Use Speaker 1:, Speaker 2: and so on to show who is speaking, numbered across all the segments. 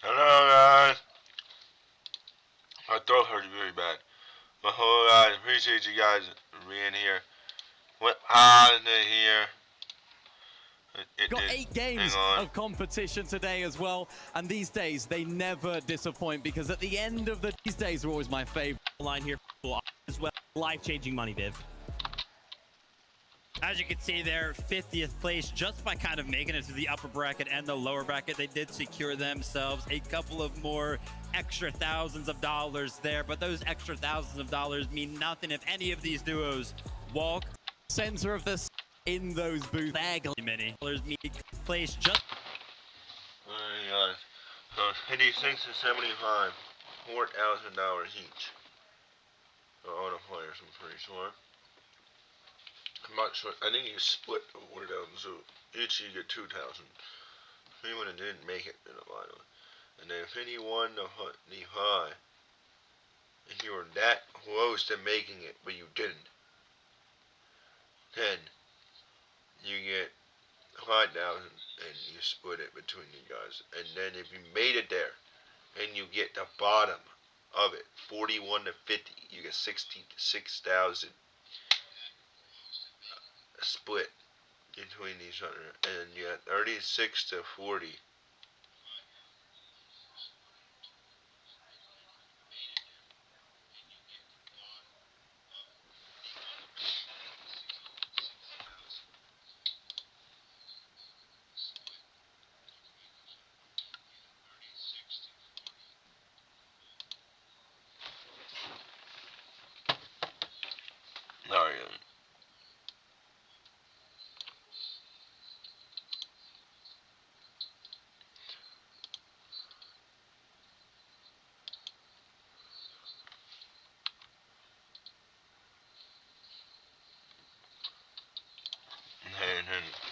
Speaker 1: Hello guys. My throat hurts very bad. But hello guys, appreciate you guys being here. What holiday here?
Speaker 2: Got 8
Speaker 1: Hang
Speaker 2: games
Speaker 1: on.
Speaker 2: of competition today as well, and these days they never disappoint because at the end of these days are always my favorite.
Speaker 3: Line here as well. Life-changing money, Viv. As you can see there, 50th place just by kind of making it to the upper bracket and the lower bracket. They did secure themselves a couple of more extra thousands of dollars there, but those extra thousands of dollars mean nothing if any of these duos walk.
Speaker 2: Center of this in those booths.
Speaker 3: Many dollars place just.
Speaker 1: Alright guys. So 56 and 75, $4,000 each. For all the players, I'm pretty sure. I'm not sure. I think you split the 4,000, so each you get 2,000. If anyone didn't make it in the final. And then if anyone the high, if you were that close to making it, but you didn't, then you get 5,000 and you split it between you guys. And then if you made it there and you get the bottom of it, 41 to 50, you get 6,000 split between each other. And you got 36 to 40. Sorry.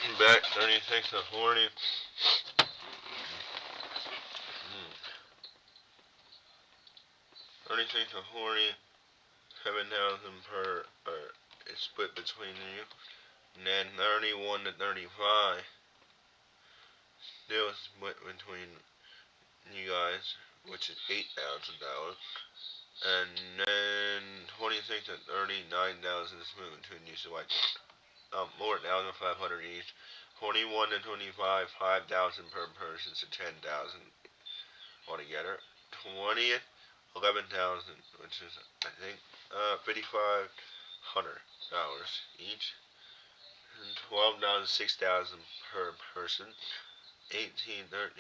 Speaker 1: And back 36 to 40. 36 to 40, 7,000 per, is split between you. And then 31 to 35, still split between you guys, which is $8,000. And then 26 to 39,000 is split between you, so like, more than 1,500 each. 41 to 25, 5,000 per person, so 10,000 altogether. 20th, 11,000, which is, I think, $5,500 each. And 12,000, 6,000 per person. 18, 13,000,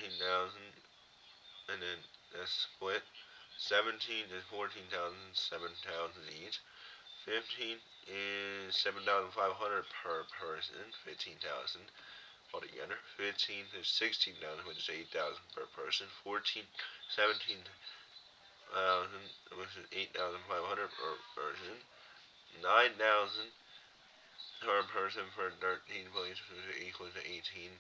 Speaker 1: and then that's split. 17 is 14,000, 7,000 each. 15 is 7,500 per person, 15,000 altogether. 15 is 16,000, which is 8,000 per person. 14, 17,000, which is 8,500 per person. 9,000 per person for 13 places, which is equal to 18,000.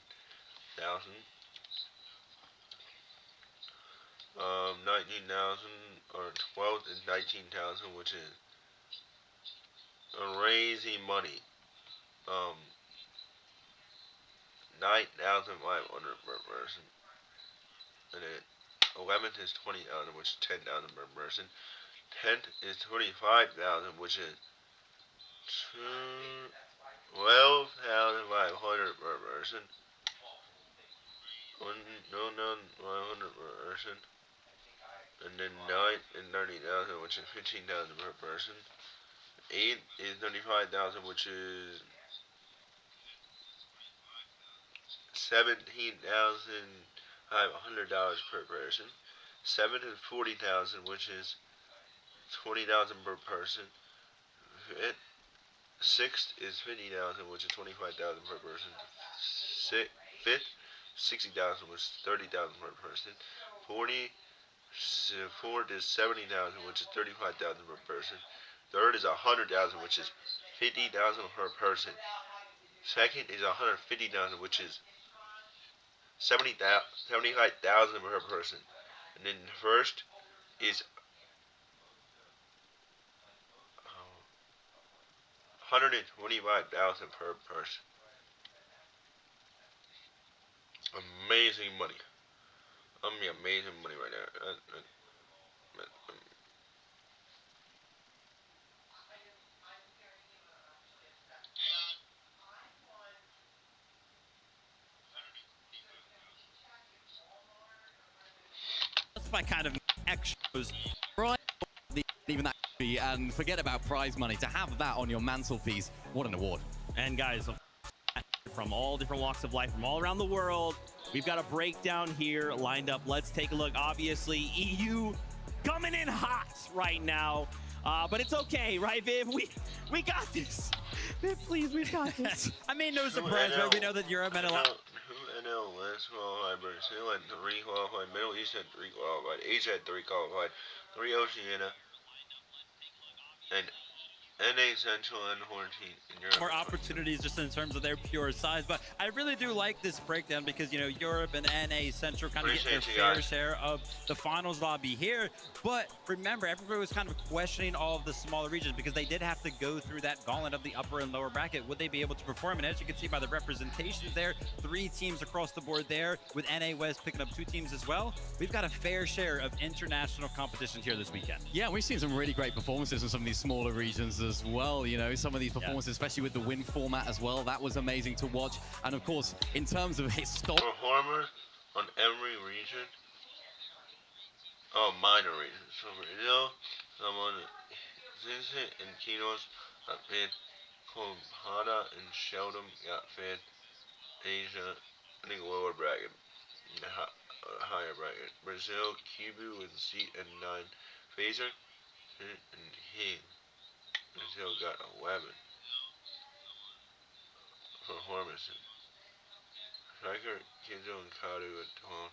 Speaker 1: 19,000 or 12 is 19,000, which is crazy money. 9,500 per person. And then 11th is 20,000, which is 10,000 per person. 10th is 25,000, which is 12,500 per person. 1,500 per person. And then 9th is 30,000, which is 15,000 per person. 8th is 35,000, which is $17,500 per person. 7th is 40,000, which is 20,000 per person. 6th is 50,000, which is 25,000 per person. 5th, 60,000, which is 30,000 per person. 4th is 70,000, which is 35,000 per person. 3rd is 100,000, which is 50,000 per person. 2nd is 150,000, which is 75,000 per person. And then the 1st is 125,000 per person. Amazing money. I'm gonna be amazing money right there.
Speaker 3: Just by kind of extras.
Speaker 2: Right. Even that, and forget about prize money. To have that on your mantelpiece, what an award.
Speaker 4: And guys, from all different walks of life, from all around the world, we've got a breakdown here lined up. Let's take a look. Obviously, EU coming in hot right now, but it's okay, right, Viv? We got this. Viv, please, we've got this.
Speaker 3: I mean, no surprise, right? We know that Europe and a lot.
Speaker 1: Who NL last qualified? Brazil had 3 qualified. Middle East had 3 qualified. Asia had 3 qualified. 3 Oceania. And NA Central and 14 in Europe.
Speaker 3: More opportunities just in terms of their pure size, but I really do like this breakdown because, you know, Europe and NA Central kind of get their fair share of the finals lobby here. But remember, everybody was kind of questioning all of the smaller regions because they did have to go through that gauntlet of the upper and lower bracket. Would they be able to perform? And as you can see by the representation there, 3 teams across the board there, with NA West picking up 2 teams as well. We've got a fair share of international competitions here this weekend.
Speaker 2: Yeah, we've seen some really great performances in some of these smaller regions as well. You know, some of these performances, especially with the win format as well, that was amazing to watch. And of course, in terms of historic
Speaker 1: performers on every region. Oh, minor regions. So Brazil, someone Zinzit and Kinos got fed. Kohada and Sheldon got fed. Asia, I think lower bracket, higher bracket. Brazil, Cubu with seat and 9. Phaser and Hing. Brazil got 11 performances. Striker, Kizo, and Kadu at 12.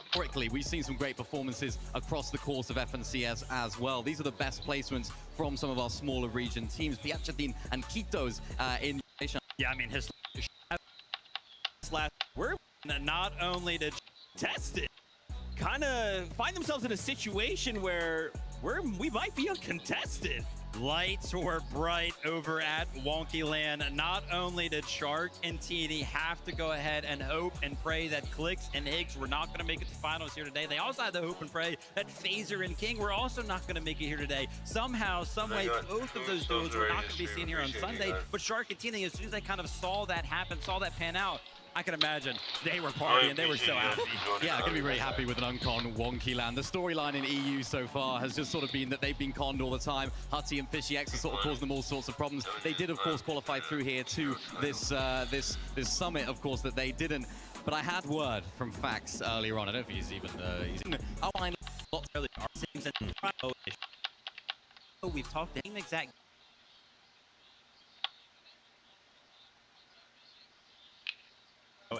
Speaker 2: Historically, we've seen some great performances across the course of FNCS as well. These are the best placements from some of our smaller region teams. Piachatin and Quito's in.
Speaker 3: Yeah, I mean, his we're not only to test it,
Speaker 4: Kind of find themselves in a situation where we might be uncontested.
Speaker 3: Lights were bright over at Wonky LAN. Not only did Shark and TNE have to go ahead and hope and pray that Clicks and Higgs were not going to make it to finals here today, they also had to hope and pray that Phaser and King were also not going to make it here today. Somehow, some way, both of those duos were not going to be seen here on Sunday. But Shark and TNE, as soon as they kind of saw that happen, saw that pan out, I can imagine they were partying. They were so happy.
Speaker 2: Yeah, going to be really happy with an uncon Wonky LAN. The storyline in EU so far has just sort of been that they've been conned all the time. Hutty and Fishy X are sort of causing them all sorts of problems. They did, of course, qualify through here to this this summit, of course, that they didn't. But I had word from Fax earlier on. I don't think he's even. Oh, I know.
Speaker 3: We've talked the same exact.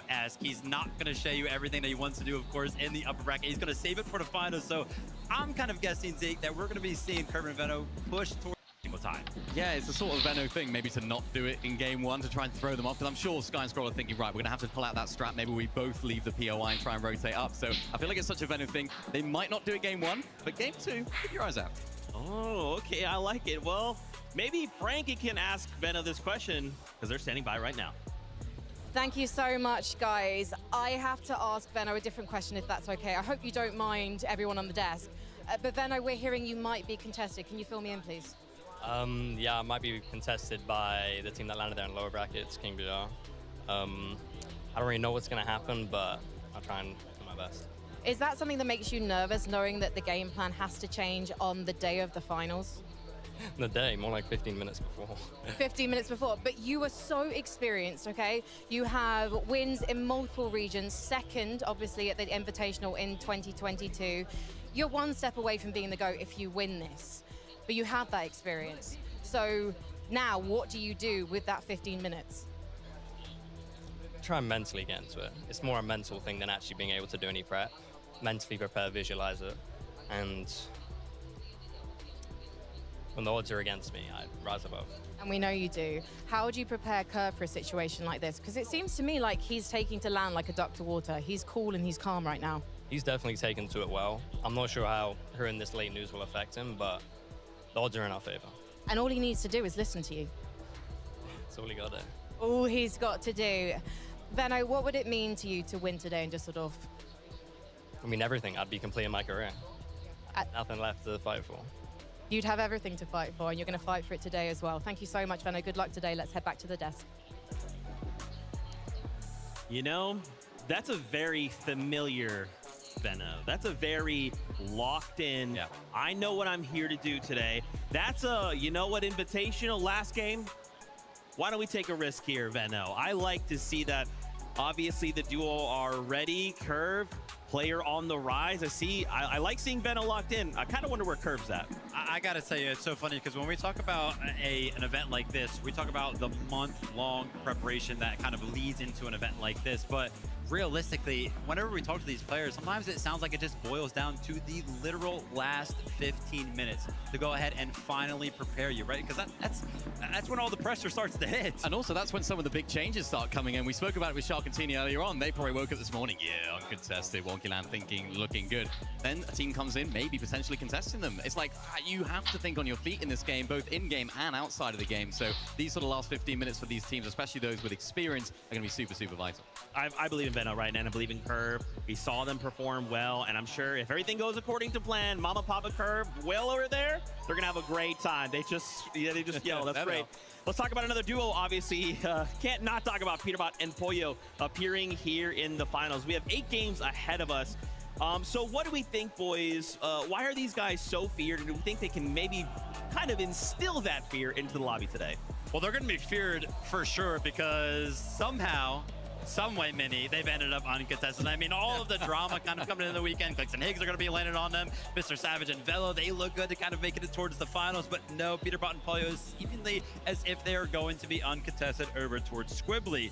Speaker 3: As he's not going to show you everything that he wants to do, of course, in the upper bracket. He's going to save it for the finals. So I'm kind of guessing, Zeke, that we're going to be seeing Kervin and Veno push towards time.
Speaker 2: Yeah, it's a sort of Veno thing, maybe to not do it in game 1 to try and throw them off. Because I'm sure Sky and Scroll are thinking, right, we're going to have to pull out that strap. Maybe we both leave the POI and try and rotate up. So I feel like it's such a Veno thing. They might not do it game 1, but game 2, keep your eyes out.
Speaker 4: Oh, okay, I like it. Well, maybe Frankie can ask Veno this question because they're standing by right now.
Speaker 5: Thank you so much, guys. I have to ask Veno a different question, if that's okay. I hope you don't mind, everyone on the desk. But Veno, we're hearing you might be contested. Can you fill me in, please?
Speaker 6: Yeah, I might be contested by the team that landed there in lower brackets, King Bjar. I don't really know what's going to happen, but I'll try and do my best.
Speaker 5: Is that something that makes you nervous, knowing that the game plan has to change on the day of the finals?
Speaker 6: The day, more like 15 minutes before.
Speaker 5: 15 minutes before, but you are so experienced, okay? You have wins in multiple regions, second, obviously, at the Invitational in 2022. You're one step away from being the GOAT if you win this, but you have that experience. So now, what do you do with that 15 minutes?
Speaker 6: Try and mentally get into it. It's more a mental thing than actually being able to do any prep. Mentally prepare, visualize it, and when the odds are against me, I rise above.
Speaker 5: And we know you do. How would you prepare Kerr for a situation like this? Because it seems to me like he's taking to land like a duck to water. He's cool and he's calm right now.
Speaker 6: He's definitely taken to it well. I'm not sure how hearing this late news will affect him, but the odds are in our favor.
Speaker 5: And all he needs to do is listen to you.
Speaker 6: That's all he got there.
Speaker 5: All he's got to do. Veno, what would it mean to you to win today in Düsseldorf?
Speaker 6: I mean, everything. I'd be completing my career. Nothing left to fight for.
Speaker 5: You'd have everything to fight for, and you're going to fight for it today as well. Thank you so much, Venno. Good luck today. Let's head back to the desk.
Speaker 4: You know, that's a very familiar Venno. That's a very locked in, I know what I'm here to do today. That's a, you know what, invitational last game? Why don't we take a risk here, Venno? I like to see that. Obviously, the duo are ready. Curve, player on the rise. I like seeing Venno locked in. I kind of wonder where Curve's at.
Speaker 3: I gotta tell you, it's so funny because when we talk about an event like this, we talk about the month-long preparation that kind of leads into an event like this. But realistically, whenever we talk to these players, sometimes it sounds like it just boils down to the literal last 15 minutes to go ahead and finally prepare you, right? Because that's when all the pressure starts to hit.
Speaker 2: And also, that's when some of the big changes start coming in. We spoke about it with Sharkantini earlier on. They probably woke up this morning, yeah, uncontested, Wonky LAN thinking, looking good. Then a team comes in, maybe potentially contesting them. It's like, you have to think on your feet in this game, both in-game and outside of the game. So these sort of last 15 minutes for these teams, especially those with experience, are going to be super, super vital.
Speaker 4: I believe in Venno right now, and I believe in Curve. We saw them perform well, and I'm sure if everything goes according to plan, Mama Papa Curve well over there, they're gonna have a great time. They just yell. That's great. Let's talk about another duo, obviously. Can't not talk about Peterbot and Pollo appearing here in the finals. We have 8 games ahead of us. So what do we think, boys? Why are these guys so feared, and do we think they can maybe kind of instill that fear into the lobby today?
Speaker 3: Well, they're going to be feared for sure because somehow, some way, Mini, they've ended up uncontested. I mean, all of the drama kind of coming into the weekend. Clicks and Higgs are going to be landed on them. Mr. Savage and Velo, they look good to kind of making it towards the finals. But no, Peterbot and Pollo is seemingly as if they're going to be uncontested over towards Squibbly.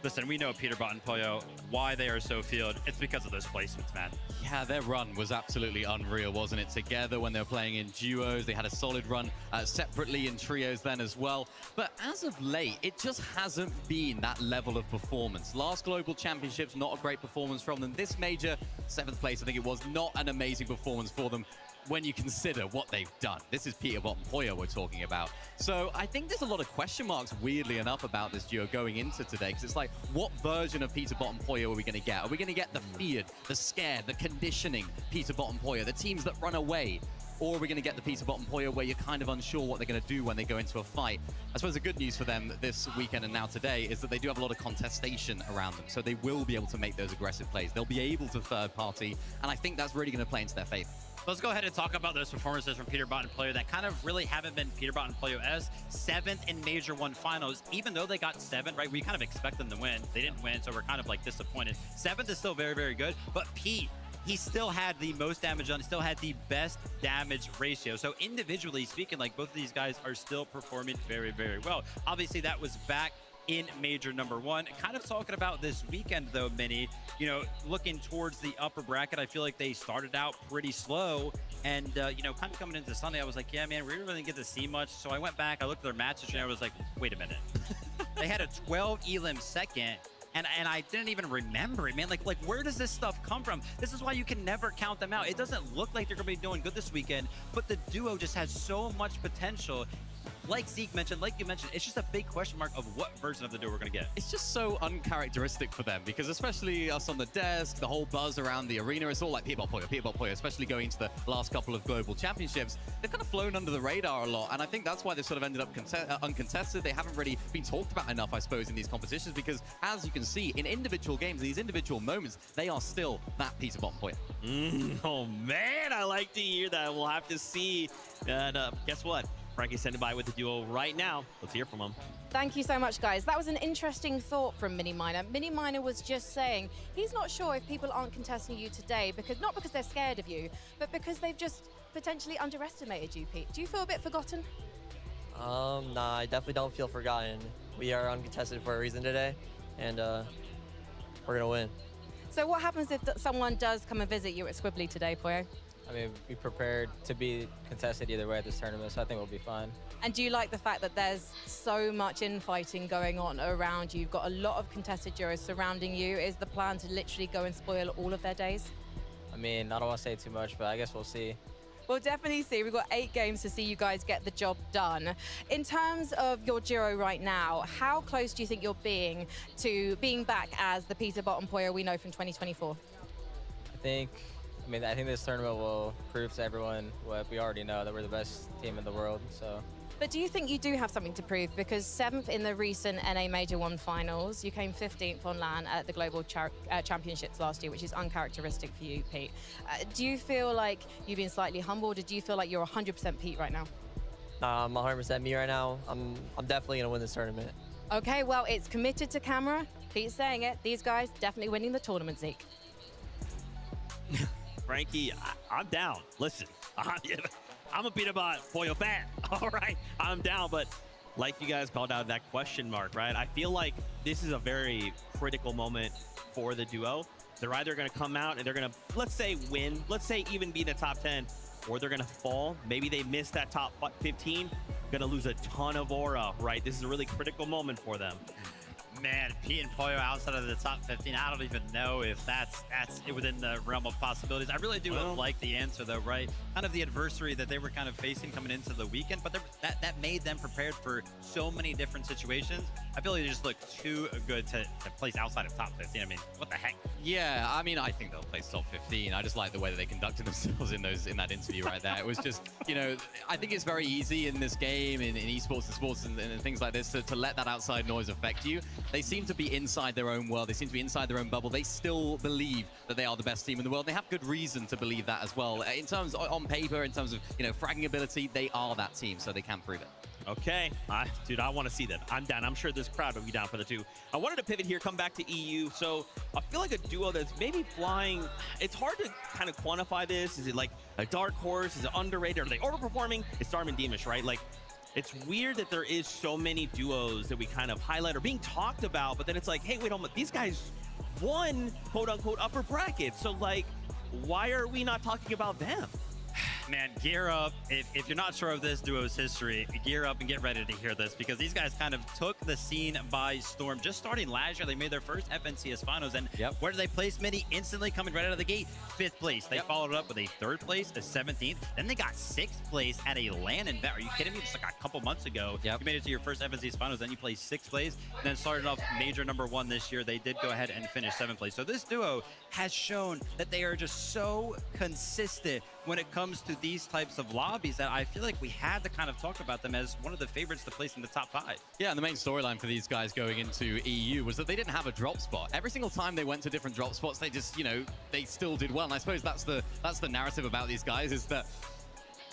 Speaker 3: Listen, we know Peterbot and Pollo, why they are so feared. It's because of those placements, man.
Speaker 2: Yeah, their run was absolutely unreal, wasn't it? Together when they were playing in duos, they had a solid run separately in trios then as well. But as of late, it just hasn't been that level of performance. Last Global Championships, not a great performance from them. This major, 7th place, I think it was, not an amazing performance for them when you consider what they've done. This is Peterbot and Pollo we're talking about. So I think there's a lot of question marks, weirdly enough, about this duo going into today, because it's like, what version of Peterbot and Pollo are we going to get? Are we going to get the feared, the scared, the conditioning Peterbot and Pollo, the teams that run away? Or are we going to get the Peterbot and Pollo where you're kind of unsure what they're going to do when they go into a fight? I suppose the good news for them this weekend and now today is that they do have a lot of contestation around them, so they will be able to make those aggressive plays. They'll be able to third party, and I think that's really going to play into their favor.
Speaker 3: Let's go ahead and talk about those performances from Peterbot and Pollo that kind of really haven't been Peterbot and Pollo as 7th in Major 1 finals. Even though they got 7, right, we kind of expect them to win. They didn't win, so we're kind of like disappointed. 7th is still very, very good, but Pete, he still had the most damage done, still had the best damage ratio. So individually speaking, like both of these guys are still performing very, very well. Obviously that was back in Major number 1. Kind of talking about this weekend though, Minnie, you know, looking towards the upper bracket, I feel like they started out pretty slow. And, you know, kind of coming into Sunday, I was like, yeah, man, we didn't really get to see much. So I went back, I looked at their matches, and I was like, wait a minute. They had a 12 elim second. And I didn't even remember it, man. Like, where does this stuff come from? This is why you can never count them out. It doesn't look like they're going to be doing good this weekend, but the duo just has so much potential. Like Zeke mentioned, like you mentioned, it's just a big question mark of what version of the duo we're going to get.
Speaker 2: It's just so uncharacteristic for them, because especially us on the desk, the whole buzz around the arena, it's all like Peterbot Pollo, especially going into the last couple of global championships. They've kind of flown under the radar a lot, and I think that's why they've sort of ended up uncontested. They haven't really been talked about enough, I suppose, in these competitions, because as you can see, in individual games, these individual moments, they are still that Peterbot and Pollo.
Speaker 4: Oh man, I like to hear that. We'll have to see. And guess what? Frankie's standing by with the duo right now. Let's hear from him.
Speaker 5: Thank you so much, guys. That was an interesting thought from Mini Miner. Mini Miner was just saying he's not sure if people aren't contesting you today, because not because they're scared of you, but because they've just potentially underestimated you, Pete. Do you feel a bit forgotten?
Speaker 7: Nah, I definitely don't feel forgotten. We are uncontested for a reason today, and we're gonna win.
Speaker 5: So what happens if someone does come and visit you at Squibbly today, Pollo?
Speaker 8: I mean, we prepared to be contested either way at this tournament, so I think we'll be fine.
Speaker 5: And do you like the fact that there's so much infighting going on around you? You've got a lot of contested duos surrounding you. Is the plan to literally go and spoil all of their days?
Speaker 8: I mean, I don't want to say too much, but I guess we'll see.
Speaker 5: We'll definitely see. We've got 8 games to see you guys get the job done. In terms of your duo right now, how close do you think you're being to being back as the Peterbot and Pollo we know from 2024?
Speaker 8: I I think this tournament will prove to everyone what we already know, that we're the best team in the world. So.
Speaker 5: But do you think you do have something to prove? Because 7th in the recent NA Major 1 finals, you came 15th on LAN at the Global Championships last year, which is uncharacteristic for you, Pete. Do you feel like you've been slightly humbled, or do you feel like you're 100% Pete right now?
Speaker 7: I'm 100% me right now. I'm definitely going to win this tournament.
Speaker 5: Okay, well, it's committed to camera. Pete's saying it. These guys definitely winning the tournament, Zeke.
Speaker 4: Frankie, I'm down. Listen, I'm a Peterbot Foil fan. All right, I'm down. But like you guys called out that question mark, right? I feel like this is a very critical moment for the duo. They're either going to come out and they're going to, let's say, win, let's say even be in the top 10, or they're going to fall. Maybe they miss that top 15, going to lose a ton of aura, right? This is a really critical moment for them.
Speaker 3: Man, Pete and Poyo outside of the top 15, I don't even know if that's within the realm of possibilities. I really do like the answer, though, right? Kind of the adversary that they were kind of facing coming into the weekend, but that made them prepared for so many different situations. I feel like they just look too good to place outside of top 15. I mean, what the heck?
Speaker 2: Yeah, I mean, I think they'll place top 15. I just like the way that they conducted themselves in that interview right there. It was just, you know, I think it's very easy in this game, in esports and sports and things like this, to let that outside noise affect you. They seem to be inside their own world. They seem to be inside their own bubble. They still believe that they are the best team in the world. They have good reason to believe that as well. In terms, on paper, in terms of, you know, fragging ability, they are that team, so they can prove it.
Speaker 4: Okay, dude, I want to see them. I'm down. I'm sure this crowd will be down for the two. I wanted to pivot here, come back to EU. So I feel like a duo that's maybe flying. It's hard to kind of quantify this. Is it like a dark horse? Is it underrated? Are they overperforming? It's Darm and Deemish, right? Like, it's weird that there is so many duos that we kind of highlight or being talked about, but then it's like, hey, wait, these guys won, quote unquote, upper bracket. So like, why are we not talking about them?
Speaker 3: Man, gear up. If you're not sure of this duo's history, gear up and get ready to hear this, because these guys kind of took the scene by storm. Just starting last year, they made their first FNCS finals, and where did they place Midi? Instantly coming right out of the gate, 5th place. They followed it up with a 3rd place, a 17th. Then they got 6th place at a LAN event. Are you kidding me? Just like a couple months ago, you made it to your first FNCS finals, then you placed 6th place, and then started off major #1 this year. They did go ahead and finish 7th place. So this duo has shown that they are just so consistent when it comes to these types of lobbies that I feel like we had to kind of talk about them as one of the favorites to place in the top 5.
Speaker 2: Yeah, and the main storyline for these guys going into EU was that they didn't have a drop spot. Every single time they went to different drop spots, they just, you know, they still did well. And I suppose that's the narrative about these guys, is that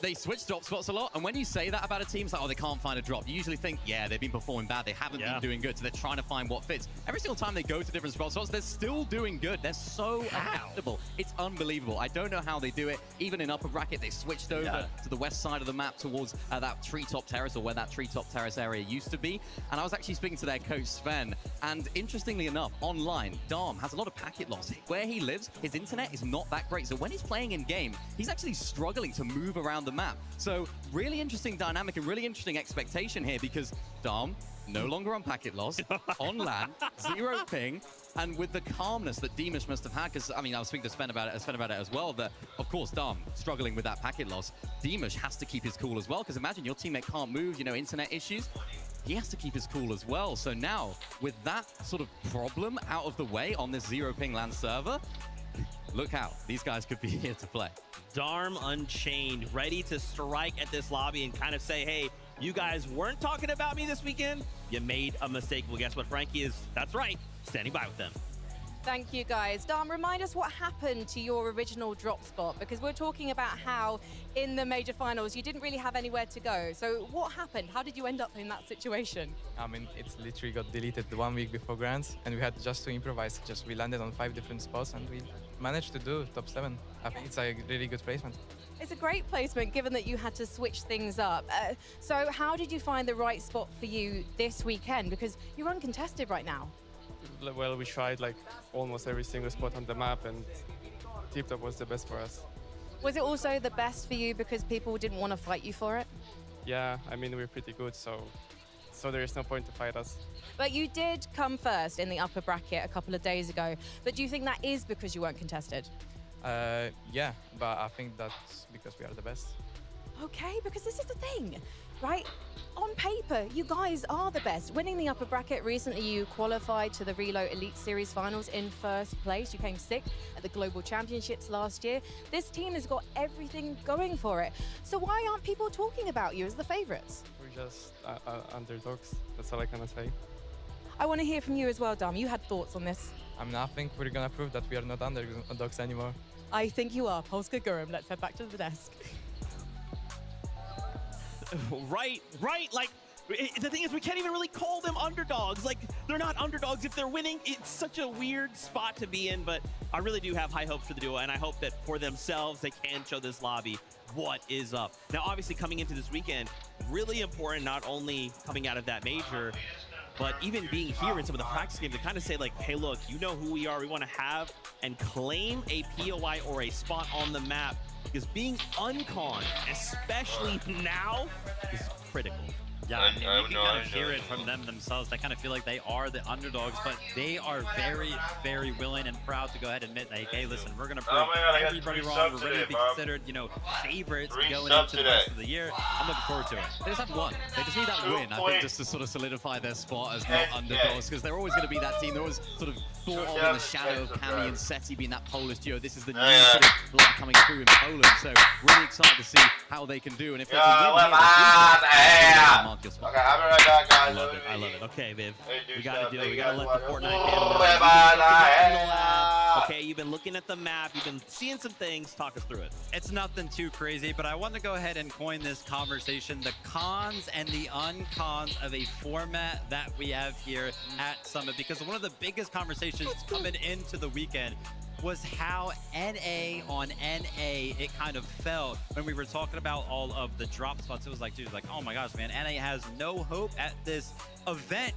Speaker 2: they switch drop spots a lot, and when you say that about a team, it's like, oh, they can't find a drop. You usually think, yeah, they've been performing bad, they haven't been doing good, so they're trying to find what fits. Every single time they go to different drop spots, they're still doing good. They're so adaptable. It's unbelievable. I don't know how they do it. Even in upper bracket, they switched over to the west side of the map towards that treetop terrace, or where that treetop terrace area used to be. And I was actually speaking to their coach, Sven, and interestingly enough, online, Darm has a lot of packet loss. Where he lives, his internet is not that great. So when he's playing in game, he's actually struggling to move around the map. So really interesting dynamic and really interesting expectation here, because Darm, no longer on packet loss, on LAN, 0 ping, and with the calmness that Deemish must have had, because, I mean, I was speaking to Sven about it as well, that, of course, Darm struggling with that packet loss. Deemish has to keep his cool as well, because imagine your teammate can't move, you know, internet issues. He has to keep his cool as well. So now, with that sort of problem out of the way on this 0 ping LAN server, look out. These guys could be here to play.
Speaker 4: Darm Unchained, ready to strike at this lobby and kind of say, hey, you guys weren't talking about me this weekend. You made a mistake. Well, guess what? Frankie is, that's right, standing by with them.
Speaker 5: Thank you, guys. Darm, remind us what happened to your original drop spot, because we're talking about how in the major finals you didn't really have anywhere to go. So what happened? How did you end up in that situation?
Speaker 9: I mean, it's literally got deleted 1 week before Grands, and we had just to improvise. We landed on 5 different spots, and we managed to do top 7. I think it's a really good placement.
Speaker 5: It's a great placement, given that you had to switch things up. So how did you find the right spot for you this weekend? Because you're uncontested right now.
Speaker 9: Well, we tried like almost every single spot on the map, and Tip Top was the best for us.
Speaker 5: Was it also the best for you because people didn't want to fight you for it?
Speaker 9: Yeah, I mean, we're pretty good, so there is no point to fight us.
Speaker 5: But you did come first in the upper bracket a couple of days ago. But do you think that is because you weren't contested?
Speaker 9: Yeah, but I think that's because we are the best.
Speaker 5: Okay, because this is the thing, right? On paper, you guys are the best. Winning the upper bracket recently, you qualified to the Reload Elite Series finals in first place. You came 6th at the Global Championships last year. This team has got everything going for it. So why aren't people talking about you as the favorites?
Speaker 10: We're just underdogs. That's all I can say.
Speaker 5: I want to hear from you as well, Dom. You had thoughts on this.
Speaker 9: I think we're gonna prove that we are not underdogs anymore.
Speaker 5: I think you are. Polska Gurum. Let's head back to the desk.
Speaker 4: Right. Like, the thing is, we can't even really call them underdogs. Like, they're not underdogs if they're winning. It's such a weird spot to be in, but I really do have high hopes for the duo, and I hope that for themselves, they can show this lobby what is up. Now, obviously, coming into this weekend, really important, not only coming out of that major, but even being here in some of the practice games to kind of say, like, hey, look, you know who we are. We want to have and claim a POI or a spot on the map, because being unconned, especially now, is critical.
Speaker 3: Yeah, I mean, you can kind of hear it from them themselves. They kind of feel like they are the underdogs, but they are very, very willing and proud to go ahead and admit, like, hey, listen, we're going to prove everybody wrong. We're ready to be considered, you know, favorites going into the rest of the year. I'm looking forward to it.
Speaker 2: They just have one. They just need that win, I think, just to sort of solidify their spot as not underdogs, because they're always going to be that team. They're always sort of thought of in the shadow of Cammy and Seti being that Polish duo. This is the new sort of blood coming through in Poland, so really excited to see how they can do. And if they can win here, mark your spot.
Speaker 4: I love it. Okay, Viv, we gotta do it. We gotta let the Fortnite family know. Okay, you've been looking at the map. You've been seeing some things. Talk us through it.
Speaker 3: It's nothing too crazy, but I want to go ahead and coin this conversation, the cons and the uncons of a format that we have here at Summit, because one of the biggest conversations coming into the weekend was how NA on NA it kind of fell when we were talking about all of the drop spots. It was like, dude, like, oh my gosh, man, NA has no hope at this event.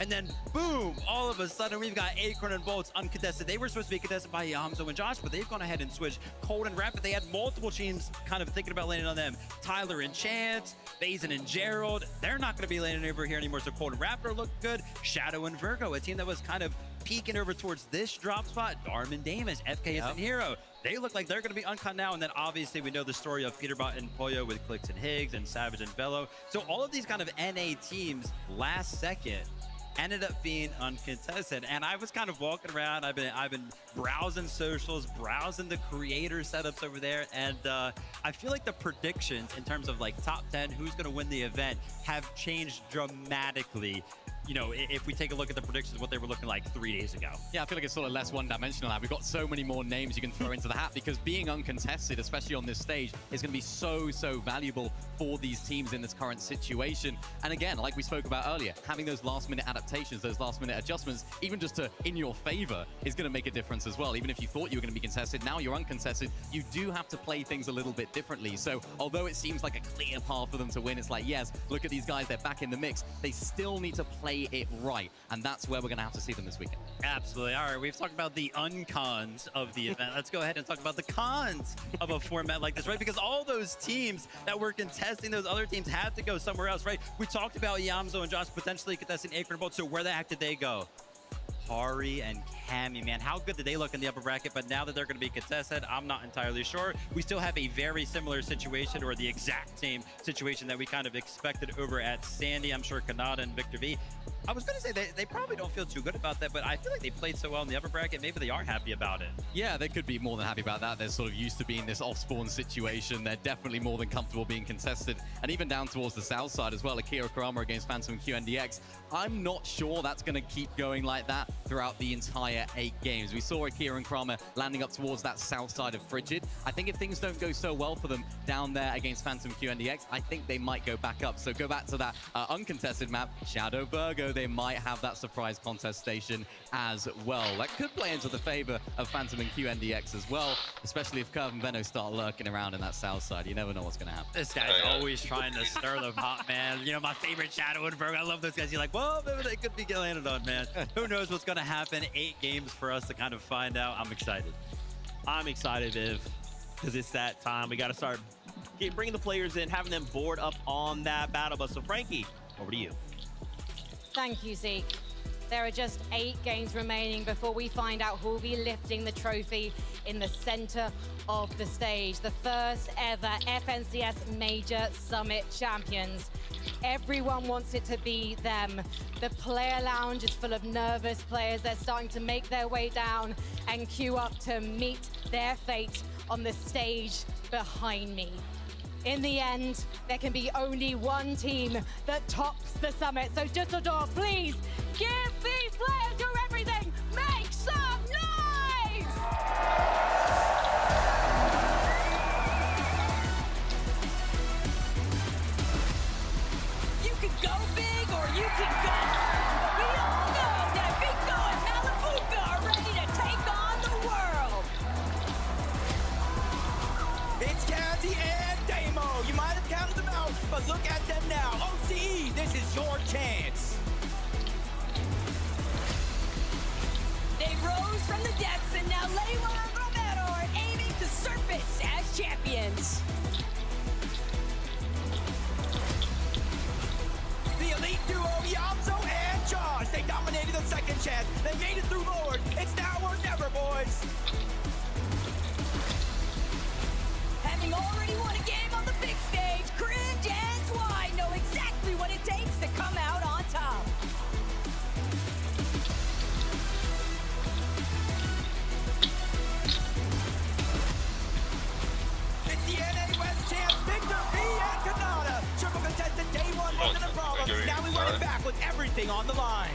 Speaker 3: And then boom, all of a sudden we've got Acorn and Bolts uncontested. They were supposed to be contested by Yamzo and Josh, but they've gone ahead and switched Cold and Rapid. They had multiple teams kind of thinking about landing on them. Tyler and Chance, Basin and Gerald, they're not gonna be landing over here anymore. So Cold and Rapid look good. Shadow and Virgo, a team that was kind of peeking over towards this drop spot. Darman Damus, FKS and Hero. They look like they're going to be uncon now. And then obviously we know the story of Peterbot and Pollo with Clicks and Higgs and Savage and Velo. So all of these kind of NA teams last second ended up being uncontested. And I was kind of walking around. I've been browsing socials, browsing the creator setups over there. And I feel like the predictions in terms of like top 10, who's going to win the event, have changed dramatically. You know, if we take a look at the predictions, what they were looking like 3 days ago.
Speaker 2: Yeah, I feel like it's sort of less one-dimensional now. We've got so many more names you can throw into the hat, because being uncontested, especially on this stage, is going to be so valuable for these teams in this current situation. And again, like we spoke about earlier, having those last-minute adaptations, those last-minute adjustments, even just to in your favor, is going to make a difference as well. Even if you thought you were going to be contested, now you're uncontested, you do have to play things a little bit differently. So although it seems like a clear path for them to win, it's like, yes, look at these guys, they're back in the mix. They still need to play it right, and that's where we're going to have to see them this weekend.
Speaker 3: Absolutely. All right, we've talked about the uncons of the event. Let's go ahead and talk about the cons of a format like this, right? Because all those teams that were contesting those other teams had to go somewhere else, right? We talked about Yamzo and Josh potentially contesting Acorn Bolt, so where the heck did they go? Hari and Cammy, man, how good did they look in the upper bracket? But now that they're going to be contested, I'm not entirely sure. We still have a very similar situation, or the exact same situation that we kind of expected over at Sandy. I'm sure Kanada and Victor V. I was going to say they probably don't feel too good about that, but I feel like they played so well in the upper bracket, maybe they are happy about it.
Speaker 2: Yeah, they could be more than happy about that. They're sort of used to being this off-spawn situation. They're definitely more than comfortable being contested. And even down towards the south side as well, Akira Kurama against Phantom QNDX. I'm not sure that's going to keep going like that throughout the entire 8 games. We saw Akira and Kurama landing up towards that south side of Frigid. I think if things don't go so well for them down there against Phantom QNDX, I think they might go back up. So go back to that uncontested map, Shadow Virgo. They might have that surprise contest station as well. That could play into the favor of Phantom and QNDX as well, especially if Curve and Veno start lurking around in that south side. You never know what's going to happen.
Speaker 3: This guy's always trying to stir the pot, man. You know, my favorite Shadow and Virgo. I love those guys. You're like, well, maybe they could be landed on, man. Who knows what's going to happen? 8 games for us to kind of find out. I'm excited.
Speaker 4: I'm excited, Viv, because it's that time. We got to start bringing the players in, having them board up on that battle bus. So, Frankie, over to you.
Speaker 5: Thank you, Zeke. There are just 8 games remaining before we find out who will be lifting the trophy in the center of the stage. The first ever FNCS Major Summit champions. Everyone wants it to be them. The player lounge is full of nervous players. They're starting to make their way down and queue up to meet their fate on the stage behind me. In the end, there can be only one team that tops the summit. So Düsseldorf, please give these players your everything. Make some noise!
Speaker 11: You can go big or you can go. We all know that Vico and Malafuka are ready to take on the world.
Speaker 12: It's Cassie and Damo. You might have counted them out, but look at them now. OCE, this is your chance.
Speaker 11: They rose from the depths and now Lewa and Romero are aiming to surface as champions.
Speaker 12: The elite duo, Yamso and Josh. They dominated the second chance. They made it through Lord. It's now or never, boys.
Speaker 11: Having already won a game on the big stage, Cringe and Twine know exactly what it takes to come out on top.
Speaker 12: It's the NA West champ, Victor B and Kanata. Triple contestant day one wasn't a problem. Now we run it back with everything on the line.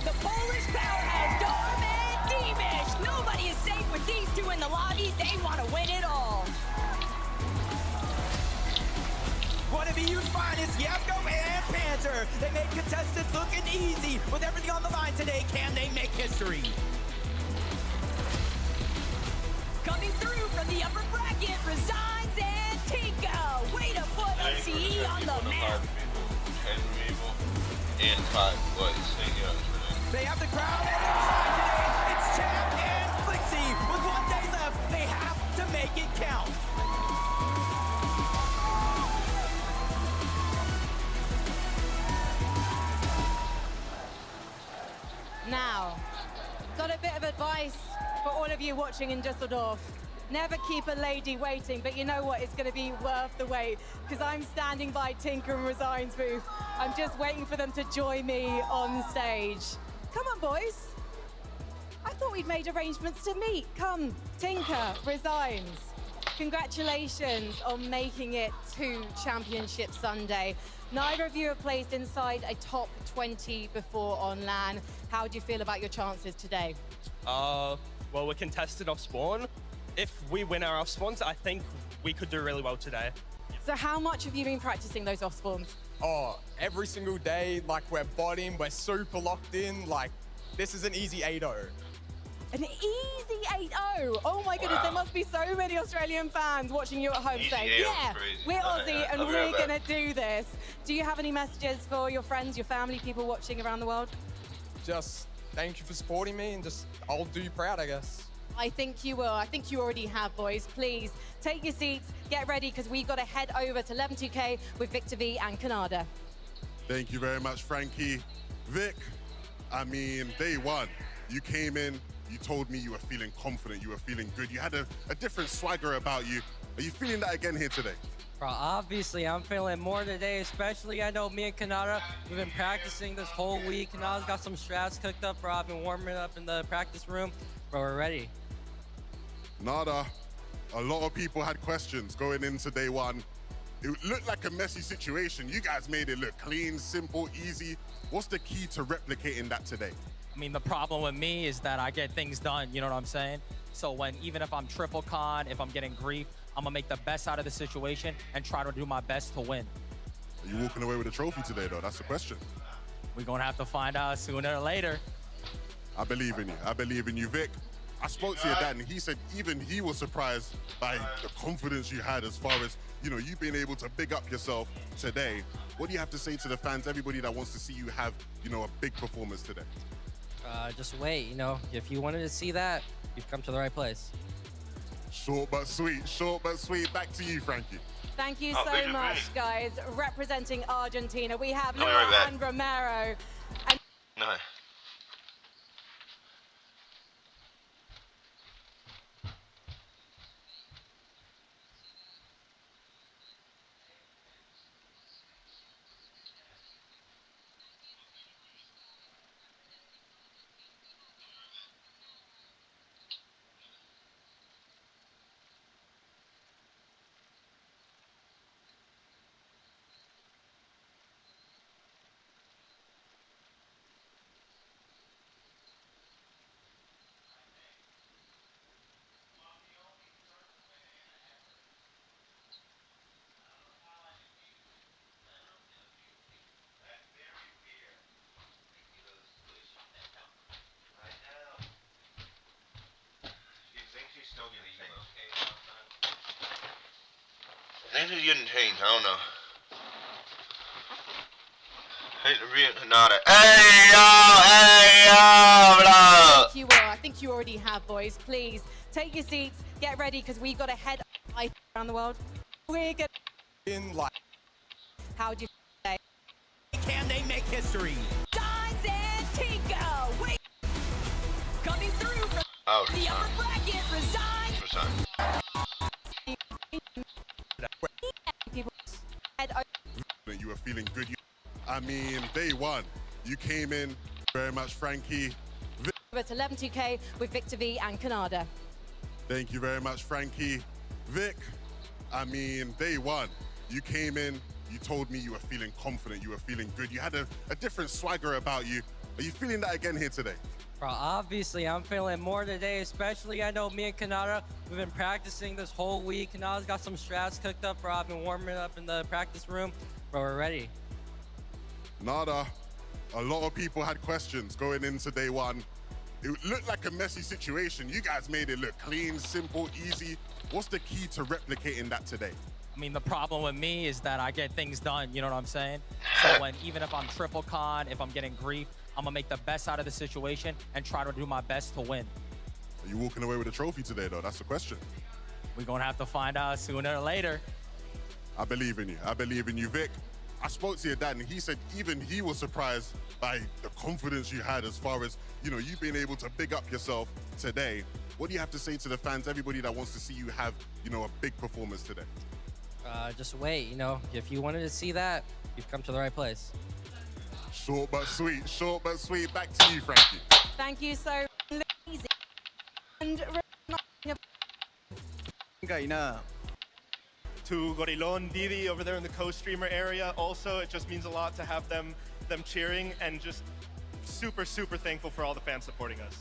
Speaker 11: The Polish powerhouse, Dorm and Demish. Nobody is safe with these two in the lobby. They want to win it all.
Speaker 12: One of EU's finest, Yapko and Panther. They made contestants looking easy. With everything on the line today, can they make history?
Speaker 11: Coming through from the upper bracket, Resigns and Tinka. Way to put OCE on the map.
Speaker 1: 10 people and 5 boys.
Speaker 12: They have the crowd on their side today. It's Chad and Flixie. With 1 day left, they have to make it count.
Speaker 5: Now, got a bit of advice for all of you watching in Düsseldorf. Never keep a lady waiting, but you know what? It's going to be worth the wait because I'm standing by Tinker and Resign's booth. I'm just waiting for them to join me on stage. Come on, boys. I thought we'd made arrangements to meet. Come, Tinker, Resigns. Congratulations on making it to Championship Sunday. Neither of you have placed inside a top 20 before on LAN. How do you feel about your chances today?
Speaker 13: Well, we're contested off spawn. If we win our off spawns, I think we could do really well today.
Speaker 5: So how much have you been practicing those off spawns?
Speaker 14: Oh, every single day, like we're botting, we're super locked in, like this is an easy 8-0.
Speaker 5: An easy 8-0. Oh my goodness, there must be so many Australian fans watching you at home saying, yeah, we're Aussie and we're gonna do this. Do you have any messages for your friends, your family, people watching around the world?
Speaker 14: Just thank you for supporting me and just I'll do you proud, I guess.
Speaker 5: I think you will. I think you already have, boys. Please take your seats, get ready, because we've got to head over to 11-2K with Victor V and Kanada.
Speaker 15: Thank you very much, Frankie. Vic, I mean, day one, you came in, you told me you were feeling confident, you were feeling good. You had a different swagger about you. Are you feeling that again here today?
Speaker 8: Bro, obviously, I'm feeling more today, especially I know me and Kanata, we've been practicing this whole week. Kanata's got some strats cooked up, bro. I've been warming up in the practice room. Bro, we're ready.
Speaker 15: Nada, a lot of people had questions going into day one. It looked like a messy situation. You guys made it look clean, simple, easy. What's the key to replicating that today?
Speaker 8: I mean, the problem with me is that I get things done, you know what I'm saying? So even if I'm triple con, if I'm getting grief, I'm gonna make the best out of the situation and try to do my best to win.
Speaker 15: Are you walking away with a trophy today, though? That's the question.
Speaker 8: We're gonna have to find out sooner or later.
Speaker 15: I believe in you. I believe in you, Vic. I spoke to your dad and he said even he was surprised by the confidence you had as far as, you know, you being able to big up yourself today. What do you have to say to the fans, everybody that wants to see you have, you know, a big performance today?
Speaker 8: Just wait, you know, if you wanted to see that, you've come to the right place.
Speaker 15: Short but sweet, short but sweet. Back to you, Frankie.
Speaker 5: Thank you
Speaker 1: Oh,
Speaker 5: so
Speaker 1: thank you,
Speaker 5: much,
Speaker 1: Vinny.
Speaker 5: guys. Representing Argentina, we have
Speaker 1: I'll be
Speaker 5: Noah
Speaker 1: right back.
Speaker 5: and Romero. And
Speaker 1: No. I think he's getting changed. I don't know. Hey, Renata. Hey yo, blah.
Speaker 5: thank you all. I think you already have, boys. Please take your seats, get ready, because we've got a head around the world. We're gonna
Speaker 14: In like.
Speaker 5: how do you say?
Speaker 12: Can they make history?
Speaker 11: Dines and Tico. Wait. Coming through from
Speaker 1: Oh,
Speaker 11: the upper bracket, resigns.
Speaker 1: Resign.
Speaker 5: People head over.
Speaker 15: You were feeling good. I mean, day one, you came in very much, Frankie.
Speaker 5: Over to 11-2K with Victor V and Canada.
Speaker 15: Thank you very much, Frankie. Vic, I mean, day one, you came in, you told me you were feeling confident, you were feeling good. You had a different swagger about you. Are you feeling that again here today?
Speaker 8: Bro, obviously, I'm feeling more today, especially I know me and Kanata, we've been practicing this whole week. Kanata's got some strats cooked up, bro. I've been warming up in the practice room. Bro, we're ready.
Speaker 15: Nada, a lot of people had questions going into day one. It looked like a messy situation. You guys made it look clean, simple, easy. What's the key to replicating that today?
Speaker 16: I mean, the problem with me is that I get things done, you know what I'm saying? So even if I'm triple con, if I'm getting grief, I'm gonna make the best out of the situation and try to do my best to win.
Speaker 15: Are you walking away with a trophy today, though? That's the question.
Speaker 16: We're gonna have to find out sooner or later.
Speaker 15: I believe in you. I believe in you, Vic. I spoke to your dad, and he said even he was surprised by the confidence you had as far as, you know, you being able to big up yourself today. What do you have to say to the fans, everybody that wants to see you have, you know, a big performance today?
Speaker 8: Just wait, you know, if you wanted to see that, you've come to the right place.
Speaker 15: Short but sweet, short but sweet. Back to you, Frankie.
Speaker 5: Thank you so much. And
Speaker 13: To Gorilon, Didi over there in the co-streamer area. Also, it just means a lot to have them cheering, and just super thankful for all the fans supporting us.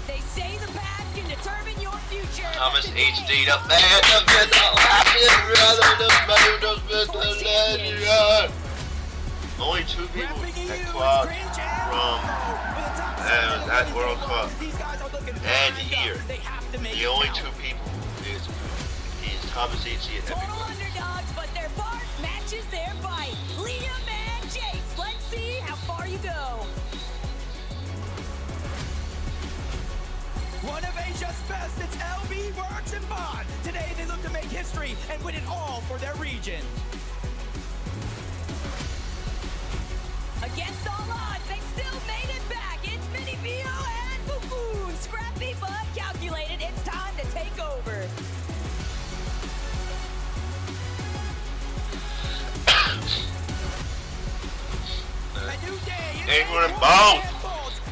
Speaker 11: They say the past can determine your future.
Speaker 1: Thomas
Speaker 11: but today-
Speaker 1: HD, the man of the only two people that quad from that World Cup and here. The only two people is Thomas HD and
Speaker 11: Total underdogs, but their bark matches their bite. Liam and Jace, let's see how far you go.
Speaker 12: One of Asia's best, it's LB, Works, and Bond. Today they look to make history and win it all for their region.
Speaker 11: Against all odds, they still made it back. It's Mini Vio and Buffoon. Scrappy but calculated. It's time to take over.
Speaker 12: A new day.
Speaker 1: They were both.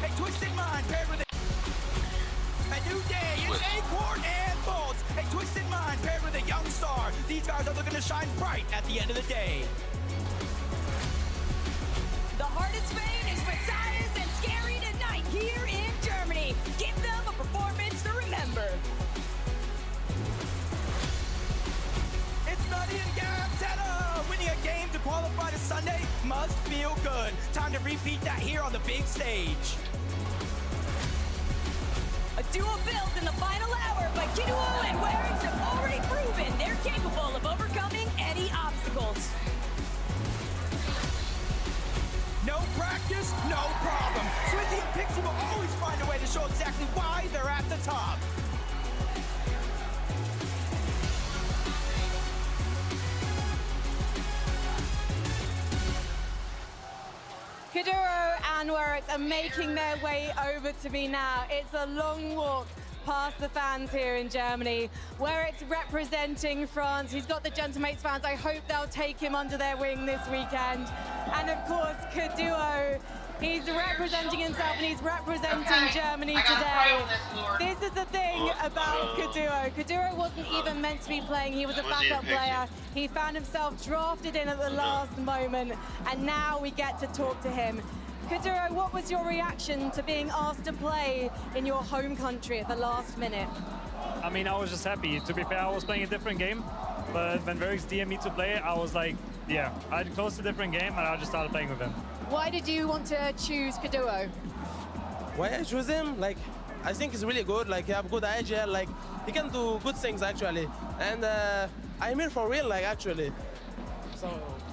Speaker 12: A twisted mind paired with a new day. It's Acorn and Bolts. A twisted mind paired with a young star. These guys are looking to shine bright at the end of the day.
Speaker 11: The hardest fate is Matthias and Scary tonight here in Germany. Give them a performance to remember.
Speaker 12: It's Nutty and Gantetta. Winning a game to qualify to Sunday must feel good. Time to repeat that here on the big stage.
Speaker 11: A duo built in the final hour, but Kiduo and Warings have already proven they're capable of overcoming any obstacles.
Speaker 12: No practice, no problem. Swizzy and Pixie will always find a way to show exactly why they're at the top.
Speaker 5: Kuduro and Werex are making their way over to me now. It's a long walk past the fans here in Germany. Werex representing France. He's got the Gentlemates fans. I hope they'll take him under their wing this weekend. And of course, Kuduro. He's representing himself and he's representing Germany today. This is the thing about Kuduro. Kuduro wasn't even meant to be playing. He was a backup player. He found himself drafted in at the last moment, and now we get to talk to him. Kuduro, what was your reaction to being asked to play in your home country at the last minute?
Speaker 17: I mean, I was just happy. To be fair, I was playing a different game, but when Werex DM'd me to play, I was like, yeah, I'd close a different game and I just started playing with him.
Speaker 5: Why did you want to choose Kuduro?
Speaker 18: Why I choose him? Like, I think he's really good. Like, he have good IGL. Like, he can do good things actually. And I'm here for real, like actually. So.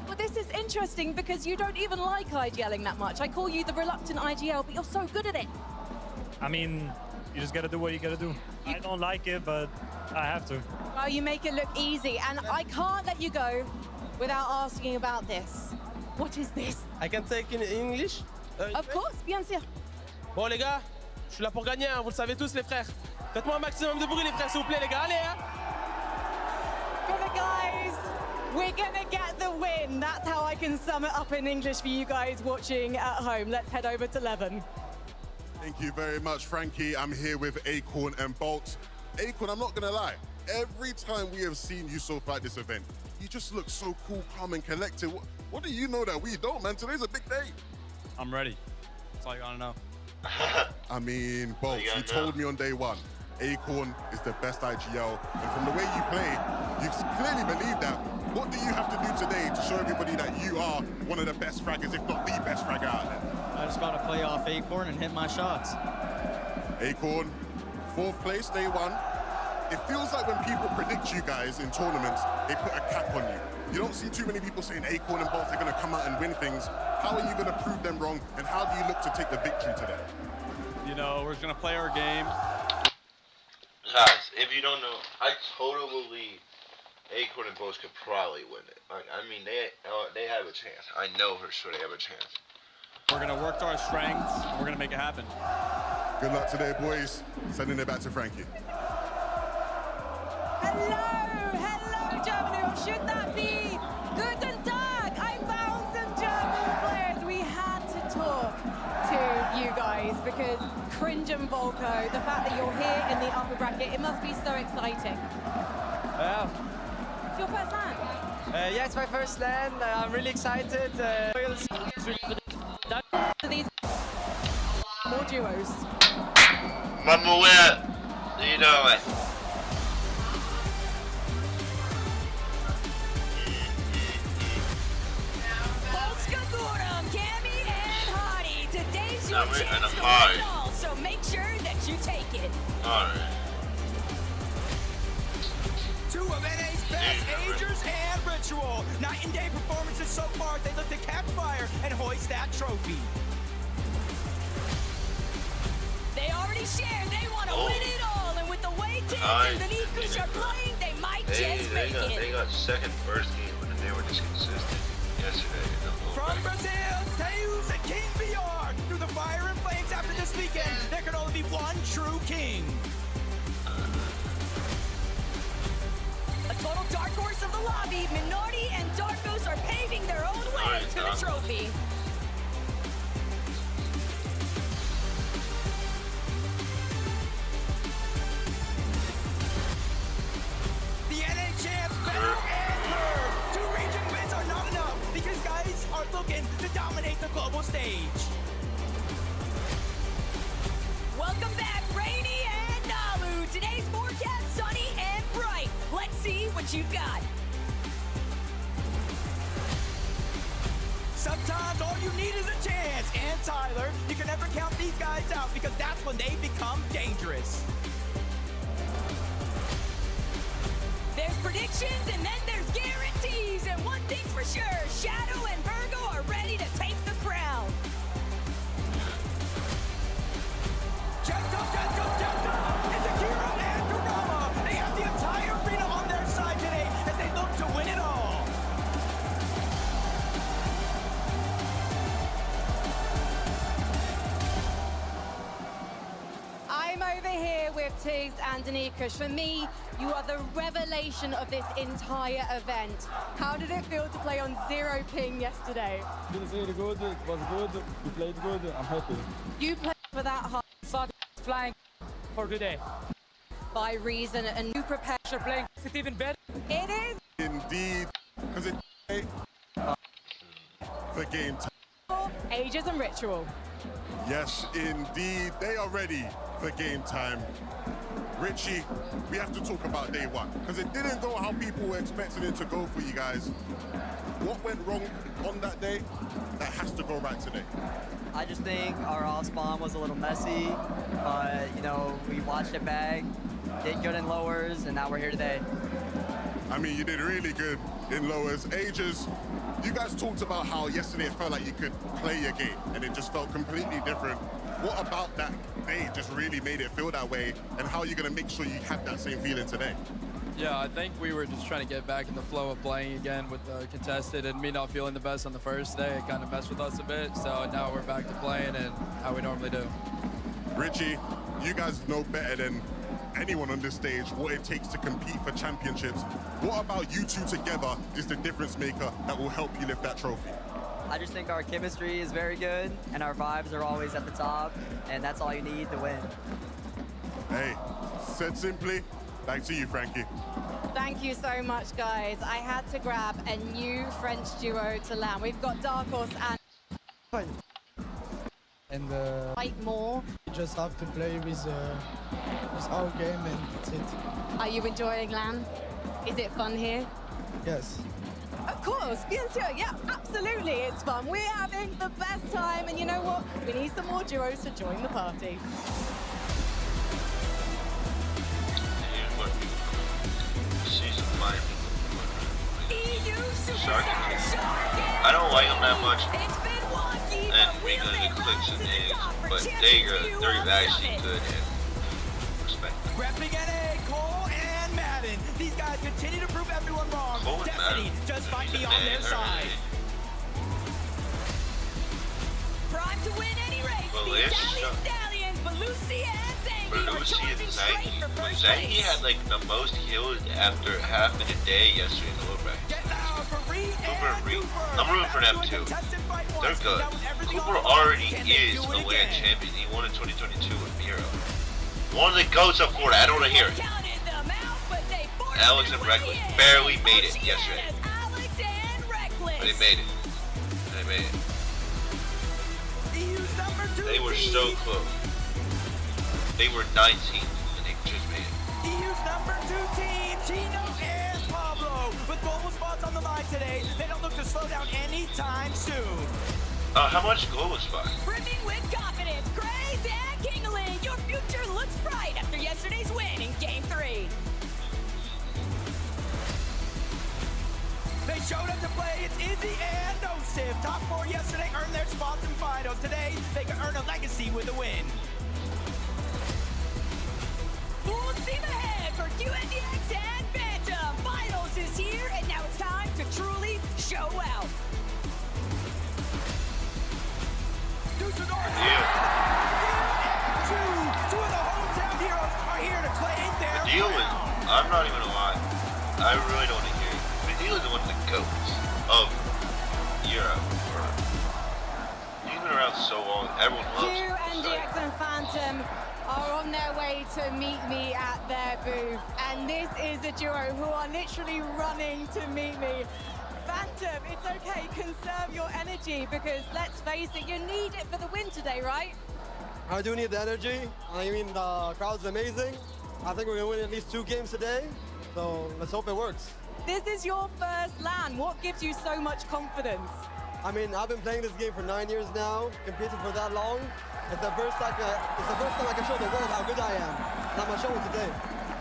Speaker 5: Well, this is interesting because you don't even like IGLing that much. I call you the reluctant IGL, but you're so good at it.
Speaker 17: I mean, you just gotta do what you gotta do. I don't like it, but I have to.
Speaker 5: Well, you make it look easy, and I can't let you go without asking about this. What is this?
Speaker 18: I can take in English?
Speaker 5: Of course, bien sûr.
Speaker 18: Bon les gars, je suis là pour gagner, hein, vous le savez tous les frères. Faites-moi un maximum de bruit les frères, s'il vous plaît les gars, allez hein.
Speaker 5: For the guys, we're gonna get the win. That's how I can sum it up in English for you guys watching at home. Let's head over to Levin.
Speaker 15: Thank you very much, Frankie. I'm here with Acorn and Bolt. Acorn, I'm not gonna lie. Every time we have seen you so far at this event, you just look so cool, calm, and collected. What do you know that we don't, man? Today's a big day.
Speaker 10: I'm ready. That's all you gotta know.
Speaker 15: I mean, Bolt, you told me on day one, Acorn is the best IGL, and from the way you play, you clearly believe that. What do you have to do today to show everybody that you are one of the best fraggers, if not the best fragger out there?
Speaker 19: I just gotta play off Acorn and hit my shots.
Speaker 15: Acorn, 4th place, day one. It feels like when people predict you guys in tournaments, they put a cap on you. You don't see too many people saying Acorn and Bolt are going to come out and win things. How are you going to prove them wrong, and how do you look to take the victory today?
Speaker 10: You know, we're just gonna play our game.
Speaker 1: Guys, if you don't know, I totally believe Acorn and Bolt could probably win it. Like, I mean, they have a chance. I know for sure they have a chance.
Speaker 10: We're gonna work to our strengths, and we're gonna make it happen.
Speaker 15: Good luck today, boys. Sending it back to Frankie.
Speaker 5: Hello, Germany, or should that be Guten Tag? I found some German players. We had to talk to you guys because Cringe and Volko, the fact that you're here in the upper bracket, it must be so exciting.
Speaker 20: Wow.
Speaker 5: It's your first LAN.
Speaker 20: Yeah, it's my first LAN. I'm really excited.
Speaker 5: These more duos.
Speaker 1: Mama, where? You know it.
Speaker 11: Today's your chance to win it all, so make sure that you take it.
Speaker 1: Alright.
Speaker 12: 2 of NA's best Agers and Ritual. Night and day performances so far, they look to catch fire and hoist that trophy.
Speaker 11: They already shared they want to win it all, and with the way Tiz and the Nikus are playing, they might just make it.
Speaker 1: They got second first game, but they were just consistent yesterday.
Speaker 12: From Brazil, Teus and King VR. Through the fire and flames after this weekend, there can only be one true king.
Speaker 11: A total dark horse of the lobby, Minority and Darkos are paving their own way to the trophy.
Speaker 12: The NA champs better and heard. 2 region wins are not enough because guys are looking to dominate the global stage.
Speaker 11: Welcome back, Rainy and Nalu. Today's forecast sunny and bright. Let's see what you've got.
Speaker 12: Sometimes all you need is a chance. And Tyler, you can never count these guys out because that's when they become dangerous.
Speaker 11: There's predictions and then there's guarantees. And one thing's for sure, Shadow and Virgo are ready to take the crown.
Speaker 12: Jetta! It's Akira and Kurama. They have the entire arena on their side today as they look to win it all.
Speaker 5: over here with Tiggs and Danica. For me, you are the revelation of this entire event. How did it feel to play on 0 ping yesterday?
Speaker 21: Feels really good. It was good. We played good. I'm happy.
Speaker 5: You played for that hard
Speaker 16: Thought flying for today.
Speaker 5: by reason, and you prepared.
Speaker 16: Playing it even better.
Speaker 5: It is
Speaker 15: Indeed, because it for game time.
Speaker 5: ages and ritual.
Speaker 15: Yes, indeed, they are ready for game time. Richie, we have to talk about day one, because it didn't go how people were expecting it to go for you guys. What went wrong on that day that has to go right today?
Speaker 7: I just think our off spawn was a little messy, but you know, we watched it back, did good in lowers, and now we're here today.
Speaker 15: I mean, you did really good in lowers. Ages, you guys talked about how yesterday it felt like you could play your game, and it just felt completely different. What about that day just really made it feel that way, and how are you going to make sure you have that same feeling today?
Speaker 10: Yeah, I think we were just trying to get back in the flow of playing again with the contested, and me not feeling the best on the first day. It kind of messed with us a bit, so now we're back to playing and how we normally do.
Speaker 15: Richie, you guys know better than anyone on this stage what it takes to compete for championships. What about you two together is the difference maker that will help you lift that trophy?
Speaker 7: I just think our chemistry is very good, and our vibes are always at the top, and that's all you need to win.
Speaker 15: Hey, said simply, back to you, Frankie.
Speaker 5: Thank you so much, guys. I had to grab a new French duo to LAN. We've got Dark Horse and fight more.
Speaker 22: You just have to play with our game, and that's it.
Speaker 5: Are you enjoying LAN? Is it fun here?
Speaker 22: Yes.
Speaker 5: Of course, bien sûr. Yeah, absolutely, it's fun. We're having the best time, and you know what? We need some more duos to join the party.
Speaker 1: I don't like them that much, and because it clicks and eggs, but they're actually good and respect them.
Speaker 12: Repping NA, Cole and Madden. These guys continue to prove everyone wrong.
Speaker 1: Cole and
Speaker 12: Destiny
Speaker 1: Madden,
Speaker 12: just might be on their side.
Speaker 11: Prime to win any race. The Italian Stallions, Belusi and Zangy are charging straight for first
Speaker 1: Zangy
Speaker 11: place.
Speaker 1: had like the most kills after half in a day yesterday in the low bracket. I'm rooting for them too. They're good. Cooper already is a LAN champion. He won in 2022 with Miro. One of the GOATs of Florida. I don't want to hear it. Alex and Reckless barely made it yesterday. But they made it. They made it. They were so close. They were 19th and they just made it.
Speaker 12: EU's number 2 team, Gino and Pablo. With global spots on the line today, they don't look to slow down anytime soon.
Speaker 1: How much global spot?
Speaker 11: Brimming with confidence, Grace and Kingaling, your future looks bright after yesterday's win in Game 3.
Speaker 12: They showed up to play. It's Izzy and Nosif. Top 4 yesterday earned their spots in finals. Today, they can earn a legacy with a win.
Speaker 11: Full steam ahead for QNDX and Phantom. Finals is here, and now it's time to truly show out.
Speaker 12: Two of the hometown heroes are here to claim their
Speaker 1: Medeiros, I'm not even gonna lie. I really don't want to hear it. Medeiros is one of the GOATs of Europe. He's been around so long. Everyone loves him.
Speaker 5: QNDX and Phantom are on their way to meet me at their booth, and this is a duo who are literally running to meet me. Phantom, it's okay, conserve your energy, because let's face it, you need it for the win today, right?
Speaker 23: I do need the energy. I mean, the crowd's amazing. I think we're gonna win at least 2 games today, so let's hope it works.
Speaker 5: This is your first LAN. What gives you so much confidence?
Speaker 23: I mean, I've been playing this game for 9 years now, competing for that long. It's the first time I can show the world how good I am, and I'm gonna show it today.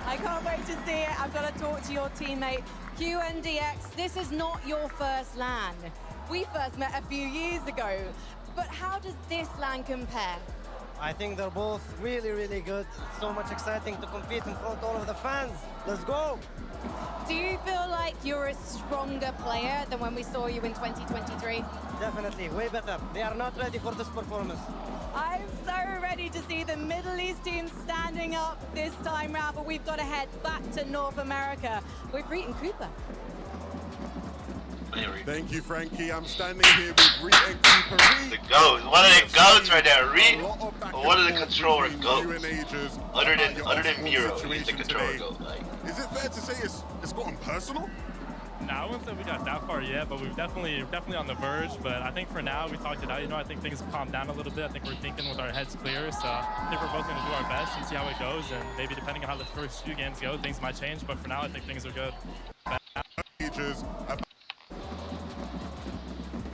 Speaker 5: I can't wait to see it. I've got to talk to your teammate. QNDX, this is not your first LAN. We first met a few years ago, but how does this LAN compare?
Speaker 22: I think they're both really, really good. It's so much exciting to compete in front of all of the fans. Let's go!
Speaker 5: Do you feel like you're a stronger player than when we saw you in 2023?
Speaker 22: Definitely, way better. They are not ready for this performance.
Speaker 11: I'm so ready to see the Middle East team standing up this time round, but we've got to head back to North America with Reet and Cooper.
Speaker 15: Thank you, Frankie. I'm standing here with Reet and Cooper.
Speaker 1: The goats. What are the goats right there? Reet? What are the controller goats? Other than Miro, he's the controller goat. Like.
Speaker 15: Is it fair to say it's gotten personal?
Speaker 17: No, I wouldn't say we got that far yet, but we're definitely on the verge. But I think for now, we talked it out. You know, I think things have calmed down a little bit. I think we're thinking with our heads clear. So I think we're both going to do our best and see how it goes. And maybe depending on how the first few games go, things might change. But for now, I think things are good.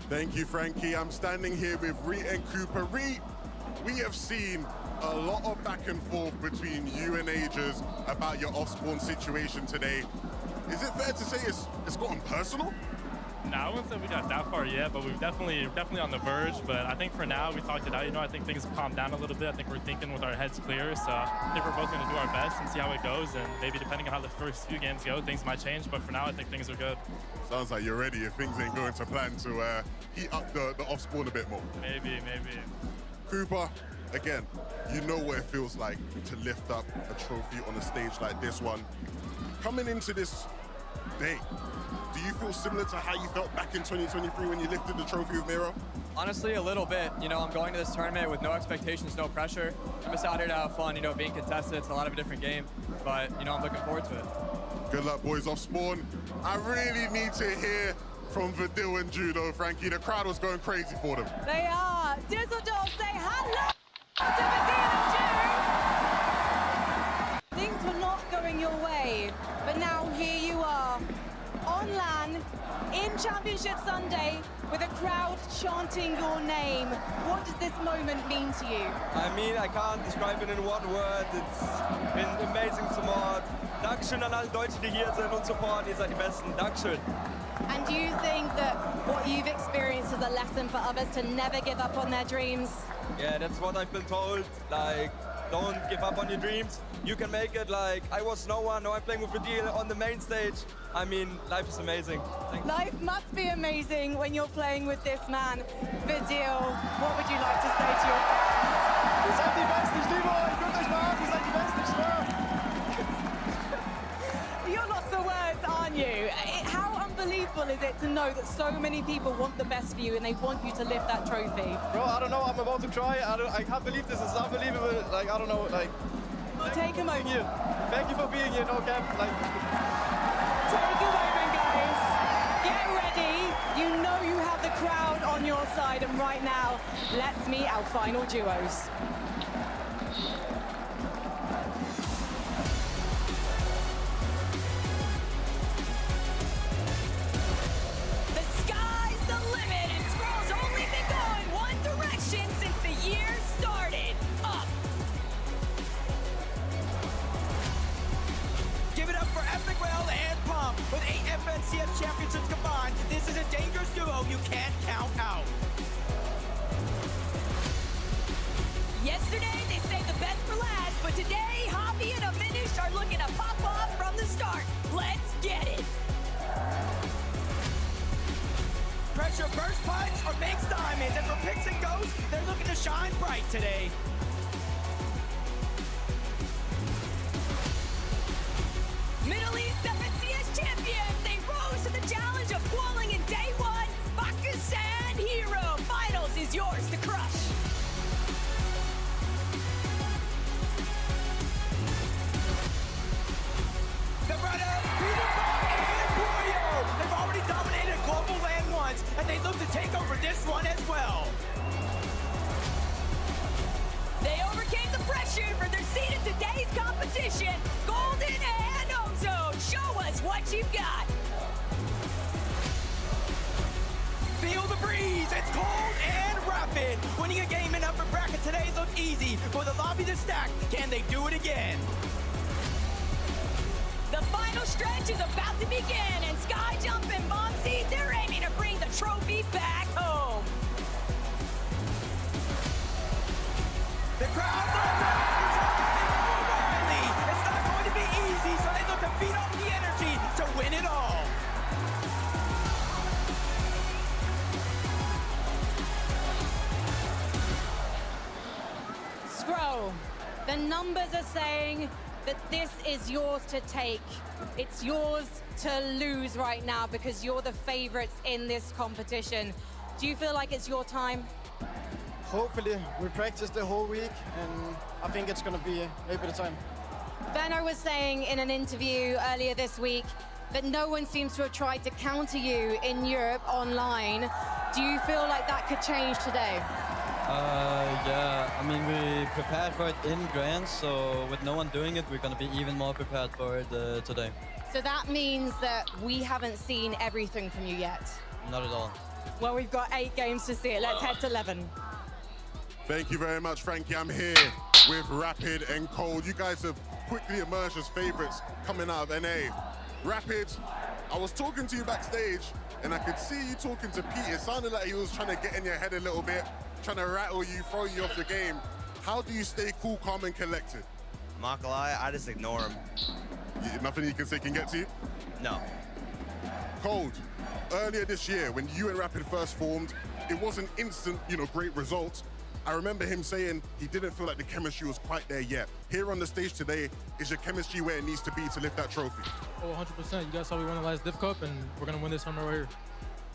Speaker 15: Thank you, Frankie. I'm standing here with Reet and Cooper. Reet, we have seen a lot of back and forth between you and Ages about your off-spawn situation today. Is it fair to say it's gotten personal?
Speaker 17: No, I wouldn't say we got that far yet, but we're definitely on the verge. But I think for now, we talked it out. You know, I think things have calmed down a little bit. I think we're thinking with our heads clear. So I think we're both going to do our best and see how it goes. And maybe depending on how the first few games go, things might change. But for now, I think things are good.
Speaker 15: Sounds like you're ready if things ain't going to plan to heat up the off-spawn a bit more.
Speaker 17: Maybe.
Speaker 15: Cooper, again, you know what it feels like to lift up a trophy on a stage like this one. Coming into this day, do you feel similar to how you felt back in 2023 when you lifted the trophy with Miro?
Speaker 2: Honestly, a little bit. You know, I'm going to this tournament with no expectations, no pressure. I'm just out here to have fun, you know, being contested. It's a lot of a different game, but, you know, I'm looking forward to it.
Speaker 15: Good luck, boys, off spawn. I really need to hear from Vidil and Judo, Frankie. The crowd was going crazy for them.
Speaker 11: They are. Düsseldorf say hello to Vidil and Judo. Things were not going your way, but now here you are, on LAN, in Championship Sunday, with a crowd chanting your name. What does this moment mean to you?
Speaker 22: I mean, I can't describe it in one word. It's been amazing support. Dankeschön an alle Deutschen, die hier sind und supporten. Ihr seid die Besten. Dankeschön.
Speaker 5: And do you think that what you've experienced is a lesson for others to never give up on their dreams?
Speaker 22: Yeah, that's what I've been told. Like, don't give up on your dreams. You can make it. Like, I was no one. Now I'm playing with Vidil on the main stage. I mean, life is amazing.
Speaker 11: Life must be amazing when you're playing with this man. Vidil, what would you like to say to your fans?
Speaker 22: Ihr seid die Besten, ich liebe euch. Guckt euch mal an, ihr seid die Besten, ich schwöre.
Speaker 11: You're lost for words, aren't you? How unbelievable is it to know that so many people want the best for you and they want you to lift that trophy?
Speaker 22: Bro, I don't know. I'm about to cry. I can't believe this. It's unbelievable. Like, I don't know. Like,
Speaker 11: take a moment.
Speaker 22: Thank you for being here. No cap. Like,
Speaker 11: take a moment, guys. Get ready. You know you have the crowd on your side, and right now, let's meet our final duos. The sky's the limit, and Scroll's only been going one direction since the year started. Up.
Speaker 12: Give it up for Epic Rail and Pump. With 8 FNCS championships combined, this is a dangerous duo you can't count out.
Speaker 11: Yesterday, they saved the best for last, but today, Hoppy and Avinish are looking to pop off from the start. Let's get it.
Speaker 12: Pressure burst punch or makes diamonds, and for Picks and Ghosts, they're looking to shine bright today.
Speaker 11: Middle East FNCS champions, they rose to the challenge of qualing in day one. Bakusan Hero Finals is yours to crush.
Speaker 12: The brothers, Peter Buck and Wario, they've already dominated global LAN once, and they look to take over this one as well.
Speaker 11: They overcame the pressure for their seat in today's competition. Golden and Ozone, show us what you've got.
Speaker 12: Feel the breeze, it's cold and rapid. Winning a game in upper bracket today looked easy. For the lobby to stack, can they do it again?
Speaker 11: The final stretch is about to begin, and Skyjump and Bombsy, they're aiming to bring the trophy back home.
Speaker 12: The crowd loves O'Reilly. It's not going to be easy, so they look to feed off the energy to win
Speaker 11: So, the numbers are saying that this is yours to take. It's yours to lose right now because you're the favorites in this competition. Do you feel like it's your time?
Speaker 21: Hopefully, we practiced the whole week, and I think it's going to be maybe the time.
Speaker 5: Werner was saying in an interview earlier this week that no one seems to have tried to counter you in Europe online. Do you feel like that could change today?
Speaker 19: Yeah, I mean, we prepared for it in Grand, so with no one doing it, we're going to be even more prepared for it today.
Speaker 5: So that means that we haven't seen everything from you yet.
Speaker 19: Not at all.
Speaker 11: Well, we've got 8 games to see it. Let's head to 11.
Speaker 15: Thank you very much, Frankie. I'm here with Rapid and Cold. You guys have quickly emerged as favorites coming out of NA. Rapid, I was talking to you backstage, and I could see you talking to Pete. It sounded like he was trying to get in your head a little bit, trying to rattle you, throw you off the game. How do you stay cool, calm, and collected?
Speaker 3: I'm not gonna lie, I just ignore him.
Speaker 15: Nothing you can say can get to you?
Speaker 3: No.
Speaker 15: Cold, earlier this year, when you and Rapid first formed, it wasn't instant, great results. I remember him saying he didn't feel like the chemistry was quite there yet. Here on the stage today, is your chemistry where it needs to be to lift that trophy?
Speaker 21: Oh, 100%. You guys saw we won the last Div Cup, and we're going to win this tournament right here.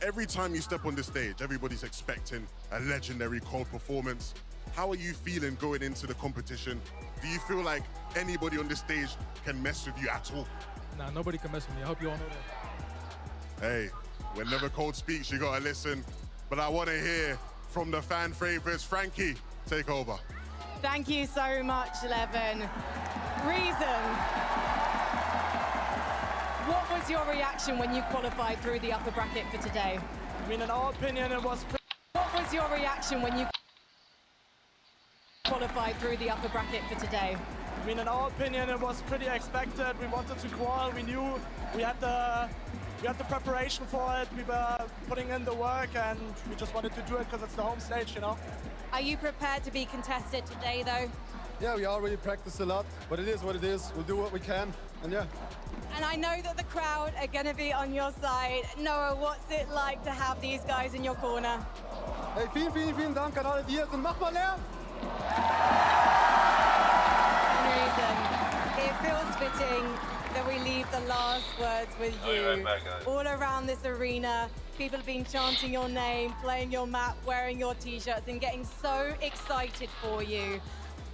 Speaker 15: Every time you step on the stage, everybody's expecting a legendary Cold performance. How are you feeling going into the competition? Do you feel like anybody on the stage can mess with you at all?
Speaker 21: Nah, nobody can mess with me. I hope you all know that.
Speaker 15: Hey, whenever Cold speaks, you gotta listen. But I wanna hear from the fan favorites. Frankie, take over.
Speaker 11: Thank you so much, Levin. Reason. What was your reaction when you qualified through the upper bracket for today?
Speaker 21: I mean, in our opinion, it was
Speaker 11: What was your reaction when you qualified through the upper bracket for today?
Speaker 21: I mean, in our opinion, it was pretty expected. We wanted to qual. We knew we had the preparation for it. We were putting in the work, and we just wanted to do it because it's the home stage,
Speaker 5: Are you prepared to be contested today, though?
Speaker 23: Yeah, we already practiced a lot, but it is what it is. We'll do what we can, and yeah.
Speaker 11: And I know that the crowd are going to be on your side. Noah, what's it like to have these guys in your corner?
Speaker 23: Hey, vielen Dank an alle, die hier sind. Mach mal Lärm!
Speaker 11: Reason, it feels fitting that we leave the last words with you. All around this arena, people have been chanting your name, playing your map, wearing your t-shirts, and getting so excited for you.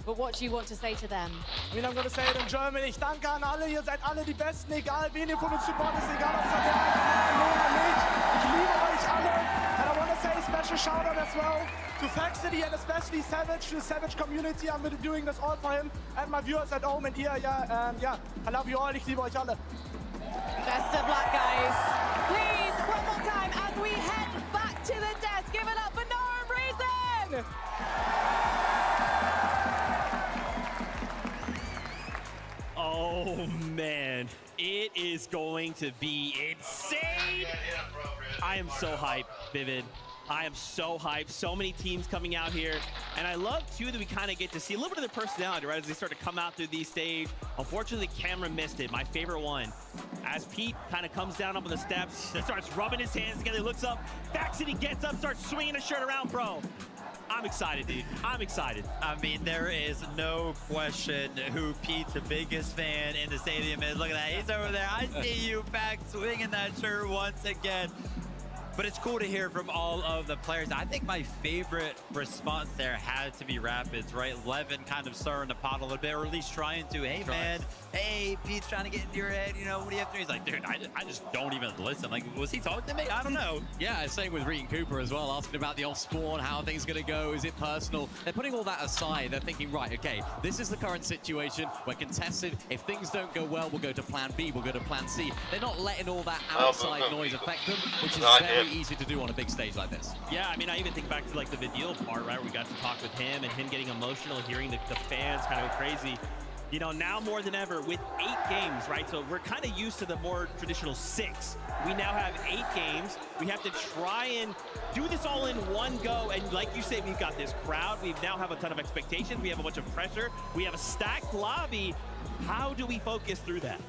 Speaker 11: But what do you want to say to them?
Speaker 21: I mean, I'm going to say it in German. Ich danke an alle. Ihr seid alle die Besten, egal wen ihr von uns supportet, egal ob es an der einen oder nicht. Ich liebe euch alle. And I want to say a special shout out as well to Fact City and especially Savage, to the Savage community. I'm doing this all for him and my viewers at home and here. Yeah, I love you all. Ich liebe euch alle.
Speaker 11: Best of luck, guys. Please, one more time as we head back to the desk. Give it up for Noah and Reason.
Speaker 4: Oh man, it is going to be insane. I am so hyped, Vivid. I am so hyped. So many teams coming out here. And I love, too, that we kind of get to see a little bit of their personality, right, as they start to come out through these stage. Unfortunately, the camera missed it, my favorite one. As Pete kind of comes down up on the steps, he starts rubbing his hands together, looks up, backs it, he gets up, starts swinging his shirt around, bro. I'm excited, dude. I'm excited.
Speaker 6: I mean, there is no question who Pete's biggest fan in the stadium is. Look at that. He's over there. I see you back swinging that shirt once again. But it's cool to hear from all of the players. I think my favorite response there had to be Rapids, right? Levin kind of stirring the pot a little bit, or at least trying to. Hey, man, hey, Pete's trying to get into your head. What do you have to do? He's like, dude, I just don't even listen. Like, was he talking to me? I don't know.
Speaker 9: Yeah, same with Reed and Cooper as well, asking about the off-spawn, how are things going to go, is it personal? They're putting all that aside. They're thinking, right, okay, this is the current situation. We're contested. If things don't go well, we'll go to plan B, we'll go to plan C. They're not letting all that outside noise affect them, which is very easy to do on a big stage like this.
Speaker 4: Yeah, I mean, I even think back to like the Vidil part, right, where we got to talk with him and him getting emotional, hearing the fans kind of go crazy. Now more than ever with 8 games, right? So we're kind of used to the more traditional 6. We now have 8 games. We have to try and do this all in one go. And like you say, we've got this crowd. We now have a ton of expectations. We have a bunch of pressure. We have a stacked lobby. How do we focus through that?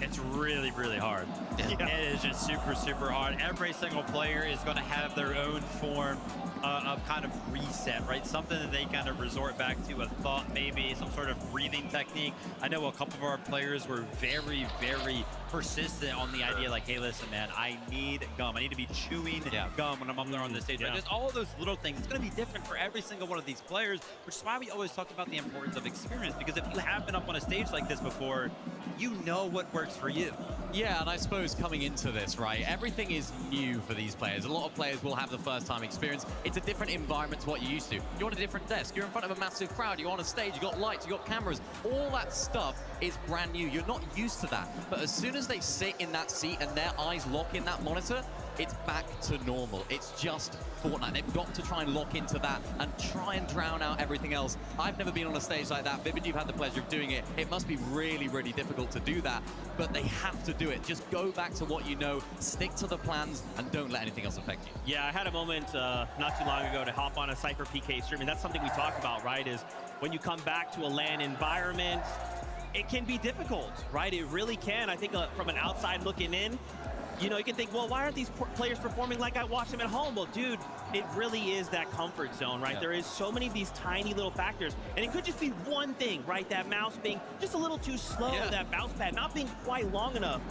Speaker 6: It's really, really hard. It is just super, super hard. Every single player is going to have their own form a kind of reset, right? Something that they kind of resort back to, a thought maybe, some sort of breathing technique. I know a couple of our players were very, very persistent on the idea like, hey, listen, man, I need gum. I need to be chewing gum when I'm up there on the stage. Right? Just all of those little things. It's going to be different for every single one of these players, which is why we always talked about the importance of experience, because if you have been up on a stage like this before, you know what works for you.
Speaker 9: Yeah, and I suppose coming into this, right, everything is new for these players. A lot of players will have the first time experience. It's a different environment to what you're used to. You're on a different desk, you're in front of a massive crowd, you're on a stage, you got lights, you got cameras. All that stuff is brand new. You're not used to that. But as soon as they sit in that seat and their eyes lock in that monitor, it's back to normal. It's just Fortnite. They've got to try and lock into that and try and drown out everything else. I've never been on a stage like that. Vivid, you've had the pleasure of doing it. It must be really, really difficult to do that, but they have to do it. Just go back to what you know, stick to the plans, and don't let anything else affect you.
Speaker 4: Yeah, I had a moment not too long ago to hop on a Cypher PK stream, and that's something we talk about, right, is when you come back to a LAN environment, it can be difficult, right? It really can. I think from an outside looking in, you know, you can think, well, why aren't these players performing like I watch them at home? Well, dude, it really is that comfort zone, right? There is so many of these tiny little factors, and it could just be one thing, right? That mouse being just a little too slow, that mouse pad not being quite long enough.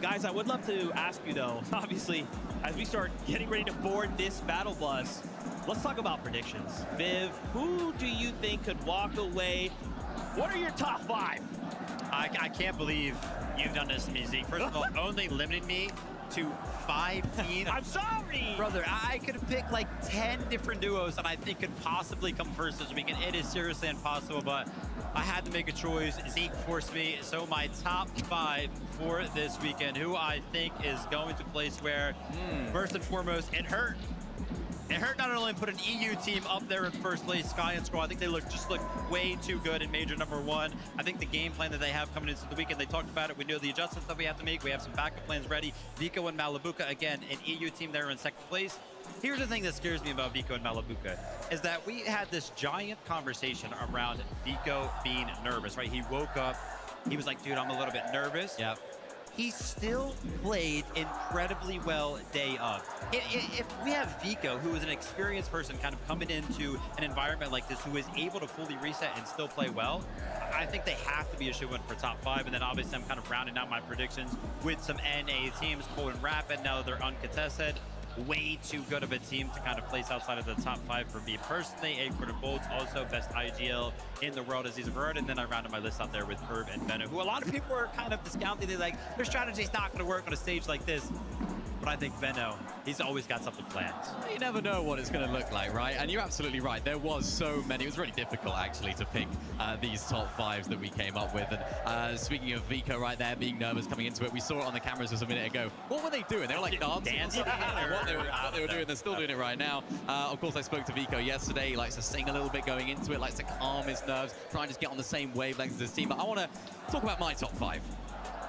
Speaker 4: Guys, I would love to ask you, though, obviously, as we start getting ready to board this battle bus, let's talk about predictions. Viv, who do you think could walk away? What are your top 5?
Speaker 6: I can't believe you've done this to me, Zeke. First of all, only limited me to 5 teams.
Speaker 4: I'm sorry!
Speaker 6: Brother, I could have picked like 10 different duos that I think could possibly come first this weekend. It is seriously impossible, but I had to make a choice. Zeke forced me. So my top 5 for this weekend, who I think is going to place where, first and foremost, it hurt. It hurt not only put an EU team up there in first place, Sky and Scroll. I think they just look way too good in Major #1. I think the game plan that they have coming into the weekend, they talked about it. We know the adjustments that we have to make. We have some backup plans ready. Vico and Malabuka, again, an EU team there in second place. Here's the thing that scares me about Vico and Malabuka, is that we had this giant conversation around Vico being nervous, right? He woke up, he was like, dude, I'm a little bit nervous.
Speaker 9: Yep.
Speaker 6: He still played incredibly well day of. If we have Vico, who is an experienced person kind of coming into an environment like this, who is able to fully reset and still play well, I think they have to be a shoo-in for top 5. And then obviously I'm kind of rounding out my predictions with some NA teams, Cold and Rapid, now they're uncontested. Way too good of a team to kind of place outside of the top 5 for me personally. Acorn and Bolts, also best IGL in the world as he's heard. And then I rounded my list out there with Herb and Venom, who a lot of people are kind of discounting. They're like, their strategy's not going to work on a stage like this. But I think Venno, he's always got something planned.
Speaker 9: You never know what it's going to look like, right? And you're absolutely right. There was so many. It was really difficult, actually, to pick these top 5s that we came up with. And speaking of Vico right there, being nervous coming into it, we saw it on the cameras just a minute ago. What were they doing? They were like dancing. What they were doing. They're still doing it right now. Of course, I spoke to Vico yesterday. He likes to sing a little bit going into it, likes to calm his nerves, try and just get on the same wavelength as his team. But I want to talk about my top 5.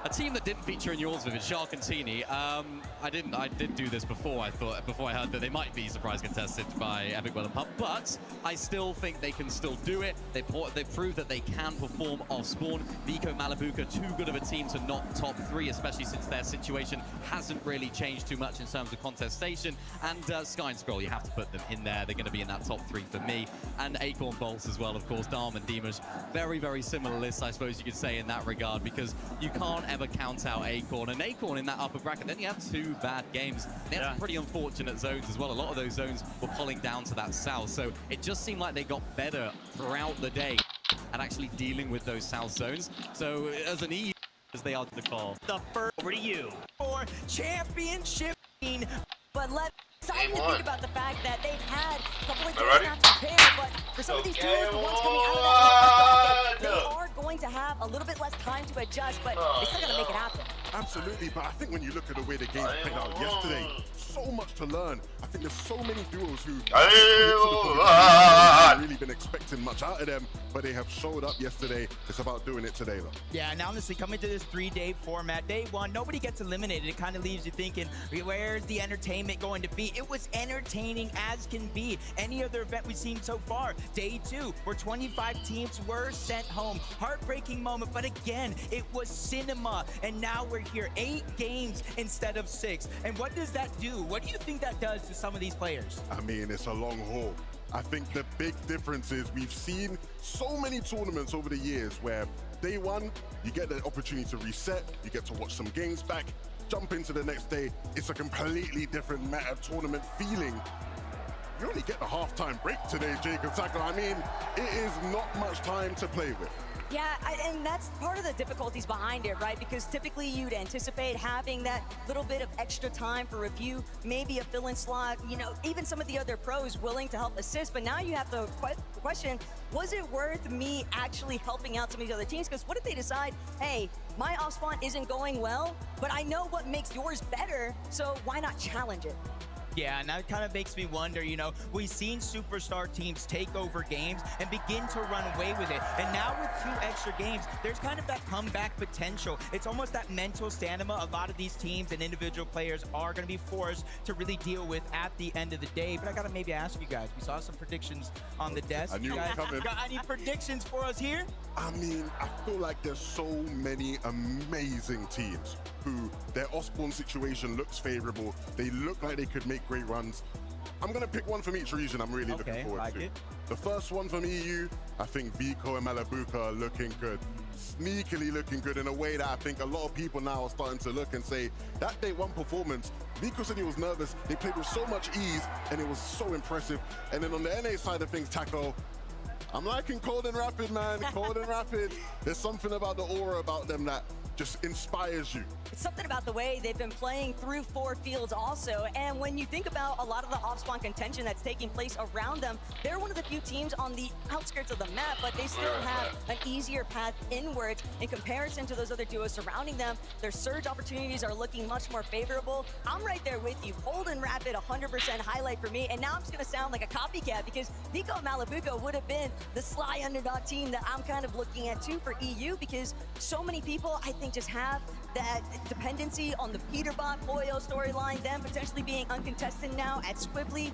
Speaker 9: A team that didn't feature in yours, Vivid, Shark and Teeny. I did do this before. Before I heard that they might be surprise contested by Epic Well and Pump, but I still think they can still do it. They proved that they can perform off spawn. Vico, Malabuka, too good of a team to not top 3, especially since their situation hasn't really changed too much in terms of contestation. And Sky and Scroll, you have to put them in there. They're going to be in that top 3 for me. And Acorn Bolts as well, of course. Dharm and Dimash, very, very similar lists, I suppose you could say in that regard, because you can't ever count out Acorn. And Acorn in that upper bracket, then you have 2 bad games. They had some pretty unfortunate zones as well. A lot of those zones were pulling down to that south. So it just seemed like they got better throughout the day at actually dealing with those south zones. So as an EU, as they are to the call.
Speaker 4: The first over to you.
Speaker 11: For championship, but let's excited to think about the fact that they've had a couple of days now to prepare, but for some of these duels, the ones coming out of that bracket, they are going to have a little bit less time to adjust, but they still got to make it happen.
Speaker 15: Absolutely, but I think when you look at the way the game played out yesterday, so much to learn. I think there's so many duels who have really been expected expecting much out of them, but they have showed up yesterday. It's about doing it today, though.
Speaker 12: Yeah, and honestly, coming to this 3-day format, day one, nobody gets eliminated. It kind of leaves you thinking, where's the entertainment going to be? It was entertaining as can be. Any other event we've seen so far. Day two, where 25 teams were sent home. Heartbreaking moment, but again, it was cinema. And now we're here, 8 games instead of 6. And what does that do? What do you think that does to some of these players?
Speaker 15: I mean, it's a long haul. I think the big difference is we've seen so many tournaments over the years where day one, you get the opportunity to reset, you get to watch some games back, jump into the next day. It's a completely different meta tournament feeling. You only get the halftime break today, Jacob Sacco. I mean, it is not much time to play with.
Speaker 8: Yeah, and that's part of the difficulties behind it, right? Because typically you'd anticipate having that little bit of extra time for review, maybe a fill-in slot, you know, even some of the other pros willing to help assist. But now you have to question, was it worth me actually helping out some of these other teams? Because what if they decide, hey, my off spawn isn't going well, but I know what makes yours better, so why not challenge it?
Speaker 12: Yeah, and that kind of makes me wonder, you know, we've seen superstar teams take over games and begin to run away with it. And now with 2 extra games, there's kind of that comeback potential. It's almost that mental stamina a lot of these teams and individual players are going to be forced to really deal with at the end of the day. But I got to maybe ask you guys, we saw some predictions on the desk.
Speaker 15: I knew it was coming.
Speaker 12: Got any predictions for us here?
Speaker 15: I mean, I feel like there's so many amazing teams who their off-spawn situation looks favorable. They look like they could make great runs. I'm going to pick one from each region I'm really looking forward to. The first one from EU, I think Vico and Malabuka are looking good. Sneakily looking good in a way that I think a lot of people now are starting to look and say, that day one performance, Vico said he was nervous, they played with so much ease, and it was so impressive. And then on the NA side of things, Taco, I'm liking Cold and Rapid, man. Cold and Rapid. There's something about the aura about them that just inspires you.
Speaker 8: It's something about the way they've been playing through 4 fields also. And when you think about a lot of the off-spawn contention that's taking place around them, they're one of the few teams on the outskirts of the map, but they still have an easier path inwards in comparison to those other duos surrounding them. Their surge opportunities are looking much more favorable. I'm right there with you. Cold and Rapid, 100% highlight for me. And now I'm just going to sound like a copycat because Vico and Malabuka would have been the sly underdog team that I'm kind of looking at too for EU, because so many people, I think, just have that dependency on the Peterbot Boyo storyline, them potentially being uncontested now at Squibbly.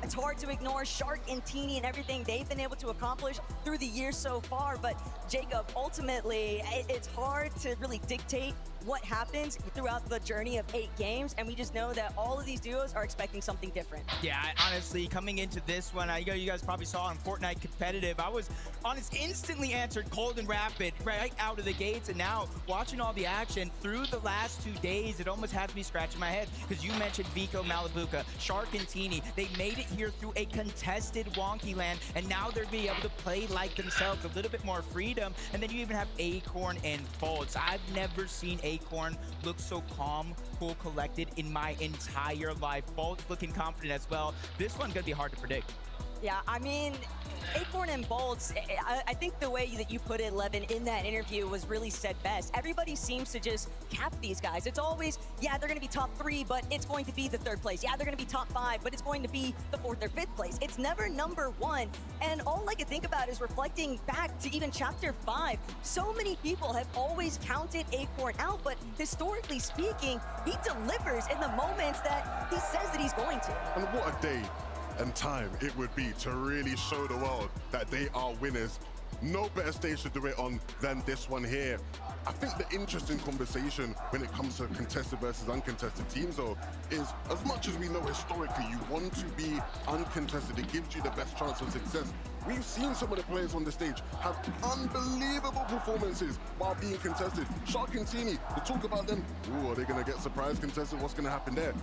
Speaker 8: It's hard to ignore Shark and Teeny and everything they've been able to accomplish through the years so far. But Jacob, ultimately, it's hard to really dictate what happens throughout the journey of 8 games, and we just know that all of these duos are expecting something different.
Speaker 12: Yeah, honestly, coming into this one, I know you guys probably saw on Fortnite Competitive, I was honest, instantly answered Cold and Rapid right out of the gates, and now watching all the action through the last 2 days, it almost has me scratching my head, because you mentioned Vico, Malabuka, Shark, and Teeny. They made it here through a contested wonky land, and now they're being able to play like themselves, a little bit more freedom, and then you even have Acorn and Bolts. I've never seen Acorn look so calm, cool, collected in my entire life. Bolt's looking confident as well. This one's gonna be hard to predict.
Speaker 8: Yeah, I mean, Acorn and Bolts, I think the way that you put it, Levin, in that interview was really said best. Everybody seems to just cap these guys. It's always, yeah, they're going to be top 3, but it's going to be the 3rd place. Yeah, they're going to be top 5, but it's going to be the 4th or 5th place. It's never number 1. And all I can think about is reflecting back to even Chapter 5. So many people have always counted Acorn out, but historically speaking, he delivers in the moments that he says that he's going to.
Speaker 15: And what a day and time it would be to really show the world that they are winners. No better stage to do it on than this one here. I think the interesting conversation when it comes to contested versus uncontested teams, though, is as much as we know historically you want to be uncontested, it gives you the best chance of success. We've seen some of the players on the stage have unbelievable performances while being contested. Shark and Teeny, to talk about them, ooh, are they going to get surprise contested? What's going to happen there?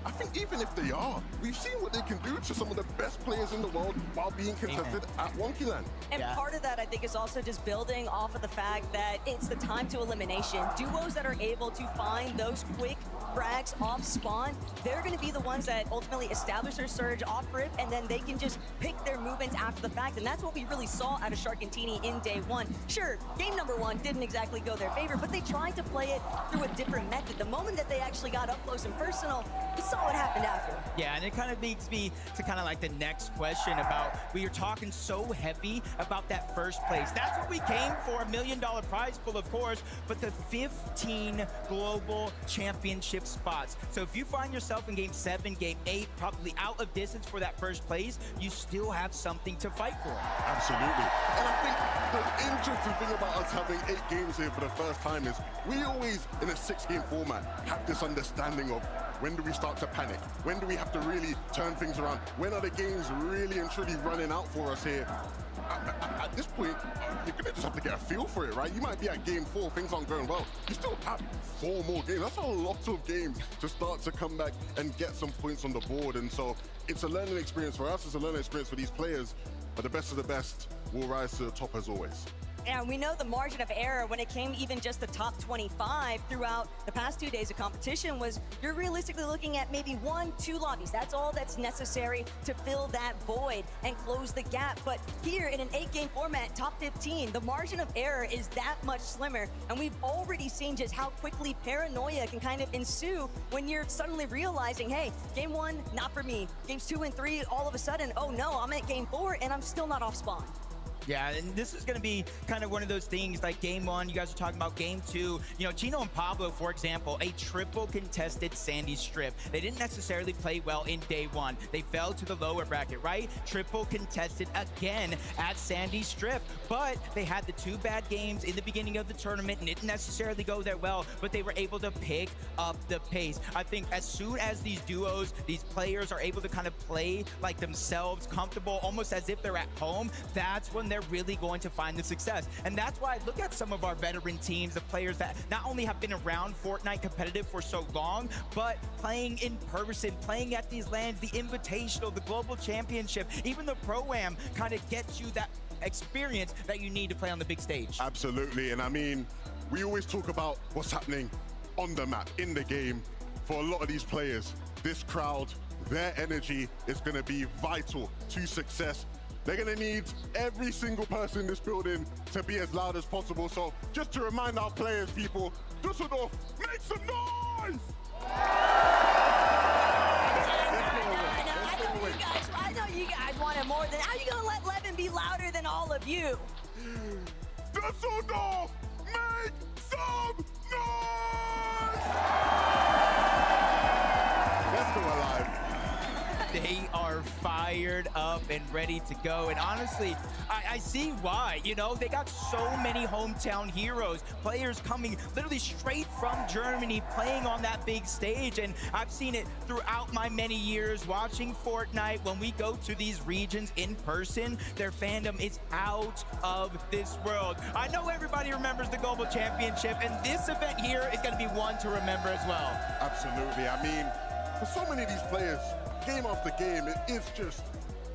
Speaker 15: I think even if they are, we've seen what they can do to some of the best players in the world while being contested at Wonkyland.
Speaker 8: And part of that, I think, is also just building off of the fact that it's the time to elimination. Duos that are able to find those quick frags off spawn, they're going to be the ones that ultimately establish their surge off rip, and then they can just pick their movements after the fact. And that's what we really saw out of Sharkantini in day one. Sure, game number one didn't exactly go their favor, but they tried to play it through a different method. The moment that they actually got up close and personal, we saw what happened after.
Speaker 12: Yeah, and it kind of leads me to kind of like the next question about, we are talking so heavy about that first place. That's what we came for, $1 million prize pool, of course, but the 15 global championship spots. So if you find yourself in game 7, game 8, probably out of distance for that first place, you still have something to fight for.
Speaker 15: Absolutely. And I think the interesting thing about us having 8 games here for the first time is we always, in a 6-game format, have this understanding of when do we start to panic? When do we have to really turn things around? When are the games really and truly running out for us here? At this point, you're going to just have to get a feel for it, right? You might be at game 4, things aren't going well. You still have 4 more games. That's a lot of games to start to come back and get some points on the board. And so it's a learning experience for us. It's a learning experience for these players. But the best of the best will rise to the top as always.
Speaker 8: And we know the margin of error when it came even just the top 25 throughout the past 2 days of competition was you're realistically looking at maybe 1-2 lobbies. That's all that's necessary to fill that void and close the gap. But here in an 8-game format, top 15, the margin of error is that much slimmer. And we've already seen just how quickly paranoia can kind of ensue when you're suddenly realizing, hey, game 1, not for me. Games 2 and 3, all of a sudden, oh no, I'm at game 4 and I'm still not off spawn.
Speaker 12: Yeah, and this is going to be kind of one of those things like game 1, you guys are talking about game 2. You know, Chino and Pablo, for example, a triple contested Sandy Strip. They didn't necessarily play well in day 1. They fell to the lower bracket, right? Triple contested again at Sandy Strip. But they had the 2 bad games in the beginning of the tournament and didn't necessarily go that well, but they were able to pick up the pace. I think as soon as these duos, these players are able to kind of play like themselves, comfortable, almost as if they're at home, that's when they're really going to find the success. And that's why I look at some of our veteran teams, the players that not only have been around Fortnite competitive for so long, but playing in person, playing at these LANs, the Invitational, the Global Championship, even the Pro-Am kind of gets you that experience that you need to play on the big stage.
Speaker 15: Absolutely, and I mean, we always talk about what's happening on the map, in the game. For a lot of these players, this crowd, their energy is going to be vital to success. They're going to need every single person in this building to be as loud as possible. So just to remind our players, people, Dusseldorf, make some noise!
Speaker 8: I know you guys wanted more than, how are you going to let Levin be louder than all of you?
Speaker 15: Dusseldorf, make some noise! Let's go alive.
Speaker 12: They are fired up and ready to go. And honestly, I see why. You know, they got so many hometown heroes, players coming literally straight from Germany, playing on that big stage. And I've seen it throughout my many years watching Fortnite. When we go to these regions in person, their fandom is out of this world. I know everybody remembers the Global Championship, and this event here is going to be one to remember as well.
Speaker 15: Absolutely. I mean, for so many of these players, game after game, it is just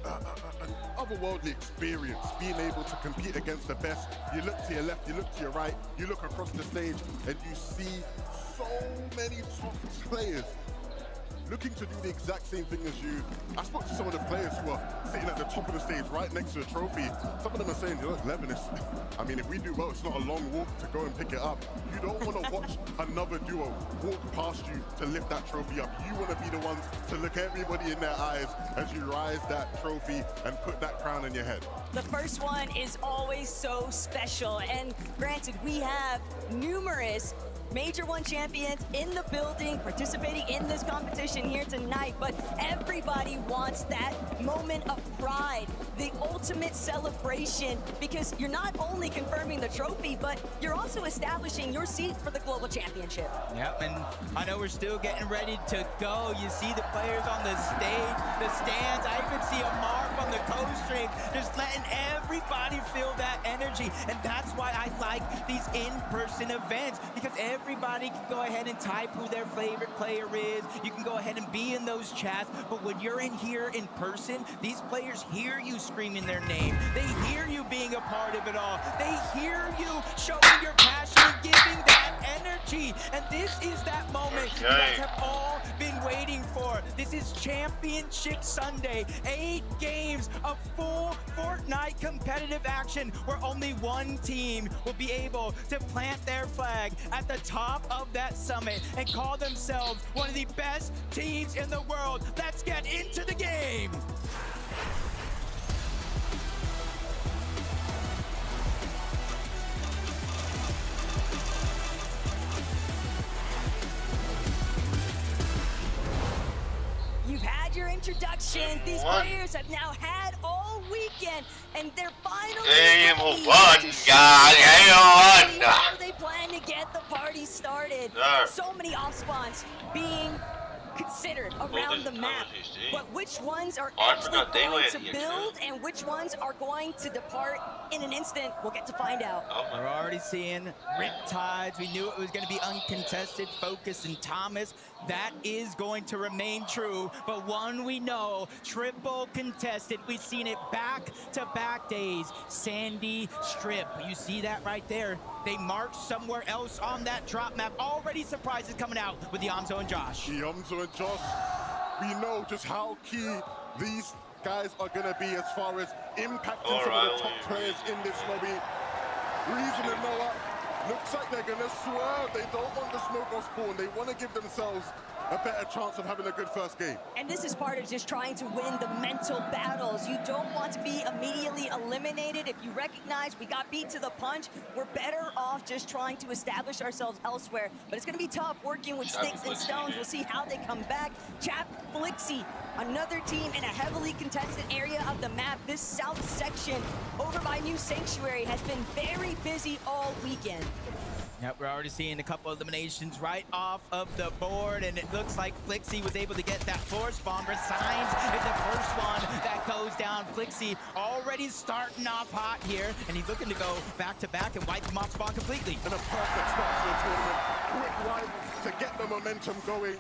Speaker 15: an otherworldly experience, being able to compete against the best. You look to your left, you look to your right, you look across the stage, and you see so many top players looking to do the exact same thing as you. I spoke to some of the players who are sitting at the top of the stage right next to the trophy. Some of them are saying, look, Levin, I mean, if we do well, it's not a long walk to go and pick it up. You don't want to watch another duo walk past you to lift that trophy up. You want to be the ones to look everybody in their eyes as you rise that trophy and put that crown on your head.
Speaker 8: The first one is always so special. And granted, we have numerous Major 1 champions in the building, participating in this competition here tonight, but everybody wants that moment of pride, the ultimate celebration, because you're not only confirming the trophy, but you're also establishing your seat for the Global Championship.
Speaker 12: Yep, and I know we're still getting ready to go. You see the players on the stage, the stands. I even see a Mark on the co-string, just letting everybody feel that energy. And that's why I like these in-person events, because everybody can go ahead and type who their favorite player is. You can go ahead and be in those chats, but when you're in here in person, these players hear you screaming their name. They hear you being a part of it all. They hear you showing your passion giving that energy. And this is that moment you guys have all been waiting for. This is Championship Sunday. 8 games of full Fortnite competitive action where only one team will be able to plant their flag at the top of that summit and call themselves one of the best teams in the world. Let's get into the game.
Speaker 8: You've had your introductions. These players have now had all weekend, and they're finally
Speaker 1: Game
Speaker 8: ready
Speaker 1: one,
Speaker 8: to show
Speaker 1: guys. Game one.
Speaker 8: how they plan to get the party started. So many off spawns being considered around the map, but which ones are actually going to build and which ones are going to depart in an instant, we'll get to find out.
Speaker 12: We're already seeing Riptides. We knew it was going to be uncontested. Focus and Thomas. That is going to remain true. But one we know, triple contested. We've seen it back-to-back days. Sandy Strip. You see that right there. They marched somewhere else on that drop map. Already surprises coming out with the Yamzo and Josh.
Speaker 15: Yamzo and Josh, we know just how key these guys are going to be as far as impacting some of the top players in this lobby. Reason and Noah, looks like they're going to swerve. They don't want the smoke off spawn. They want to give themselves a better chance of having a good first game.
Speaker 8: And this is part of just trying to win the mental battles. You don't want to be immediately eliminated. If you recognize we got beat to the punch, we're better off just trying to establish ourselves elsewhere. But it's going to be tough working with sticks and stones. We'll see how they come back. Chap Flixie, another team in a heavily contested area of the map. This south section over by New Sanctuary has been very busy all weekend.
Speaker 12: Yep, we're already seeing a couple eliminations right off of the board, and it looks like Flixie was able to get that force bomb. Signs is the first one that goes down. Flixie already starting off hot here, and he's looking to go back-to-back and wipe them off spawn completely.
Speaker 15: And a perfect start to the tournament. Quick wipe to get the momentum going.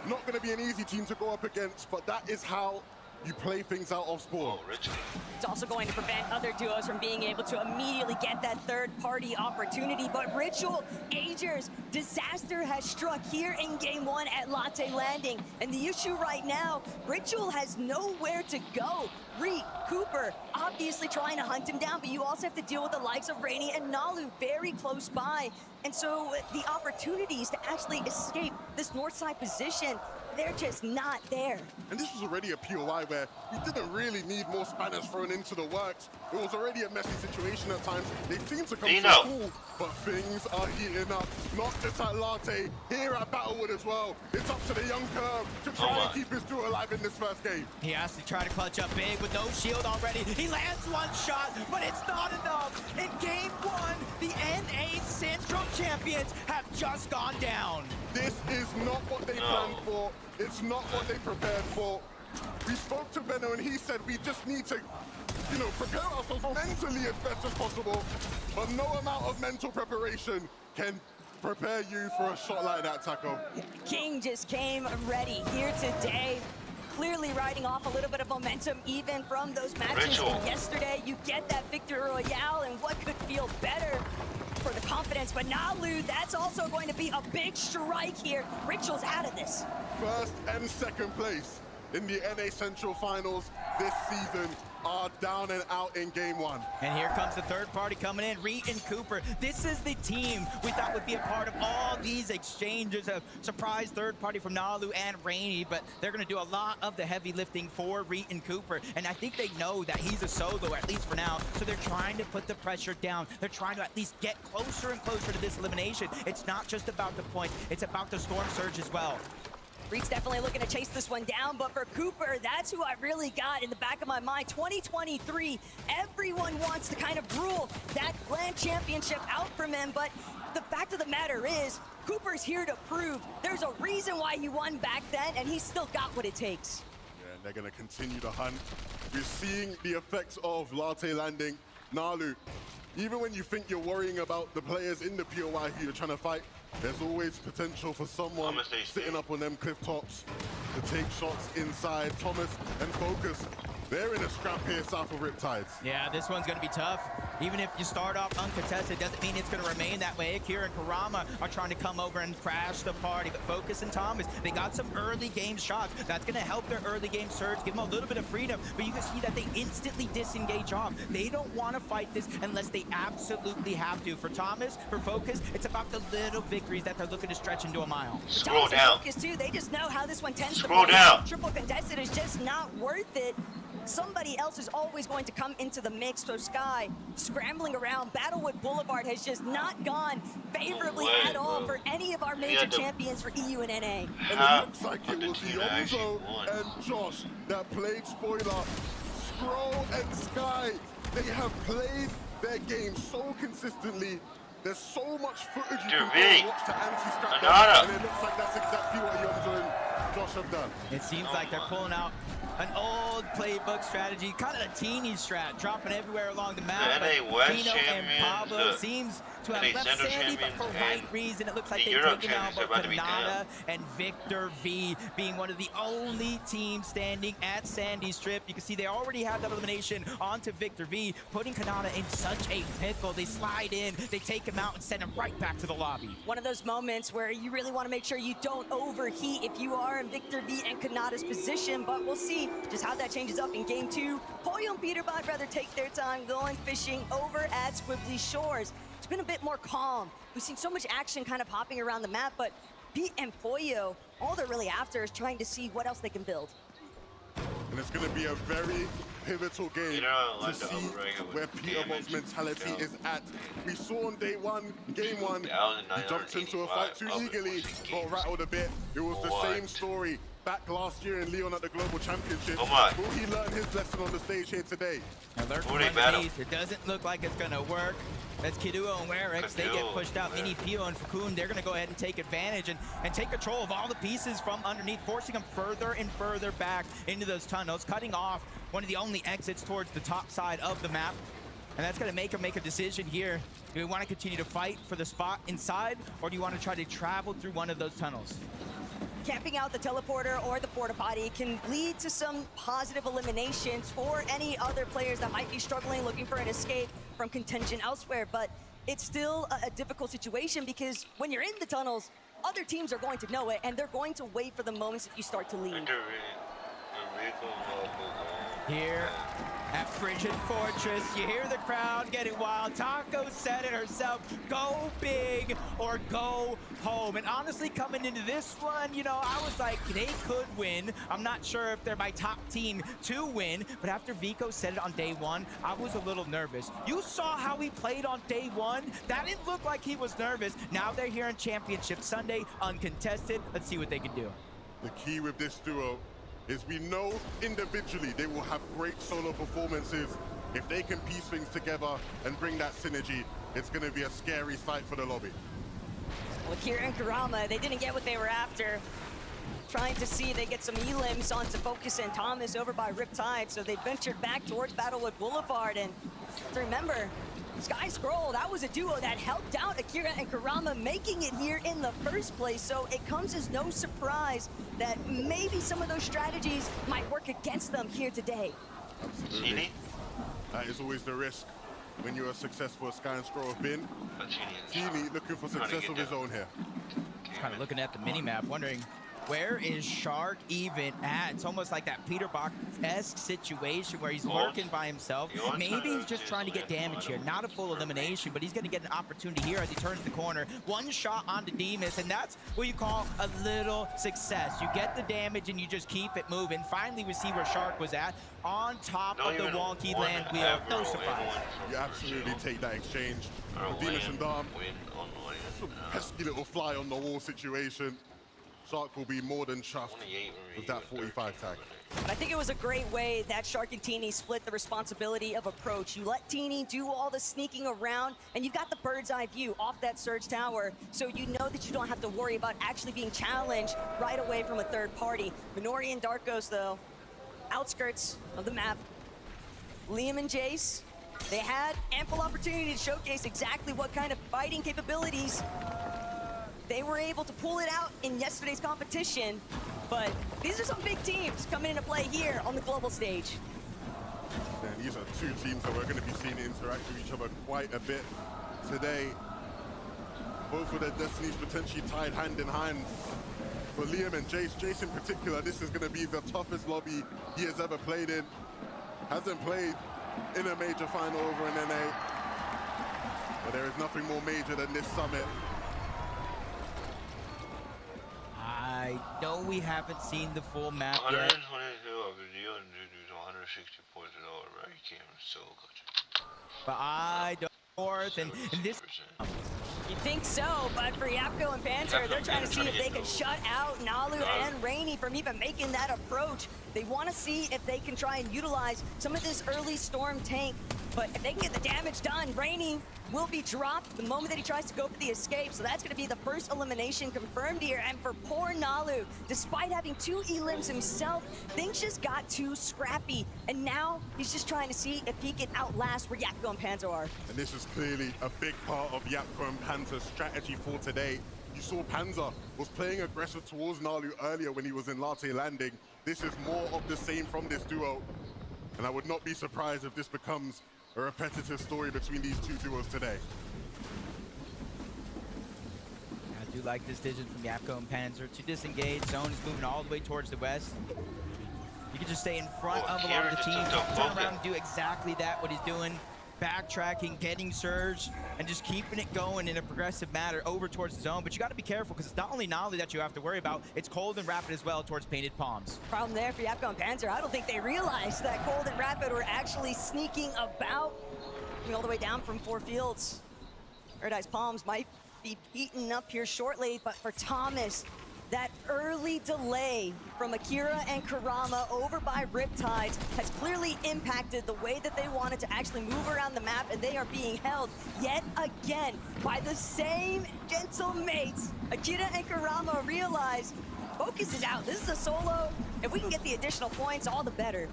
Speaker 15: Not going to be an easy team to go up against, but that is how you play things out of spawn.
Speaker 8: It's also going to prevent other duos from being able to immediately get that third-party opportunity. But Ritual, Agers, disaster has struck here in Game 1 at Latte Landing. And the issue right now, Ritual has nowhere to go. Reek, Cooper, obviously trying to hunt him down, but you also have to deal with the likes of Rainy and Nalu very close by. And so the opportunities to actually escape this north side position, they're just not there.
Speaker 15: And this was already a POI where we didn't really need more spanners thrown into the works. It was already a messy situation at times. They seem to come to school, but things are heating up. Not just at Latte, here at Battlewood as well. It's up to the young Curve to try and keep his duo alive in this first game.
Speaker 12: He has to try to clutch up big with no shield already. He lands one shot, but it's not enough. In Game 1, the NA Central champions have just gone down.
Speaker 15: This is not what they planned for. It's not what they prepared for. We spoke to Benno and he said we just need to, prepare ourselves mentally as best as possible. But no amount of mental preparation can prepare you for a shot like that, Taco.
Speaker 8: King just came ready here today. Clearly riding off a little bit of momentum even from those matches yesterday. You get that Victor Royale, and what could feel better for the confidence, but Nalu, that's also going to be a big strike here. Ritual's out of this.
Speaker 15: First and second place in the NA Central Finals this season are down and out in Game 1.
Speaker 12: And here comes the third party coming in, Reet and Cooper. This is the team we thought would be a part of all these exchanges. A surprise third party from Nalu and Rainy, but they're going to do a lot of the heavy lifting for Reet and Cooper. And I think they know that he's a solo, at least for now, so they're trying to put the pressure down. They're trying to at least get closer and closer to this elimination. It's not just about the points, it's about the Storm Surge as well.
Speaker 8: Reek's definitely looking to chase this one down, but for Cooper, that's who I really got in the back of my mind. 2023, everyone wants to kind of rule that LAN championship out from him, but the fact of the matter is, Cooper's here to prove there's a reason why he won back then, and he's still got what it takes.
Speaker 15: Yeah, and they're going to continue to hunt. We're seeing the effects of Latte Landing. Nalu, even when you think you're worrying about the players in the POI who you're trying to fight, there's always potential for someone sitting up on them cliff tops to take shots inside. Thomas and Focus They're in a scrap here south of Riptides.
Speaker 12: Yeah, this one's going to be tough. Even if you start off uncontested, doesn't mean it's going to remain that way. Akira and Karama are trying to come over and crash the party, but Focus and Thomas, they got some early game shots. That's going to help their early game surge, give them a little bit of freedom, but you can see that they instantly disengage off. They don't want to fight this unless they absolutely have to. For Thomas, for Focus, it's about the little victories that they're looking to stretch into a mile.
Speaker 1: Scroll down.
Speaker 8: Focus too. They just know how this one tends
Speaker 1: Scroll
Speaker 8: to play.
Speaker 1: down.
Speaker 8: Triple contested is just not worth it. Somebody else is always going to come into the mix. So Sky scrambling around. Battlewood Boulevard has just not gone favorably at all for any of our major champions for EU and NA.
Speaker 15: And it looks like it was Yonzo and Josh that played spoiler. Scroll and Sky, they have played their game so consistently. There's so much footage you can go and watch to anti-scrap them, and it looks like that's exactly what Yonzo and Josh have done.
Speaker 12: It seems like they're pulling out an old playbook strategy, kind of a teeny strat, dropping everywhere along the map. But Pino and Pablo seems to have left Sandy, but for right reason. It looks like they've taken out both Kanata and Victor V, being one of the only teams standing at Sandy Strip. You can see they already have that elimination onto Victor V, putting Kanata in such a pickle. They slide in, they take him out and send him right back to the lobby.
Speaker 8: One of those moments where you really want to make sure you don't overheat if you are in Victor V and Kanata's position, but we'll see just how that changes up in game 2. Pollo and Peterbot rather take their time going fishing over at Squibbly Shores. It's been a bit more calm. We've seen so much action kind of hopping around the map, but Pete and Pollo, all they're really after is trying to see what else they can build.
Speaker 15: And it's going to be a very pivotal game to see where Peterbot's mentality is at. We saw on day 1, game 1, he jumped into a fight too eagerly, got rattled a bit. It was the same story back last year in Leon at the Global Championship. Will he learn his lesson on the stage here today?
Speaker 12: It doesn't look like it's going to work. That's Kiduo and Werix. They get pushed out. Mini Pio and Fakun, they're going to go ahead and take advantage and take control of all the pieces from underneath, forcing them further and further back into those tunnels, cutting off one of the only exits towards the top side of the map. And that's going to make them make a decision here. Do we want to continue to fight for the spot inside, or do you want to try to travel through one of those tunnels?
Speaker 8: Camping out the teleporter or the porta potty can lead to some positive eliminations for any other players that might be struggling, looking for an escape from contention elsewhere. But it's still a difficult situation because when you're in the tunnels, other teams are going to know it and they're going to wait for the moments that you start to leave.
Speaker 12: Here at Frigid Fortress, you hear the crowd getting wild. Taco said it herself, go big or go home. And honestly, coming into this one, you know, I was like, they could win. I'm not sure if they're my top team to win, but after Vico said it on day 1, I was a little nervous. You saw how he played on day 1? That didn't look like he was nervous. Now they're here on Championship Sunday, uncontested. Let's see what they can do.
Speaker 15: The key with this duo is we know individually they will have great solo performances. If they can piece things together and bring that synergy, it's going to be a scary sight for the lobby.
Speaker 8: Well, Kira and Karama, they didn't get what they were after. Trying to see they get some elims onto Focus and Thomas over by Riptide, so they ventured back towards Battlewood Boulevard. And remember, Sky Scroll, that was a duo that helped out Akira and Karama making it here in the first place. So it comes as no surprise that maybe some of those strategies might work against them here today.
Speaker 15: Absolutely. That is always the risk when you're as successful as Sky and Scroll have been. Genie looking for success of his own here.
Speaker 12: Kind of looking at the mini-map, wondering, where is Shark even at? It's almost like that Peter Box-esque situation where he's lurking by himself. Maybe he's just trying to get damage here. Not a full elimination, but he's going to get an opportunity here as he turns the corner. One shot onto Demus, and that's what you call a little success. You get the damage and you just keep it moving. Finally, we see where Shark was at, on top of the wonky land wheel. No surprise.
Speaker 15: You absolutely take that exchange. Demus and Dom, some pesky little fly on the wall situation. Shark will be more than chuffed with that 45 tag.
Speaker 8: But I think it was a great way that Shark and Teeny split the responsibility of approach. You let Teeny do all the sneaking around, and you've got the bird's eye view off that Surge Tower, so you know that you don't have to worry about actually being challenged right away from a third party. Minori and Darkos, though, outskirts of the map. Liam and Jace, they had ample opportunity to showcase exactly what kind of fighting capabilities they were able to pull it out in yesterday's competition, but these are some big teams coming into play here on the global stage.
Speaker 15: These are two teams that we're going to be seeing interact with each other quite a bit today. Both of their destinies potentially tied hand in hand. For Liam and Jace in particular, this is going to be the toughest lobby he has ever played in. Hasn't played in a major final over in NA. But there is nothing more major than this summit.
Speaker 12: I know we haven't seen the full map yet.
Speaker 1: 122 of video and do 160 points an hour, right? You can't so good.
Speaker 12: But I don't fourth and this.
Speaker 8: You think so, but for Yapko and Panzer, they're trying to see if they can shut out Nalu and Rainy from even making that approach. They want to see if they can try and utilize some of this early Storm tank, but if they can get the damage done, Rainy will be dropped the moment that he tries to go for the escape. So that's going to be the first elimination confirmed here. And for poor Nalu, despite having 2 elims himself, things just got too scrappy. And now he's just trying to see if he can outlast where Yapko and Panzer are.
Speaker 15: And this is clearly a big part of Yapko and Panzer's strategy for today. You saw Panzer was playing aggressive towards Nalu earlier when he was in Latte landing. This is more of the same from this duo. And I would not be surprised if this becomes a repetitive story between these two duos today.
Speaker 12: I do like this decision from Yapko and Panzer to disengage. Zone is moving all the way towards the west. You can just stay in front of a lot of the teams, turn around and do exactly that, what he's doing. Backtracking, getting surge, and just keeping it going in a progressive manner over towards the zone. But you got to be careful because it's not only Nalu that you have to worry about, it's Cold and Rapid as well towards Painted Palms.
Speaker 8: Problem there for Yapko and Panzer. I don't think they realized that Cold and Rapid were actually sneaking about, coming all the way down from 4 fields. Paradise Palms might be beaten up here shortly, but for Thomas, that early delay from Akira and Karama over by Riptides has clearly impacted the way that they wanted to actually move around the map, and they are being held yet again by the same gentle mates. Akira and Karama realize focus is out. This is a solo. If we can get the additional points, all the better.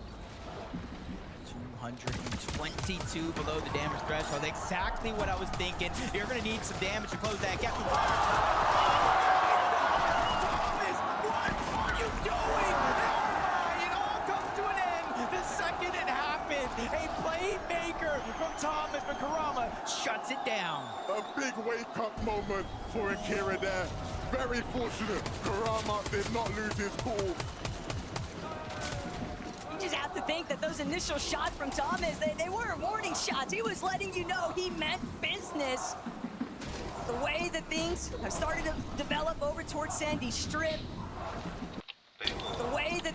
Speaker 12: 222 below the damage threshold. Exactly what I was thinking. You're going to need some damage to close that gap. A playmaker from Thomas, but Karama shuts it down.
Speaker 15: A big wake-up moment for Akira there. Very fortunate. Karama did not lose his cool.
Speaker 8: You just have to think that those initial shots from Thomas, they weren't warning shots. He was letting you know he meant business. The way that things have started to develop over towards Sandy Strip. The way that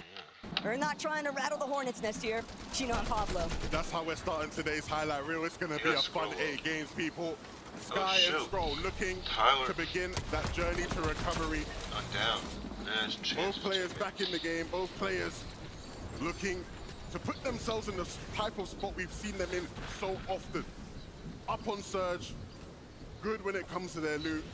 Speaker 8: we're not trying to rattle the hornet's nest here, Chino and Pablo.
Speaker 15: That's how we're starting today's highlight reel. It's going to be a fun 8 games, people. Sky and Scroll looking to begin that journey to recovery.
Speaker 1: Down.
Speaker 15: Both players back in the game. Both players looking to put themselves in the type of spot we've seen them in so often. Up on surge, good when it comes to their loot,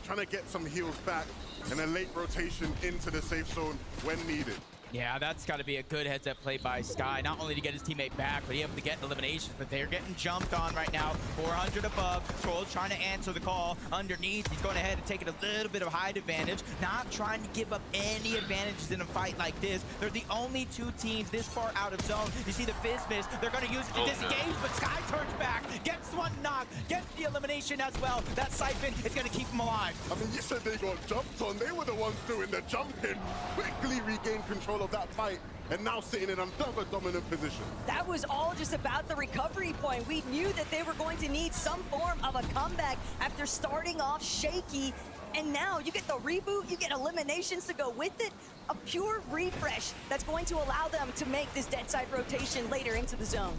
Speaker 15: trying to get some heals back, and a late rotation into the safe zone when needed.
Speaker 12: Yeah, that's got to be a good heads-up play by Sky, not only to get his teammate back, but he able to get eliminations, but they're getting jumped on right now. 400 above, Troll's trying to answer the call underneath. He's going ahead and taking a little bit of height advantage, not trying to give up any advantages in a fight like this. They're the only 2 teams this far out of zone. You see the Fizz miss, they're going to use it to disengage, but Sky turns back, gets one knock, gets the elimination as well. That Siphon is going to keep him alive.
Speaker 15: I mean, you said they got jumped on. They were the ones doing the jumping. Quickly regained control of that fight, and now sitting in another dominant position.
Speaker 8: That was all just about the recovery point. We knew that they were going to need some form of a comeback after starting off shaky, and now you get the reboot, you get eliminations to go with it, a pure refresh that's going to allow them to make this dead side rotation later into the zone.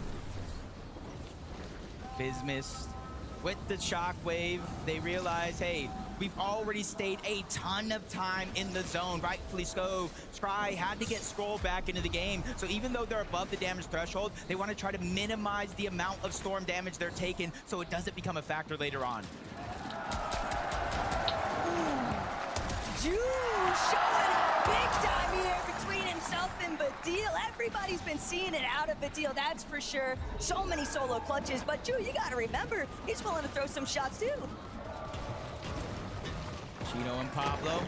Speaker 12: Fizz missed with the shockwave. They realize, hey, we've already stayed a ton of time in the zone, rightfully so. Scry had to get Scroll back into the game. So even though they're above the damage threshold, they want to try to minimize the amount of storm damage they're taking so it doesn't become a factor later on.
Speaker 8: Juice showing up big time here between himself and Badil. Everybody's been seeing it out of Badil, that's for sure. So many solo clutches, but Ju, you gotta remember, he's willing to throw some shots too.
Speaker 12: Chino and Pablo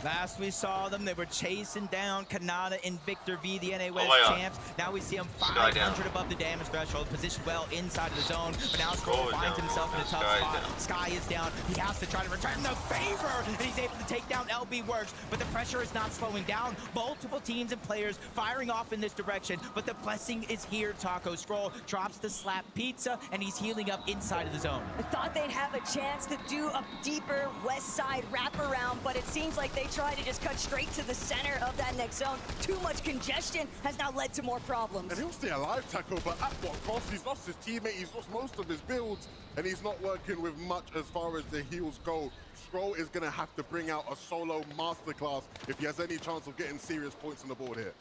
Speaker 12: Last we saw them, they were chasing down Kanata and Victor V, the NA West
Speaker 1: my God.
Speaker 12: champs. Now we see them
Speaker 1: Sky
Speaker 12: 500
Speaker 1: down.
Speaker 12: above the damage threshold, positioned well inside of the zone. But now
Speaker 1: Scroll
Speaker 12: Scroll
Speaker 1: is
Speaker 12: finds
Speaker 1: down,
Speaker 12: himself in a tough
Speaker 1: Sky is
Speaker 12: spot.
Speaker 1: down.
Speaker 12: Sky is down. He has to try to return the favor, and he's able to take down LB Works. But the pressure is not slowing down. Multiple teams and players firing off in this direction. But the blessing is here, Taco. Scroll drops the slap pizza, and he's healing up inside of the zone.
Speaker 8: I thought they'd have a chance to do a deeper west side wraparound, but it seems like they tried to just cut straight to the center of that next zone. Too much congestion has now led to more problems.
Speaker 15: And he'll stay alive, Taco, but at what cost? He's lost his teammate, he's lost most of his builds, and he's not working with much as far as the heals go. Scroll is going to have to bring out a solo masterclass if he has any chance of getting serious points on the board here.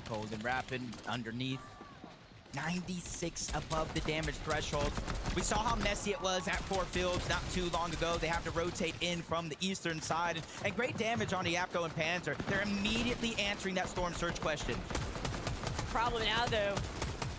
Speaker 12: Cold and Rapid underneath. 96 above the damage threshold. We saw how messy it was at 4 Fields not too long ago. They have to rotate in from the eastern side. And great damage on the Yapko and Panzer. They're immediately answering that Storm Surge question.
Speaker 8: Problem now, though,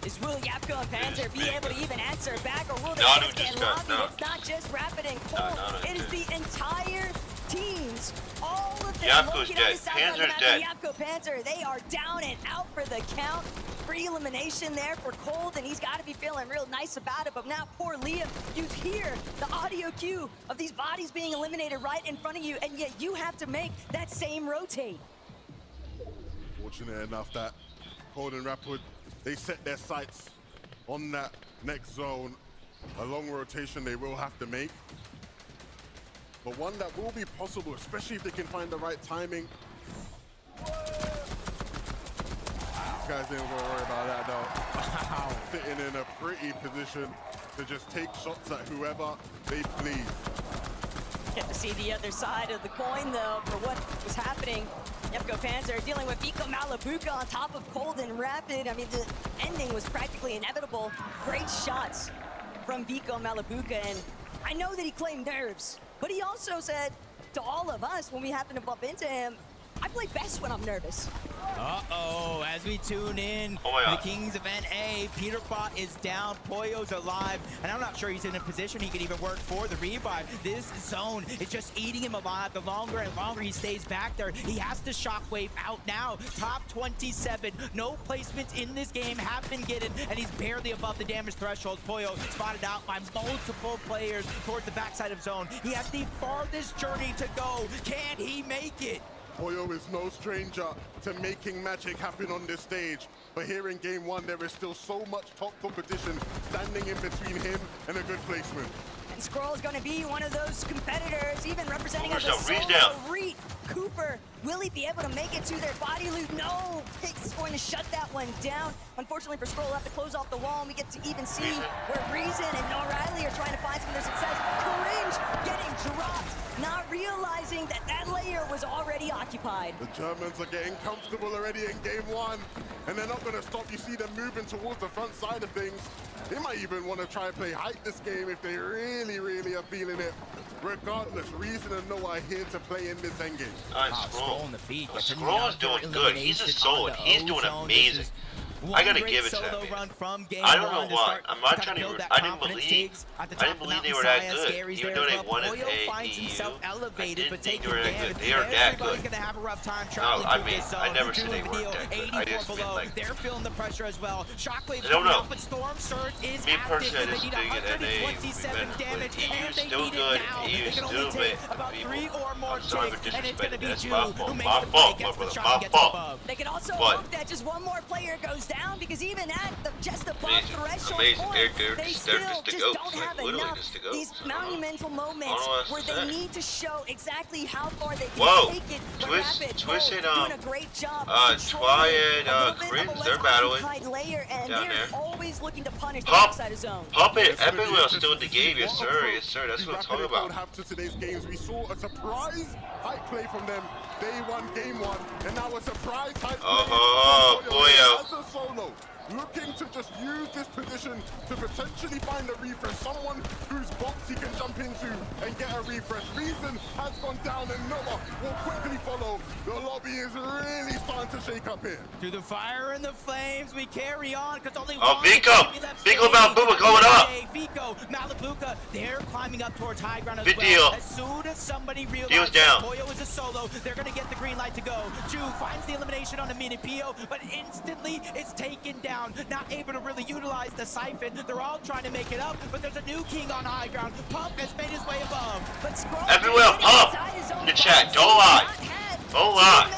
Speaker 8: is will Yapko and Panzer be able to even answer back, or will they
Speaker 1: Nanu
Speaker 8: just get
Speaker 1: just got
Speaker 8: lobbied?
Speaker 1: knocked.
Speaker 8: It's not just Rapid and Cold.
Speaker 1: Nanu
Speaker 8: It is
Speaker 1: did.
Speaker 8: the entire teams. All of them
Speaker 1: Yapko's
Speaker 8: working on
Speaker 1: dead.
Speaker 8: the south side of the
Speaker 1: Panzer's
Speaker 8: map.
Speaker 1: dead.
Speaker 8: Yapko Panzer, they are down and out for the count. Free elimination there for Cold, and he's got to be feeling real nice about it. But now poor Liam, you hear the audio cue of these bodies being eliminated right in front of you, and yet you have to make that same rotate.
Speaker 15: Fortunate enough that Cold and Rapid, they set their sights on that next zone. A long rotation they will have to make, but one that will be possible, especially if they can find the right timing. These guys ain't gonna worry about that though. Wow. Sitting in a pretty position to just take shots at whoever they please.
Speaker 8: Get to see the other side of the coin, though, for what was happening. Yapko Panzer dealing with Vico Malabuka on top of Cold and Rapid. I mean, the ending was practically inevitable. Great shots from Vico Malabuka, and I know that he claimed nerves, but he also said to all of us when we happened to bump into him, I play best when I'm nervous.
Speaker 12: Uh-oh, as we tune in, the Kings of NA, Peterpot is down, Pollo's alive, and I'm not sure he's in a position he could even work for the revive. This zone is just eating him alive. The longer and longer he stays back there, he has to shockwave out now. Top 27, no placements in this game have been getting, and he's barely above the damage threshold. Pollo spotted out by multiple players towards the backside of zone. He has the farthest journey to go. Can he make it?
Speaker 15: Pollo is no stranger to making magic happen on this stage. But here in game one, there is still so much top competition standing in between him and a good placement.
Speaker 8: And Scroll is going to be one of those competitors, even representing as a
Speaker 1: Reach
Speaker 8: solo
Speaker 1: down.
Speaker 8: Reed. Cooper, will he be able to make it to their body loot? No, Pick's going to shut that one down. Unfortunately for Scroll, we'll have to close off the wall, and we get to even see where Reason and O'Reilly are trying to find some of their success. Cringe getting dropped, not realizing that that layer was already occupied.
Speaker 15: The Germans are getting comfortable already in game one, and they're not going to stop. You see them moving towards the front side of things. They might even want to try and play hype this game if they really, really are feeling it. Regardless, Reason and Noah are here to play in this endgame.
Speaker 1: Scroll
Speaker 12: on the feet.
Speaker 1: Scroll is doing good. He's a solid. He's doing amazing. I gotta give it to him. I don't know why. I'm not trying to. I didn't believe they were that good. Even though they won an AEU, I didn't think they were that good. They are that good. No, I mean, I never said they weren't that good. I just mean like.
Speaker 12: They're feeling the pressure as well. Shockwave's
Speaker 1: I don't know.
Speaker 12: but Storm Surge is
Speaker 1: Me
Speaker 12: active.
Speaker 1: personally, I
Speaker 12: They
Speaker 1: just
Speaker 12: need
Speaker 1: think it NA.
Speaker 12: 127 damage, and they
Speaker 1: still
Speaker 12: need
Speaker 1: good.
Speaker 12: it now.
Speaker 1: EU
Speaker 12: They can only
Speaker 1: still
Speaker 12: take
Speaker 1: bit
Speaker 12: about
Speaker 1: people.
Speaker 12: 3 or more
Speaker 1: I'm sorry
Speaker 12: takes,
Speaker 1: for
Speaker 12: and it's going to be
Speaker 1: disrespecting.
Speaker 12: Ju
Speaker 1: That's my
Speaker 12: who
Speaker 1: fault.
Speaker 12: makes
Speaker 1: My
Speaker 12: the
Speaker 1: fault,
Speaker 12: play, gets
Speaker 1: my
Speaker 12: the
Speaker 1: brother.
Speaker 12: shot,
Speaker 1: My
Speaker 12: and gets
Speaker 1: fault.
Speaker 12: above.
Speaker 8: They can also
Speaker 1: But-
Speaker 8: hope that just one more player goes down, because even at just above
Speaker 1: Amazing.
Speaker 8: threshold
Speaker 1: Amazing.
Speaker 8: point,
Speaker 1: They're
Speaker 8: they
Speaker 1: just
Speaker 8: still
Speaker 1: the
Speaker 8: just
Speaker 1: goats.
Speaker 8: don't
Speaker 1: Like,
Speaker 8: have
Speaker 1: literally
Speaker 8: enough.
Speaker 1: just the goats.
Speaker 8: These
Speaker 1: I don't know.
Speaker 8: monumental moments
Speaker 1: I don't know what
Speaker 8: where
Speaker 1: else to
Speaker 8: they
Speaker 1: say.
Speaker 8: need to show exactly how far they can
Speaker 1: Whoa.
Speaker 8: take it. But
Speaker 1: Twist
Speaker 8: Rapid,
Speaker 1: and,
Speaker 8: doing a great job
Speaker 1: Twy
Speaker 8: controlling
Speaker 1: and,
Speaker 8: a little bit
Speaker 1: Cringe,
Speaker 8: of a
Speaker 1: they're
Speaker 8: less
Speaker 1: battling
Speaker 8: occupied layer, and
Speaker 1: down
Speaker 8: they're
Speaker 1: there.
Speaker 8: always looking to punish the
Speaker 1: Pump.
Speaker 8: backside of zone.
Speaker 1: Pump it. Epic Wheel still in the game. Yes, sir. Yes, sir. That's what I'm talking
Speaker 15: Rapid
Speaker 1: about.
Speaker 15: have to today's games. We saw a surprise hype play from them day one, game one, and now a surprise hype play.
Speaker 1: Oh,
Speaker 15: from Pollo
Speaker 1: Pollo.
Speaker 15: as a solo. looking to just use this position to potentially find a refresh, someone whose box he can jump into and get a refresh. Reason has gone down and Noah will quickly follow. The lobby is really starting to shake up here.
Speaker 12: Through the fire and the flames, we carry on because only
Speaker 1: Vico Malbuba going up.
Speaker 12: Vico, Malabuka, they're climbing up towards high ground as
Speaker 1: Good
Speaker 12: well.
Speaker 1: deal.
Speaker 12: As soon as somebody realizes
Speaker 1: Deal's down.
Speaker 12: Poyo is a solo, they're going to get the green light to go. Ju finds the elimination on the mini Pio, but instantly it's taken down. Not able to really utilize the siphon. They're all trying to make it up, but there's a new king on high ground. Pump has made his way above. But
Speaker 1: Everywhere, Pump in the chat. Don't lie. Don't lie.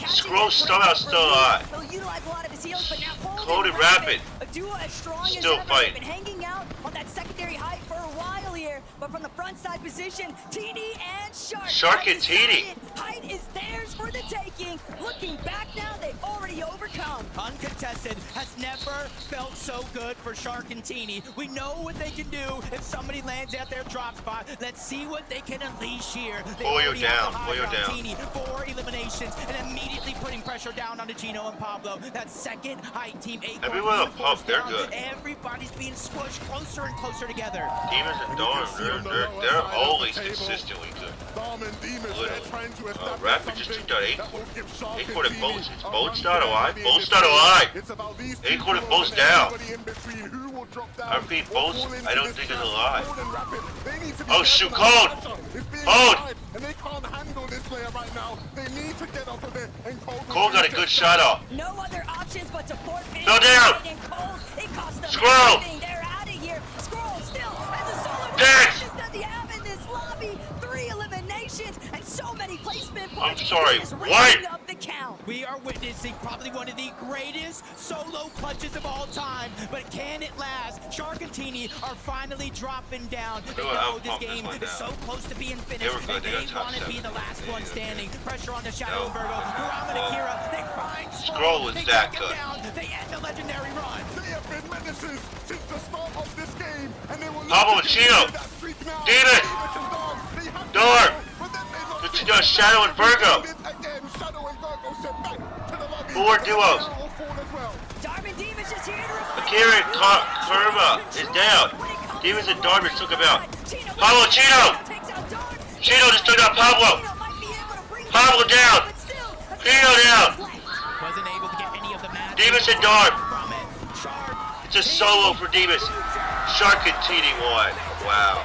Speaker 1: Scroll somehow still alive.
Speaker 8: He'll utilize a lot of his heals, but now
Speaker 1: Cold and Rapid.
Speaker 8: A duo as strong
Speaker 1: Still
Speaker 8: as ever.
Speaker 1: fighting.
Speaker 8: They've been hanging out on that secondary height for a while here, but from the front side position, Teeny and Shark.
Speaker 1: Shark and Teeny.
Speaker 8: Height is theirs for the taking. Looking back now, they've already overcome.
Speaker 12: Uncontested has never felt so good for Shark and Teeny. We know what they can do if somebody lands at their drop spot. Let's see what they can unleash here.
Speaker 1: Poyo down, Poyo down.
Speaker 12: Teeny, 4 eliminations and immediately putting pressure down onto Gino and Pablo. That second height team 8.
Speaker 1: Everyone on Pump, they're good.
Speaker 12: Everybody's being squished closer and closer together.
Speaker 1: Demons and Dorm, they're always consistently good. Literally. Rapid just took down 8 quarter Bolts. Is Bolts not alive? Bolts not alive! 8 quarter Bolts down. I repeat, Bolts, I don't think is alive. Oh shoot, Cold! Cold!
Speaker 15: And they can't handle this player right now. They need to get off of it. And
Speaker 1: Cold got a good shot off.
Speaker 8: No other options but to port
Speaker 1: Go down!
Speaker 8: It cost them
Speaker 1: Scroll!
Speaker 8: everything. They're out of here. Scroll still has a solo
Speaker 1: Dex!
Speaker 8: that they have in this lobby. 3 eliminations and so many placement
Speaker 1: I'm
Speaker 8: points.
Speaker 1: sorry,
Speaker 8: It's
Speaker 1: what?
Speaker 8: raising up the count.
Speaker 12: We are witnessing probably one of the greatest solo clutches of all time, but can it last? Shark and Teeny are finally dropping down. They know this game is so close to being finished, and they want to be the last one standing. Pressure on the Shadow and Virgo. Kurama and Akira, they find
Speaker 1: Scroll was
Speaker 12: they
Speaker 1: that
Speaker 12: take him
Speaker 1: good.
Speaker 12: down. They end the legendary run.
Speaker 15: They have been menaces since the start of this game, and they will
Speaker 1: Pablo and Chino! Demon! Dorm! Shadow and Virgo! 4 duos. Akira and Kurama is down. Demons and Darby took him out. Pablo and Chino! Chino just took out Pablo! Pablo down! Chino down!
Speaker 12: Wasn't able to get any of the match.
Speaker 1: Demus and Darb! It's a solo for Demus. Shark and Teeny won. Wow.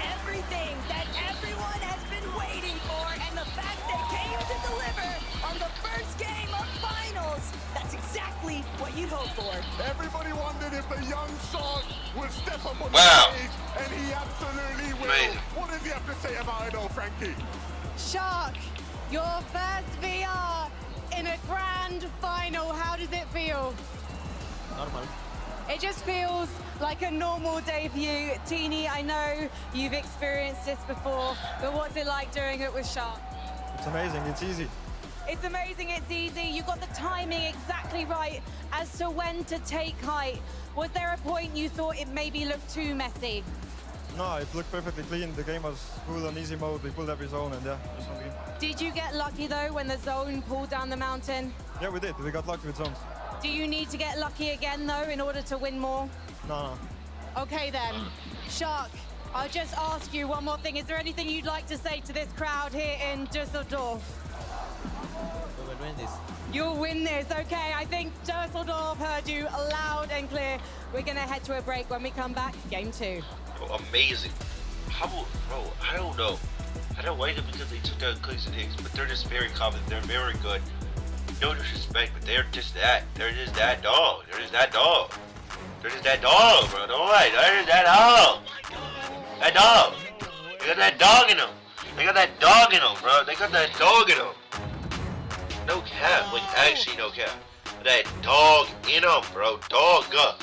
Speaker 8: Everything that everyone has been waiting for, and the fact they came to deliver on the first game of finals. That's exactly what you'd hope for.
Speaker 15: Everybody wondered if the young Shark would step up on the stage, and he absolutely will.
Speaker 1: Amazing.
Speaker 15: What does he have to say about it all, Frankie?
Speaker 11: Shark, your first VR in a grand final. How does it feel?
Speaker 7: Normal.
Speaker 11: It just feels like a normal day for you. Teeny, I know you've experienced this before, but what's it like doing it with Shark?
Speaker 19: It's amazing. It's easy.
Speaker 11: It's amazing, it's easy. You got the timing exactly right as to when to take height. Was there a point you thought it maybe looked too messy?
Speaker 19: No, it looked perfectly clean. The game was full on easy mode. We pulled every zone, and yeah, just one game.
Speaker 11: Did you get lucky though when the zone pulled down the mountain?
Speaker 19: Yeah, we did. We got lucky with zones.
Speaker 11: Do you need to get lucky again though in order to win more?
Speaker 19: No.
Speaker 11: Okay then, Shark, I'll just ask you one more thing. Is there anything you'd like to say to this crowd here in Düsseldorf?
Speaker 7: We will win this.
Speaker 11: You'll win this, okay. I think Düsseldorf heard you loud and clear. We're gonna head to a break. When we come back, game 2.
Speaker 1: Bro, amazing. Bro, I don't know. I don't like it because they took out Clicks and Hicks, but they're just very confident. They're very good. No disrespect, but they're just that. They're just that dog. They're just that dog. They're just that dog, bro. Don't worry. They're just that dog. That dog. They got that dog in them. They got that dog in them, bro. They got that dog in them. No cap. Like, actually, no cap. That dog in them, bro. Dog up.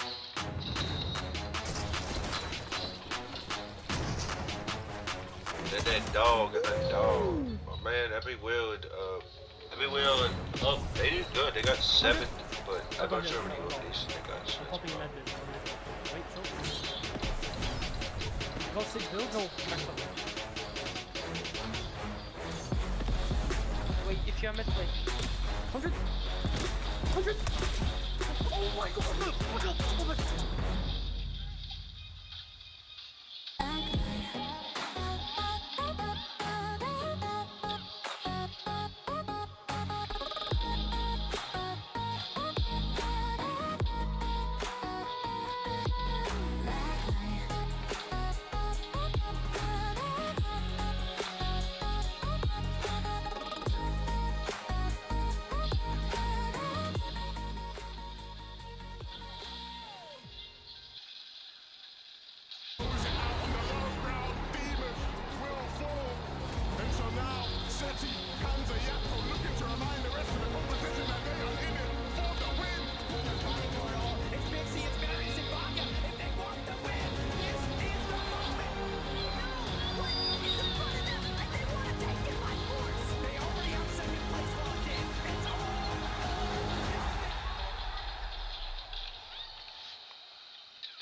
Speaker 1: That dog, that dog. Oh man, every wheel, they did good. They got 7, but I'm not sure how many locations they got.
Speaker 20: Wait, if you're mid, wait. 100?
Speaker 21: 100. Oh my god. Oh my god. Oh my god.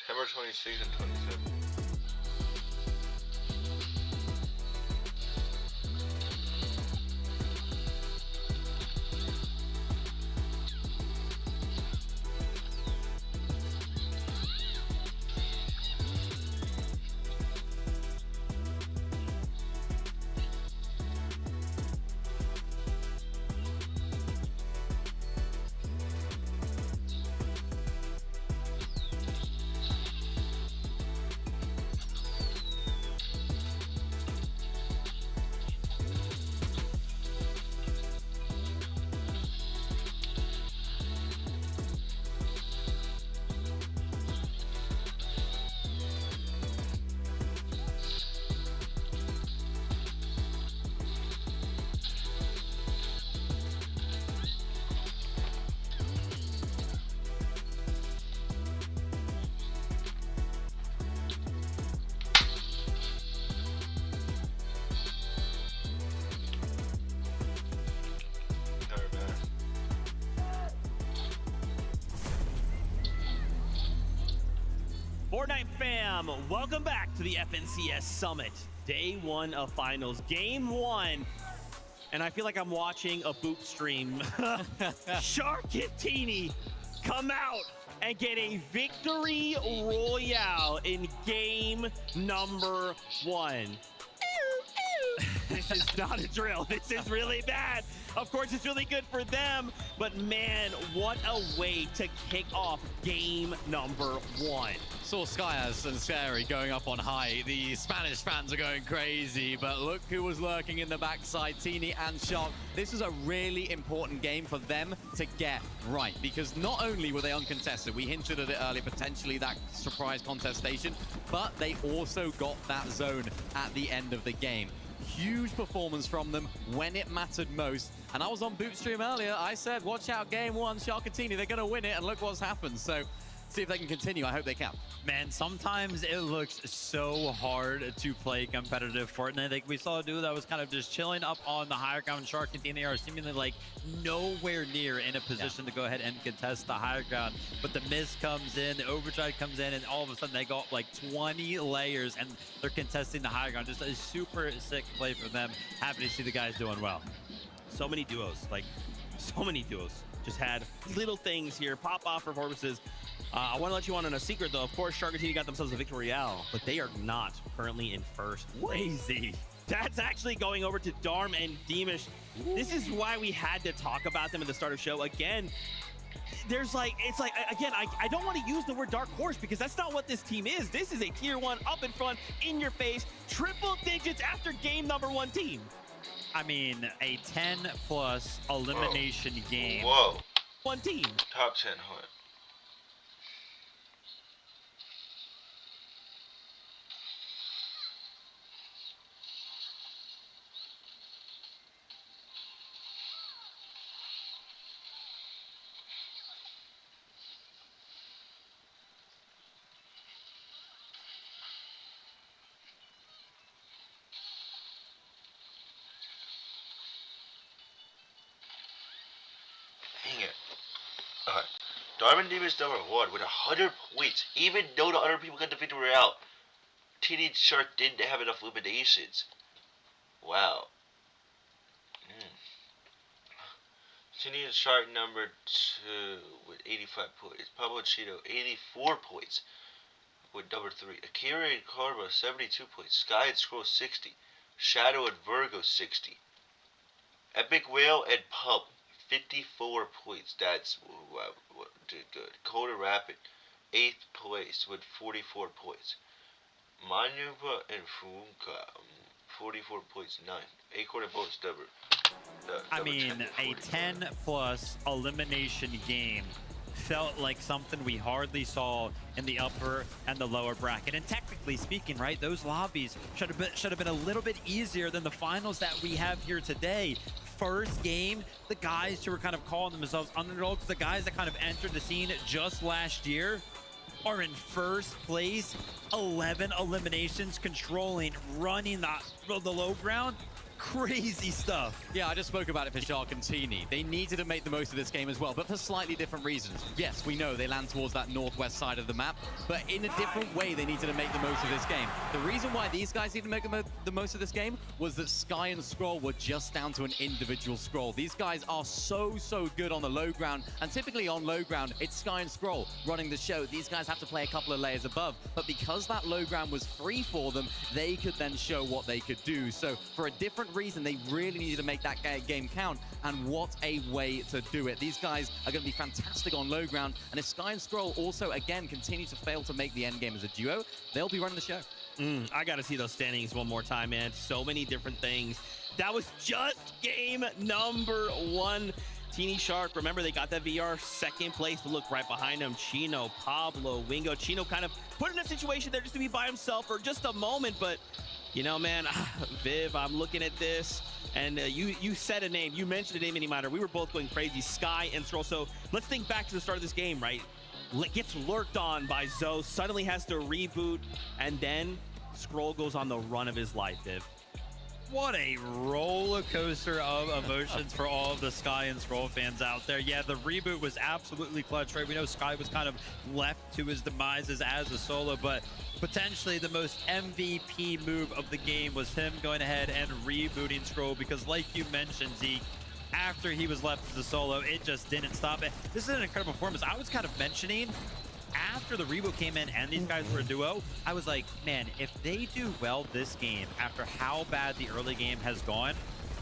Speaker 1: September 26 and 27.
Speaker 4: Fortnite fam, welcome back to the FNCS Summit. Day 1 of finals, game 1. And I feel like I'm watching a boop stream. Sharkatini come out and get a victory royale in game number 1. This is not a drill. This is really bad. Of course, it's really good for them, but man, what a way to kick off game number 1.
Speaker 9: Saw Skyas and Scary going up on high. The Spanish fans are going crazy, but look who was lurking in the backside, Teeny and Shark. This is a really important game for them to get right, because not only were they uncontested, we hinted at it earlier, potentially that surprise contestation, but they also got that zone at the end of the game. Huge performance from them when it mattered most. And I was on Bootstream earlier. I said, watch out, game 1, Sharkatini, they're going to win it, and look what's happened. So see if they can continue. I hope they can.
Speaker 6: Man, sometimes it looks so hard to play competitive Fortnite. Like we saw a dude that was kind of just chilling up on the higher ground. Sharkatini are seemingly like nowhere near in a position to go ahead and contest the higher ground. But the miss comes in, the overdrive comes in, and all of a sudden they got like 20 layers and they're contesting the higher ground. Just a super sick play for them. Happy to see the guys doing well.
Speaker 4: So many duos, like so many duos. Just had little things here, pop off performances. I want to let you on a secret, though. Of course, Sharkatini got themselves a victory royale, but they are not currently in first. Crazy. That's actually going over to Darm and Deemish. This is why we had to talk about them at the start of the show. Again, there's like, it's like, again, I don't want to use the word dark horse because that's not what this team is. This is a tier 1, up in front, in your face, triple digits after game number 1 team.
Speaker 6: I mean, a 10+ elimination game.
Speaker 1: Whoa.
Speaker 4: 1 team.
Speaker 1: Top 10 hunt. Dang it. Alright. Darman Demon's number 1 with 100 points, even though the other people got the victory royale. Teenage Shark didn't have enough eliminations. Wow. Tinian Shark number 2 with 85 points. Pablo Cheeto 84 points with number 3. Akira and Carbo 72 points. Sky and Scroll 60. Shadow and Virgo 60. Epic Whale and Pump 54 points. That's what did good. Cold and Rapid 8th place with 44 points. Manuba and Funka 44 points 9. Acorn and Bonus Double.
Speaker 6: I mean, a 10+ elimination game felt like something we hardly saw in the upper and the lower bracket. And technically speaking, right, those lobbies should have been a little bit easier than the finals that we have here today. First game, the guys who were kind of calling themselves underdogs, the guys that kind of entered the scene just last year, are in first place. 11 eliminations, controlling, running the low ground. Crazy stuff.
Speaker 9: Yeah, I just spoke about it for Shark and Teeny. They needed to make the most of this game as well, but for slightly different reasons. Yes, we know they land towards that northwest side of the map, but in a different way they needed to make the most of this game. The reason why these guys needed to make the most of this game was that Sky and Scroll were just down to an individual Scroll. These guys are so good on the low ground, and typically on low ground, it's Sky and Scroll running the show. These guys have to play a couple of layers above, but because that low ground was free for them, they could then show what they could do. So for a different reason, they really needed to make that game count, and what a way to do it. These guys are going to be fantastic on low ground, and if Sky and Scroll also again continue to fail to make the end game as a duo, they'll be running the show.
Speaker 4: I gotta see those standings one more time, man. So many different things. That was just game number 1. Teeny Shark, remember they got that VR second place, but look right behind him, Chino, Pablo, Wingo. Chino kind of put in a situation there just to be by himself for just a moment, but you know, man, Viv, I'm looking at this, and you said a name. You mentioned a name, Anymatter. We were both going crazy, Sky and Scroll. So let's think back to the start of this game, right? Gets lurked on by Zoe, suddenly has to reboot, and then Scroll goes on the run of his life, Viv.
Speaker 6: What a roller coaster of emotions for all of the Sky and Scroll fans out there. Yeah, the reboot was absolutely clutch, right? We know Sky was kind of left to his demises as a solo, but potentially the most MVP move of the game was him going ahead and rebooting Scroll, because like you mentioned, Zeke, after he was left as a solo, it just didn't stop it. This is an incredible performance. I was kind of mentioning, after the reboot came in and these guys were a duo, I was like, man, if they do well this game after how bad the early game has gone,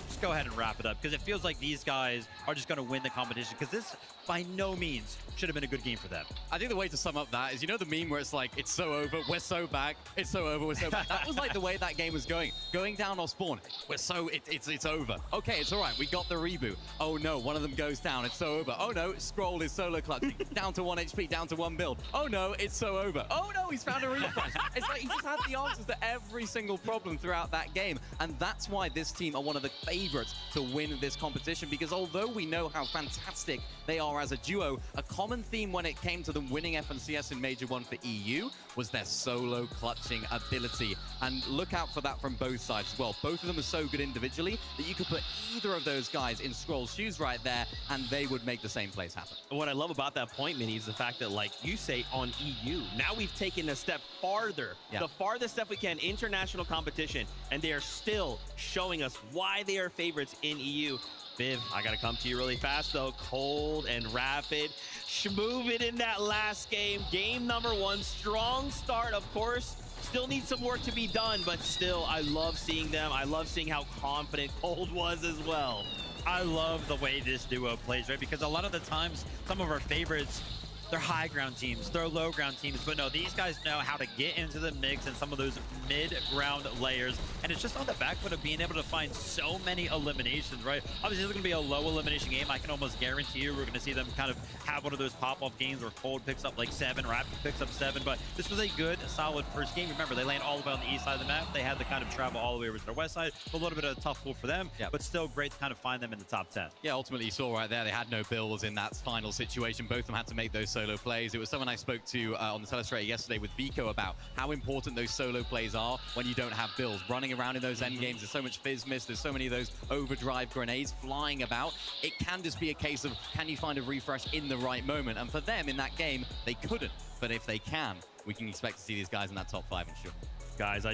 Speaker 6: just go ahead and wrap it up, because it feels like these guys are just going to win the competition, because this by no means should have been a good game for them.
Speaker 9: I think the way to sum up that is, you know the meme where it's like, it's so over, we're so back, it's so over, we're so back. That was like the way that game was going down off spawn. We're so, it's over. Okay, it's all right, we got the reboot. Oh no, one of them goes down, it's so over. Oh no, Scroll is solo clutching, down to 1 HP, down to 1 build. Oh no, it's so over. Oh no, he's found a refresh. It's like he just had the answers to every single problem throughout that game, and that's why this team are one of the favorites to win this competition, because although we know how fantastic they are as a duo, a common theme when it came to them winning FNCS in Major 1 for EU was their solo clutching ability. And look out for that from both sides as well. Both of them are so good individually that you could put either of those guys in Scroll's shoes right there and they would make the same plays happen.
Speaker 4: What I love about that point, Minnie, is the fact that, like you say, on EU, now we've taken a step farther, the farthest step we can, international competition, and they are still showing us why they are favorites in EU. Viv, I gotta come to you really fast though. Cold and Rapid, schmoving in that last game. Game number 1, strong start, of course. Still needs some work to be done, but still, I love seeing them. I love seeing how confident Cold was as well.
Speaker 6: I love the way this duo plays, right? Because a lot of the times, some of our favorites, they're high ground teams, they're low ground teams, but no, these guys know how to get into the mix and some of those mid-ground layers, and it's just on the back foot of being able to find so many eliminations, right? Obviously, this is going to be a low elimination game. I can almost guarantee you we're going to see them kind of have one of those pop-off games where Cold picks up like 7, Rapid picks up 7, but this was a good, solid first game. Remember, they land all the way on the east side of the map. They had to kind of travel all the way over to their west side. A little bit of a tough pull for them, but still great to kind of find them in the top 10.
Speaker 9: Yeah, ultimately, you saw right there, they had no builds in that final situation. Both of them had to make those solo plays. It was someone I spoke to on the Telestrator yesterday with Vico about how important those solo plays are when you don't have builds. Running around in those end games, there's so much fizz miss, there's so many of those overdrive grenades flying about. It can just be a case of, can you find a refresh in the right moment? And for them in that game, they couldn't. But if they can, we can expect to see these guys in that top 5, I'm sure.
Speaker 4: guys,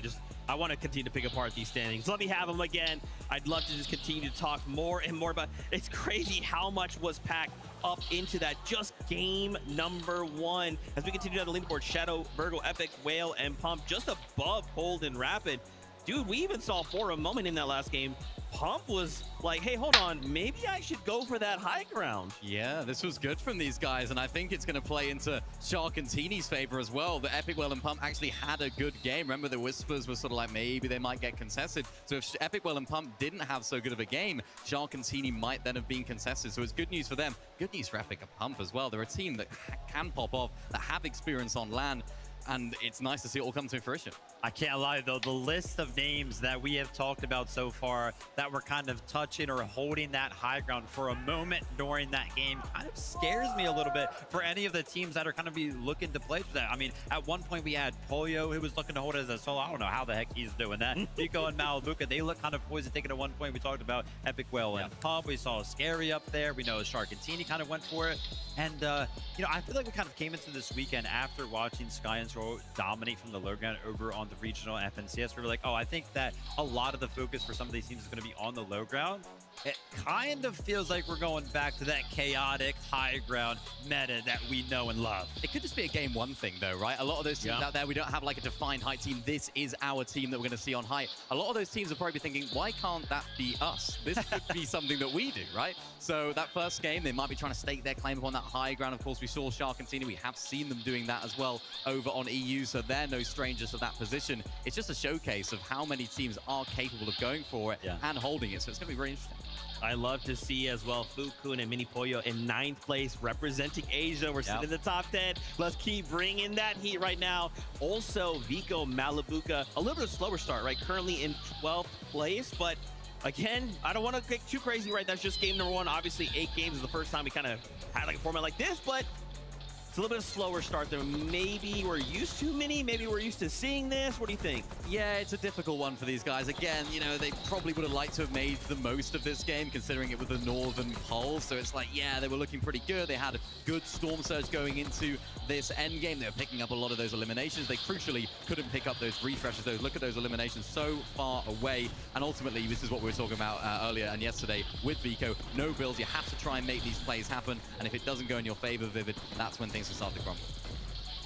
Speaker 4: I want to continue to pick apart these standings. Let me have them again. I'd love to just continue to talk more and more about. It's crazy how much was packed up into that just game number 1. As we continue down the leaderboard, Shadow, Virgo, Epic, Whale, and Pump just above Cold and Rapid. Dude, we even saw for a moment in that last game, Pump was like, hey, hold on, maybe I should go for that high ground.
Speaker 9: Yeah, this was good from these guys, and I think it's going to play into Shark and Teeny's favor as well. The Epic, Well, and Pump actually had a good game. Remember, the whispers were sort of like maybe they might get contested. So if Epic, Well, and Pump didn't have so good of a game, Shark and Teeny might then have been contested. So it's good news for them. Good news for Epic and Pump as well. They're a team that can pop off, that have experience on LAN, and it's nice to see it all come to fruition.
Speaker 6: I can't lie, though, the list of names that we have talked about so far that were kind of touching or holding that high ground for a moment during that game kind of scares me a little bit for any of the teams that are kind of be looking to play for that. I mean, at one point we had Pollo who was looking to hold it as a solo. I don't know how the heck he's doing that. Nico and Malabuka, they look kind of poised to take it at one point. We talked about Epic, Well, and Pump. We saw Scary up there. We know Shark and Teeny kind of went for it. And, you know, I feel like we kind of came into this weekend after watching Sky and Zoro dominate from the low ground over on the regional FNCS. We were like, oh, I think that a lot of the focus for some of these teams is going to be on the low ground. It kind of feels like we're going back to that chaotic high ground meta that we know and love.
Speaker 9: It could just be a game 1 thing, though, right? A lot of those teams out there, we don't have like a defined height team. This is our team that we're going to see on height. A lot of those teams are probably thinking, why can't that be us? This could be something that we do, right? So that first game, they might be trying to stake their claim upon that high ground. Of course, we saw Shark and Tina. We have seen them doing that as well over on EU, so they're no strangers to that position. It's just a showcase of how many teams are capable of going for it and holding it, so it's going to be very interesting.
Speaker 4: I love to see as well Fukun and Mini Pollo in 9th place representing Asia. We're sitting in the top 10. Let's keep bringing that heat right now. Also, Vico, Malabuka, a little bit of slower start, right? Currently in 12th place, but again, I don't want to get too crazy, right? That's just game number 1. Obviously, 8 games is the first time we kind of had like a format like this, but it's a little bit of a slower start than maybe we're used to, Mini. Maybe we're used to seeing this. What do you think?
Speaker 9: Yeah, it's a difficult one for these guys. Again, you know, they probably would have liked to have made the most of this game, considering it was the Northern Pole. So it's like, yeah, they were looking pretty good. They had a good Storm Surge going into this end game. They were picking up a lot of those eliminations. They crucially couldn't pick up those refreshes. Look at those eliminations so far away. And ultimately, this is what we were talking about earlier and yesterday with Vico. No builds. You have to try and make these plays happen. And if it doesn't go in your favor, Vivid, that's when things will start to crumble.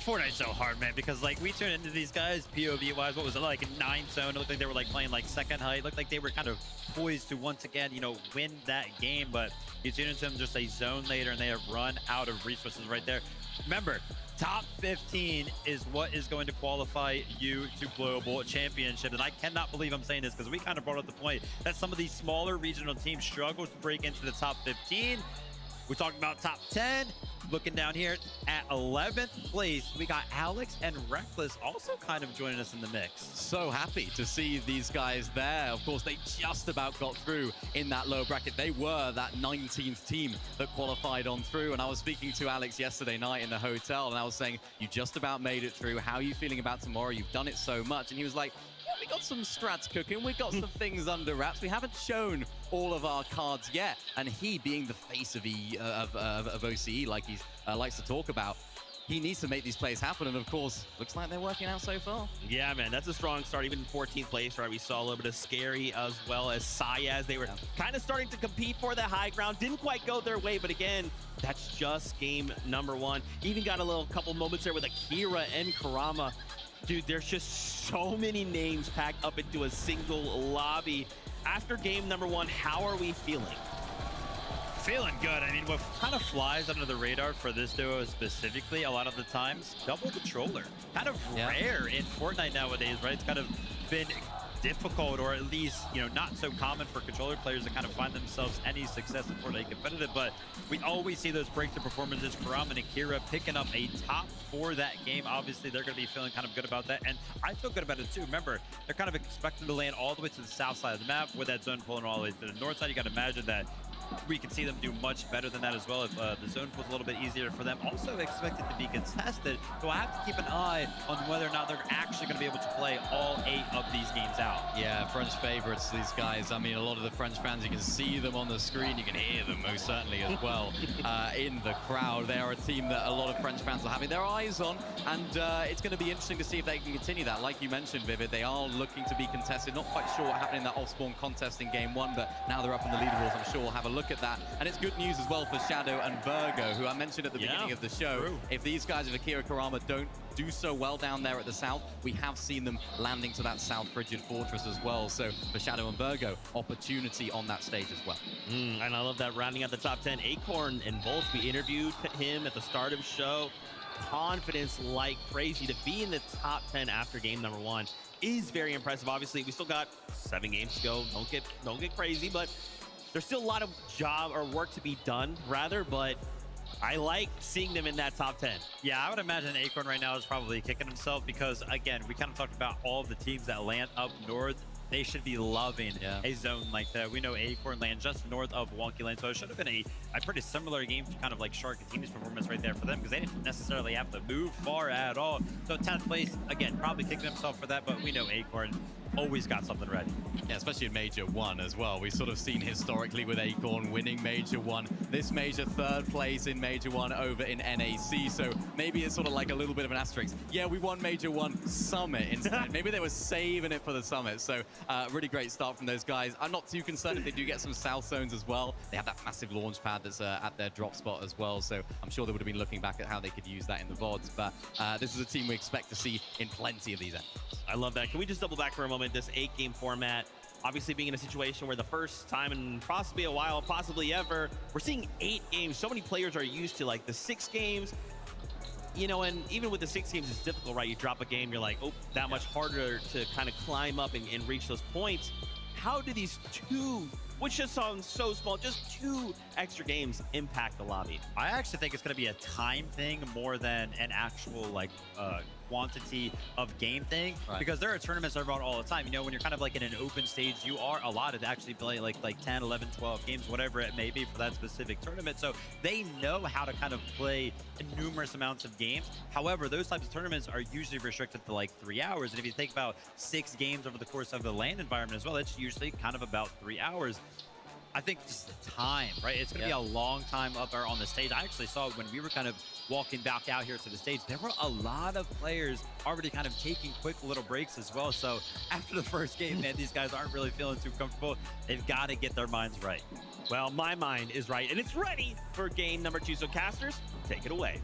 Speaker 6: Fortnite's so hard, man, because like we turned into these guys POV-wise, what was it, like 9th zone? It looked like they were like playing like second height. It looked like they were kind of poised to once again, you know, win that game, but you tune into them just a zone later and they have run out of resources right there. Remember, top 15 is what is going to qualify you to Global Championship. And I cannot believe I'm saying this because we kind of brought up the point that some of these smaller regional teams struggle to break into the top 15. We're talking about top 10. Looking down here at 11th place, we got Alex and Reckless also kind of joining us in the mix.
Speaker 9: So happy to see these guys there. Of course, they just about got through in that lower bracket. They were that 19th team that qualified on through. And I was speaking to Alex yesterday night in the hotel, and I was saying, you just about made it through. How are you feeling about tomorrow? You've done it so much. And he was like, we got some strats cooking. We got some things under wraps. We haven't shown all of our cards yet. And he, being the face of OCE, like he likes to talk about, he needs to make these plays happen. And of course, looks like they're working out so far.
Speaker 4: Yeah, man, that's a strong start. Even in 14th place, right? We saw a little bit of Scary as well as Sayaz. They were kind of starting to compete for that high ground. Didn't quite go their way, but again, that's just game number 1. Even got a couple moments there with Akira and Karama. Dude, there's just so many names packed up into a single lobby. After game number 1, how are we feeling?
Speaker 6: Feeling good. I mean, what kind of flies under the radar for this duo specifically a lot of the times, double controller. Kind of rare in Fortnite nowadays, right? It's kind of been difficult, or at least, you know, not so common for controller players to kind of find themselves any success in Fortnite competitive, but we always see those breakthrough performances. Karam and Akira picking up a top 4 that game. Obviously, they're going to be feeling kind of good about that, and I feel good about it too. Remember, they're kind of expecting to land all the way to the south side of the map with that zone pulling all the way to the north side. You got to imagine that we could see them do much better than that as well if the zone was a little bit easier for them. Also expected to be contested, so I have to keep an eye on whether or not they're actually going to be able to play all 8 of these games out.
Speaker 9: Yeah, French favorites, these guys. I mean, a lot of the French fans, you can see them on the screen, you can hear them most certainly as well in the crowd. They are a team that a lot of French fans are having their eyes on, and it's going to be interesting to see if they can continue that. Like you mentioned, Vivid, they are looking to be contested. Not quite sure what happened in that off-spawn contest in game 1, but now they're up in the leaderboards. I'm sure we'll have a look at that. And it's good news as well for Shadow and Virgo, who I mentioned at the beginning of the show.
Speaker 4: True.
Speaker 9: If these guys of Akira Karama don't do so well down there at the south, we have seen them landing to that South Frigid Fortress as well. So for Shadow and Virgo, opportunity on that stage as well.
Speaker 4: And I love that rounding out the top 10. Acorn and Bolt, we interviewed him at the start of the show. Confidence like crazy to be in the top 10 after game number 1 is very impressive. Obviously, we still got 7 games to go. Don't get crazy, but there's still a lot of job or work to be done, rather, but I like seeing them in that top 10.
Speaker 6: Yeah, I would imagine Acorn right now is probably kicking himself because, again, we kind of talked about all of the teams that land up north. They should be loving a zone like that. We know Acorn land just north of Wonky Lane, so it should have been a pretty similar game to kind of like Shark and Team's performance right there for them because they didn't necessarily have to move far at all. So 10th place, again, probably kicking himself for that, but we know Acorn always got something ready.
Speaker 9: Yeah, especially in Major 1 as well. We've sort of seen historically with Acorn winning Major 1. This Major 3rd place in Major 1 over in NAC, so maybe it's sort of like a little bit of an asterisk. Yeah, we won Major 1 Summit instead. Maybe they were saving it for the Summit, so really great start from those guys. I'm not too concerned if they do get some South zones as well. They have that massive launch pad that's at their drop spot as well, so I'm sure they would have been looking back at how they could use that in the VODs, but this is a team we expect to see in plenty of these episodes.
Speaker 4: I love that. Can we just double back for a moment? This 8-game format, obviously being in a situation where the first time in possibly a while, possibly ever, we're seeing 8 games. So many players are used to like the 6 games, you know, and even with the 6 games, it's difficult, right? You drop a game, you're like, oh, that much harder to kind of climb up and reach those points. How do these 2, which just sounds so small, just 2 extra games impact the lobby?
Speaker 6: I actually think it's going to be a time thing more than an actual like quantity of game thing, because there are tournaments that are run all the time. You know, when you're kind of like in an open stage, you are allotted to actually play like 10, 11, 12 games, whatever it may be for that specific tournament. So they know how to kind of play numerous amounts of games. However, those types of tournaments are usually restricted to like 3 hours. And if you think about 6 games over the course of the LAN environment as well, it's usually kind of about 3 hours. I think just the time, right? It's going to be a long time up there on the stage. I actually saw when we were kind of walking back out here to the stage, there were a lot of players already kind of taking quick little breaks as well. So after the first game, man, these guys aren't really feeling too comfortable. They've got to get their minds right.
Speaker 4: Well, my mind is right, and it's ready for game number 2. So casters, take it away.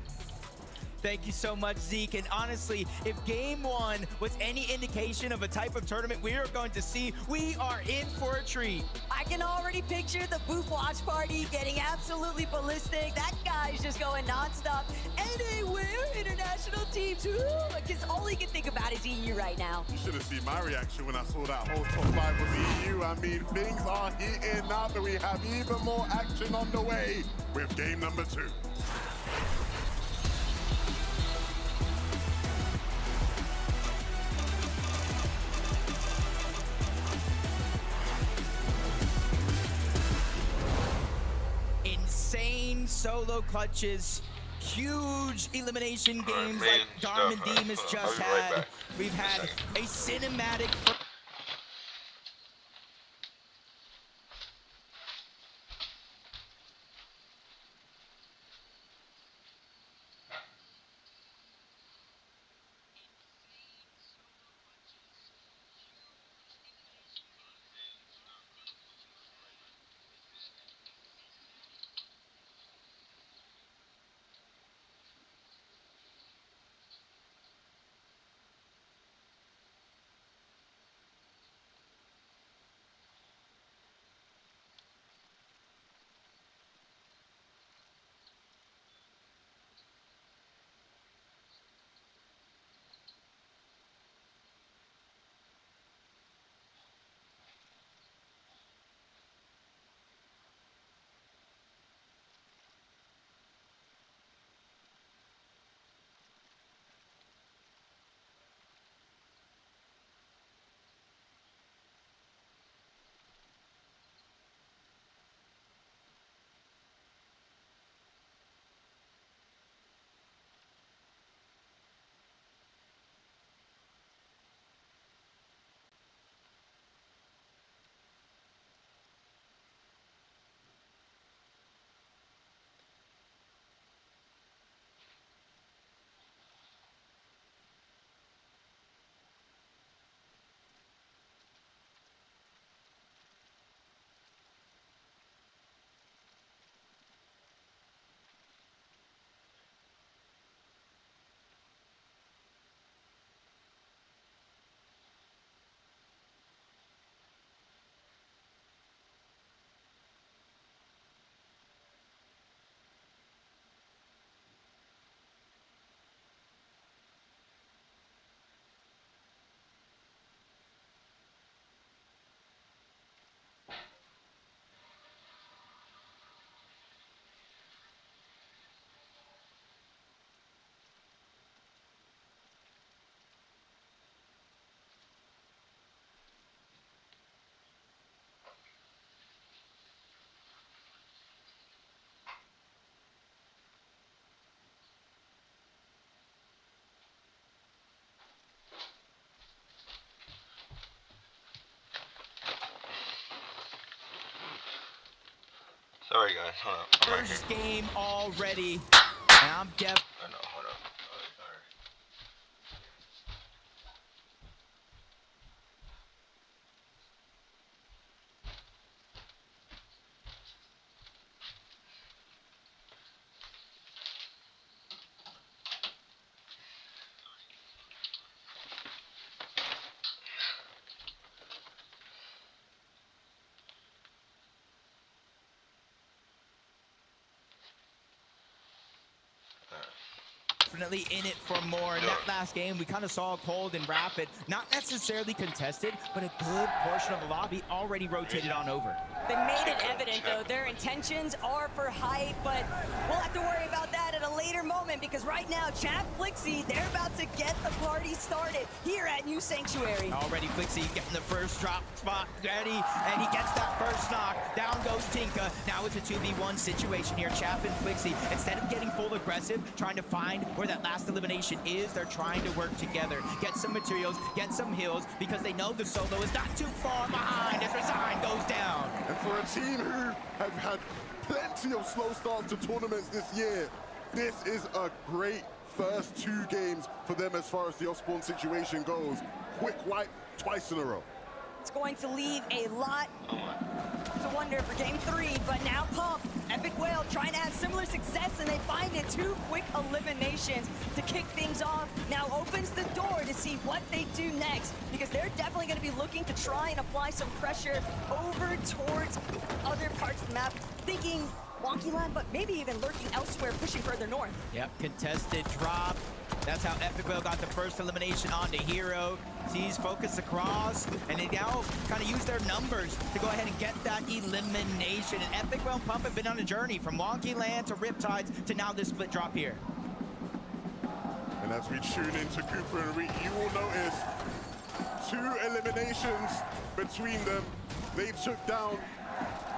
Speaker 12: Thank you so much, Zeke. And honestly, if game 1 was any indication of a type of tournament we are going to see, we are in for a treat.
Speaker 8: I can already picture the booth watch party getting absolutely ballistic. That guy's just going nonstop. Anywhere, international teams. Because all he can think about is EU right now.
Speaker 15: You should have seen my reaction when I saw that whole top 5 was EU. I mean, things are heating up, and we have even more action on the way with game number 2.
Speaker 12: Insane solo clutches, huge elimination games like Darman Deem has just had. We've had a cinematic.
Speaker 1: Sorry guys, hold up. I'm right
Speaker 12: First
Speaker 1: here.
Speaker 12: game already, and I'm
Speaker 1: I know, hold up. Sorry.
Speaker 12: definitely in it for more. In that last game, we kind of saw Cold and Rapid, not necessarily contested, but a good portion of the lobby already rotated on over.
Speaker 8: They made it evident, though. Their intentions are for hype, but we'll have to worry about that at a later moment because right now, Chad Flixie, they're about to get the party started here at New Sanctuary.
Speaker 12: Already Flixie getting the first drop spot ready, and he gets that first knock. Down goes Tinka. Now it's a 2v1 situation here. Chap and Flixie, instead of getting full aggressive, trying to find where that last elimination is, they're trying to work together. Get some materials, get some heals, because they know the solo is not too far behind as Resign goes down.
Speaker 15: And for a team who have had plenty of slow starts to tournaments this year, this is a great first 2 games for them as far as the off-spawn situation goes. Quick wipe twice in a row.
Speaker 8: It's going to leave a lot to wonder for game 3, but now Pump, Epic Whale trying to have similar success, and they find it 2 quick eliminations to kick things off. Now opens the door to see what they do next, because they're definitely going to be looking to try and apply some pressure over towards other parts of the map, thinking Wonky LAN, but maybe even lurking elsewhere, pushing further north.
Speaker 12: Yep, contested drop. That's how Epic Whale got the first elimination onto Hero. Sees focus across, and they now kind of use their numbers to go ahead and get that elimination. And Epic Whale and Pump have been on a journey from Wonky LAN to Riptides to now this split drop here.
Speaker 15: And as we tune into Cooper and Reek, you will notice 2 eliminations between them. They took down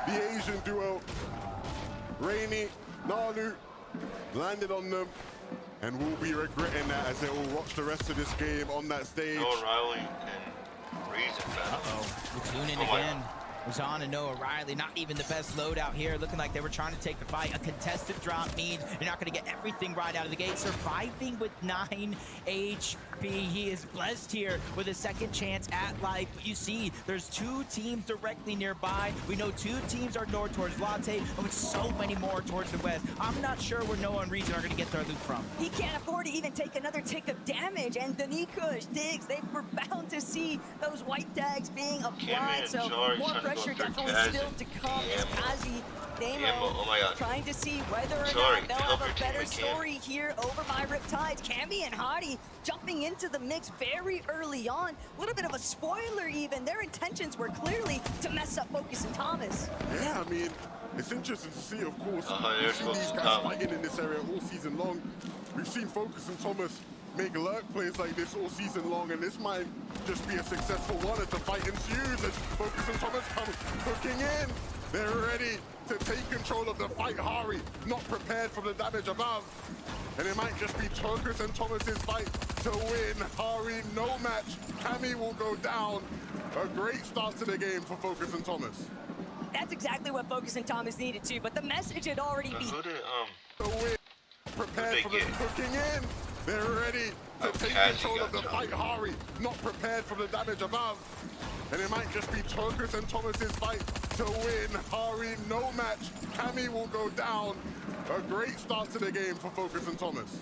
Speaker 15: the Asian duo. Rainy, Nanu landed on them, and will be regretting that as they will watch the rest of this game on that stage.
Speaker 1: No Riley and Reason, man.
Speaker 12: We tune in again. Razan and Noah Riley, not even the best loadout here, looking like they were trying to take the fight. A contested drop means you're not going to get everything right out of the gate. Surviving with 9 HP. He is blessed here with a second chance at life. You see, there's 2 teams directly nearby. We know 2 teams are north towards Latte, and with so many more towards the west. I'm not sure where Noah and Reason are going to get their loot from.
Speaker 8: He can't afford to even take another tick of damage, and Danikush, Diggs, they were bound to see those white tags being applied, so more pressure definitely still to come as Kazi, Damo, trying to see whether or not they'll have a better story here over by Riptides. Cammy and Hottie jumping into the mix very early on. A little bit of a spoiler even. Their intentions were clearly to mess up Focus and Thomas.
Speaker 15: Yeah, I mean, it's interesting to see, of course. We've seen these guys fighting in this area all season long. We've seen Focus and Thomas make lurk plays like this all season long, and this might just be a successful one as the fight ensues, as Focus and Thomas come hooking in. They're ready to take control of the fight. Hari not prepared for the damage above, and it might just be Focus and Thomas's fight to win. Hari no match. Cammy will go down. A great start to the game for Focus and Thomas.
Speaker 8: That's exactly what Focus and Thomas needed to, but the message had already been
Speaker 15: to win. Prepared for the hooking in. They're ready to take control of the fight. Hari not prepared for the damage above, and it might just be Focus and Thomas's fight to win. Hari no match. Cammy will go down. A great start to the game for Focus and Thomas.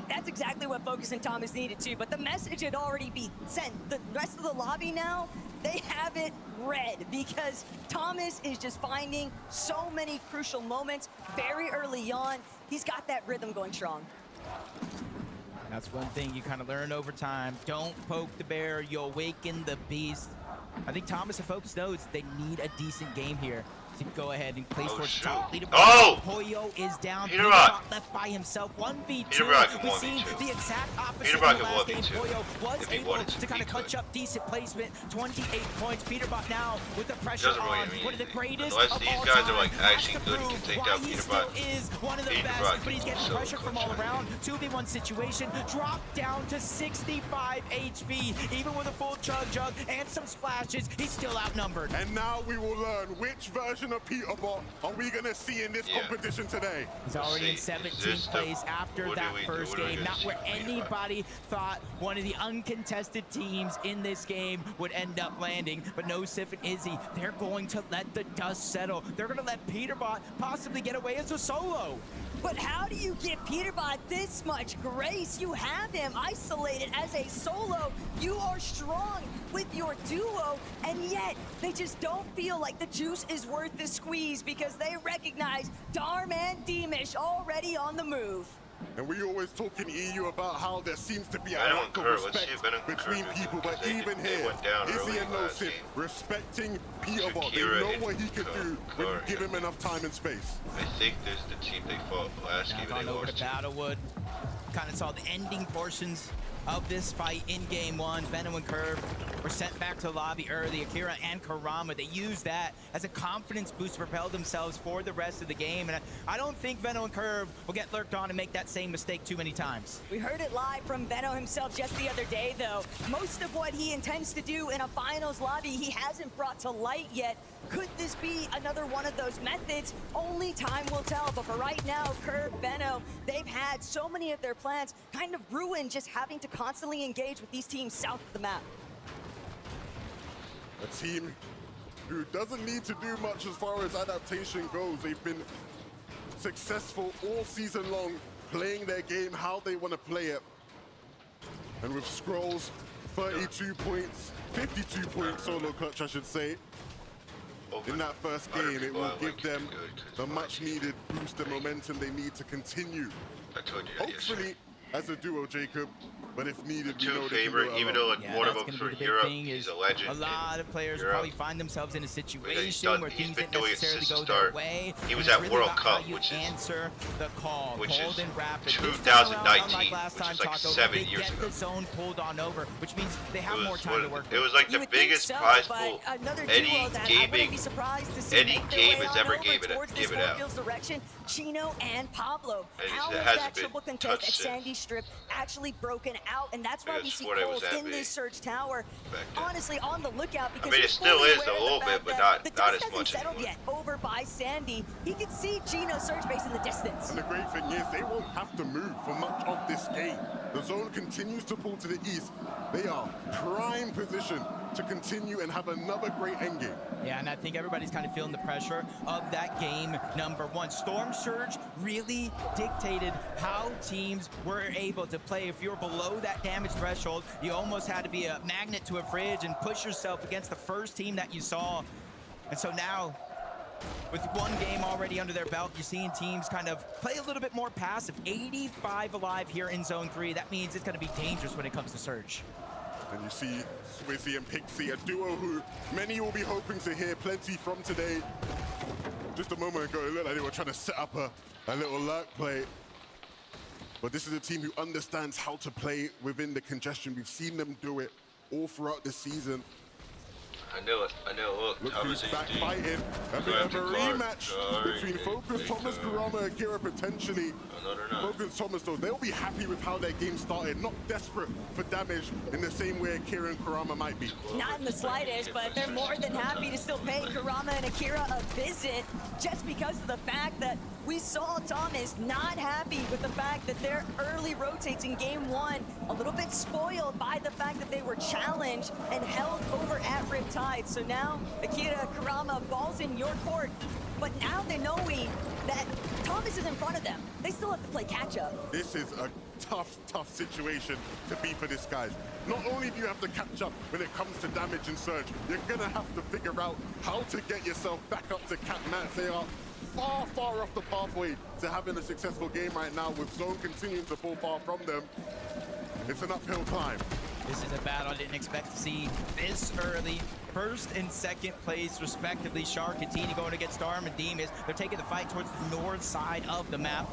Speaker 8: That's exactly what Focus and Thomas needed to, but the message had already been sent. The rest of the lobby now, they have it read, because Thomas is just finding so many crucial moments very early on. He's got that rhythm going strong.
Speaker 12: That's one thing you kind of learn over time. Don't poke the bear, you'll awaken the beast. I think Thomas and Focus knows they need a decent game here to go ahead and place towards the top leaderboard. Hoyo is down. Peter left by himself. 1v2. We've seen the exact opposite in the last game. Hoyo was able to kind of clutch up decent placement. 28 points. Peterbot now with the pressure on. One of the greatest of all
Speaker 1: these guys
Speaker 12: time.
Speaker 1: are like actually good and can take down Peterbot.
Speaker 12: He still is one of the best, but he's getting pressure from all around. 2v1 situation. Dropped down to 65 HP. Even with a full chug and some splashes, he's still outnumbered.
Speaker 15: And now we will learn which version version of Peterbot are we going to see in this competition today?
Speaker 12: He's already in 17th place after that first game. Not where anybody thought one of the uncontested teams in this game would end up landing. But no, Sif and Izzy, they're going to let the dust settle. They're going to let Peterbot possibly get away as a solo.
Speaker 8: But how do you give Peterbot this much grace? You have him isolated as a solo. You are strong with your duo, and yet they just don't feel like the juice is worth the squeeze because they recognize Darm and Deemish already on the move.
Speaker 15: And we always talk in EU about how there seems to be a lack of respect between people, but even here, Izzy and Nosif respecting Peterbot. They know what he can do when you give him enough time and space.
Speaker 1: I think this is the team they fought last game.
Speaker 12: Gone over to Battlewood. Kind of saw the ending portions of this fight in game one. Venom and Curve were sent back to the lobby early. Akira and Karama, they used that as a confidence boost to propel themselves for the rest of the game. And I don't think Venom and Curve will get lurked on and make that same mistake too many times.
Speaker 8: We heard it live from Venom himself just the other day, though. Most of what he intends to do in a finals lobby, he hasn't brought to light yet. Could this be another one of those methods? Only time will tell. But for right now, Curve, Venom, they've had so many of their plans kind of ruined just having to constantly engage with these teams south of the map.
Speaker 15: A team who doesn't need to do much as far as adaptation goes. They've been successful all season long, playing their game how they want to play it. And with Scrolls, 32 points, 52 points solo clutch, I should say. In that first game, it will give them the much needed boost and momentum they need to continue. Hopefully, as a duo, Jacob, but if needed, we know they can do it
Speaker 1: even though like one of them for Europe, he's a legend.
Speaker 12: A lot of players will probably find themselves in a situation where things didn't
Speaker 1: doing
Speaker 12: necessarily
Speaker 1: it
Speaker 12: go
Speaker 1: since
Speaker 12: their
Speaker 1: start.
Speaker 12: way.
Speaker 1: He was
Speaker 12: And
Speaker 1: at
Speaker 12: it's
Speaker 1: World
Speaker 12: about
Speaker 1: Cup,
Speaker 12: how you
Speaker 1: which is
Speaker 12: answer the call, cold and rapid.
Speaker 1: 2019,
Speaker 12: Last time,
Speaker 1: which is like
Speaker 12: Taco,
Speaker 1: 7
Speaker 12: they
Speaker 1: years
Speaker 12: get
Speaker 1: ago.
Speaker 12: the zone pulled on over, which means they have more time to work.
Speaker 1: It was like
Speaker 8: You
Speaker 1: the
Speaker 8: would think
Speaker 1: biggest
Speaker 8: so,
Speaker 1: prize
Speaker 8: but
Speaker 1: pool
Speaker 8: another
Speaker 1: any
Speaker 8: duo that I
Speaker 1: gaming,
Speaker 8: wouldn't be surprised to see
Speaker 1: any
Speaker 8: make their
Speaker 1: game
Speaker 8: way
Speaker 1: has
Speaker 8: on
Speaker 1: ever
Speaker 8: over
Speaker 1: gave
Speaker 8: towards this
Speaker 1: it out.
Speaker 8: Warfields direction, Chino and Pablo.
Speaker 1: And
Speaker 8: How
Speaker 1: it
Speaker 8: is
Speaker 1: hasn't
Speaker 8: that
Speaker 1: been
Speaker 8: triple contest at
Speaker 1: touched
Speaker 8: Sandy Strip actually broken out? And that's why we see
Speaker 1: Sport I was
Speaker 8: Coles
Speaker 1: at
Speaker 8: in
Speaker 1: big
Speaker 8: this Surge Tower. Honestly, on the lookout because
Speaker 1: I mean, it
Speaker 8: he's
Speaker 1: still
Speaker 8: fully
Speaker 1: is
Speaker 8: aware
Speaker 1: a
Speaker 8: of
Speaker 1: little
Speaker 8: the
Speaker 1: bit,
Speaker 8: fact
Speaker 1: but
Speaker 8: that the
Speaker 1: not
Speaker 8: dust
Speaker 1: as
Speaker 8: hasn't
Speaker 1: much
Speaker 8: settled
Speaker 1: anymore.
Speaker 8: yet over by Sandy. He can see Chino Surge Base in the distance.
Speaker 15: And the great thing is, they won't have to move for much of this game. The zone continues to pull to the east. They are prime position to continue and have another great endgame.
Speaker 12: Yeah, and I think everybody's kind of feeling the pressure of that game number one. Storm Surge really dictated how teams were able to play. If you're below that damage threshold, you almost had to be a magnet to a fridge and push yourself against the first team that you saw. And so now, with one game already under their belt, you're seeing teams kind of play a little bit more passive. 85 alive here in Zone 3. That means it's going to be dangerous when it comes to Surge.
Speaker 15: And you see Swizzy and Pixie, a duo who many will be hoping to hear plenty from today. Just a moment ago, it looked like they were trying to set up a little lurk play. But this is a team who understands how to play within the congestion. We've seen them do it all throughout the season.
Speaker 1: I knew it.
Speaker 15: Look who's back fighting. A bit of a rematch between Focus, Thomas, Kurama, and Akira potentially. Focus, Thomas, though, they'll be happy with how their game started. Not desperate for damage in the same way Akira and Kurama might be.
Speaker 8: Not in the slightest, but they're more than happy to still pay Kurama and Akira a visit just because of the fact that we saw Thomas not happy with the fact that their early rotates in game one, a little bit spoiled by the fact that they were challenged and held over at Riptide. So now Akira, Kurama, ball's in your court, but now they're knowing that Thomas is in front of them. They still have to play catch up.
Speaker 15: This is a tough situation to be for this guys. Not only do you have to catch up when it comes to damage and surge, you're gonna have to figure out how to get yourself back up to cap mats. They are far off the pathway to having a successful game right now, with Zone continuing to fall far from them. It's an uphill climb.
Speaker 12: This is a battle I didn't expect to see this early. First and second place, respectively. Shark and Tini going against Storm and Deemus. They're taking the fight towards the north side of the map.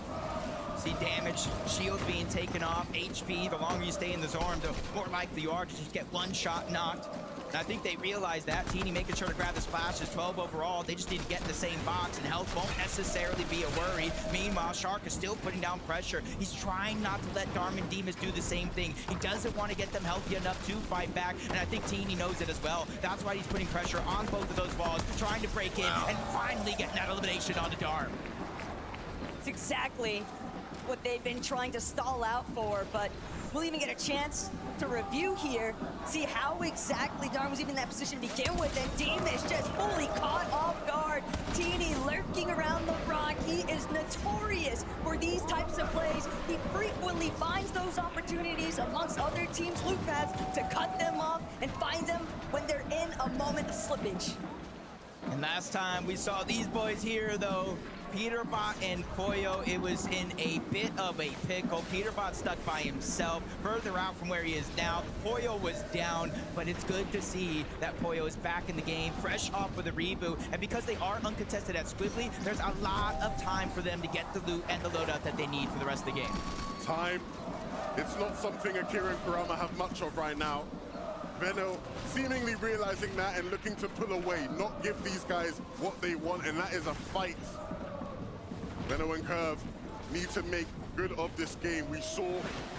Speaker 12: See damage, shield being taken off, HP. The longer you stay in the zone, the more likely you are to just get one shot knocked. And I think they realize that. Teeny making sure to grab the splashes, 12 overall. They just need to get in the same box, and health won't necessarily be a worry. Meanwhile, Shark is still putting down pressure. He's trying not to let Darman Demas do the same thing. He doesn't want to get them healthy enough to fight back, and I think Teeny knows it as well. That's why he's putting pressure on both of those walls, trying to break in, and finally getting that elimination onto Darm.
Speaker 8: It's exactly what they've been trying to stall out for, but we'll even get a chance to review here, see how exactly Darm was even in that position to begin with, and Demas just fully caught off guard. Teeny lurking around the rock. He is notorious for these types of plays. He frequently finds those opportunities amongst other teams' loop paths to cut them off and find them when they're in a moment of slippage.
Speaker 12: And last time we saw these boys here, though, Peterbot and Pollo, it was in a bit of a pickle. Peterbot stuck by himself, further out from where he is now. Pollo was down, but it's good to see that Pollo is back in the game, fresh off with a reboot. And because they are uncontested at Squibbly, there's a lot of time for them to get the loot and the loadout that they need for the rest of the game.
Speaker 15: Time, it's not something Akira and Kurama have much of right now. Veno seemingly realizing that and looking to pull away, not give these guys what they want, and that is a fight. Veno and Curve need to make good of this game. We saw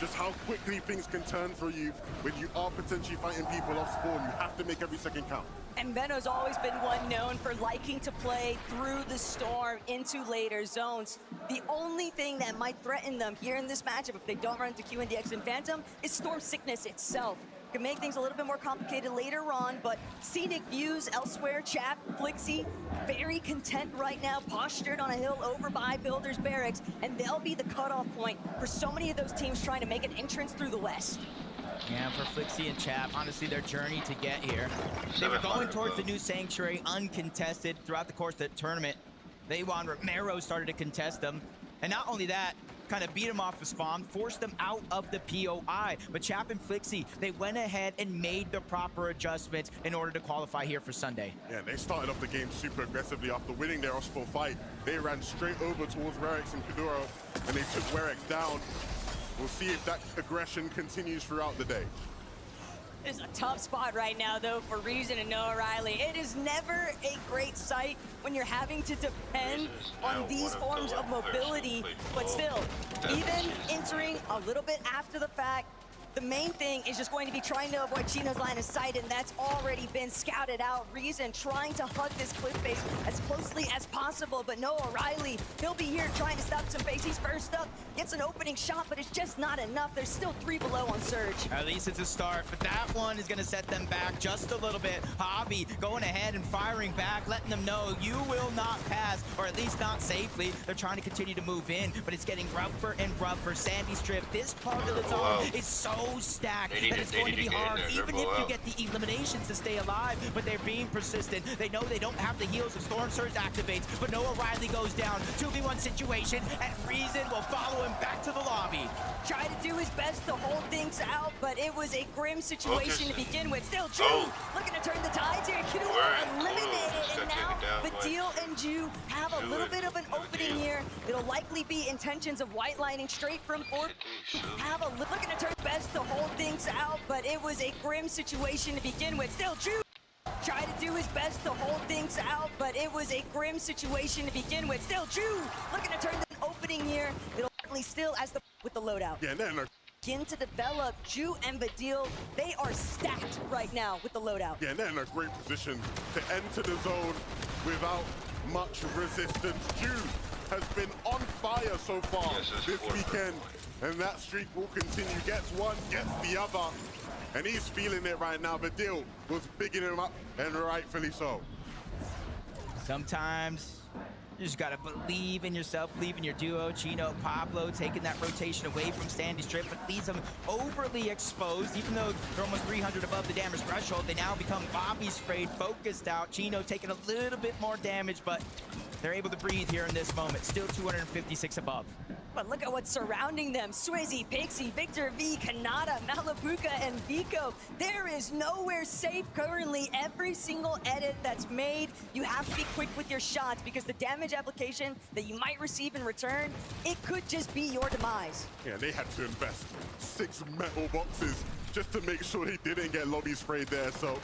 Speaker 15: just how quickly things can turn for you when you are potentially fighting people off spawn. You have to make every second count.
Speaker 8: And Veno's always been one known for liking to play through the storm into later zones. The only thing that might threaten them here in this matchup, if they don't run into QNDX and Phantom, is storm sickness itself. Can make things a little bit more complicated later on, but scenic views elsewhere. Chap, Flixie, very content right now, postured on a hill over by Builders Barracks, and they'll be the cutoff point for so many of those teams trying to make an entrance through the west.
Speaker 12: Yeah, for Flixie and Chap, honestly, their journey to get here. They were going towards the new Sanctuary uncontested throughout the course of the tournament. Juan Romero started to contest them, and not only that, kind of beat them off the spawn, forced them out of the POI. But Chap and Flixie, they went ahead and made the proper adjustments in order to qualify here for Sunday.
Speaker 15: Yeah, they started off the game super aggressively after winning their off-spawn fight. They ran straight over towards Werex and Kuduro, and they took Werex down. We'll see if that aggression continues throughout the day.
Speaker 8: It's a tough spot right now, though, for Reason and Noah Riley. It is never a great sight when you're having to depend on these forms of mobility, but still, even entering a little bit after the fact, the main thing is just going to be trying to avoid Chino's line of sight, and that's already been scouted out. Reason trying to hug this cliff face as closely as possible, but Noah Riley, he'll be here trying to stop some face. He's first up, gets an opening shot, but it's just not enough. There's still 3 below on Surge.
Speaker 12: At least it's a start, but that one is going to set them back just a little bit. Hobby going ahead and firing back, letting them know you will not pass, or at least not safely. They're trying to continue to move in, but it's getting rougher and rougher. Sandy Strip, this part of the zone is so stacked that it's going to be hard, even if you get the eliminations to stay alive, but they're being persistent. They know they don't have the heals, the Storm Surge activates, but Noah Riley goes down. 2v1 situation, and Reason will follow him back to the lobby.
Speaker 8: Tried to do his best to hold things out, but it was a grim situation to begin with. Still, Drew looking to turn the tides here. Kiddo eliminated, and now Badil and Ju have a little bit of an opening here. It'll likely be intentions of white lining straight from 4. Looking to turn best to hold things out, but it was a grim situation to begin with. Still, Drew tried to do his best to hold things out, but it was a grim situation to begin with. Still, Drew looking to turn the opening here. It'll certainly still as the with the loadout.
Speaker 15: Yeah,
Speaker 8: Begin to develop. Ju and Badil, they are stacked right now with the loadout.
Speaker 15: Yeah, and they're in a great position to enter the zone without much resistance. Ju has been on fire so far this weekend, and that streak will continue. Gets one, gets the other, and he's feeling it right now. Badil was bigging him up, and rightfully so.
Speaker 12: Sometimes you just gotta believe in yourself, believe in your duo. Chino, Pablo taking that rotation away from Sandy Strip, but leaves them overly exposed. Even though they're almost 300 above the damage threshold, they now become Bobby sprayed, focused out. Chino taking a little bit more damage, but they're able to breathe here in this moment. Still 256 above.
Speaker 8: But look at what's surrounding them. Swizzy, Pixie, Victor V, Kanata, Malapuka, and Vico. There is nowhere safe currently. Every single edit that's made, you have to be quick with your shots because the damage application that you might receive in return, it could just be your demise.
Speaker 15: Yeah, they had to invest 6 metal boxes just to make sure they didn't get lobby sprayed there. So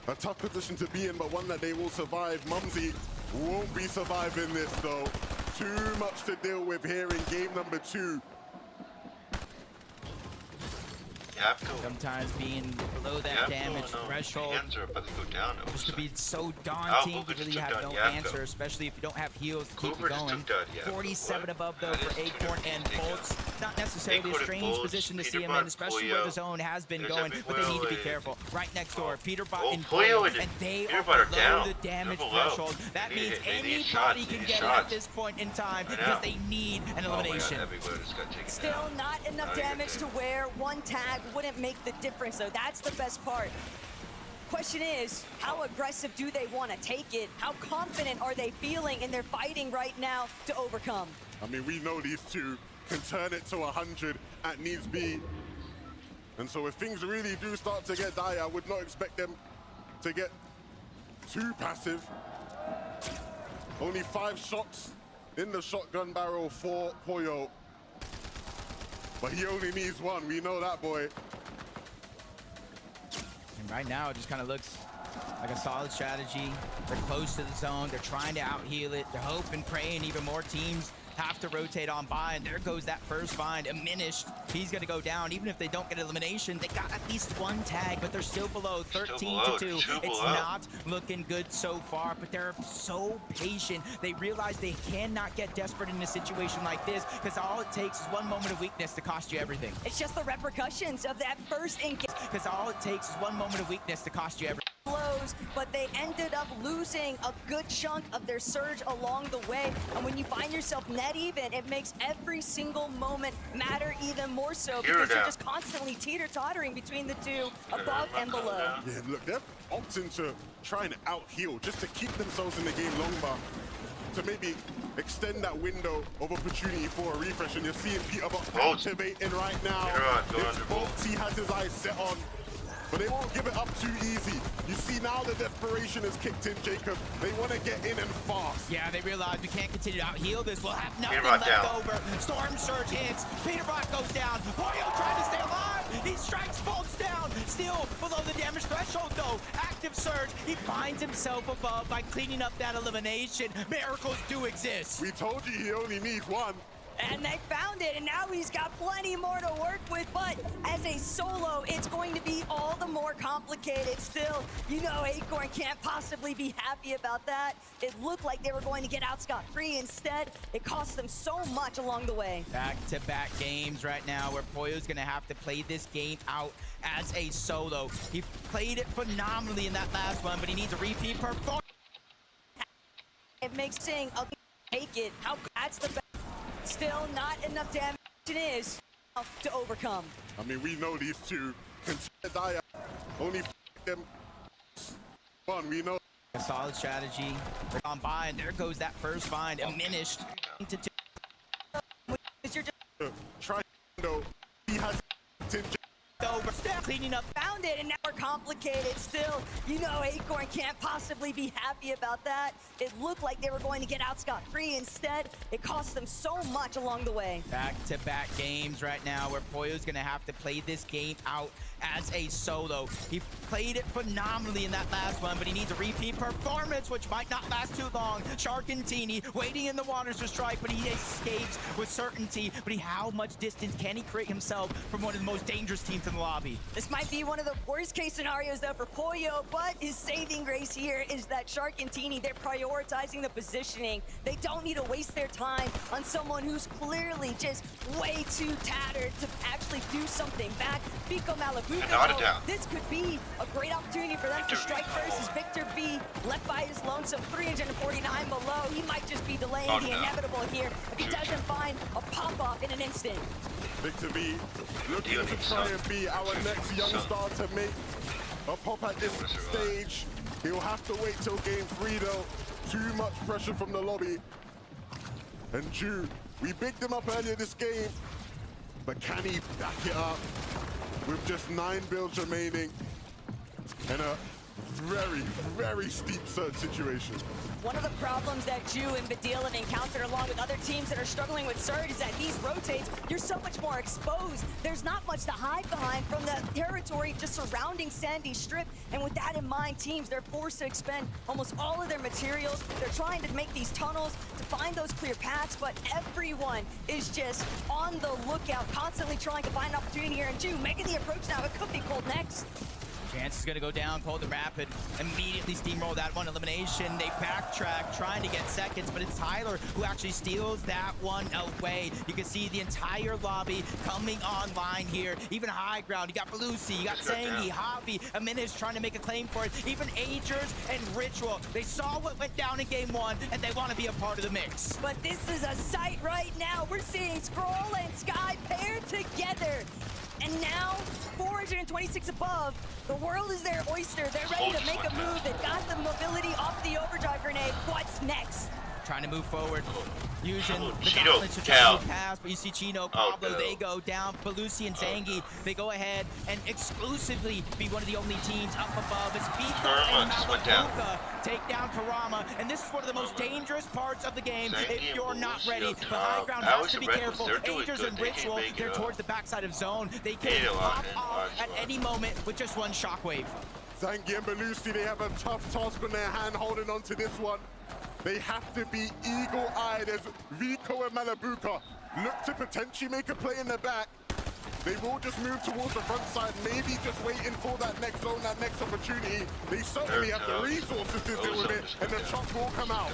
Speaker 15: A tough position to be in, but one that they will survive. Mumsy won't be surviving this, though. Too much to deal with here in game number 2.
Speaker 12: Sometimes being below that damage threshold
Speaker 1: Hands are about to go down.
Speaker 12: just to be so daunting to really have no answer, especially if you don't have heals to keep you going. 47 above though for Acorn and Bolts. Not necessarily a strange position to see him in, especially where the zone has been going, but they need to be careful. Right next door, Peterbot and Polio, and they are below the damage threshold. That means anybody can get it at this point in time because they need an elimination.
Speaker 8: Still not enough damage to where one tag wouldn't make the difference, though. That's the best part. Question is, how aggressive do they want to take it? How confident are they feeling in their fighting right now to overcome?
Speaker 15: I mean, we know these two can turn it to 100 at needs be. And so if things really do start to get dire, I would not expect them to get too passive. Only 5 shots in the shotgun barrel for Pollo. But he only needs 1, we know that, boy.
Speaker 12: And right now, it just kind of looks like a solid strategy. They're close to the zone. They're trying to out-heal it. They're hoping, praying even more teams have to rotate on by, and there goes that first find. Diminished. He's going to go down. Even if they don't get elimination, they got at least 1 tag, but they're still below 13-2. It's not looking good so far, but they're so patient. They realize they cannot get desperate in a situation like this, because all it takes is 1 moment of weakness to cost you everything.
Speaker 8: It's just the repercussions of that first engagement.
Speaker 12: Because all it takes is 1 moment of weakness to cost you everything.
Speaker 8: Blows, but they ended up losing a good chunk of their surge along the way. And when you find yourself net even, it makes every single moment matter even more so, because you're just constantly teeter-tottering between the two, above and below.
Speaker 15: Yeah, look, they're opting to try and out-heal just to keep themselves in the game longer, to maybe extend that window of opportunity for a refresh. And you're seeing Peterbot activating right now. It's Bolts he has his eyes set on. But they won't give it up too easy. You see now the desperation is kicked in, Jacob. They want to get in and fast.
Speaker 12: Yeah, they realize we can't continue to out-heal this. We'll have nothing left over. Storm Surge hits. Peterbot goes down. Pollo trying to stay alive. He strikes Bolts down. Still below the damage threshold, though. Active Surge. He finds himself above by cleaning up that elimination. Miracles do exist.
Speaker 15: We told you he only needs 1.
Speaker 8: And they found it, and now he's got plenty more to work with, but as a solo, it's going to be all the more complicated. Still, you know Acorn can't possibly be happy about that. It looked like they were going to get out scot-free. Instead, it cost them so much along the way.
Speaker 12: Back-to-back games right now where Pollo's gonna have to play this game out as a solo. He played it phenomenally in that last one, but he needs a repeat performance.
Speaker 8: It makes saying, I'll take it. That's the best. Still not enough damage is to overcome.
Speaker 15: I mean, we know these two can die. Only them 1, we know.
Speaker 12: A solid strategy. They're on by, and there goes that first find. Diminished to 2.
Speaker 15: Try though. He has
Speaker 12: over. Cleaning up.
Speaker 8: Found it, and now we're complicated. Still, you know Acorn can't possibly be happy about that. It looked like they were going to get out scot-free. Instead, it cost them so much along the way.
Speaker 12: Back-to-back games right now where Pollo's gonna have to play this game out as a solo. He played it phenomenally in that last one, but he needs a repeat performance, which might not last too long. Sharkantini waiting in the waters to strike, but he escapes with certainty. But how much distance can he create himself from one of the most dangerous teams in the lobby?
Speaker 8: This might be one of the worst case scenarios though for Pollo, but his saving grace here is that Sharkantini, they're prioritizing the positioning. They don't need to waste their time on someone who's clearly just way too tattered to actually do something back. Pico Malibu. This could be a great opportunity for them to strike first as Victor B left by his lonesome, 349 below. He might just be delaying the inevitable here if he doesn't find a pop-off in an instant.
Speaker 15: Victor B looking to try and be our next young star to make a pop at this stage. He'll have to wait till game 3 though. Too much pressure from the lobby. And Ju, we bigged him up earlier this game, but can he back it up with just 9 builds remaining and a very, very steep situation.
Speaker 8: One of the problems that Ju and Badil have encountered along with other teams that are struggling with Surge is that these rotates, you're so much more exposed. There's not much to hide behind from the territory just surrounding Sandy Strip. And with that in mind, teams, they're forced to expend almost all of their materials. They're trying to make these tunnels to find those clear paths, but everyone is just on the lookout, constantly trying to find an opportunity here. And Ju making the approach now. It could be Cold next.
Speaker 12: Chance is going to go down. Cold and Rapid immediately steamroll that one elimination. They backtrack, trying to get seconds, but it's Tyler who actually steals that one away. You can see the entire lobby coming online here. Even high ground. You got Belusi, you got Sangi, Javi, Aminis trying to make a claim for it. Even Agers and Ritual. They saw what went down in game one, and they want to be a part of the mix.
Speaker 8: But this is a sight right now. We're seeing Scroll and Sky paired together. And now, 426 above, the world is their oyster. They're ready to make a move. They've got the mobility off the overdrive grenade. What's next?
Speaker 12: Trying to move forward, using the
Speaker 1: Chino
Speaker 12: gauntlets to try to pass, but you see Chino, Pablo, they go down. Belusi and Zangi, they go ahead and exclusively be one of the only teams up above. It's Vika and Malabuka take down Karama, and this is one of the most dangerous parts of the game if you're not ready. But high ground has to be careful. Agers and Ritual, they're towards the backside of zone. They can pop off at any moment with just one shockwave.
Speaker 15: Zangi and Belusi, they have a tough task on their hand holding on to this one. They have to be eagle-eyed as Vico and Malabuka look to potentially make a play in the back. They will just move towards the front side, maybe just waiting for that next zone, that next opportunity. They certainly have the resources to deal with it, and the chop will come out.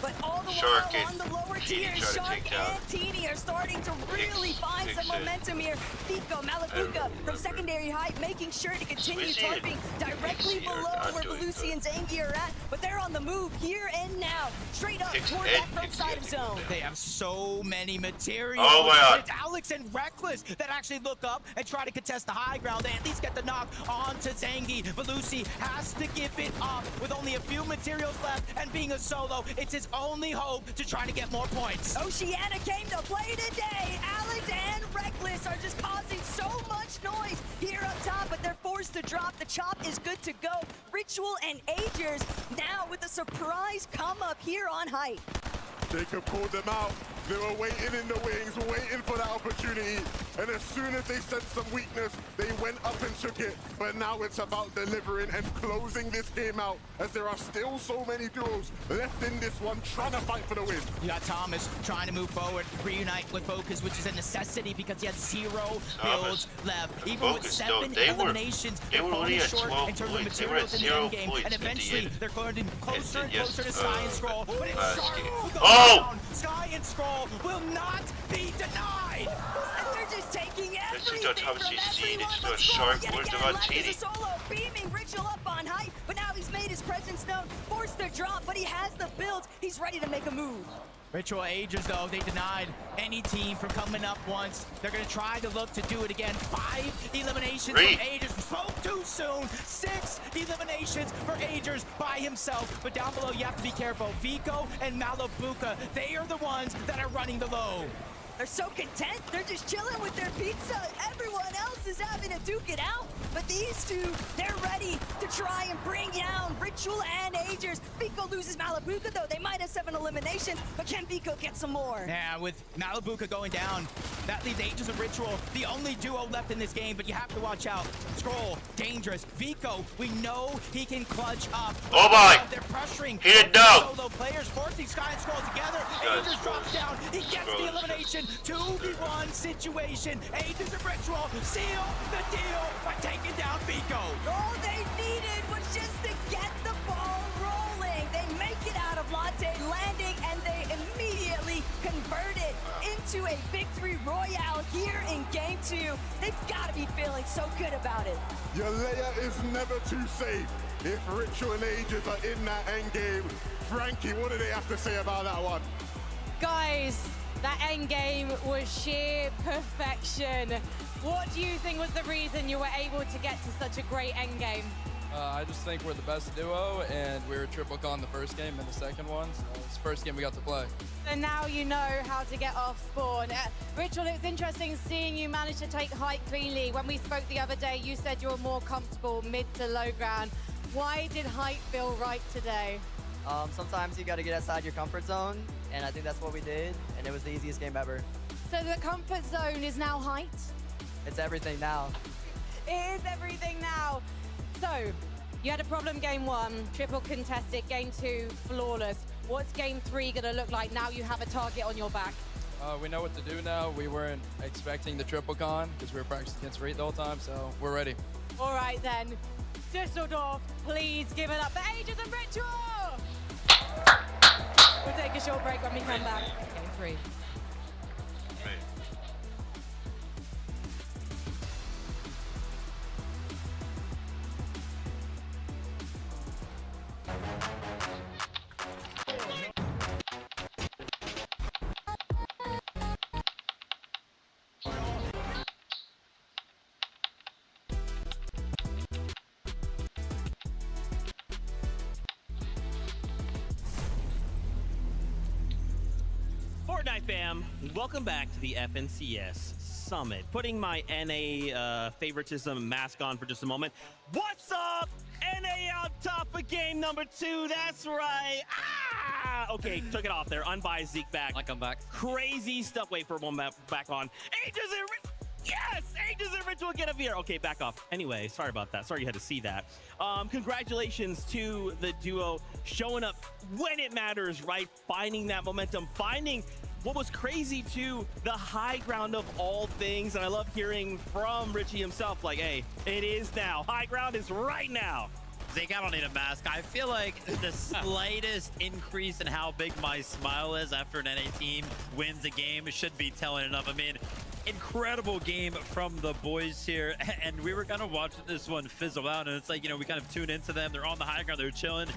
Speaker 8: But all the while on the lower tier, Shark and Teeny are starting to really find some momentum here. Vico, Malabuka from secondary height, making sure to continue targeting directly below where Belusi and Zangi are at. But they're on the move here and now, straight up toward that front side of zone.
Speaker 12: They have so many materials.
Speaker 1: Oh my God.
Speaker 12: It's Alex and Reckless that actually look up and try to contest the high ground. They at least get the knock onto Zangi. Belusi has to give it up with only a few materials left, and being a solo, it's his only hope to try to get more points.
Speaker 8: Oceana came to play today. Alex and Reckless are just causing so much noise here up top, but they're forced to drop. The chop is good to go. Ritual and Agers now with a surprise come up here on height.
Speaker 15: Jacob called them out. They were waiting in the wings, waiting for that opportunity. And as soon as they sensed some weakness, they went up and took it. But now it's about delivering and closing this game out, as there are still so many duels left in this one, trying to fight for the win.
Speaker 12: You got Thomas trying to move forward, reunite with Focus, which is a necessity because he has 0 builds left. Even with 7 eliminations, they're falling short in terms of materials in the end game. And eventually, they're going closer and closer to Sky and Scroll. But it's Shark who goes down. Sky and Scroll will not be denied.
Speaker 8: And they're just taking everything
Speaker 1: Thomas
Speaker 8: from
Speaker 1: seen
Speaker 8: everyone.
Speaker 1: it to a
Speaker 8: But
Speaker 1: Shark
Speaker 8: Scroll
Speaker 1: word
Speaker 8: yet
Speaker 1: about
Speaker 8: again left as
Speaker 1: Teeny.
Speaker 8: a solo, beaming Ritual up on height. But now he's made his presence known, forced to drop, but he has the builds. He's ready to make a move.
Speaker 12: Ritual Agers, though, they denied any team from coming up once. They're going to try to look to do it again. 5 eliminations from Agers. Spoke too soon. 6 eliminations for Agers by himself. But down below, you have to be careful. Vico and Malabuka, they are the ones that are running the low.
Speaker 8: They're so content. They're just chilling with their pizza. Everyone else is having to duke it out. But these two, they're ready to try and bring down Ritual and Agers. Vico loses Malabuka, though. They might have 7 eliminations, but can Vico get some more?
Speaker 12: Yeah, with Malabuka going down, that leaves Agers and Ritual, the only duo left in this game, but you have to watch out. Scroll, dangerous. Vico, we know he can clutch up.
Speaker 1: Oh my!
Speaker 12: They're pressuring
Speaker 1: He didn't know.
Speaker 12: solo players, forcing Sky and Scroll together. Agers drops down. He gets the elimination. 2v1 situation. Agers and Ritual seal the deal by taking down Vico.
Speaker 8: All they needed was just to get the ball rolling. They make it out of Latte landing, and they immediately convert it into a victory royale here in Game 2. They've got to be feeling so good about it.
Speaker 15: Your layer is never too safe if Ritual and Agers are in that end game. Frankie, what do they have to say about that one?
Speaker 11: Guys, that end game was sheer perfection. What do you think was the reason you were able to get to such a great end game?
Speaker 10: I just think we're the best duo, and we were triple con the first game and the second one. So it's the first game we got to play.
Speaker 11: And now you know how to get off spawn. Ritual, it was interesting seeing you manage to take height cleanly. When we spoke the other day, you said you were more comfortable mid to low ground. Why did height feel right today?
Speaker 7: Sometimes you got to get outside your comfort zone, and I think that's what we did, and it was the easiest game ever.
Speaker 11: So the comfort zone is now height?
Speaker 7: It's everything now.
Speaker 11: It is everything now. So, you had a problem game 1, triple contested, game 2, flawless. What's game 3 gonna look like now you have a target on your back?
Speaker 10: We know what to do now. We weren't expecting the triple con because we were practicing against Reed the whole time, so we're ready.
Speaker 11: All right then, Düsseldorf, please give it up for Ages and Ritual! We'll take a short break when we come back. Game 3.
Speaker 4: Fortnite fam, welcome back to the FNCS Summit. Putting my NA favoritism mask on for just a moment. What's up? NA on top of game number 2, that's right. Ah! Okay, took it off there. Unbiased Zeke back.
Speaker 9: I come back.
Speaker 4: Crazy stuff. Wait for a moment, back on. Ages and yes! Ages and Ritual get up here. Okay, back off. Anyway, sorry about that. Sorry you had to see that. Congratulations to the duo showing up when it matters, right? Finding that momentum, finding what was crazy too, the high ground of all things. And I love hearing from Richie himself, like, hey, it is now. High ground is right now.
Speaker 6: Zeke, I don't need a mask. I feel like the slightest increase in how big my smile is after an NA team wins a game should be telling enough. I mean, incredible game from the boys here, and we were kind of watching this one fizzle out, and it's like, you know, we kind of tune into them. They're on the high ground, they're chilling.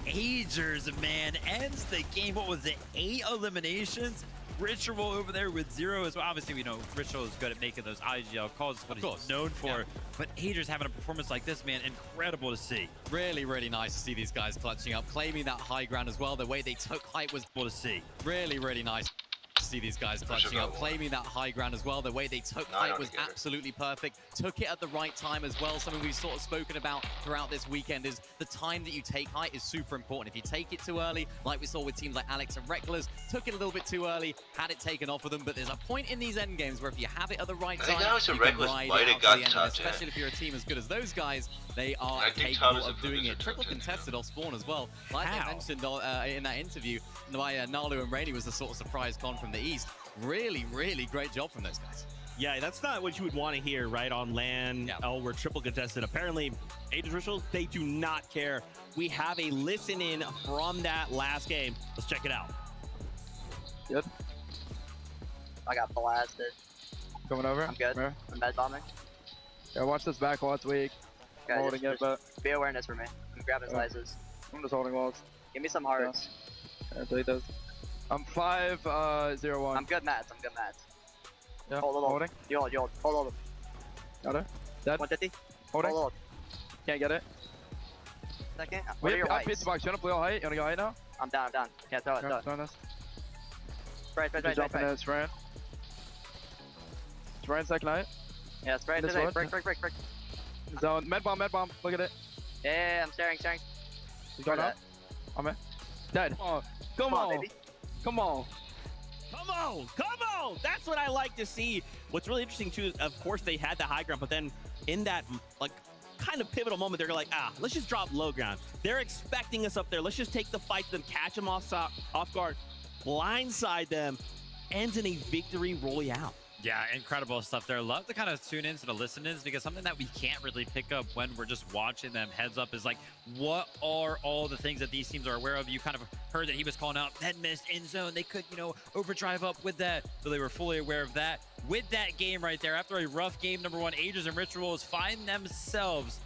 Speaker 6: Agers, man, ends the game. What was it? 8 eliminations. Ritual over there with 0 as well. Obviously, we know Ritual is good at making those IGL calls. That's what he's known for. Yeah. But Agers having a performance like this, man, incredible to see.
Speaker 9: Really, really nice to see these guys clutching up, claiming that high ground as well. The way they took height was
Speaker 6: cool to see.
Speaker 9: Really, really nice to see these guys clutching up, claiming that high ground as well. The way they took height was absolutely perfect. Took it at the right time as well. Something we've sort of spoken about throughout this weekend is the time that you take height is super important. If you take it too early, like we saw with teams like Alex and Reckless, took it a little bit too early, had it taken off of them. But there's a point in these end games where if you have it at the right time, you can ride it out to the end. Especially if you're a team as good as those guys, they are capable of doing it. Triple contested off spawn as well. Like I mentioned in that interview, why Nalu and Rainy was the sort of surprise con from the East. Really, really great job from those guys.
Speaker 4: Yeah, that's not what you would want to hear, right, on LAN. Yeah. Oh, we're triple contested. Apparently, Ages Ritual, they do not care. We have a listen-in from that last game. Let's check it out.
Speaker 13: Good.
Speaker 14: I got blasted.
Speaker 13: Coming over?
Speaker 14: I'm good.
Speaker 13: Where?
Speaker 14: I'm med bombing.
Speaker 13: Yeah, watch this back wall, it's weak.
Speaker 14: Okay,
Speaker 13: I'm holding it, but...
Speaker 14: Be awareness for me. I'm grabbing slices.
Speaker 13: I'm just holding walls.
Speaker 14: Give me some hearts.
Speaker 13: Yeah, delete those. I'm 5-0-1.
Speaker 14: I'm good mats. I'm good mats.
Speaker 13: Yeah,
Speaker 14: hold.
Speaker 13: holding.
Speaker 14: You hold. Hold.
Speaker 13: Got it. Dead.
Speaker 14: 150.
Speaker 13: Holding.
Speaker 14: Hold.
Speaker 13: Can't get it.
Speaker 14: Second. What are your
Speaker 13: whites? Pizza box. You want to blue height? You want to go height now?
Speaker 14: I'm down. Can't throw it.
Speaker 13: Throw this.
Speaker 14: Spray.
Speaker 13: Jumping in, spraying. Spraying second height.
Speaker 14: Yeah, spray. Break.
Speaker 13: Zone. Med bomb. Look at it.
Speaker 14: Yeah, I'm staring.
Speaker 13: You got up? I'm in. Dead. Oh, come on,
Speaker 14: baby.
Speaker 13: Come on.
Speaker 4: That's what I like to see. What's really interesting too, of course, they had the high ground, but then in that like kind of pivotal moment, they're like, let's just drop low ground. They're expecting us up there. Let's just take the fight to them, catch them off guard, blindside them, ends in a victory royale.
Speaker 6: Yeah, incredible stuff there. Love to kind of tune into the listen-ins because something that we can't really pick up when we're just watching them heads up is like, what are all the things that these teams are aware of? You kind of heard that he was calling out head miss, end zone. They could, overdrive up with that. So they were fully aware of that. With that game right there, after a rough game, number 1, Agers and Rituals find themselves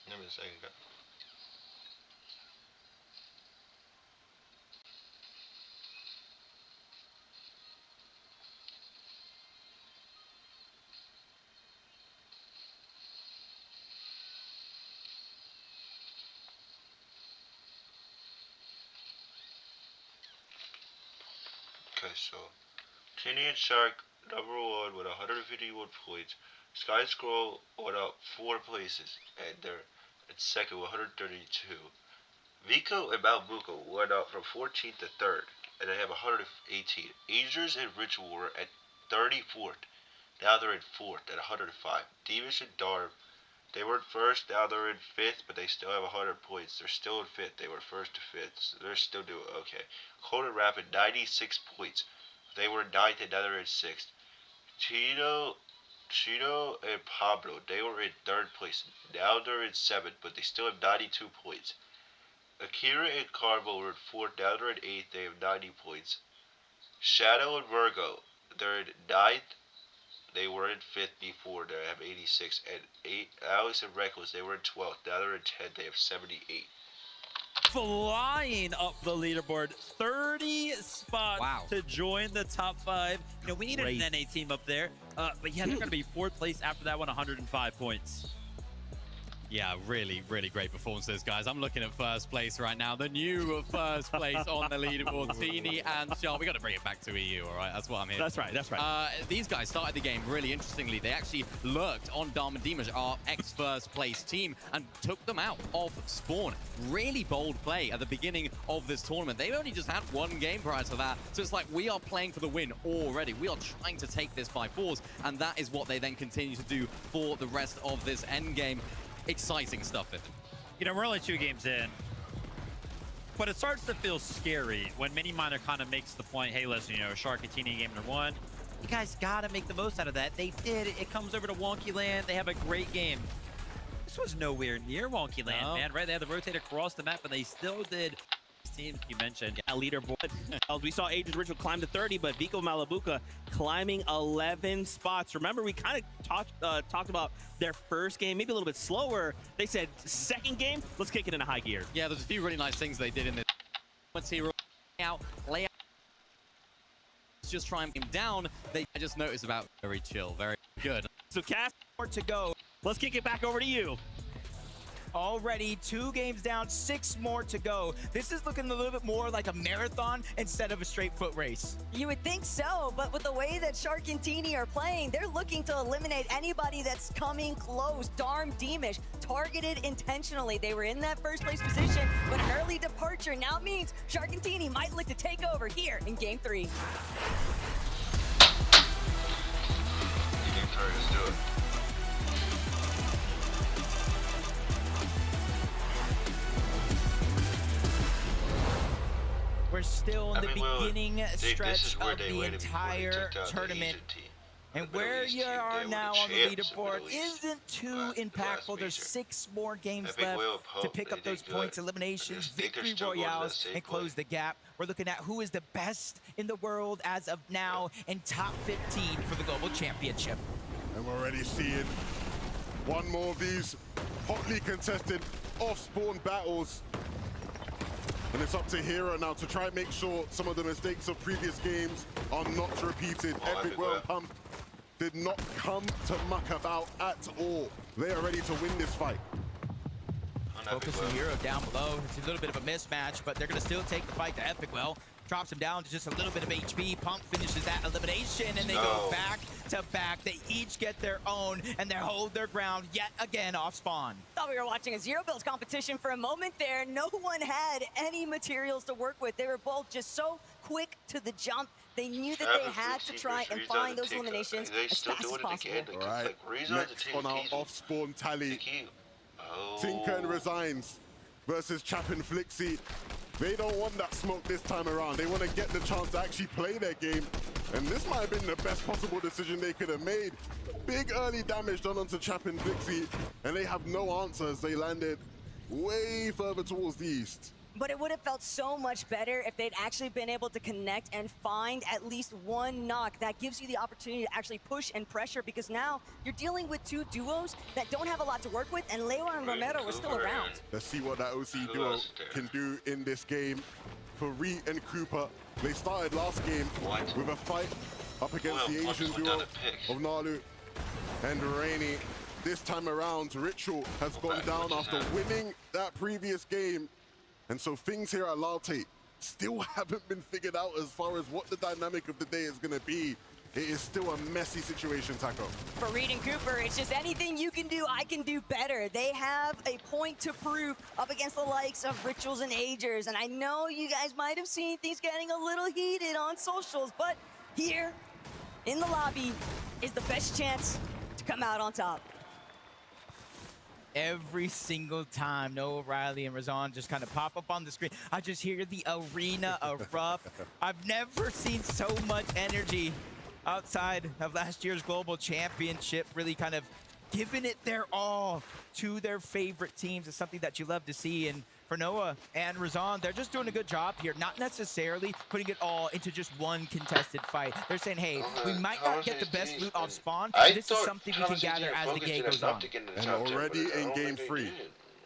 Speaker 1: Give me a second. so Tini and Shark number 1 with 151 points. Sky Scroll went up 4 places, and they're at second with 132. Vico and Mount Buko went up from 14th to 3rd, and they have 118. Agers and Ritual were at 34th. Now they're in 4th at 105. Devish and Darm, they weren't first, now they're in 5th, but they still have 100 points. They're still in 5th. They were 1st to 5th, so they're still doing okay. Cold and Rapid, 96 points. They were 9th and now they're in 6th. Chino and Pablo, they were in 3rd place. Now they're in 7th, but they still have 92 points. Akira and Carvo were in 4th, now they're in 8th, they have 90 points. Shadow and Virgo, they're in 9th, they were in 5th before, they have 86. And Alex and Reckless, they were in 12th, now they're in 10th, they have 78.
Speaker 6: Flying up the leaderboard, 30 spots to join the top 5. You know, we needed an NA team up there, but yeah, they're going to be 4th place after that one, 105 points.
Speaker 9: Yeah, really, really great performances, guys. I'm looking at first place right now. The new first place on the leaderboard, Teeny and Sharp. We got to bring it back to EU, all right? That's what I'm here.
Speaker 4: That's right, that's right.
Speaker 9: These guys started the game really interestingly. They actually lurked on Darm and Dimash, our ex-first place team, and took them out of spawn. Really bold play at the beginning of this tournament. They've only just had 1 game prior to that, so it's like we are playing for the win already. We are trying to take this by force, and that is what they then continue to do for the rest of this endgame. Exciting stuff.
Speaker 6: You know, we're only 2 games in, but it starts to feel scary when Mini Miner kind of makes the point, hey, listen, you know, Shark and Teeny game number 1. You guys got to make the most out of that. They did. It comes over to Wonky Land. They have a great game. This was nowhere near Wonky Land, man, right? They had to rotate across the map, but they still did. Teams you mentioned,
Speaker 4: leaderboard. We saw Agents Ritual climb to 30, but Vico Malabuca climbing 11 spots. Remember, we kind of talked about their first game, maybe a little bit slower. They said second game, let's kick it into high gear.
Speaker 9: Yeah, there's a few really nice things they did in this. Let's see, layout. Just try and him down. I just noticed about very chill, very good.
Speaker 4: So Cass,
Speaker 12: more to go.
Speaker 4: Let's kick it back over to you.
Speaker 12: Already 2 games down, 6 more to go. This is looking a little bit more like a marathon instead of a straight foot race.
Speaker 8: You would think so, but with the way that Shark and Teeny are playing, they're looking to eliminate anybody that's coming close. Darm, Deemish, targeted intentionally. They were in that first place position, but an early departure now means Shark and Teeny might look to take over here in Game 3.
Speaker 1: Game 3, let's do it.
Speaker 12: We're still in the beginning stretch of the entire tournament. And where you are now on the leaderboard isn't too impactful. There's 6 more games left to pick up those points, eliminations, victory royales, and close the gap. We're looking at who is the best in the world as of now and top 15 for the Global Championship.
Speaker 15: And we're already seeing one more of these hotly contested off-spawn battles. And it's up to Hero now to try and make sure some of the mistakes of previous games are not repeated. Epic World Pump did not come to muck about at all. They are ready to win this fight.
Speaker 12: Focus on Hero down below. It's a little bit of a mismatch, but they're going to still take the fight to Epic Well. Drops him down to just a little bit of HP. Pump finishes that elimination, and they go back to back. They each get their own, and they hold their ground yet again off spawn.
Speaker 8: Thought we were watching a zero builds competition for a moment there. No one had any materials to work with. They were both just so quick to the jump. They knew that they had to try and find those eliminations as fast as possible.
Speaker 15: All right, next on our off-spawn tally, Tinker and Resigns versus Chap and Flixie. They don't want that smoke this time around. They want to get the chance to actually play their game. And this might have been the best possible decision they could have made. Big early damage done onto Chap and Flixie, and they have no answers. They landed way further towards the east.
Speaker 8: But it would have felt so much better if they'd actually been able to connect and find at least one knock. That gives you the opportunity to actually push and pressure, because now you're dealing with 2 duos that don't have a lot to work with, and Lewa and Romero were still around.
Speaker 15: Let's see what that OC duo can do in this game. For Ree and Cooper, they started last game with a fight up against the Asian duo of Nalu and Rainy. This time around, Ritual has gone down after winning that previous game. And so things here at Lalte still haven't been figured out as far as what the dynamic of the day is going to be. It is still a messy situation, Taco.
Speaker 8: For Reed and Cooper, it's just anything you can do, I can do better. They have a point to prove up against the likes of Rituals and Agers. And I know you guys might have seen things getting a little heated on socials, but here in the lobby is the best chance to come out on top.
Speaker 12: Every single time Noah, Riley, and Razan just kind of pop up on the screen, I just hear the arena erupt. I've never seen so much energy outside of last year's Global Championship, really kind of giving it their all to their favorite teams. It's something that you love to see. And for Noah and Razan, they're just doing a good job here, not necessarily putting it all into just one contested fight. They're saying, hey, we might not get the best loot off spawn, but this is something we can gather as the game goes on.
Speaker 15: And already in game 3,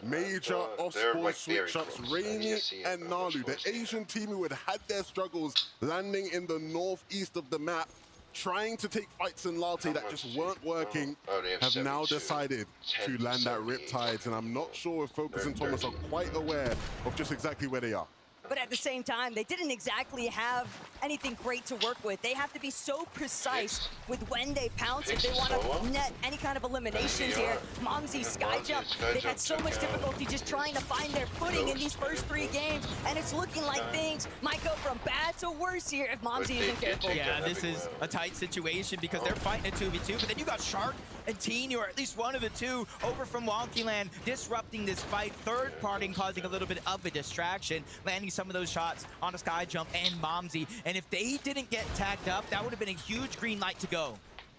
Speaker 15: major off-score switch-ups, Rainy and Nalu, the Asian team who had their struggles landing in the northeast of the map, trying to take fights in Latte that just weren't working, have now decided to land that Riptides, and I'm not sure if Focus and Thomas are quite aware of just exactly where they are.
Speaker 8: But at the same time, they didn't exactly have anything great to work with. They have to be so precise with when they pounce if they want to net any kind of eliminations here. Momsy, Skyjump, they've had so much difficulty just trying to find their footing in these first 3 games, and it's looking like things might go from bad to worse here if Momsy isn't careful.
Speaker 12: Yeah, this is a tight situation because they're fighting a 2v2, but then you got Shark and Teen, or at least one of the two, over from Wonky Land, disrupting this fight, third parting, causing a little bit of a distraction, landing some of those shots on a Skyjump and Momsy. And if they didn't get tagged up, that would have been a huge green light to go.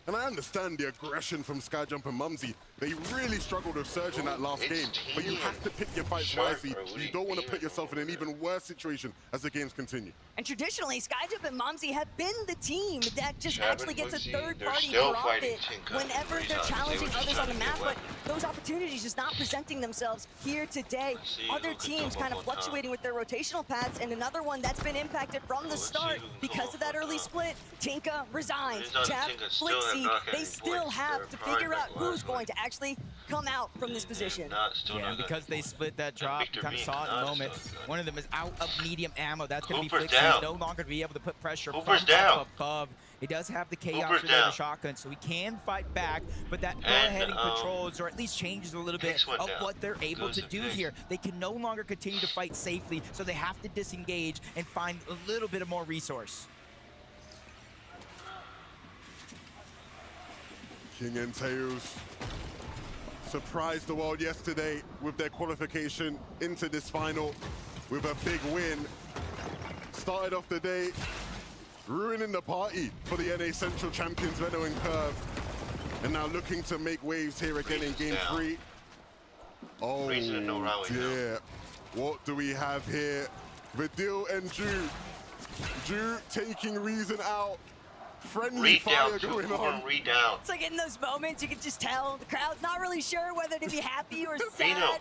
Speaker 15: And I understand the aggression from Skyjump and Mumsy. They really struggled with Surge in that last game, but you have to pick your fights wisely. You don't want to put yourself in an even worse situation as the games continue.
Speaker 8: And traditionally, Skyjump and Momsy have been the team that just actually gets a third-party profit whenever they're challenging others on the map, but those opportunities just not presenting themselves here today. Other teams kind of fluctuating with their rotational paths, and another one that's been impacted from the start because of that early split. Tinka resigns, Jab, Flixie, they still have to figure out who's going to actually come out from this position.
Speaker 12: Yeah, and because they split that drop, you kind of saw it in the moment. One of them is out of medium ammo. That's going to be Flixie. He's no longer to be able to put pressure from up above. He does have the chaos with the shotgun, so he can fight back, but that go-ahead controls, or at least changes a little bit of what they're able to do here. They can no longer continue to fight safely, so they have to disengage and find a little bit of more resource.
Speaker 15: King and Tails surprised the world yesterday with their qualification into this final with a big win. Started off the day ruining the party for the NA Central champions, Venno and Curve. And now looking to make waves here again in game 3. Oh dear. What do we have here? Vidil and Ju. Ju taking Reason out. Friendly fire going on.
Speaker 8: It's like in those moments, you can just tell the crowd's not really sure whether to be happy or sad.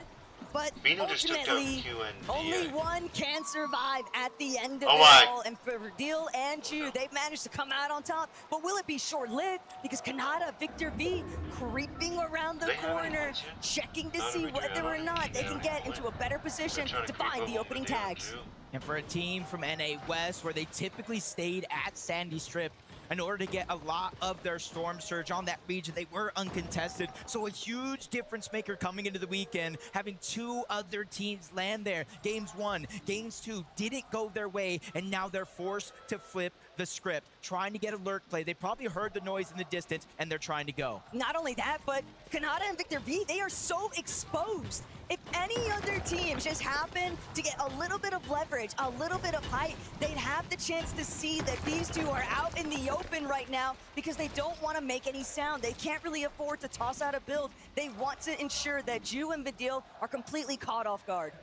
Speaker 8: But ultimately, only one can survive at the end of it all. And for Vidil and Ju, they've managed to come out on top. But will it be short-lived? Because Kanata, Victor V, creeping around the corner, checking to see whether or not they can get into a better position to find the opening tags.
Speaker 12: And for a team from NA West, where they typically stayed at Sandy Strip, in order to get a lot of their Storm Surge on that region, they were uncontested. So a huge difference maker coming into the weekend, having 2 other teams land there. Games 1, Games 2 didn't go their way, and now they're forced to flip the script, trying to get alert play. They probably heard the noise in the distance, and they're trying to go.
Speaker 8: Not only that, but Kanata and Victor V, they are so exposed. If any other teams just happen to get a little bit of leverage, a little bit of height, they'd have the chance to see that these two are out in the open right now because they don't want to make any sound. They can't really afford to toss out a build. They want to ensure that Ju and Vidil are completely caught off guard.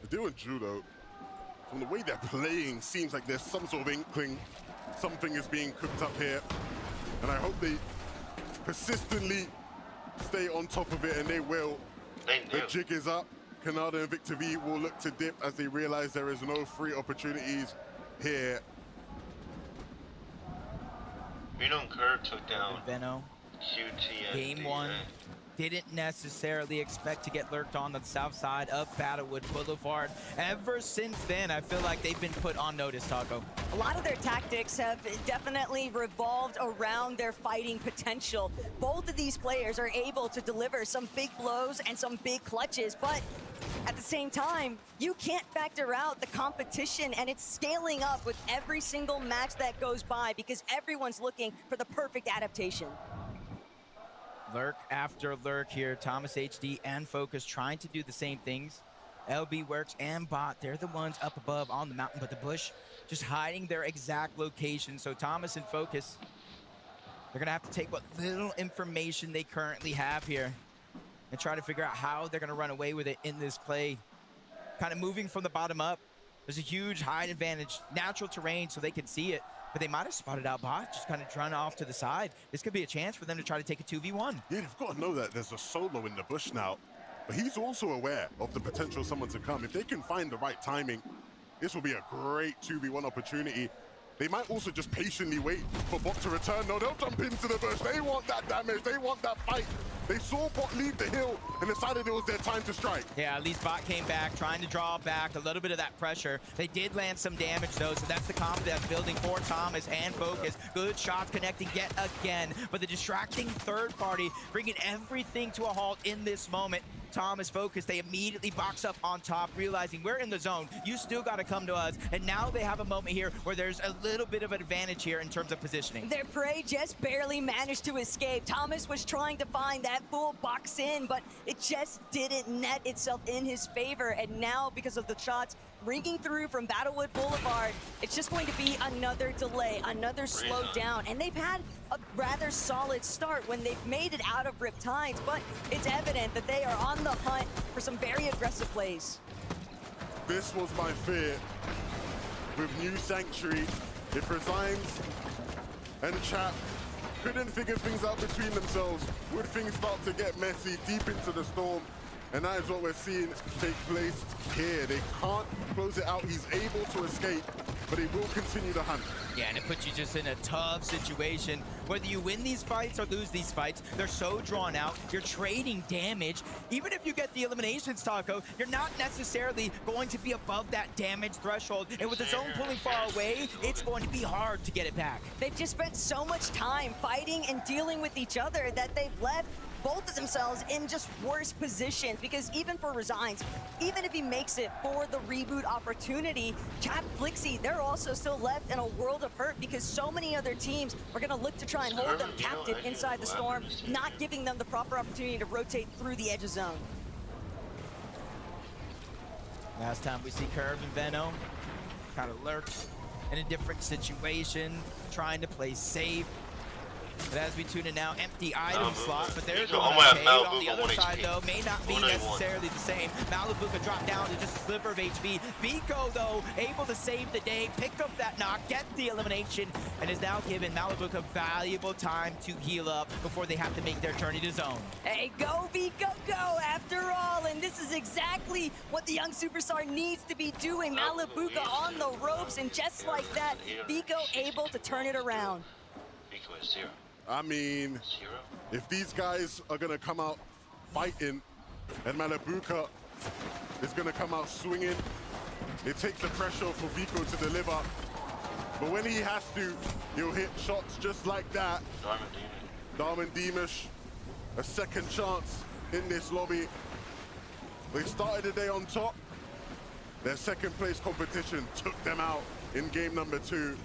Speaker 15: Vidil and Ju, though, from the way they're playing, seems like there's some sort of inkling something is being cooked up here. And I hope they persistently stay on top of it, and they will. The jig is up. Kanata and Victor V will look to dip as they realize there is no free opportunities here.
Speaker 1: Venno and Curve took down
Speaker 12: Venno.
Speaker 1: QT and
Speaker 12: Game 1. didn't necessarily expect to get lurked on the south side of Battlewood Boulevard. Ever since then, I feel like they've been put on notice, Taco.
Speaker 8: A lot of their tactics have definitely revolved around their fighting potential. Both of these players are able to deliver some big blows and some big clutches, but at the same time, you can't factor out the competition, and it's scaling up with every single match that goes by because everyone's looking for the perfect adaptation.
Speaker 12: Lurk after lurk here. Thomas HD and Focus trying to do the same things. LB Works and Bot, they're the ones up above on the mountain, but the Bush just hiding their exact location. So Thomas and Focus, they're gonna have to take what little information they currently have here and try to figure out how they're gonna run away with it in this play. Kind of moving from the bottom up. There's a huge height advantage, natural terrain so they can see it, but they might have spotted out Bot, just kind of run off to the side. This could be a chance for them to try to take a 2v1.
Speaker 15: Yeah, they've got to know that there's a solo in the bush now, but he's also aware of the potential someone to come. If they can find the right timing, this will be a great 2v1 opportunity. They might also just patiently wait for Bot to return. No, they'll jump into the bush. They want that damage. They want that fight. They saw Bot leave the hill and decided it was their time to strike.
Speaker 12: Yeah, at least Bot came back, trying to draw back a little bit of that pressure. They did land some damage, though, so that's the confidence building for Thomas and Focus. Good shots connecting yet again, but the distracting third party bringing everything to a halt in this moment. Thomas, Focus, they immediately box up on top, realizing we're in the zone. You still got to come to us. And now they have a moment here where there's a little bit of an advantage here in terms of positioning.
Speaker 8: Their prey just barely managed to escape. Thomas was trying to find that full box in, but it just didn't net itself in his favor. And now, because of the shots ringing through from Battlewood Boulevard, it's just going to be another delay, another slow down. And they've had a rather solid start when they've made it out of Riptides, but it's evident that they are on the hunt for some very aggressive plays.
Speaker 15: This was my fear. With New Sanctuary, if Resigns and Chap couldn't figure things out between themselves, would things start to get messy deep into the storm? And that is what we're seeing take place here. They can't close it out. He's able to escape, but he will continue to hunt.
Speaker 12: Yeah, and it puts you just in a tough situation. Whether you win these fights or lose these fights, they're so drawn out. You're trading damage. Even if you get the eliminations, Taco, you're not necessarily going to be above that damage threshold. And with the zone pulling far away, it's going to be hard to get it back.
Speaker 8: They've just spent so much time fighting and dealing with each other that they've left both of themselves in just worse positions, because even for Resigns, even if he makes it for the reboot opportunity, Cap Flixie, they're also still left in a world of hurt because so many other teams are going to look to try and hold them captive inside the storm, not giving them the proper opportunity to rotate through the edge of zone.
Speaker 12: Last time we see Curve and Venom kind of lurked in a different situation, trying to play safe. But as we tune in now, empty item slot, but there's one okay. On the other side, though, may not be necessarily the same. Malibuka dropped down to just a sliver of HP. Vico, though, able to save the day, pick up that knock, get the elimination, and is now giving Malibuka valuable time to heal up before they have to make their journey to zone.
Speaker 8: Hey, go Vico, go after all, and this is exactly what the young superstar needs to be doing. Malibuka on the ropes, and just like that, Vico able to turn it around.
Speaker 1: Vico is 0.
Speaker 15: I mean, if these guys are going to come out fighting and Malibuka is going to come out swinging, it takes the pressure for Vico to deliver. But when he has to, he'll hit shots just like that. Diamond Demish, a second chance in this lobby. They started the day on top. Their second place competition took them out in game number 2.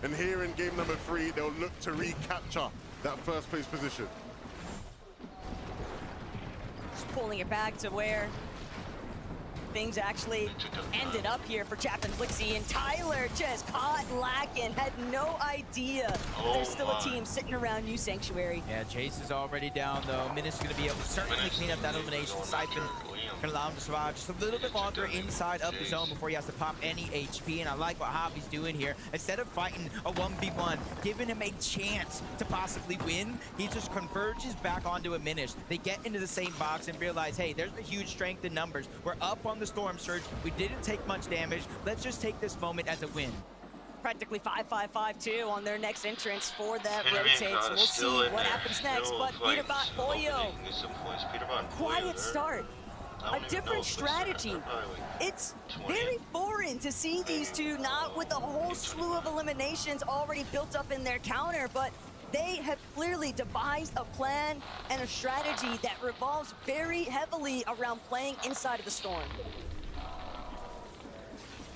Speaker 15: And here in game number 3, they'll look to recapture that first place position.
Speaker 8: Just pulling it back to where things actually ended up here for Chap and Flixie, and Tyler just caught lacking, had no idea there's still a team sitting around New Sanctuary.
Speaker 12: Yeah, Chase is already down, though. Minus going to be able to certainly clean up that elimination. Siphon going to allow him to survive just a little bit longer inside of the zone before he has to pop any HP, and I like what Hobby's doing here. Instead of fighting a 1v1, giving him a chance to possibly win, he just converges back onto a Minish. They get into the same box and realize, hey, there's a huge strength in numbers. We're up on the Storm Surge. We didn't take much damage. Let's just take this moment as a win.
Speaker 8: practically 5-5-5-2 on their next entrance for that
Speaker 1: Henry
Speaker 8: rotate. So we'll
Speaker 1: still
Speaker 8: see
Speaker 1: in
Speaker 8: what
Speaker 1: there.
Speaker 8: happens next.
Speaker 1: Still
Speaker 8: But
Speaker 1: like,
Speaker 8: Peterbot
Speaker 1: hoping he
Speaker 8: Boyo,
Speaker 1: can get some points. Peterbot Boyo,
Speaker 8: quiet
Speaker 1: they're-
Speaker 8: start.
Speaker 1: I
Speaker 8: A
Speaker 1: don't even know
Speaker 8: different
Speaker 1: if they're starting.
Speaker 8: strategy.
Speaker 1: They're probably like
Speaker 8: It's
Speaker 1: 20.
Speaker 8: very foreign to see these two not with a whole slew of eliminations already built up in their counter, but they have clearly devised a plan and a strategy that revolves very heavily around playing inside of the storm.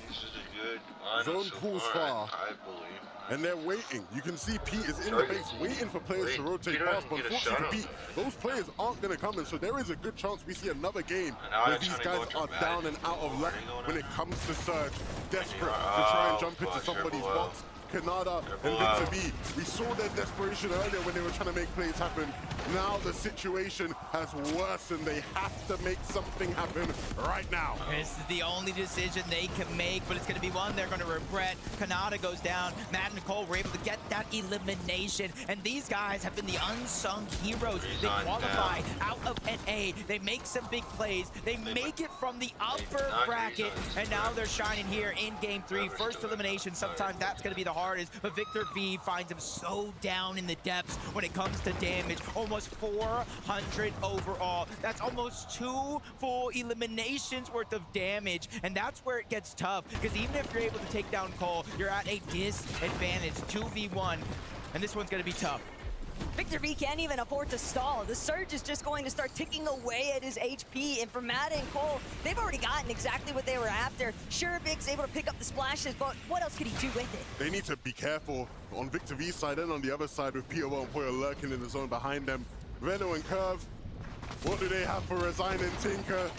Speaker 1: This is a good lineup
Speaker 15: Zone
Speaker 1: so
Speaker 15: pulls
Speaker 1: far,
Speaker 15: far.
Speaker 1: I believe.
Speaker 15: And they're waiting. You can see Pete is in the base, waiting for players to rotate
Speaker 1: Peter
Speaker 15: past. But
Speaker 1: can get a
Speaker 15: unfortunately,
Speaker 1: shot
Speaker 15: Pete, those players aren't going to come in. So there is a good chance we see another game
Speaker 1: now
Speaker 15: where
Speaker 1: they're
Speaker 15: these
Speaker 1: trying to
Speaker 15: guys
Speaker 1: go
Speaker 15: are
Speaker 1: dramatic.
Speaker 15: down and out of luck
Speaker 1: Are they going
Speaker 15: when
Speaker 1: in?
Speaker 15: it comes to Surge. Desperate to
Speaker 1: Oh,
Speaker 15: try and jump into
Speaker 1: fuck,
Speaker 15: somebody's
Speaker 1: they're
Speaker 15: box. Canada
Speaker 1: They're
Speaker 15: and Victor B. We saw their desperation earlier when they were trying to make plays happen. Now the situation has worsened. They have to make something happen right now.
Speaker 12: This is the only decision they can make, but it's going to be one they're going to regret. Kanata goes down. Matt and Nicole were able to get that elimination, and these guys have been the unsung heroes. They qualify out of NA. They make some big plays. They make it from the upper bracket, and now they're shining here in Game 3. First elimination, sometimes that's going to be the hardest, but Victor V finds him so down in the depths when it comes to damage. Almost 400 overall. That's almost 2 full eliminations worth of damage, and that's where it gets tough, because even if you're able to take down Cole, you're at a disadvantage. 2v1, and this one's going to be tough.
Speaker 8: Victor V can't even afford to stall. The Surge is just going to start ticking away at his HP, and for Matt and Cole, they've already gotten exactly what they were after. Sure, Vic's able to pick up the splashes, but what else could he do with it?
Speaker 15: They need to be careful on Victor V's side and on the other side with POL and Poyo lurking in the zone behind them. Veno and Curve, what do they have for Resign and Tinker?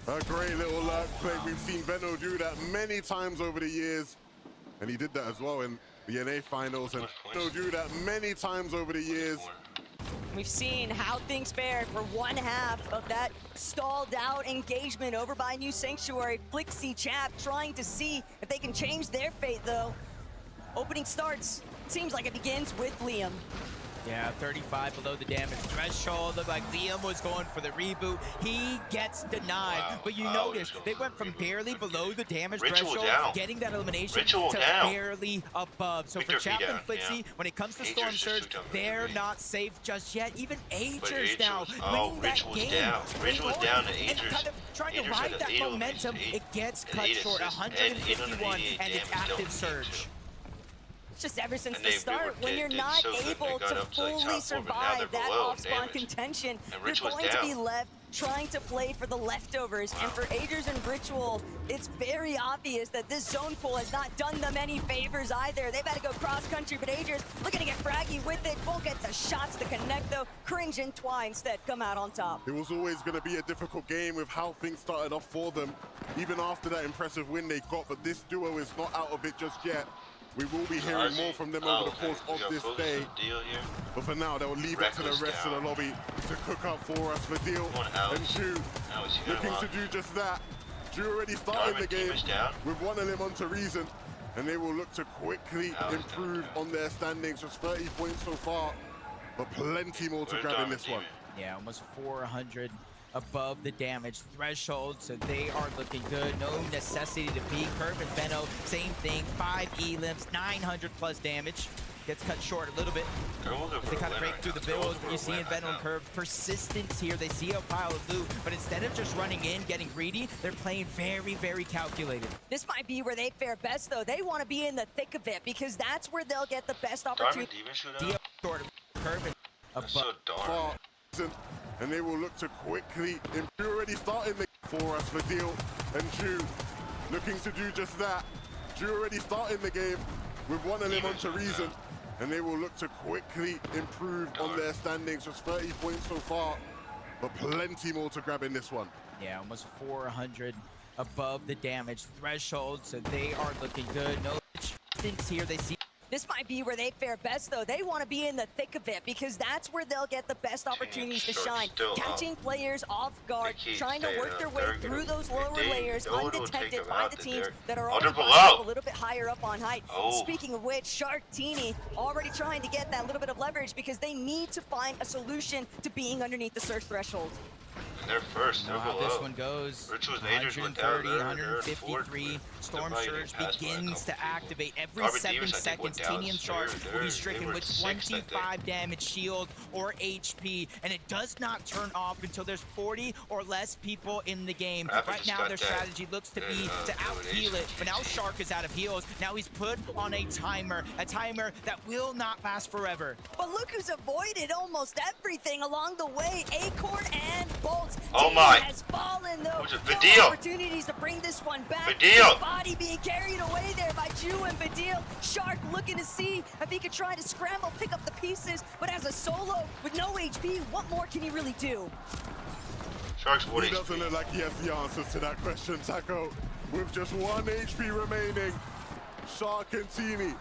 Speaker 15: A great little lurk play. We've seen Veno do that many times over the years, and he did that as well in the NA finals, and Veno do that many times over the years.
Speaker 8: We've seen how things fared for one half of that stalled out engagement over by New Sanctuary. Flixie Chap trying to see if they can change their fate, though. Opening starts. Seems like it begins with Liam.
Speaker 12: Yeah, 35 below the damage threshold. Looked like Liam was going for the reboot. He gets denied. But you notice they went from barely below the damage threshold, getting that elimination, to barely above. So for Chap and Flixie, when it comes to Storm Surge, they're not safe just yet. Even Agers now winning that game.
Speaker 1: Rich was down to Agers.
Speaker 12: And kind of trying to ride that momentum. It gets cut short. 151 and it's active Surge.
Speaker 8: Just ever since the start, when you're not able to fully survive that off-spawn contention, you're going to be left trying to play for the leftovers. And for Agers and Ritual, it's very obvious that this zone pool has not done them any favors either. They've had to go cross-country, but Agers looking to get fraggy with it. Won't get the shots to connect, though. Cringe and Twy instead come out on top.
Speaker 15: It was always going to be a difficult game with how things started off for them, even after that impressive win they got, but this duo is not out of it just yet. We will be hearing more from them over the course of this day. But for now, they'll leave it to the rest of the lobby to cook up for us for Deal and Ju. Looking to do just that. Ju already started the game with one of them onto Reason, and they will look to quickly improve on their standings. Just 30 points so far, but plenty more to grab in this one.
Speaker 12: Yeah, almost 400 above the damage threshold, so they are looking good. No necessity to beat. Curve and Veno, same thing. 5 elims, 900 plus damage. Gets cut short a little bit. They kind of break through the build. You see in Veno and Curve persistence here. They see a pile of loot, but instead of just running in, getting greedy, they're playing very, very calculated.
Speaker 8: This might be where they fare best, though. They want to be in the thick of it because that's where they'll get the best opportunity.
Speaker 12: Short Curve and above.
Speaker 15: And they will look to quickly improve. Already starting the for us for Deal and Ju. Looking to do just that. Ju already starting the game with one of them onto Reason. And they will look to quickly improve on their standings. Just 30 points so far, but plenty more to grab in this one.
Speaker 12: Yeah, almost 400 above the damage threshold, so they are looking good. No distance here. They see.
Speaker 8: This might be where they fare best, though. They want to be in the thick of it because that's where they'll get the best opportunities to shine. Catching players off guard, trying to work their way through those lower layers undetected by the teams that are already a little bit higher up on height. Speaking of which, Sharktini already trying to get that little bit of leverage because they need to find a solution to being underneath the Surge threshold.
Speaker 1: And they're first. They're below.
Speaker 12: This one goes.
Speaker 1: Virtuous Naders went down.
Speaker 12: 153. Storm Surge begins to activate every 7 seconds. Tinium Shark will be stricken with 25 damage, shield, or HP, and it does not turn off until there's 40 or less people in the game. Right now, their strategy looks to be to out-heal it, but now Shark is out of heals. Now he's put on a timer that will not last forever.
Speaker 8: But look who's avoided almost everything along the way. Acorn and Bolts.
Speaker 1: Oh my!
Speaker 8: Has fallen though.
Speaker 1: Vidil.
Speaker 8: No opportunities to bring this one back.
Speaker 1: Vidil.
Speaker 8: Body being carried away there by Ju and Vidil. Shark looking to see if he could try to scramble, pick up the pieces, but as a solo with no HP, what more can he really do?
Speaker 1: Shark's 1 HP.
Speaker 15: He doesn't look like he has the answers to that question, Taco. With just 1 HP remaining, Shark and Tini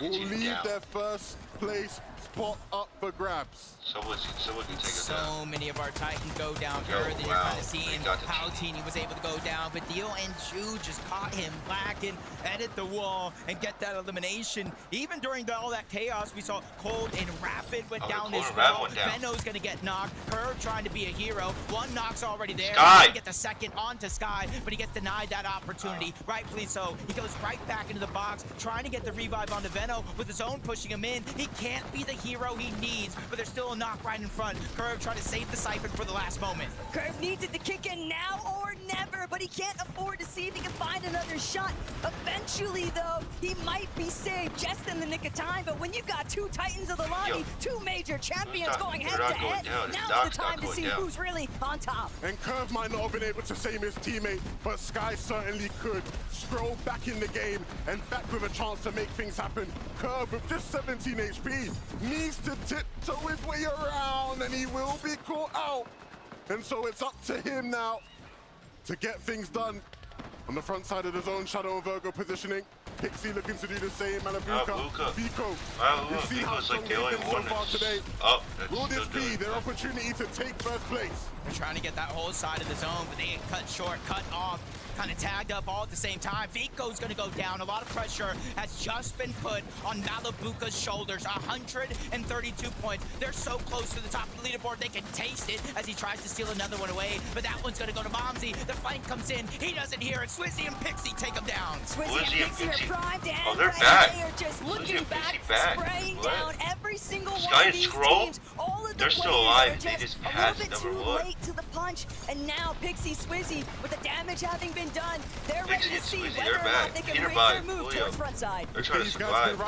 Speaker 15: will leave their first place spot up for grabs.
Speaker 1: Someone can take us
Speaker 12: down. So many of our Titans go down early. You're kind of seeing how Tini was able to go down, but Dio and Ju just caught him lacking, edit the wall, and get that elimination. Even during all that chaos, we saw Cold and Rapid went down as well. Benno's gonna get knocked. Curve trying to be a hero. 1 knock's already there.
Speaker 1: Sky.
Speaker 12: He get the second onto Sky, but he gets denied that opportunity. Rightfully so. He goes right back into the box, trying to get the revive onto Venno with his own pushing him in. He can't be the hero he needs, but there's still a knock right in front. Curve trying to save the Siphon for the last moment.
Speaker 8: Curve needs it to kick in now or never, but he can't afford to see if he can find another shot. Eventually, though, he might be saved just in the nick of time, but when you've got 2 Titans of the lobby, 2 major champions going head-to-head, now's the time to see who's really on top.
Speaker 15: And Curve might not have been able to save his teammate, but Sky certainly could. Stroll back in the game and back with a chance to make things happen. Curve with just 17 HP needs to tiptoe his way around, and he will be caught out. And so it's up to him now to get things done. On the front side of the zone, Shadow and Virgo positioning. Pixie looking to do the same. Malabuka, Vico. We've seen how strong they've been so far today. Will this be their opportunity to take first place?
Speaker 12: They're trying to get that whole side of the zone, but they get cut short, cut off, kind of tagged up all at the same time. Vico's going to go down. A lot of pressure has just been put on Malabuka's shoulders. 132 points. They're so close to the top of the leaderboard, they can taste it as he tries to steal another one away. But that one's going to go to Momsy. The flank comes in. He doesn't hear it. Swizzy and Pixie take him down.
Speaker 8: Swizzy and Pixie are primed and
Speaker 1: oh, they're back.
Speaker 8: They are just looking back, spraying
Speaker 1: what?
Speaker 8: Down every single
Speaker 1: Sky
Speaker 8: one
Speaker 1: and
Speaker 8: of these
Speaker 1: Scroll,
Speaker 8: teams. All of the
Speaker 1: they're still alive. They
Speaker 8: just
Speaker 1: just passed
Speaker 8: a little bit too late to the punch. And now Pixie, Swizzy, with the damage having been done, they're ready to see whether or not they can make their move towards front side.
Speaker 1: They're trying to survive.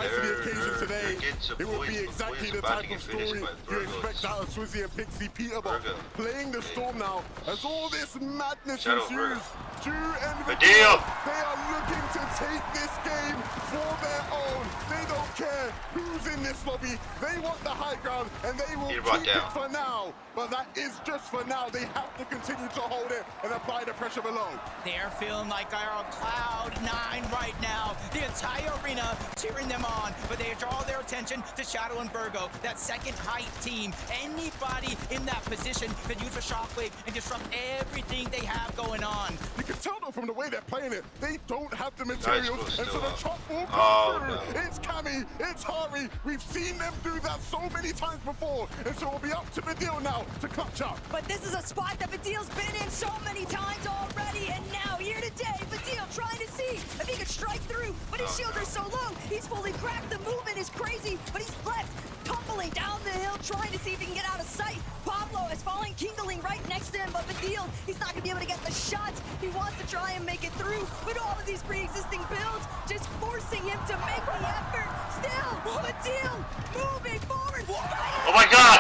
Speaker 15: It will be exactly the type of story you expect out of Swizzy and Pixie. Peterborough playing the storm now as all this madness ensues. Ju and Vidil, they are looking to take this game for their own. They don't care who's in this lobby. They want the high ground, and they will keep it for now. But that is just for now. They have to continue to hold it and apply the pressure below.
Speaker 12: They're feeling like they're on cloud 9 right now. The entire arena cheering them on, but they draw their attention to Shadow and Virgo, that second height team. Anybody in that position could use a shockwave and disrupt everything they have going on.
Speaker 15: You can tell though from the way they're playing it, they don't have the materials, and so the chop will come through. It's Cammy, it's Hari. We've seen them do that so many times before, and so it'll be up to Vidil now to clutch up.
Speaker 8: But this is a spot that Vidil's been in so many times already, and now here today, Vidil trying to see if he could strike through, but his shield is so low, he's fully cracked. The movement is crazy, but he's left tumbling down the hill, trying to see if he can get out of sight. Pablo is falling, kindling right next to him, but Vidil, he's not gonna be able to get the shots. He wants to try and make it through, but all of these pre-existing builds just forcing him to make the effort. Still, Vidil moving forward.
Speaker 1: Oh my God!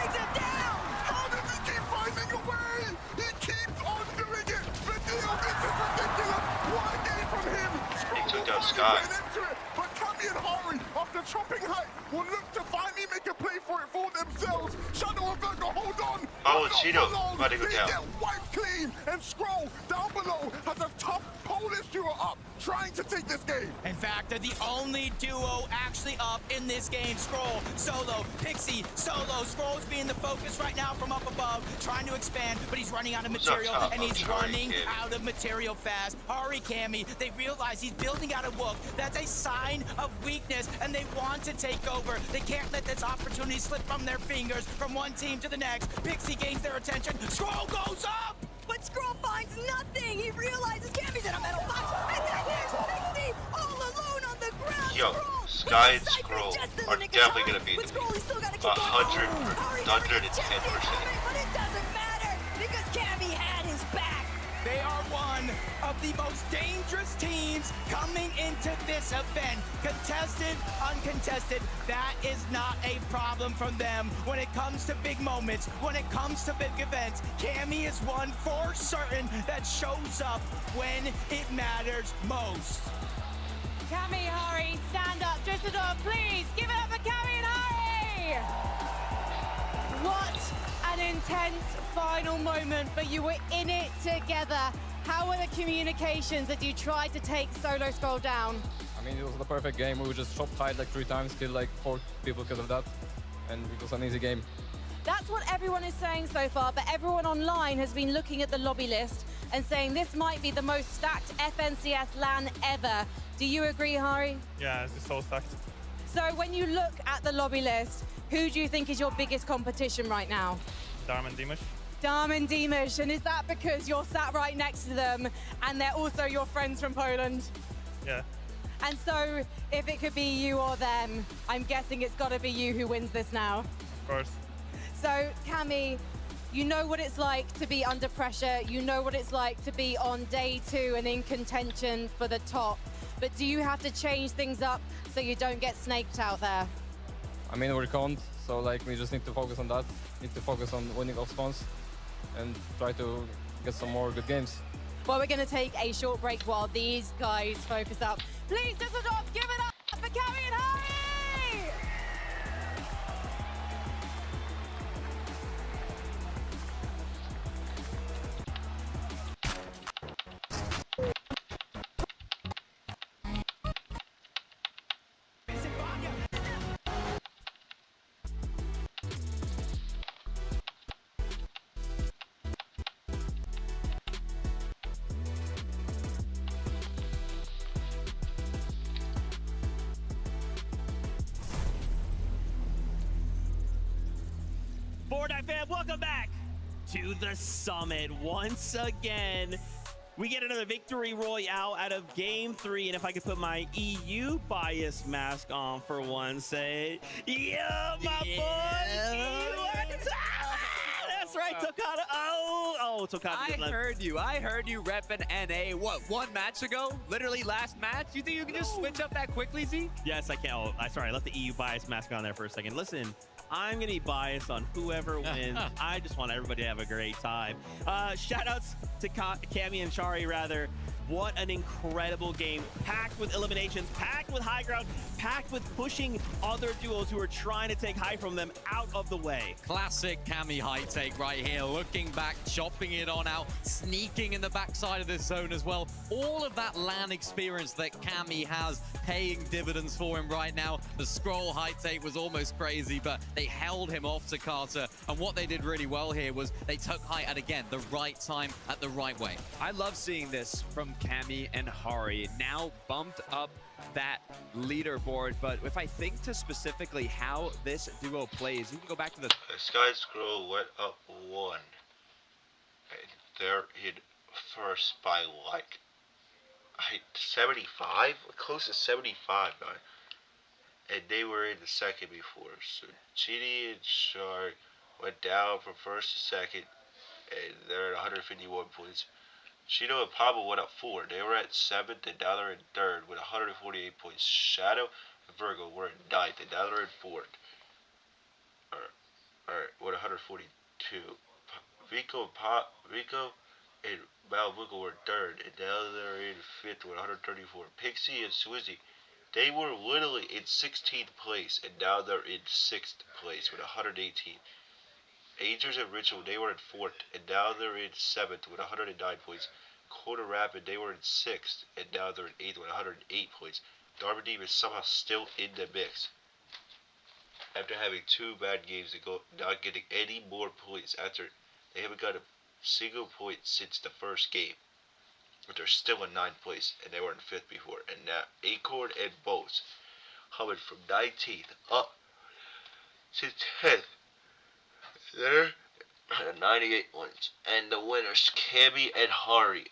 Speaker 8: Brings him down.
Speaker 15: How does he keep finding a way? He keeps on doing it. Vidil, this is ridiculous. What a game from him.
Speaker 1: He took down Sky.
Speaker 15: But Cammy and Hari, after chopping height, will look to finally make a play for it for themselves. Shadow and Virgo, hold on.
Speaker 1: Oh, it's Cheeto. About to go down.
Speaker 15: They get wiped clean, and Scroll down below has a tough Polish duo up trying to take this game.
Speaker 12: In fact, they're the only duo actually up in this game. Scroll, Solo, Pixie, Solo. Scroll's being the focus right now from up above, trying to expand, but he's running out of material, and he's running out of material fast. Hari Cammy, they realize he's building out a Wook. That's a sign of weakness, and they want to take over. They can't let this opportunity slip from their fingers from one team to the next. Pixie gains their attention. Scroll goes up!
Speaker 8: But Scroll finds nothing. He realizes Cammy's in a metal box, and then there's Pixie all alone on the ground.
Speaker 1: Yo, Sky and Scroll are definitely going to be 110%.
Speaker 8: But it doesn't matter because Cammy had his back.
Speaker 12: They are one of the most dangerous teams coming into this event. Contested, uncontested, that is not a problem from them. When it comes to big moments, when it comes to big events, Cammy is one for certain that shows up when it matters most.
Speaker 11: Cammy, Hari, stand up. Düsseldorf, please give it up for Cammy and Hari. What an intense final moment, but you were in it together. How were the communications that you tried to take Solo Scroll down?
Speaker 10: I mean, it was the perfect game. We just shot high like 3 times, killed like 4 people because of that, and it was an easy game.
Speaker 11: That's what everyone is saying so far, but everyone online has been looking at the lobby list and saying this might be the most stacked FNCS LAN ever. Do you agree, Hari?
Speaker 16: Yeah, it's so stacked.
Speaker 11: So when you look at the lobby list, who do you think is your biggest competition right now?
Speaker 16: Darm and Dimash.
Speaker 11: Darm and Dimash, and is that because you're sat right next to them and they're also your friends from Poland?
Speaker 16: Yeah.
Speaker 11: And so if it could be you or them, I'm guessing it's got to be you who wins this now.
Speaker 16: Of course.
Speaker 11: So Cammy, you know what it's like to be under pressure. You know what it's like to be on day 2 and in contention for the top. But do you have to change things up so you don't get snaked out there?
Speaker 10: I mean, we can't, so like we just need to focus on that. Need to focus on winning off spawns and try to get some more good games.
Speaker 11: Well, we're going to take a short break while these guys focus up. Please, Düsseldorf, give it up for Cammy and Hari!
Speaker 4: Fortnite fam, welcome back to the summit once again. We get another victory royale out of game 3, and if I could put my EU bias mask on for one, say, yeah, my boy, EU at the top. That's right, Tokata. Oh, Tokata.
Speaker 6: I heard you repping NA, what, 1 match ago? Literally last match? You think you can just switch up that quickly, Z?
Speaker 4: Yes, I can. Oh, sorry, I left the EU bias mask on there for a second. Listen, I'm going to be biased on whoever wins. I just want everybody to have a great time. Shout outs to Cammy and Shari, rather. What an incredible game. Packed with eliminations, packed with high ground, packed with pushing other duos who are trying to take high from them out of the way.
Speaker 9: Classic Cammy high take right here. Looking back, chopping it on out, sneaking in the backside of this zone as well. All of that LAN experience that Cammy has paying dividends for him right now. The scroll high take was almost crazy, but they held him off to Carter. And what they did really well here was they took height at, again, the right time at the right way.
Speaker 6: I love seeing this from Cammy and Hari, now bumped up that leaderboard. But if I think to specifically how this duo plays, you can go back to the
Speaker 1: Sky Scroll went up 1. And they're in first by like 75, close to 75 now. And they were in the second before. So Chidi and Shark went down from first to second, and they're at 151 points. Cheeto and Pablo went up 4. They were at 7th, and now they're in 3rd with 148 points. Shadow and Virgo were in 9th, and now they're in 4th. With 142. Rico and Malvugo were 3rd, and now they're in 5th with 134. Pixie and Swizzy, they were literally in 16th place, and now they're in 6th place with 118. Angels and Ritual, they were in 4th, and now they're in 7th with 109 points. Cold Rapid, they were in 6th, and now they're in 8th with 108 points. Darman Deep is somehow still in the mix. After having 2 bad games to go, not getting any more points after they haven't got a single point since the first game. But they're still in 9th place, and they were in 5th before. And now Acorn and Bolts coming from 19th up to 10th. They're at 98 points. And the winners, Cammy and Hari,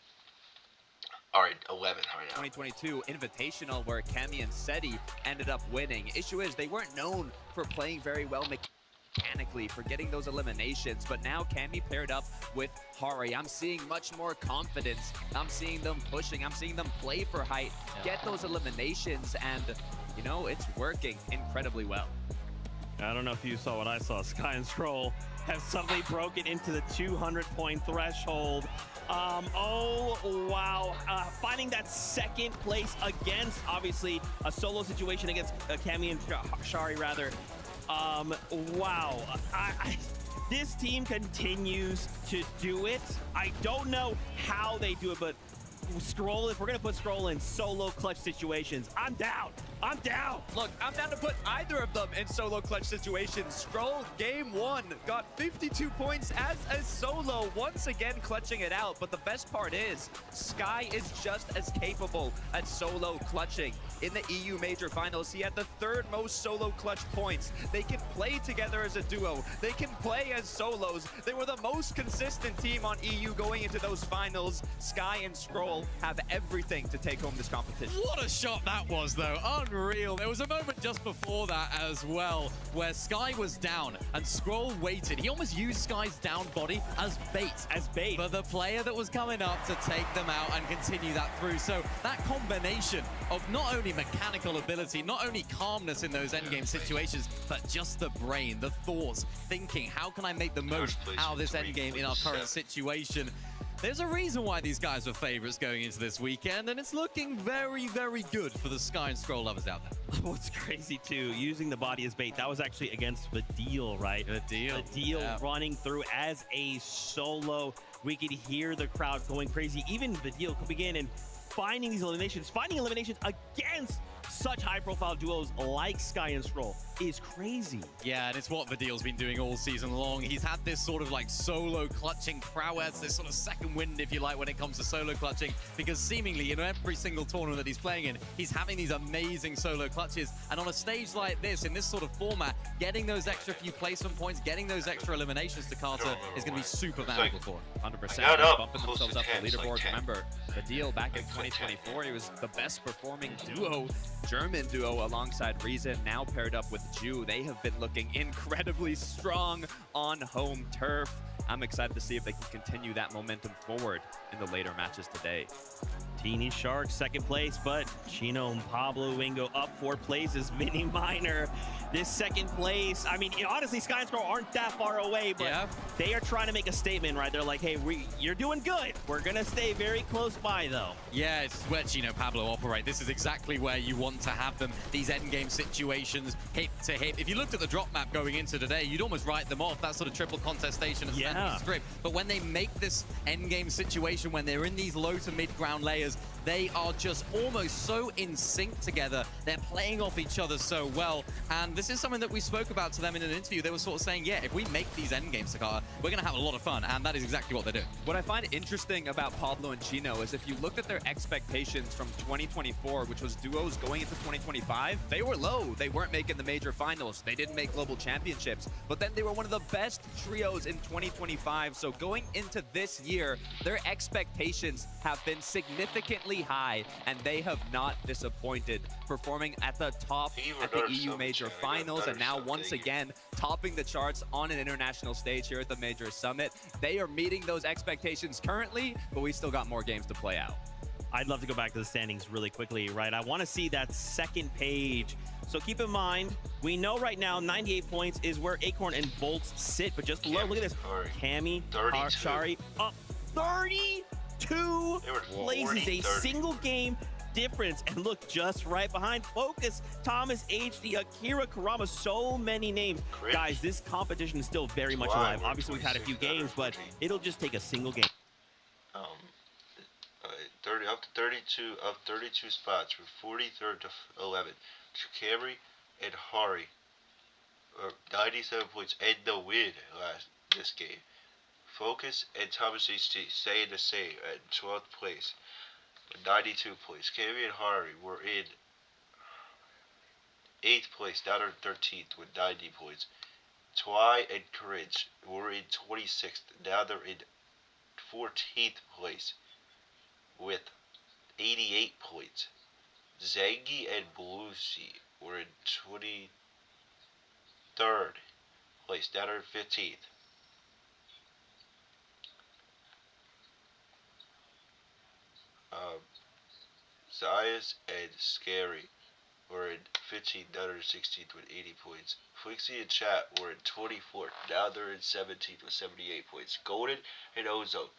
Speaker 1: are in 11th right now.
Speaker 4: 2022 Invitational, where Cammy and Seti ended up winning. Issue is, they weren't known for playing very well mechanically, for getting those eliminations, but now Cammy paired up with Hari. I'm seeing much more confidence. I'm seeing them pushing. I'm seeing them play for height, get those eliminations, and, you know, it's working incredibly well. I don't know if you saw what I saw. Sky and Scroll has suddenly broken into the 200-point threshold. Oh, wow. Finding that second place against, obviously, a solo situation against Cammy and Shari, rather. Wow. This team continues to do it. I don't know how they do it, but Scroll, if we're going to put Scroll in solo clutch situations, I'm down. I'm down.
Speaker 6: Look, I'm down to put either of them in solo clutch situations. Scroll, game 1, got 52 points as a solo, once again clutching it out. But the best part is, Sky is just as capable at solo clutching. In the EU Major Finals, he had the 3rd most solo clutch points. They can play together as a duo. They can play as solos. They were the most consistent team on EU going into those finals. Sky and Scroll have everything to take home this competition.
Speaker 9: What a shot that was, though. Unreal. There was a moment just before that as well where Sky was down and Scroll waited. He almost used Sky's down body as bait. For the player that was coming up to take them out and continue that through. So that combination of not only mechanical ability, not only calmness in those endgame situations, but just the brain, the thoughts, thinking, how can I make the most out of this endgame in our current situation? There's a reason why these guys were favorites going into this weekend, and it's looking very, very good for the Sky and Scroll lovers out there.
Speaker 4: What's crazy, too, using the body as bait, that was actually against Vidil, right?
Speaker 9: Vidil
Speaker 4: running through as a solo. We could hear the crowd going crazy. Even Vidil coming in and finding these eliminations, against such high-profile duos like Sky and Scroll is crazy.
Speaker 9: Yeah, and it's what Vidil's been doing all season long. He's had this sort of like solo clutching prowess, this sort of second wind, if you like, when it comes to solo clutching, because seemingly in every single tournament that he's playing in, he's having these amazing solo clutches. And on a stage like this, in this sort of format, getting those extra few placement points, getting those extra eliminations to Carter is going to be super valuable for him.
Speaker 4: 100%. Bumping themselves up the leaderboard. Remember, Vidil back in 2024, he was the best performing duo, German duo, alongside Reason, now paired up with Ju. They have been looking incredibly strong on home turf. I'm excited to see if they can continue that momentum forward in the later matches today. Teeny Shark, second place, but Chino and Pablo Wingo up 4 places. Mini Minor, this second place. I mean, honestly, Sky and Scroll aren't that far away, but they are trying to make a statement, right? They're like, hey, you're doing good. We're going to stay very close by, though.
Speaker 9: Yeah, it's where Chino Pablo operate. This is exactly where you want to have them. These endgame situations, hit to hit. If you looked at the drop map going into today, you'd almost write them off. That sort of triple contestation and script. But when they make this endgame situation, when they're in these low to mid ground layers, they are just almost so in sync together. They're playing off each other so well. And this is something that we spoke about to them in an interview. They were sort of saying, yeah, if we make these endgames, Takata, we're going to have a lot of fun. And that is exactly what they're doing.
Speaker 4: What I find interesting about Pablo and Chino is if you look at their expectations from 2024, which was duos going into 2025, they were low. They weren't making the major finals. They didn't make global championships. But then they were one of the best trios in 2025. So going into this year, their expectations have been significantly high, and they have not disappointed, performing at the top at the EU Major Finals, and now once again topping the charts on an international stage here at the Major Summit. They are meeting those expectations currently, but we still got more games to play out. I'd love to go back to the standings really quickly, right? I want to see that second page. So keep in mind, we know right now 98 points is where Acorn and Bolts sit, but just below, look at this. Cammy, Shari, up 32 places, a single game difference. And look, just right behind Focus, Thomas HD, Akira Kurama, so many names. Guys, this competition is still very much alive. Obviously, we've had a few games, but it'll just take a single game.
Speaker 1: up to 32 spots from 43rd to 11th. Camry and Hari are 97 points and the win this game. Focus and Thomas HT staying the same at 12th place with 92 points. Camry and Hari were in 8th place, now they're 13th with 90 points. Twy and Courage were in 26th, now they're in 14th place with 88 points. Zangi and Belushi were in 23rd place, now they're in 15th. Zayas and Scary were in 15th, now they're in 16th with 80 points. Flixie and Chat were in 24th, now they're in 17th with 78 points. Golden and Ozo,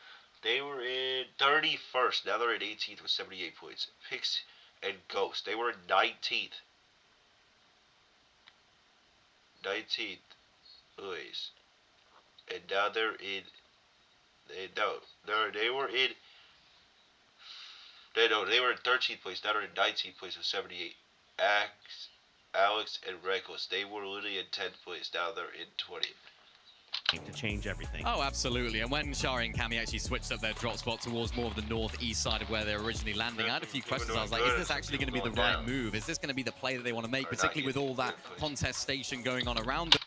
Speaker 1: they were in 31st, now they're in 18th with 78 points. Pix and Ghost, they were in 19th. 19th place. And now they're in they were in 13th place, now they're in 19th place with 78. Alex and Reckless, they were literally in 10th place, now they're in 20th.
Speaker 4: To change everything.
Speaker 9: Oh, absolutely. And when Shari and Cammy actually switched up their drop spot towards more of the northeast side of where they're originally landing, I had a few questions. I was like, is this actually going to be the right move? Is this going to be the play that they want to make, particularly with all that contestation going on around them?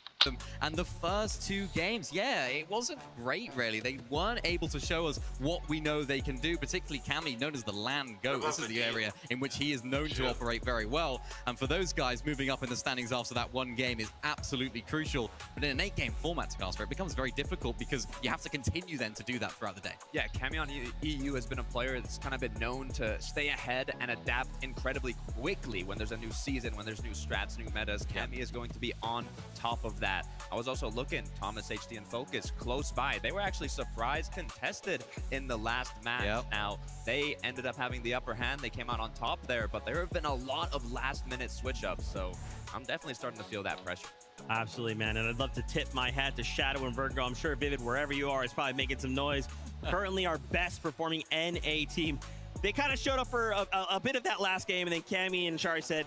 Speaker 9: And the first two games, yeah, it wasn't great, really. They weren't able to show us what we know they can do, particularly Cammy, known as the LAN GOAT. This is the area in which he is known to operate very well. And for those guys, moving up in the standings after that one game is absolutely crucial. But in an 8-game format, Takasper, it becomes very difficult because you have to continue then to do that throughout the day.
Speaker 2: Yeah, Cammy on EU has been a player that's kind of been known to stay ahead and adapt incredibly quickly when there's a new season, when there's new strats, new metas. Cammy is going to be on top of that. I was also looking, Thomas HD and Focus close by. They were actually surprise contested in the last match.
Speaker 9: Yep.
Speaker 2: Now, they ended up having the upper hand. They came out on top there, but there have been a lot of last-minute switch-ups, so I'm definitely starting to feel that pressure.
Speaker 4: Absolutely, man. And I'd love to tip my hat to Shadow and Virgo. I'm sure Vivid, wherever you are, is probably making some noise. Currently our best performing NA team. They kind of showed up for a bit of that last game, and then Cammy and Shari said,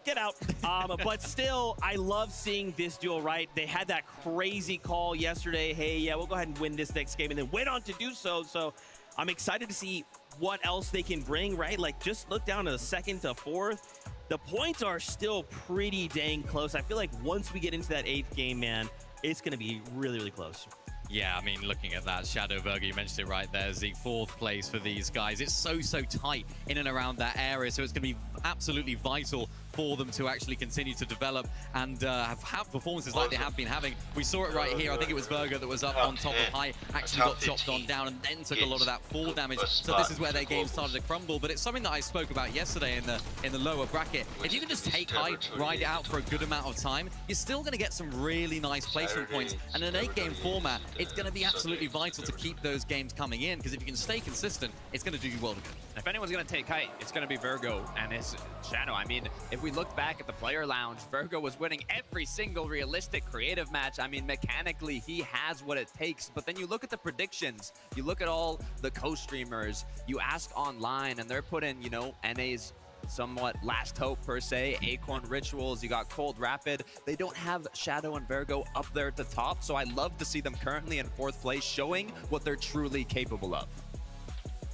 Speaker 4: get out. But still, I love seeing this duel, right? They had that crazy call yesterday. Hey, yeah, we'll go ahead and win this next game, and then went on to do so. So I'm excited to see what else they can bring, right? Like, just look down to the 2nd to 4th. The points are still pretty dang close. I feel like once we get into that 8th game, man, it's going to be really, really close.
Speaker 9: Yeah, I mean, looking at that, Shadow Virgo, you mentioned it right there, the 4th place for these guys. It's so tight in and around that area, so it's going to be absolutely vital for them to actually continue to develop and have performances like they have been having. We saw it right here. I think it was Virgo that was up on top of High, actually got chopped on down and then took a lot of that fall damage. So this is where their game started to crumble. But it's something that I spoke about yesterday in the lower bracket. If you can just take High, ride it out for a good amount of time, you're still going to get some really nice placement points. And in an 8-game format, it's going to be absolutely vital to keep those games coming in, because if you can stay consistent, it's going to do you well.
Speaker 2: If anyone's going to take height, it's going to be Virgo and his Shadow. I mean, if we look back at the player lounge, Virgo was winning every single realistic creative match. I mean, mechanically, he has what it takes. But then you look at the predictions, you look at all the co-streamers, you ask online, and they're putting, you know, NA's somewhat last hope per se, Acorn Rituals, you got Cold Rapid. They don't have Shadow and Virgo up there at the top, so I love to see them currently in 4th place, showing what they're truly capable of.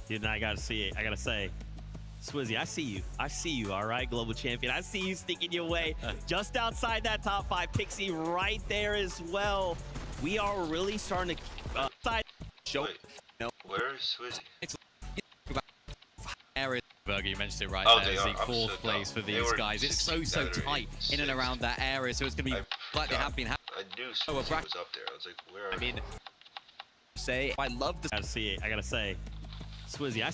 Speaker 4: Dude, and I gotta say, Swizzy, I see you, all right, global champion. I see you sneaking your way just outside that top 5. Pixie right there as well. We are really starting to
Speaker 2: show.
Speaker 1: No. Where is Swizzy?
Speaker 9: It's area. Virgo, you mentioned it right
Speaker 1: Oh,
Speaker 9: there.
Speaker 1: they
Speaker 9: It's the
Speaker 1: are.
Speaker 9: 4th
Speaker 1: so
Speaker 9: place
Speaker 1: dumb.
Speaker 9: for these guys. It's so tight in and around that area, so it's going to be like they have been having.
Speaker 1: I knew Swizzy was up there. I was like, where are
Speaker 2: I mean, I love to
Speaker 4: I gotta say, Swizzy, I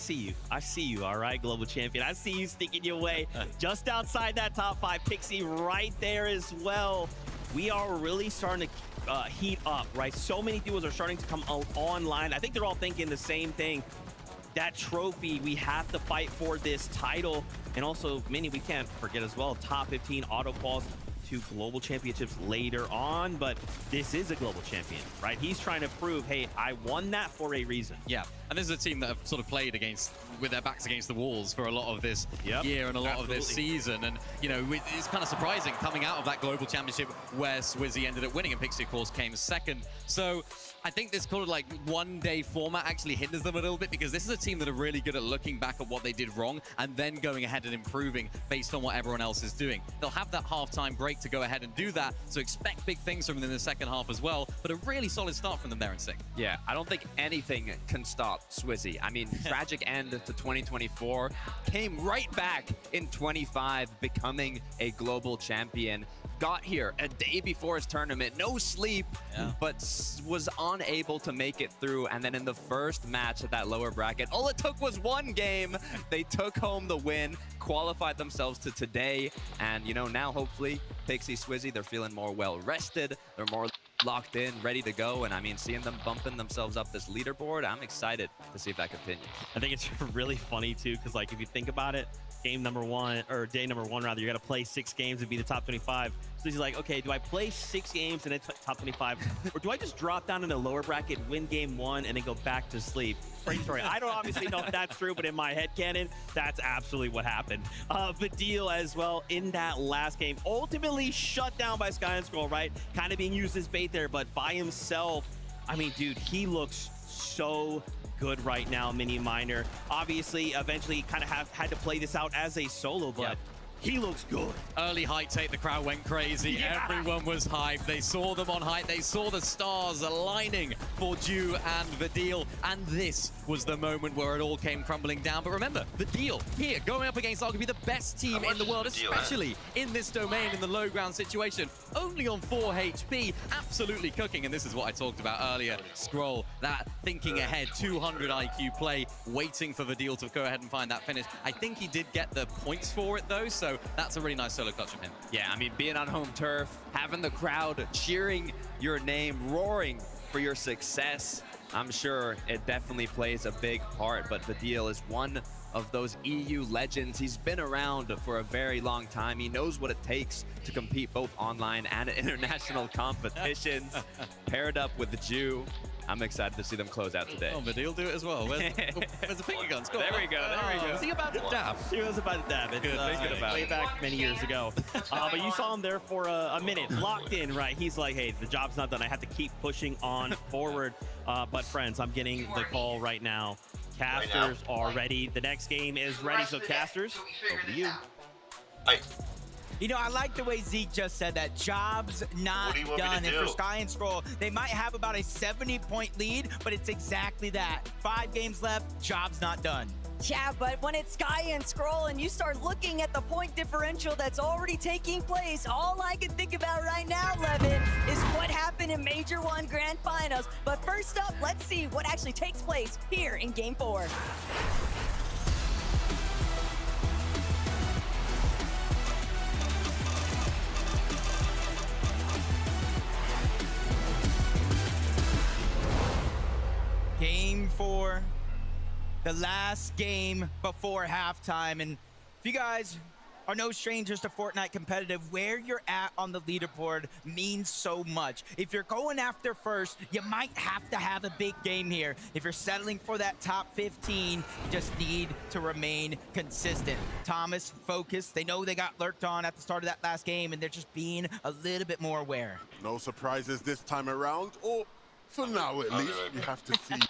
Speaker 4: see you, all right, global champion. I see you sneaking your way just outside that top 5. Pixie right there as well. We are really starting to heat up, right? So many duos are starting to come online. I think they're all thinking the same thing. That trophy, we have to fight for this title. And also, Minnie, we can't forget as well, top 15 auto quals to global championships later on, but this is a global champion, right? He's trying to prove, hey, I won that for a reason.
Speaker 9: Yeah, and this is a team that have sort of played against with their backs against the walls for a lot of this year and a lot of this season. And, you know, it's kind of surprising coming out of that global championship where Swizzy ended up winning and Pixie, of course, came second. So I think this kind of like one-day format actually hinders them a little bit, because this is a team that are really good at looking back at what they did wrong and then going ahead and improving based on what everyone else is doing. They'll have that halftime break to go ahead and do that, so expect big things from them in the second half as well, but a really solid start from them there in 6th.
Speaker 2: Yeah, I don't think anything can stop Swizzy. I mean, tragic end to 2024, came right back in 25, becoming a global champion. Got here a day before his tournament, no sleep, but was unable to make it through. And then in the first match at that lower bracket, all it took was one game. They took home the win, qualified themselves to today. And, you know, now hopefully Pixie, Swizzy, they're feeling more well-rested. They're more locked in, ready to go. And I mean, seeing them bumping themselves up this leaderboard, I'm excited to see if that continues.
Speaker 4: I think it's really funny too, because like if you think about it, game number one, or day number one rather, you got to play 6 games and be the top 25. So he's like, okay, do I play 6 games and then top 25, or do I just drop down in the lower bracket, win game 1, and then go back to sleep? Great story. I don't obviously know if that's true, but in my head canon, that's absolutely what happened. Vidil as well in that last game, ultimately shut down by Sky and Scroll, right? Kind of being used as bait there, but by himself, I mean, dude, he looks so good right now, Mini Minor. Obviously, eventually kind of had to play this out as a solo, but he looks good.
Speaker 9: Early height take, the crowd went crazy. Everyone was hyped. They saw them on height. They saw the stars aligning for Dew and Vidil. And this was the moment where it all came crumbling down. But remember, Vidil here going up against arguably the best team in the world, especially in this domain in the low ground situation. Only on 4 HP, absolutely cooking. And this is what I talked about earlier. Scroll, that thinking ahead, 200 IQ play, waiting for Vidil to go ahead and find that finish. I think he did get the points for it though, so that's a really nice solo clutch from him.
Speaker 2: Yeah, I mean, being on home turf, having the crowd cheering your name, roaring for your success, I'm sure it definitely plays a big part. But Vidil is one of those EU legends. He's been around for a very long time. He knows what it takes to compete both online and at international competitions. Paired up with Dew. I'm excited to see them close out today.
Speaker 9: Oh, Vidil do it as well. Where's the finger guns?
Speaker 2: There we go, there we go.
Speaker 9: Was he about to dab?
Speaker 4: He was about to dab. It's
Speaker 9: Thinking about
Speaker 4: way
Speaker 9: it.
Speaker 4: back many years ago. But you saw him there for a minute, locked in, right? He's like, hey, the job's not done. I have to keep pushing on forward. But friends, I'm getting the call right now. Casters are ready. The next game is ready. So Casters, over to you.
Speaker 12: You know, I like the way Zeke just said that. Job's not done. And for Sky and Scroll, they might have about a 70-point lead, but it's exactly that. 5 games left, job's not done.
Speaker 8: Yeah, but when it's Sky and Scroll and you start looking at the point differential that's already taking place, all I can think about right now, Levin, is what happened in Major 1 Grand Finals. But first up, let's see what actually takes place here in Game 4.
Speaker 12: Game 4, the last game before halftime. And if you guys are no strangers to Fortnite competitive, where you're at on the leaderboard means so much. If you're going after first, you might have to have a big game here. If you're settling for that top 15, you just need to remain consistent. Thomas, focused. They know they got lurked on at the start of that last game, and they're just being a little bit more aware.
Speaker 15: No surprises this time around, or for now at least. We have to see.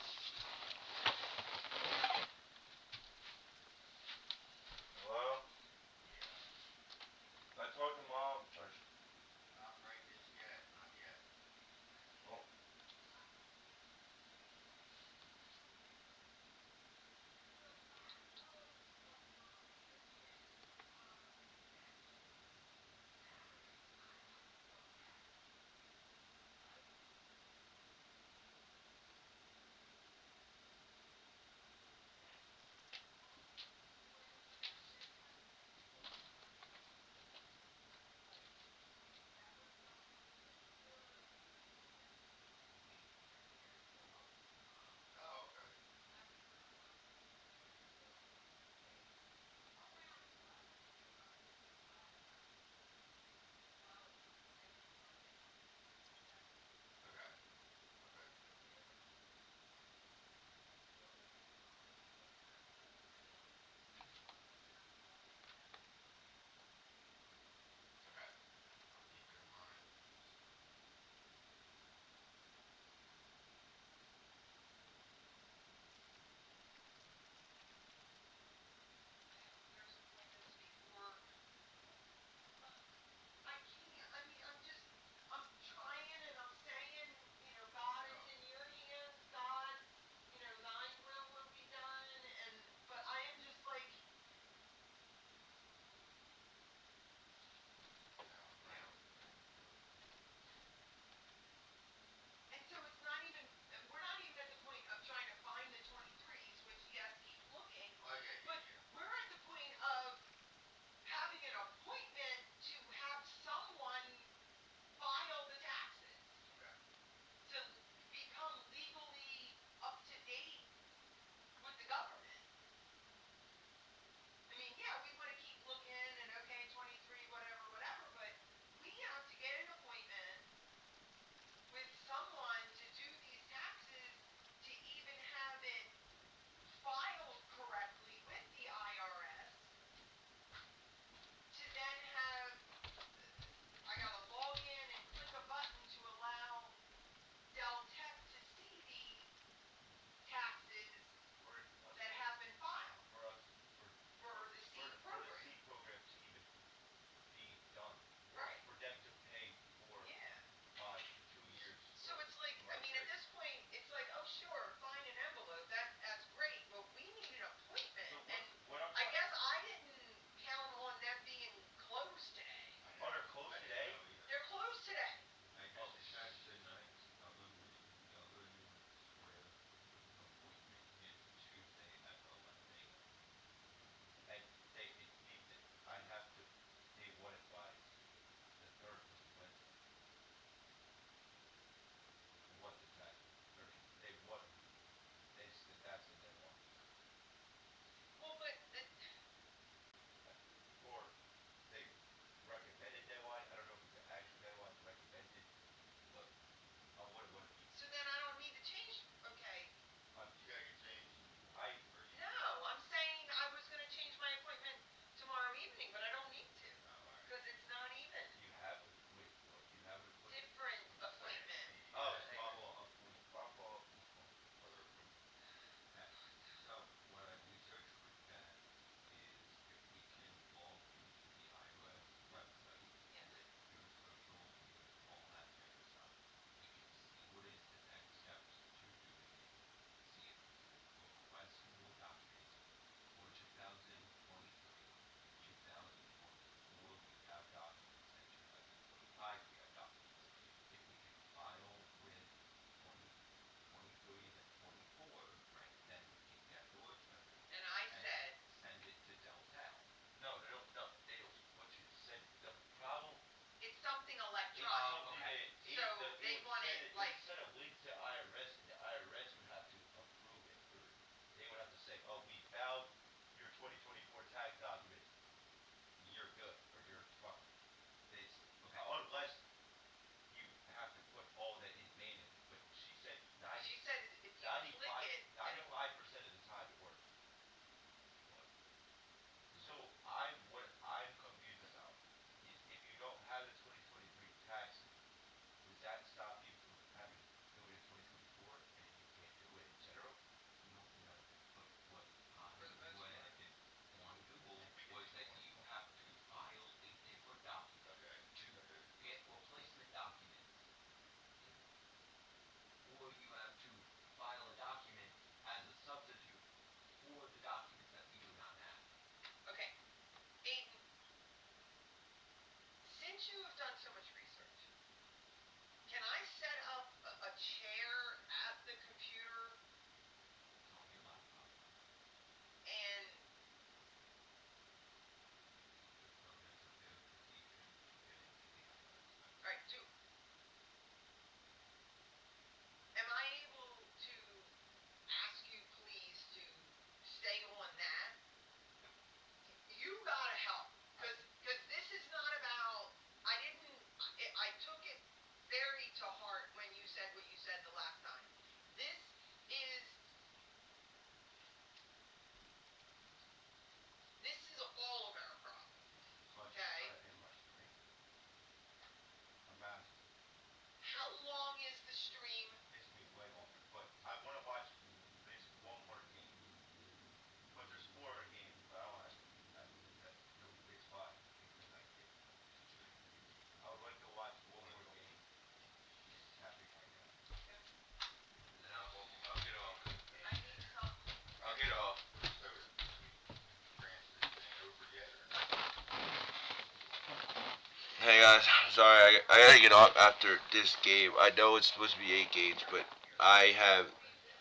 Speaker 1: Hey guys, sorry, I gotta get off after this game. I know it's supposed to be 8 games, but I have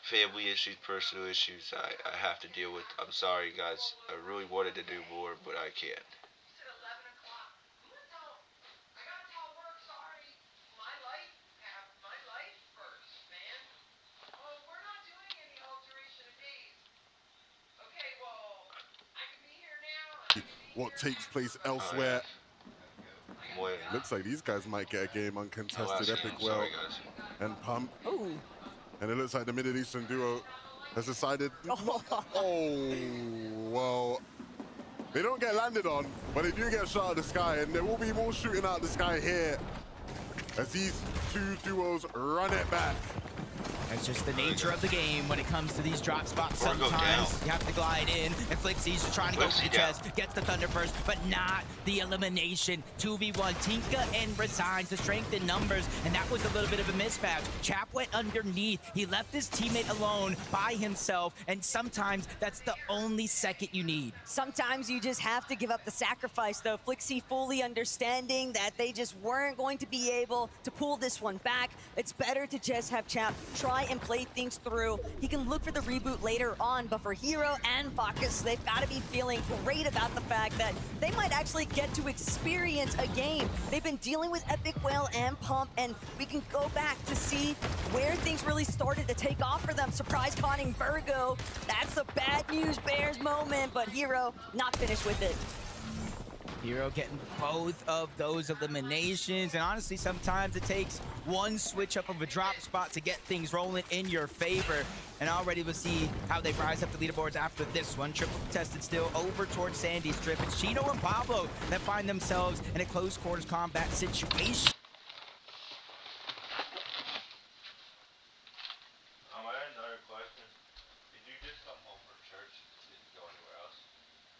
Speaker 1: family issues, personal issues I have to deal with. I'm sorry guys. I really wanted to do more, but I can't.
Speaker 15: What takes place elsewhere. Looks like these guys might get a game uncontested. Epic Well and Pump. And it looks like the Middle Eastern duo has decided. Oh, well, they don't get landed on, but they do get shot out of the sky, and there will be more shooting out of the sky here as these two duos run it back.
Speaker 12: That's just the nature of the game when it comes to these drop spots. Sometimes you have to glide in, and Flixie's just trying to go for the chest, gets the Thunder Burst, but not the elimination. 2v1, Tinka and resigns, the strength in numbers, and that was a little bit of a mismatch. Chap went underneath. He left his teammate alone by himself, and sometimes that's the only second you need.
Speaker 8: Sometimes you just have to give up the sacrifice, though. Flixie fully understanding that they just weren't going to be able to pull this one back. It's better to just have Chap try and play things through. He can look for the reboot later on, but for Hero and Bacchus, they've got to be feeling great about the fact that they might actually get to experience a game. They've been dealing with Epic Whale and Pump, and we can go back to see where things really started to take off for them. Surprise spawning Virgo. That's a bad news Bears moment, but Hero not finished with it.
Speaker 12: Hero getting both of those eliminations, and honestly, sometimes it takes one switch up of a drop spot to get things rolling in your favor. And already we'll see how they rise up the leaderboards after this one. Triple contested still over towards Sandy's strip. It's Chino and Pablo that find themselves in a close quarters combat situation.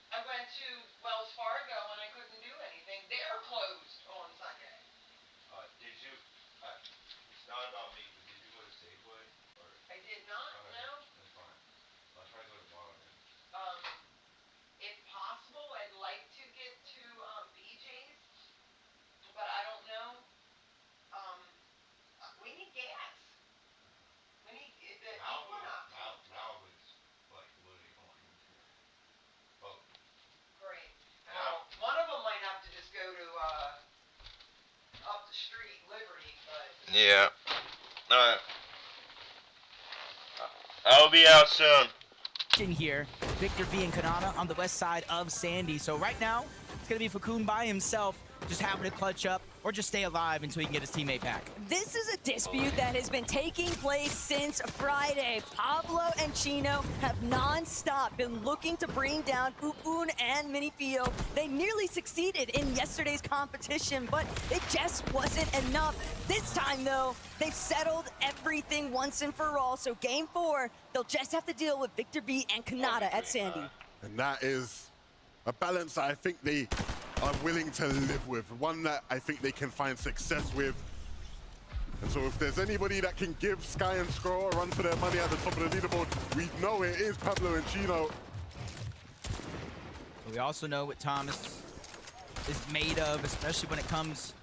Speaker 17: I went to Wells Fargo and I couldn't do anything. They're closed on Sunday.
Speaker 1: Did you? It's not about me, but did you go to Safeway? Or?
Speaker 17: I did not, no.
Speaker 1: That's fine. I'll try to go tomorrow then.
Speaker 17: If possible, I'd like to get to BJ's, but I don't know. We need gas. We need the
Speaker 1: Malibu's like literally going into boat.
Speaker 17: Great. Now, one of them might have to just go to up the street, Liberty, but.
Speaker 1: Yeah. Alright. I'll be out soon.
Speaker 12: In here, Victor V and Kanata on the west side of Sandy. So right now, it's gonna be Fakun by himself, just having to clutch up or just stay alive until he can get his teammate back.
Speaker 8: This is a dispute that has been taking place since Friday. Pablo and Chino have non-stop been looking to bring down Fukun and Minifio. They nearly succeeded in yesterday's competition, but it just wasn't enough. This time, though, they've settled everything once and for all. So game 4, they'll just have to deal with Victor V and Kanata at Sandy.
Speaker 15: And that is a balance that I think they are willing to live with, one that I think they can find success with. And so if there's anybody that can give Sky and Scroll a run for their money at the top of the leaderboard, we know it is Pablo and Chino.
Speaker 12: We also know what Thomas is made of, especially when it comes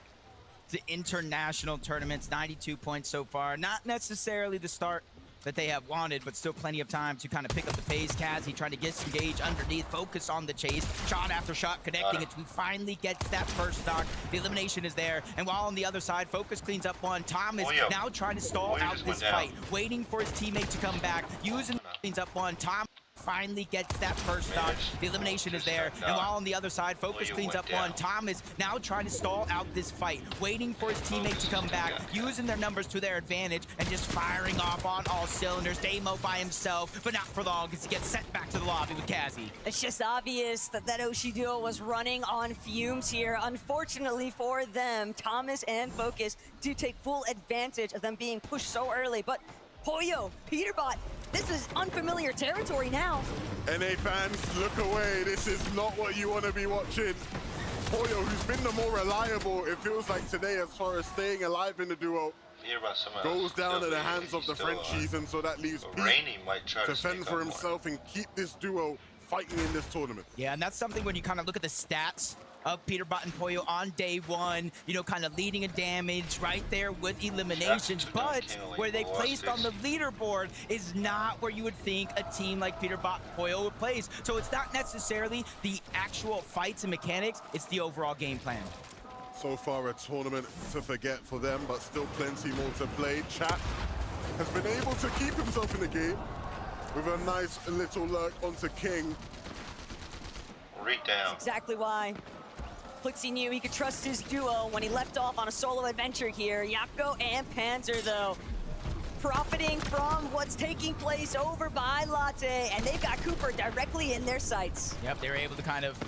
Speaker 12: to international tournaments. 92 points so far. Not necessarily the start that they have wanted, but still plenty of time to kind of pick up the pace. Kazi trying to disengage underneath, focus on the chase, shot after shot, connecting it. We finally get that first knock. The elimination is there, and while on the other side, Focus cleans up one. Thomas now trying to stall out this fight, waiting for his teammate to come back, using cleans up one. Thomas finally gets that first knock. The elimination is there, and while on the other side, Focus cleans up one. Thomas now trying to stall out this fight, waiting for his teammate to come back, using their numbers to their advantage, and just firing off on all cylinders. Damo by himself, but not for long, as he gets sent back to the lobby with Kazi.
Speaker 8: It's just obvious that that Oshi duo was running on fumes here. Unfortunately for them, Thomas and Focus do take full advantage of them being pushed so early, but Pollo, Peterbot, this is unfamiliar territory now.
Speaker 15: NA fans, look away. This is not what you want to be watching. Pollo, who's been the more reliable, it feels like today, as far as staying alive in the duo, goes down to the hands of the Frenchies, and so that leaves Pete
Speaker 1: might try
Speaker 15: to fend for himself and keep this duo fighting in this tournament.
Speaker 12: Yeah, and that's something when you kind of look at the stats of Peterbot and Pollo on day one, you know, kind of leading in damage right there with eliminations, but where they placed on the leaderboard is not where you would think a team like Peterbot and Pollo would place. So it's not necessarily the actual fights and mechanics, it's the overall game plan.
Speaker 15: So far a tournament to forget for them, but still plenty more to play. Chat has been able to keep himself in the game with a nice little lurk onto King.
Speaker 1: Right down.
Speaker 8: That's exactly why Flixie knew he could trust his duo when he left off on a solo adventure here. Yapko and Panzer, though, profiting from what's taking place over by Latte, and they've got Cooper directly in their sights.
Speaker 12: Yep, they were able to kind of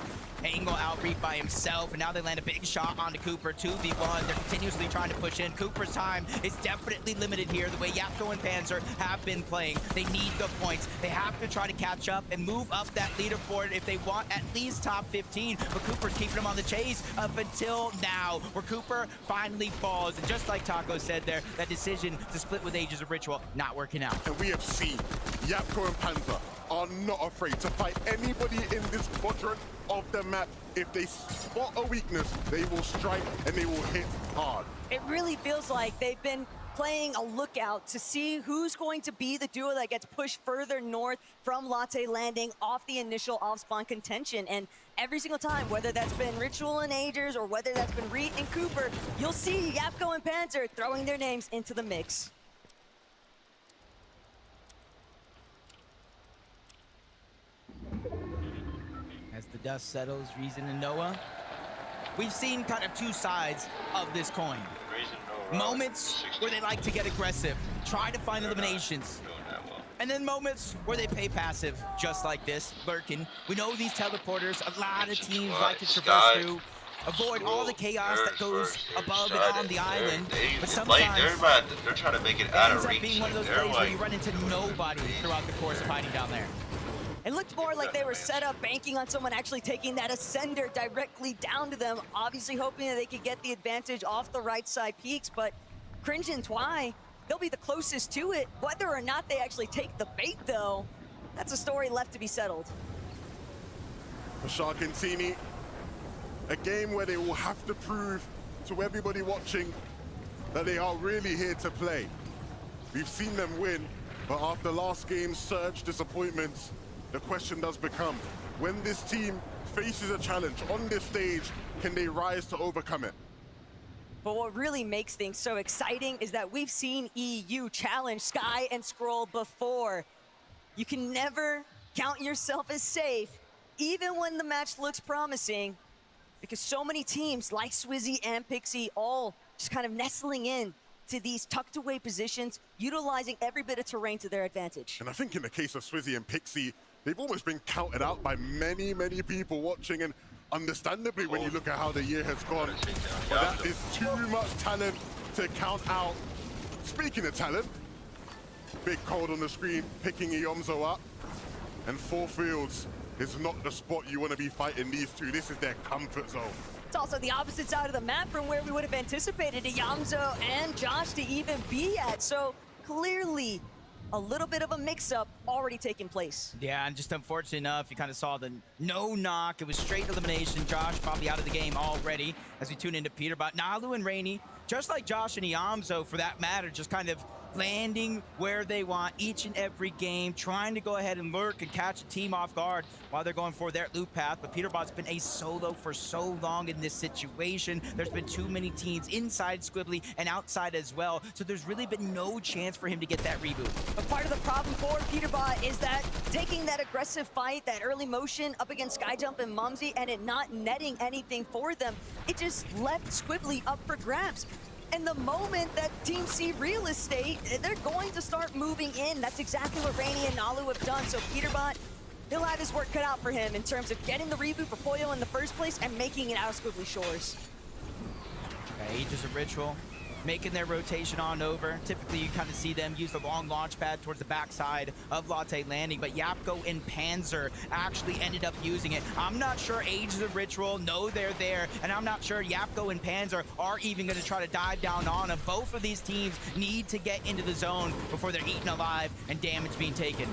Speaker 12: angle out Reef by himself, and now they land a big shot onto Cooper, 2v1. They're continuously trying to push in. Cooper's time is definitely limited here, the way Yapko and Panzer have been playing. They need the points. They have to try to catch up and move up that leaderboard if they want at least top 15, but Cooper's keeping them on the chase up until now, where Cooper finally falls. And just like Taco said there, that decision to split with Ages of Ritual not working out.
Speaker 15: And we have seen Yapko and Panzer are not afraid to fight anybody in this quadrant of the map. If they spot a weakness, they will strike and they will hit hard.
Speaker 8: It really feels like they've been playing a lookout to see who's going to be the duo that gets pushed further north from Latte Landing off the initial off-spawn contention. And every single time, whether that's been Ritual and Agers or whether that's been Reet and Cooper, you'll see Yapko and Panzer throwing their names into the mix.
Speaker 12: As the dust settles, Reason and Noah, we've seen kind of two sides of this coin. Moments where they like to get aggressive, try to find eliminations. And then moments where they play passive, just like this, lurking. We know these teleporters, a lot of teams like to traverse through, avoid all the chaos that goes above and on the island. But sometimes
Speaker 1: they're trying to make it out of
Speaker 12: ends up
Speaker 1: reach.
Speaker 12: being one of those plays where you run into nobody throughout the course of hiding down there.
Speaker 8: It looked more like they were set up banking on someone actually taking that ascender directly down to them, obviously hoping that they could get the advantage off the right side peaks, but Cringe and Twy, they'll be the closest to it. Whether or not they actually take the bait, though, that's a story left to be settled.
Speaker 15: For Shark and Teeny, a game where they will have to prove to everybody watching that they are really here to play. We've seen them win, but after last game's surge disappointments, the question does become, when this team faces a challenge on this stage, can they rise to overcome it?
Speaker 8: But what really makes things so exciting is that we've seen EU challenge Sky and Scroll before. You can never count yourself as safe, even when the match looks promising, because so many teams like Swizzy and Pixie all just kind of nestling in to these tucked away positions, utilizing every bit of terrain to their advantage.
Speaker 15: And I think in the case of Swizzy and Pixie, they've almost been counted out by many, many people watching, and understandably when you look at how the year has gone. But that is too much talent to count out. Speaking of talent, Big Cold on the screen, picking Iomzo up. And 4 fields is not the spot you want to be fighting these two. This is their comfort zone.
Speaker 8: It's also the opposite side of the map from where we would have anticipated Iomzo and Josh to even be at. So clearly, a little bit of a mix-up already taking place.
Speaker 12: Yeah, and just unfortunate enough, you kind of saw the no knock. It was straight elimination. Josh probably out of the game already as we tune into Peterbot. Nalu and Rainy, just like Josh and Iomzo for that matter, just kind of landing where they want each and every game, trying to go ahead and lurk and catch a team off guard while they're going for their loop path. But Peterbot's been a solo for so long in this situation. There's been too many teams inside Squibbly and outside as well, so there's really been no chance for him to get that reboot.
Speaker 8: But part of the problem for Peterbot is that taking that aggressive fight, that early motion up against Skyjump and Mumsy, and it not netting anything for them, it just left Squibbly up for grabs. And the moment that Team C real estate, they're going to start moving in. That's exactly what Rainy and Nalu have done. So Peterbot, he'll have his work cut out for him in terms of getting the reboot for Pollo in the first place and making it out of Squibbly Shores.
Speaker 12: Okay, Aegis of Ritual, making their rotation on over. Typically, you kind of see them use the long launch pad towards the backside of Latte Landing, but Yapko and Panzer actually ended up using it. I'm not sure Aegis of Ritual know they're there, and I'm not sure Yapko and Panzer are even going to try to dive down on them. Both of these teams need to get into the zone before they're eaten alive and damage being taken.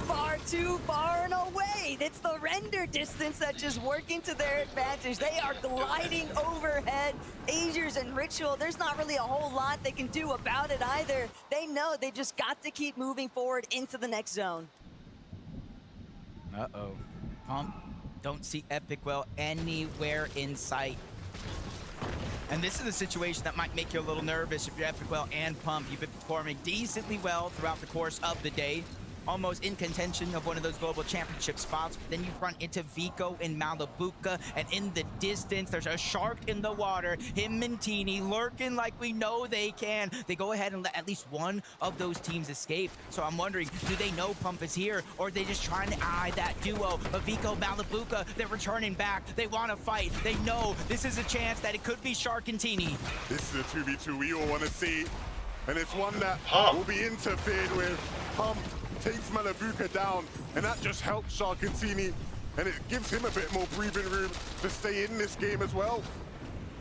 Speaker 8: Far too far and away right. It's the render distance that's just working to their advantage. They are gliding overhead. Azers and Ritual, there's not really a whole lot they can do about it either. They know they just got to keep moving forward into the next zone.
Speaker 12: Uh-oh. Pump, don't see Epic Well anywhere in sight. And this is a situation that might make you a little nervous if you're Epic Well and Pump. You've been performing decently well throughout the course of the day. Almost in contention of one of those global championship spots. But then you run into Vico and Malabuka, and in the distance, there's a shark in the water. Him and Teeny lurking like we know they can. They go ahead and let at least one of those teams escape. So I'm wondering, do they know Pump is here, or are they just trying to eye that duo of Vico, Malabuka? They're returning back. They want to fight. They know this is a chance that it could be Shark and Teeny.
Speaker 15: This is a 2v2 we all want to see, and it's one that will be interfered with. Pump takes Malabuka down, and that just helps Sharkantini, and it gives him a bit more breathing room to stay in this game as well.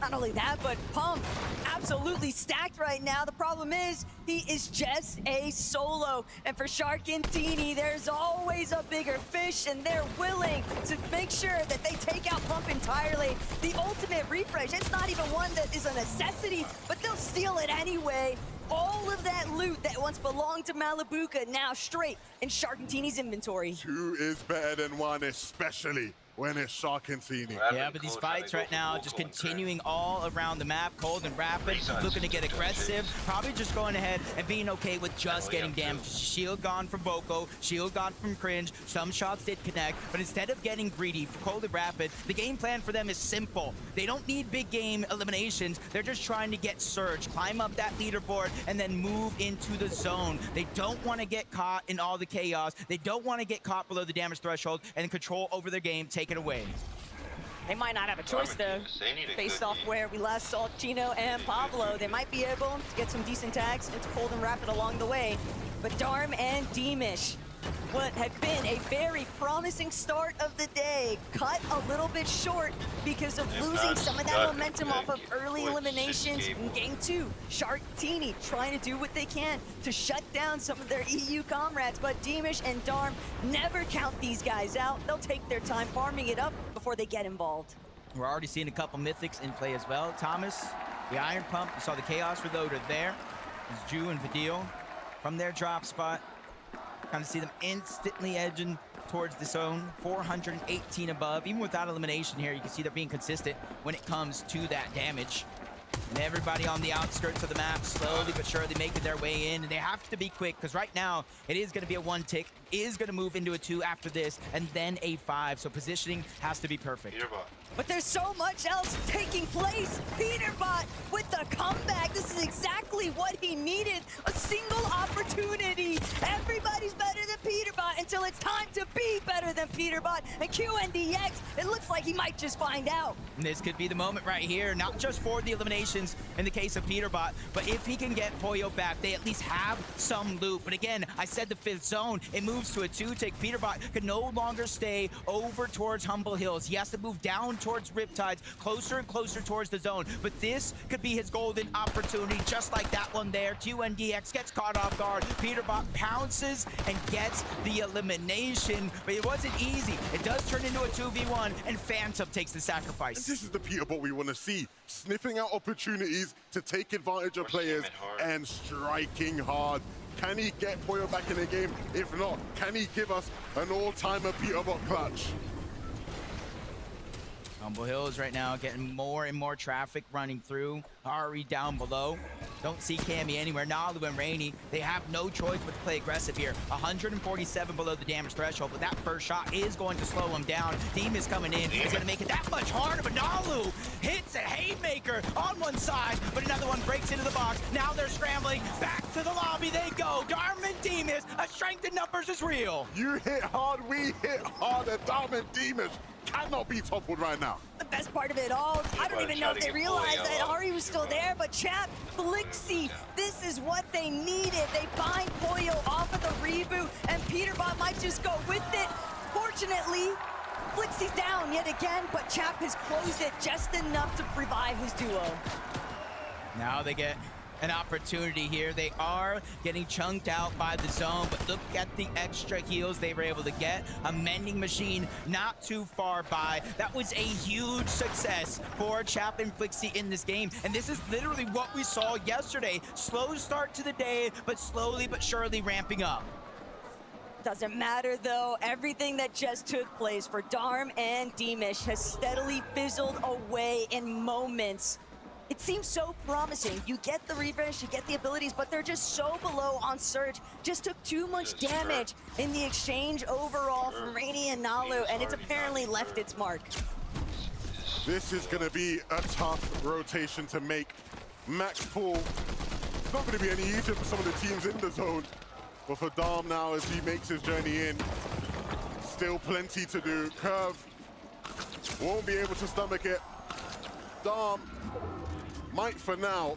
Speaker 8: Not only that, but Pump absolutely stacked right now. The problem is he is just a solo. And for Sharkantini, there's always a bigger fish, and they're willing to make sure that they take out Pump entirely. The ultimate refresh, it's not even one that is a necessity, but they'll steal it anyway. All of that loot that once belonged to Malabuka now straight in Sharkantini's inventory.
Speaker 15: 2 is better than 1, especially when it's Sharkantini.
Speaker 12: Yeah, but these fights right now just continuing all around the map. Cold and Rapid looking to get aggressive. Probably just going ahead and being okay with just getting damage. Shield gone from Boko, shield gone from Cringe. Some shots did connect, but instead of getting greedy for Cold and Rapid, the game plan for them is simple. They don't need big game eliminations. They're just trying to get Surge, climb up that leaderboard, and then move into the zone. They don't want to get caught in all the chaos. They don't want to get caught below the damage threshold, and control over their game taken away.
Speaker 8: They might not have a choice though. Based off where we last saw Chino and Pablo, they might be able to get some decent tags into Cold and Rapid along the way. But Darm and Deemish, what had been a very promising start of the day, cut a little bit short because of losing some of that momentum off of early eliminations in Game 2. Sharkantini trying to do what they can to shut down some of their EU comrades, but Deemish and Darm never count these guys out. They'll take their time farming it up before they get involved.
Speaker 12: We're already seeing a couple mythics in play as well. Thomas, the Iron Pump, you saw the Chaos Reloader there. There's Drew and Vidil from their drop spot. Kind of see them instantly edging towards the zone. 418 above. Even without elimination here, you can see they're being consistent when it comes to that damage. And everybody on the outskirts of the map slowly but surely making their way in. And they have to be quick, because right now it is going to be a 1 tick, is going to move into a 2 after this, and then a 5. So positioning has to be perfect.
Speaker 8: But there's so much else taking place. Peterbot with the comeback. This is exactly what he needed. A single opportunity. Everybody's better than Peterbot until it's time to be better than Peterbot. And QNDX, it looks like he might just find out.
Speaker 12: And this could be the moment right here, not just for the eliminations in the case of Peterbot, but if he can get Poyo back, they at least have some loot. But again, I said the 5th zone, it moves to a 2 tick. Peterbot can no longer stay over towards Humble Hills. He has to move down towards Riptides, closer and closer towards the zone. But this could be his golden opportunity, just like that one there. QNDX gets caught off guard. Peterbot pounces and gets the elimination, but it wasn't easy. It does turn into a 2v1, and Phantom takes the sacrifice.
Speaker 15: And this is the Peterbot we want to see, sniffing out opportunities to take advantage of players and striking hard. Can he get Poyo back in the game? If not, can he give us an all-timer Peterbot clutch?
Speaker 12: Humble Hills right now getting more and more traffic running through. Ari down below. Don't see Cammy anywhere. Nalu and Rainy, they have no choice but to play aggressive here. 147 below the damage threshold, but that first shot is going to slow him down. Deem is coming in. He's going to make it that much harder, but Nalu hits a haymaker on one side, but another one breaks into the box. Now they're scrambling. Back to the lobby they go. Darman Demas, a strength in numbers is real.
Speaker 15: You hit hard, we hit harder. Darman Demas cannot be toppled right now.
Speaker 8: The best part of it all, I don't even know if they realized that Ari was still there, but Chap, Flixie, this is what they needed. They bind Poyo off of the reboot, and Peterbot might just go with it. Fortunately, Flixie's down yet again, but Chap has closed it just enough to revive his duo.
Speaker 12: Now they get an opportunity here. They are getting chunked out by the zone, but look at the extra heals they were able to get. A mending machine not too far by. That was a huge success for Chaplin Flixie in this game, and this is literally what we saw yesterday. Slow start to the day, but slowly but surely ramping up.
Speaker 8: Doesn't matter though, everything that just took place for Darm and Dimish has steadily fizzled away in moments. It seems so promising. You get the refresh, you get the abilities, but they're just so below on Surge. Just took too much damage in the exchange overall from Rainy and Nalu, and it's apparently left its mark.
Speaker 15: This is going to be a tough rotation to make. Max Pool, it's not going to be any easier for some of the teams in the zone. But for Dom now, as he makes his journey in, still plenty to do. Curve won't be able to stomach it. Dom might for now,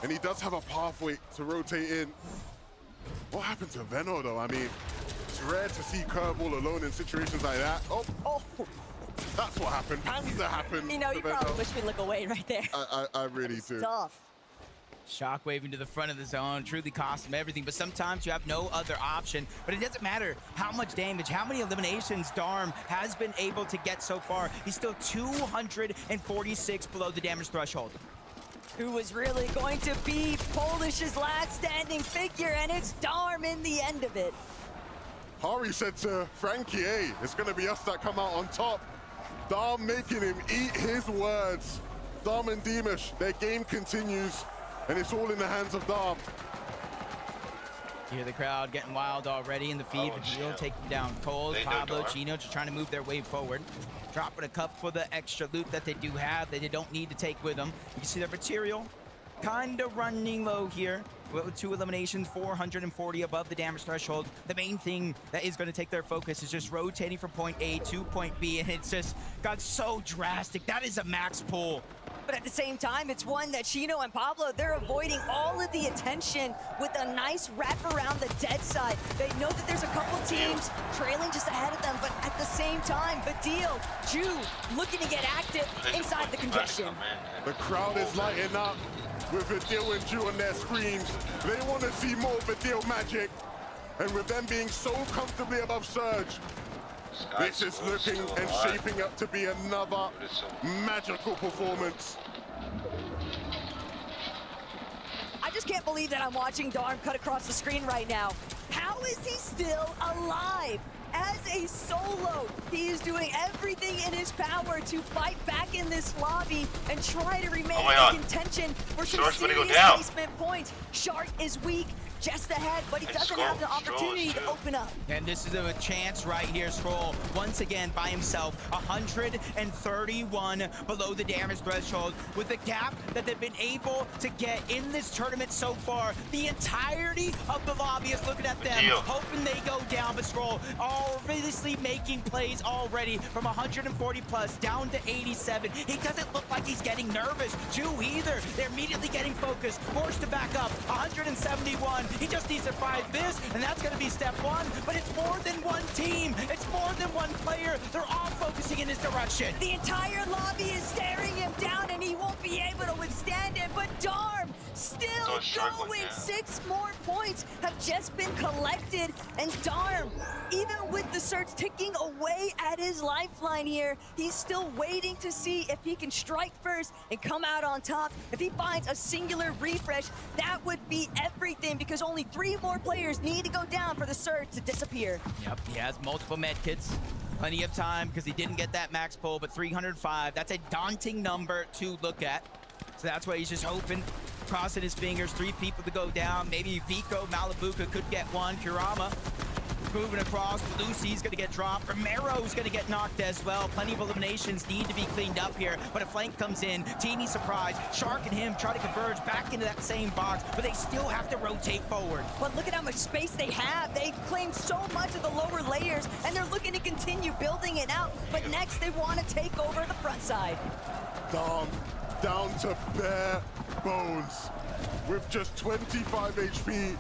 Speaker 15: and he does have a pathway to rotate in. What happened to Veno though? I mean, it's rare to see Curve all alone in situations like that. Oh, that's what happened. Panzer happened.
Speaker 8: You know, you probably wish me look away right there.
Speaker 15: I really do.
Speaker 8: Tough.
Speaker 12: Shockwave into the front of the zone, truly cost him everything, but sometimes you have no other option. But it doesn't matter how much damage, how many eliminations Darm has been able to get so far. He's still 246 below the damage threshold.
Speaker 8: Who was really going to be Polish's last standing figure, and it's Darm in the end of it.
Speaker 15: Hari said to Frankie, hey, it's going to be us that come out on top. Darm making him eat his words. Darm and Dimish, their game continues, and it's all in the hands of Darm.
Speaker 12: You hear the crowd getting wild already in the feed. Vigil taking down Coles, Pablo, Chino, just trying to move their way forward. Dropping a cup for the extra loot that they do have that they don't need to take with them. You can see their material kind of running low here. With 2 eliminations, 440 above the damage threshold. The main thing that is going to take their focus is just rotating from point A to point B, and it's just got so drastic. That is a max pull.
Speaker 8: But at the same time, it's one that Chino and Pablo, they're avoiding all of the attention with a nice wrap around the dead side. They know that there's a couple teams trailing just ahead of them, but at the same time, Badil, Ju, looking to get active inside the congestion.
Speaker 15: The crowd is lighting up with Badil and Ju on their screens. They want to see more Badil magic. And with them being so comfortably above Surge, this is looking and shaping up to be another magical performance.
Speaker 8: I just can't believe that I'm watching Darm cut across the screen right now. How is he still alive? As a solo, he is doing everything in his power to fight back in this lobby and try to remain in contention for some serious placement points. Shark is weak, just ahead, but he doesn't have the opportunity to open up.
Speaker 12: And this is a chance right here. Scroll once again by himself, 131 below the damage threshold. With the gap that they've been able to get in this tournament so far, the entirety of the lobby is looking at them, hoping they go down. But Scroll obviously making plays already from 140 plus down to 87. He doesn't look like he's getting nervous. Ju either. They're immediately getting focused, forced to back up. 171. He just needs to survive this, and that's going to be step one. But it's more than one team. It's more than one player. They're all focusing in his direction.
Speaker 8: The entire lobby is staring him down, and he won't be able to withstand it. But Darm still going. 6 more points have just been collected, and Darm, even with the Surge ticking away at his lifeline here, he's still waiting to see if he can strike first and come out on top. If he finds a singular refresh, that would be everything, because only 3 more players need to go down for the Surge to disappear.
Speaker 12: Yep, he has multiple med kits. Plenty of time because he didn't get that max pull, but 305, that's a daunting number to look at. So that's why he's just hoping, crossing his fingers, 3 people to go down. Maybe Vico, Malibuca could get one. Kurama moving across. Lucy's going to get dropped. Romero's going to get knocked as well. Plenty of eliminations need to be cleaned up here, but a flank comes in. Teeny surprise. Shark and him try to converge back into that same box, but they still have to rotate forward.
Speaker 8: But look at how much space they have. They claimed so much of the lower layers, and they're looking to continue building it out. But next, they want to take over the front side.
Speaker 15: Dom down to bare bones with just 25 HP.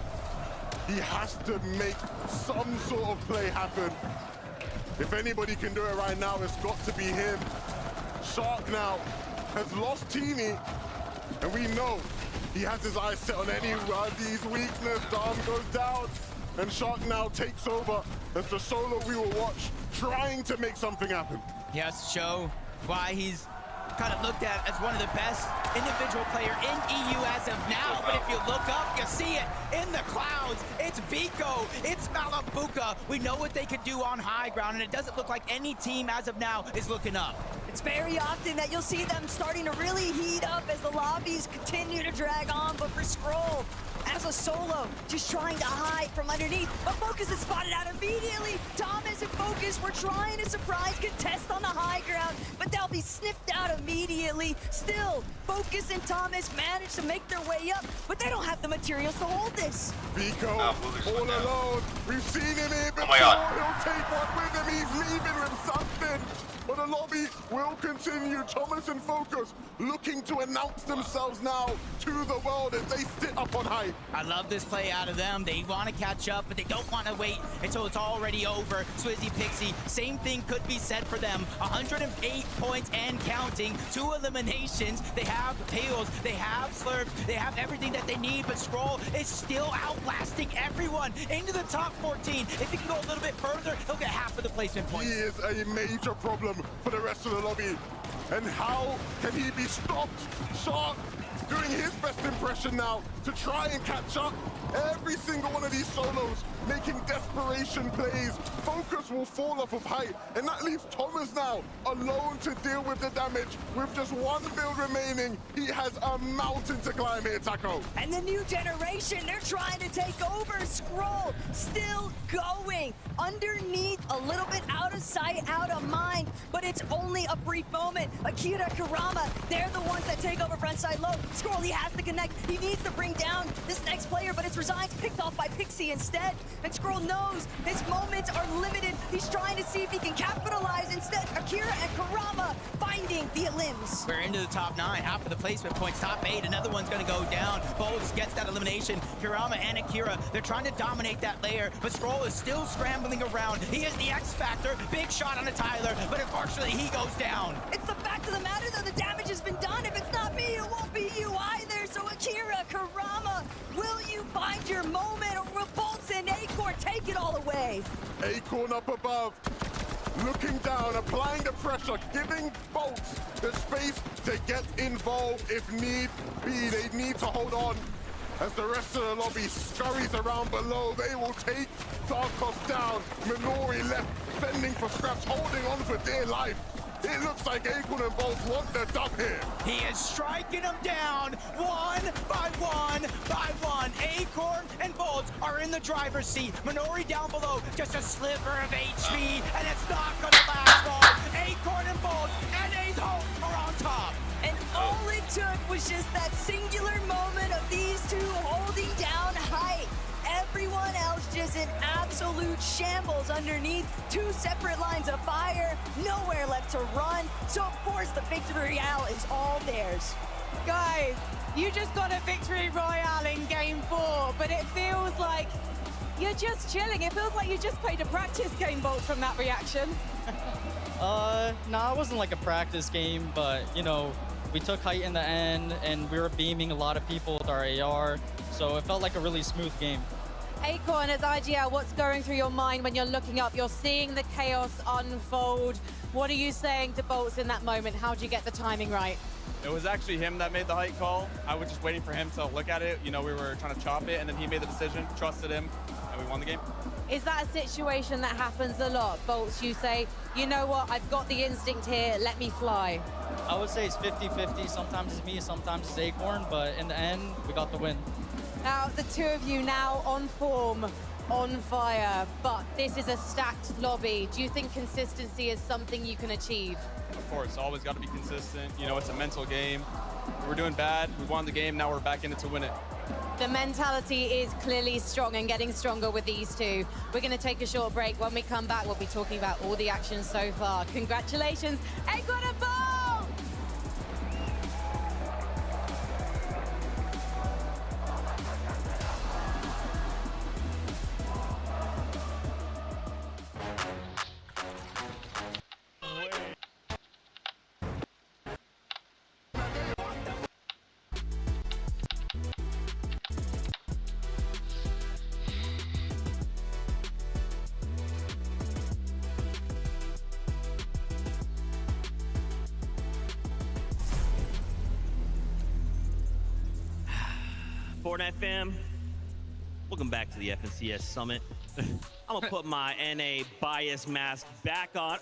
Speaker 15: He has to make some sort of play happen. If anybody can do it right now, it's got to be him. Shark now has lost Teeny, and we know He has his eyes set on any Ruddy's weakness. Dom goes down, and Shark now takes over as the solo we will watch, trying to make something happen.
Speaker 12: He has to show why he's kind of looked at as one of the best individual player in EU as of now. But if you look up, you see it in the clouds. It's Vico, it's Malabuka. We know what they could do on high ground, and it doesn't look like any team as of now is looking up.
Speaker 8: It's very often that you'll see them starting to really heat up as the lobbies continue to drag on, but for Scroll, as a solo, just trying to hide from underneath, but Focus is spotted out immediately. Thomas and Focus were trying to surprise contest on the high ground, but they'll be sniffed out immediately. Still, Focus and Thomas managed to make their way up, but they don't have the materials to hold this.
Speaker 15: Vico, all alone. We've seen him here before.
Speaker 1: Oh my God.
Speaker 15: He'll take one with him. He's leaving with something. But the lobby will continue. Thomas and Focus looking to announce themselves now to the world as they sit up on high.
Speaker 12: I love this play out of them. They want to catch up, but they don't want to wait until it's already over. Swizzy Pixie, same thing could be said for them. 108 points and counting. 2 eliminations. They have Tails, they have Slurp, they have everything that they need, but Scroll is still outlasting everyone into the top 14. If he can go a little bit further, he'll get half of the placement points.
Speaker 15: He is a major problem for the rest of the lobby. And how can he be stopped? Shark doing his best impression now to try and catch up. Every single one of these solos making desperation plays. Focus will fall off of height, and that leaves Thomas now alone to deal with the damage. With just 1 build remaining, he has a mountain to climb here, Taco.
Speaker 8: And the new generation, they're trying to take over. Scroll still going underneath, a little bit out of sight, out of mind, but it's only a brief moment. Akira, Karama, they're the ones that take over frontside low. Scroll, he has to connect. He needs to bring down this next player, but it's Resign's picked off by Pixie instead. And Scroll knows his moments are limited. He's trying to see if he can capitalize. Instead, Akira and Karama finding the limbs.
Speaker 12: We're into the top 9, half of the placement points, top 8. Another one's gonna go down. Bolts gets that elimination. Karama and Akira, they're trying to dominate that layer, but Scroll is still scrambling around. He is the X Factor. Big shot on a Tyler, but unfortunately he goes down.
Speaker 8: It's the fact of the matter, though, the damage has been done. If it's not me, it won't be you either. So Akira, Karama, will you find your moment, or will Bolts and Acorn take it all away?
Speaker 15: Acorn up above, looking down, applying the pressure, giving Bolts the space to get involved if need be. They need to hold on. As the rest of the lobby scurries around below, they will take Darkos down. Minori left, fending for scraps, holding on for dear life. It looks like Acorn and Bolts want the dub here.
Speaker 12: He is striking them down one by one by one. Acorn and Bolts are in the driver's seat. Minori down below, just a sliver of HP, and it's not gonna last long. Acorn and Bolts and A's home are on top.
Speaker 8: And all it took was just that singular moment of these two holding down height. Everyone else just in absolute shambles underneath. 2 separate lines of fire, nowhere left to run. So of course the victory royale is all theirs.
Speaker 11: Guys, you just got a victory royale in game 4, but it feels like you're just chilling. It feels like you just played a practice game, Bolts, from that reaction.
Speaker 19: Nah, it wasn't like a practice game, but you know, we took height in the end and we were beaming a lot of people with our AR, so it felt like a really smooth game.
Speaker 11: Acorn, as IGL, what's going through your mind when you're looking up? You're seeing the chaos unfold. What are you saying to Bolts in that moment? How do you get the timing right?
Speaker 10: It was actually him that made the height call. I was just waiting for him to look at it. You know, we were trying to chop it, and then he made the decision, trusted him, and we won the game.
Speaker 11: Is that a situation that happens a lot? Bolts, you say, you know what, I've got the instinct here, let me fly.
Speaker 19: I would say it's 50-50. Sometimes it's me, sometimes it's Acorn, but in the end, we got the win.
Speaker 11: Now, the two of you now on form, on fire, but this is a stacked lobby. Do you think consistency is something you can achieve?
Speaker 10: Of course, always got to be consistent. You know, it's a mental game. We're doing bad. We won the game. Now we're back in it to win it.
Speaker 11: The mentality is clearly strong and getting stronger with these two. We're going to take a short break. When we come back, we'll be talking about all the action so far. Congratulations, Acorn and Bolts!
Speaker 4: Fortnite fam, welcome back to the FNCS Summit. I'm gonna put my NA bias mask back on.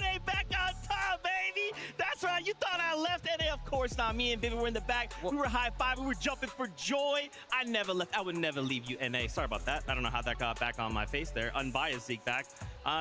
Speaker 4: NA back on top, baby! That's right, you thought I left NA. Of course not. Me and Vivi were in the back. We were high-fiving, we were jumping for joy. I never left. I would never leave you, NA. Sorry about that. I don't know how that got back on my face there. Unbiased Zeke back.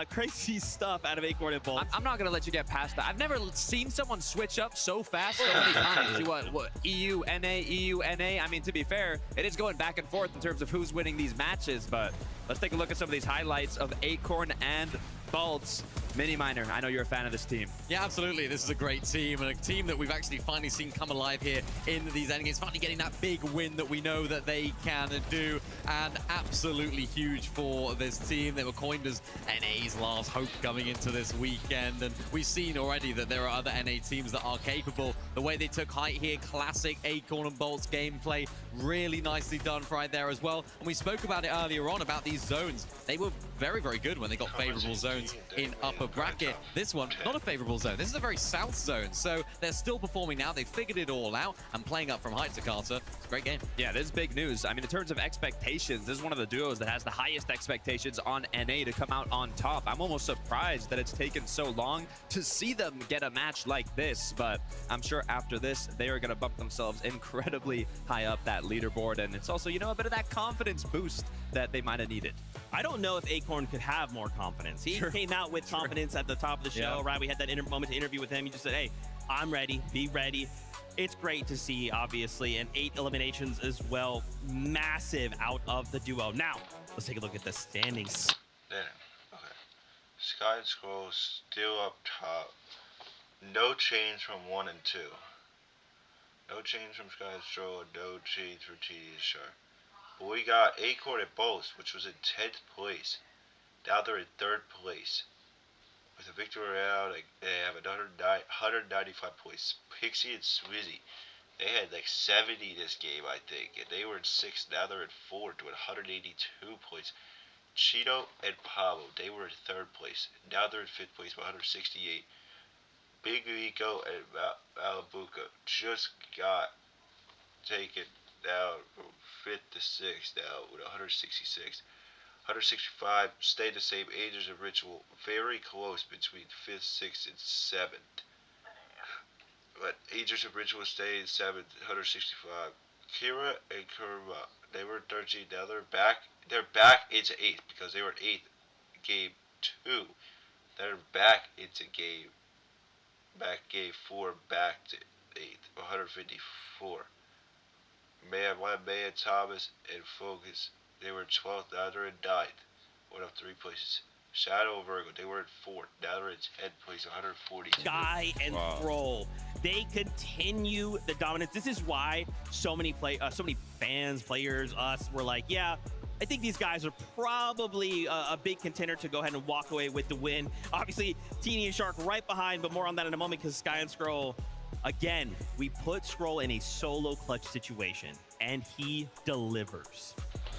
Speaker 4: Crazy stuff out of Acorn and Bolts.
Speaker 2: I'm not going to let you get past that. I've never seen someone switch up so fast so many times. What, EU, NA, EU, NA? I mean, to be fair, it is going back and forth in terms of who's winning these matches, but let's take a look at some of these highlights of Acorn and Bolts. Mini Miner, I know you're a fan of this team.
Speaker 9: Yeah, absolutely. This is a great team, and a team that we've actually finally seen come alive here in these endgames. Finally getting that big win that we know that they can do, and absolutely huge for this team. They were coined as NA's last hope coming into this weekend, and we've seen already that there are other NA teams that are capable. The way they took height here, classic Acorn and Bolts gameplay, really nicely done right there as well. And we spoke about it earlier on about these zones. They were very, very good when they got favorable zones in upper bracket. This one, not a favorable zone. This is a very south zone, so they're still performing now. They've figured it all out and playing up from height to Carter. It's a great game.
Speaker 2: Yeah, this is big news. I mean, in terms of expectations, this is one of the duos that has the highest expectations on NA to come out on top. I'm almost surprised that it's taken so long to see them get a match like this, but I'm sure after this, they are going to bump themselves incredibly high up that leaderboard, and it's also, you know, a bit of that confidence boost that they might have needed.
Speaker 4: I don't know if Acorn could have more confidence. He came out with confidence at the top of the show, right? We had that moment to interview with him. He just said, hey, I'm ready, be ready. It's great to see, obviously, and 8 eliminations as well. Massive out of the duo. Now, let's take a look at the standings.
Speaker 1: Then, okay. Sky and Scroll still up top. No change from 1 and 2. No change from Sky and Scroll, no change for TD Sharp. But we got Acorn and Bolts, which was in 10th place. Now they're in 3rd place. With a victory round, they have 195 points. Pixie and Swizzy, they had like 70 this game, I think. And they were in 6th, now they're in 4th with 182 points. Cheeto and Pablo, they were in 3rd place. Now they're in 5th place with 168. Big Rico and Malabuca just got taken down from 5th to 6th now with 166. 165 stayed the same. Angels and Ritual very close between 5th, 6th, and 7th. But Angels and Ritual stayed in 7th, 165. Kira and Kurma, they were 13. Now they're back. They're back into 8th because they were in 8th game 2. They're back into game 4, back to 8th, 154. Maya Thomas and Focus, they were in 12th, now they're in 9th, one of 3 places. Shadow and Virgo, they were in 4th, now they're in 10th place, 140.
Speaker 4: Sky and Scroll, they continue the dominance. This is why so many fans, players, us, were like, yeah, I think these guys are probably a big contender to go ahead and walk away with the win. Obviously, Teeny and Shark right behind, but more on that in a moment because Sky and Scroll, again, we put Scroll in a solo clutch situation, and he delivers.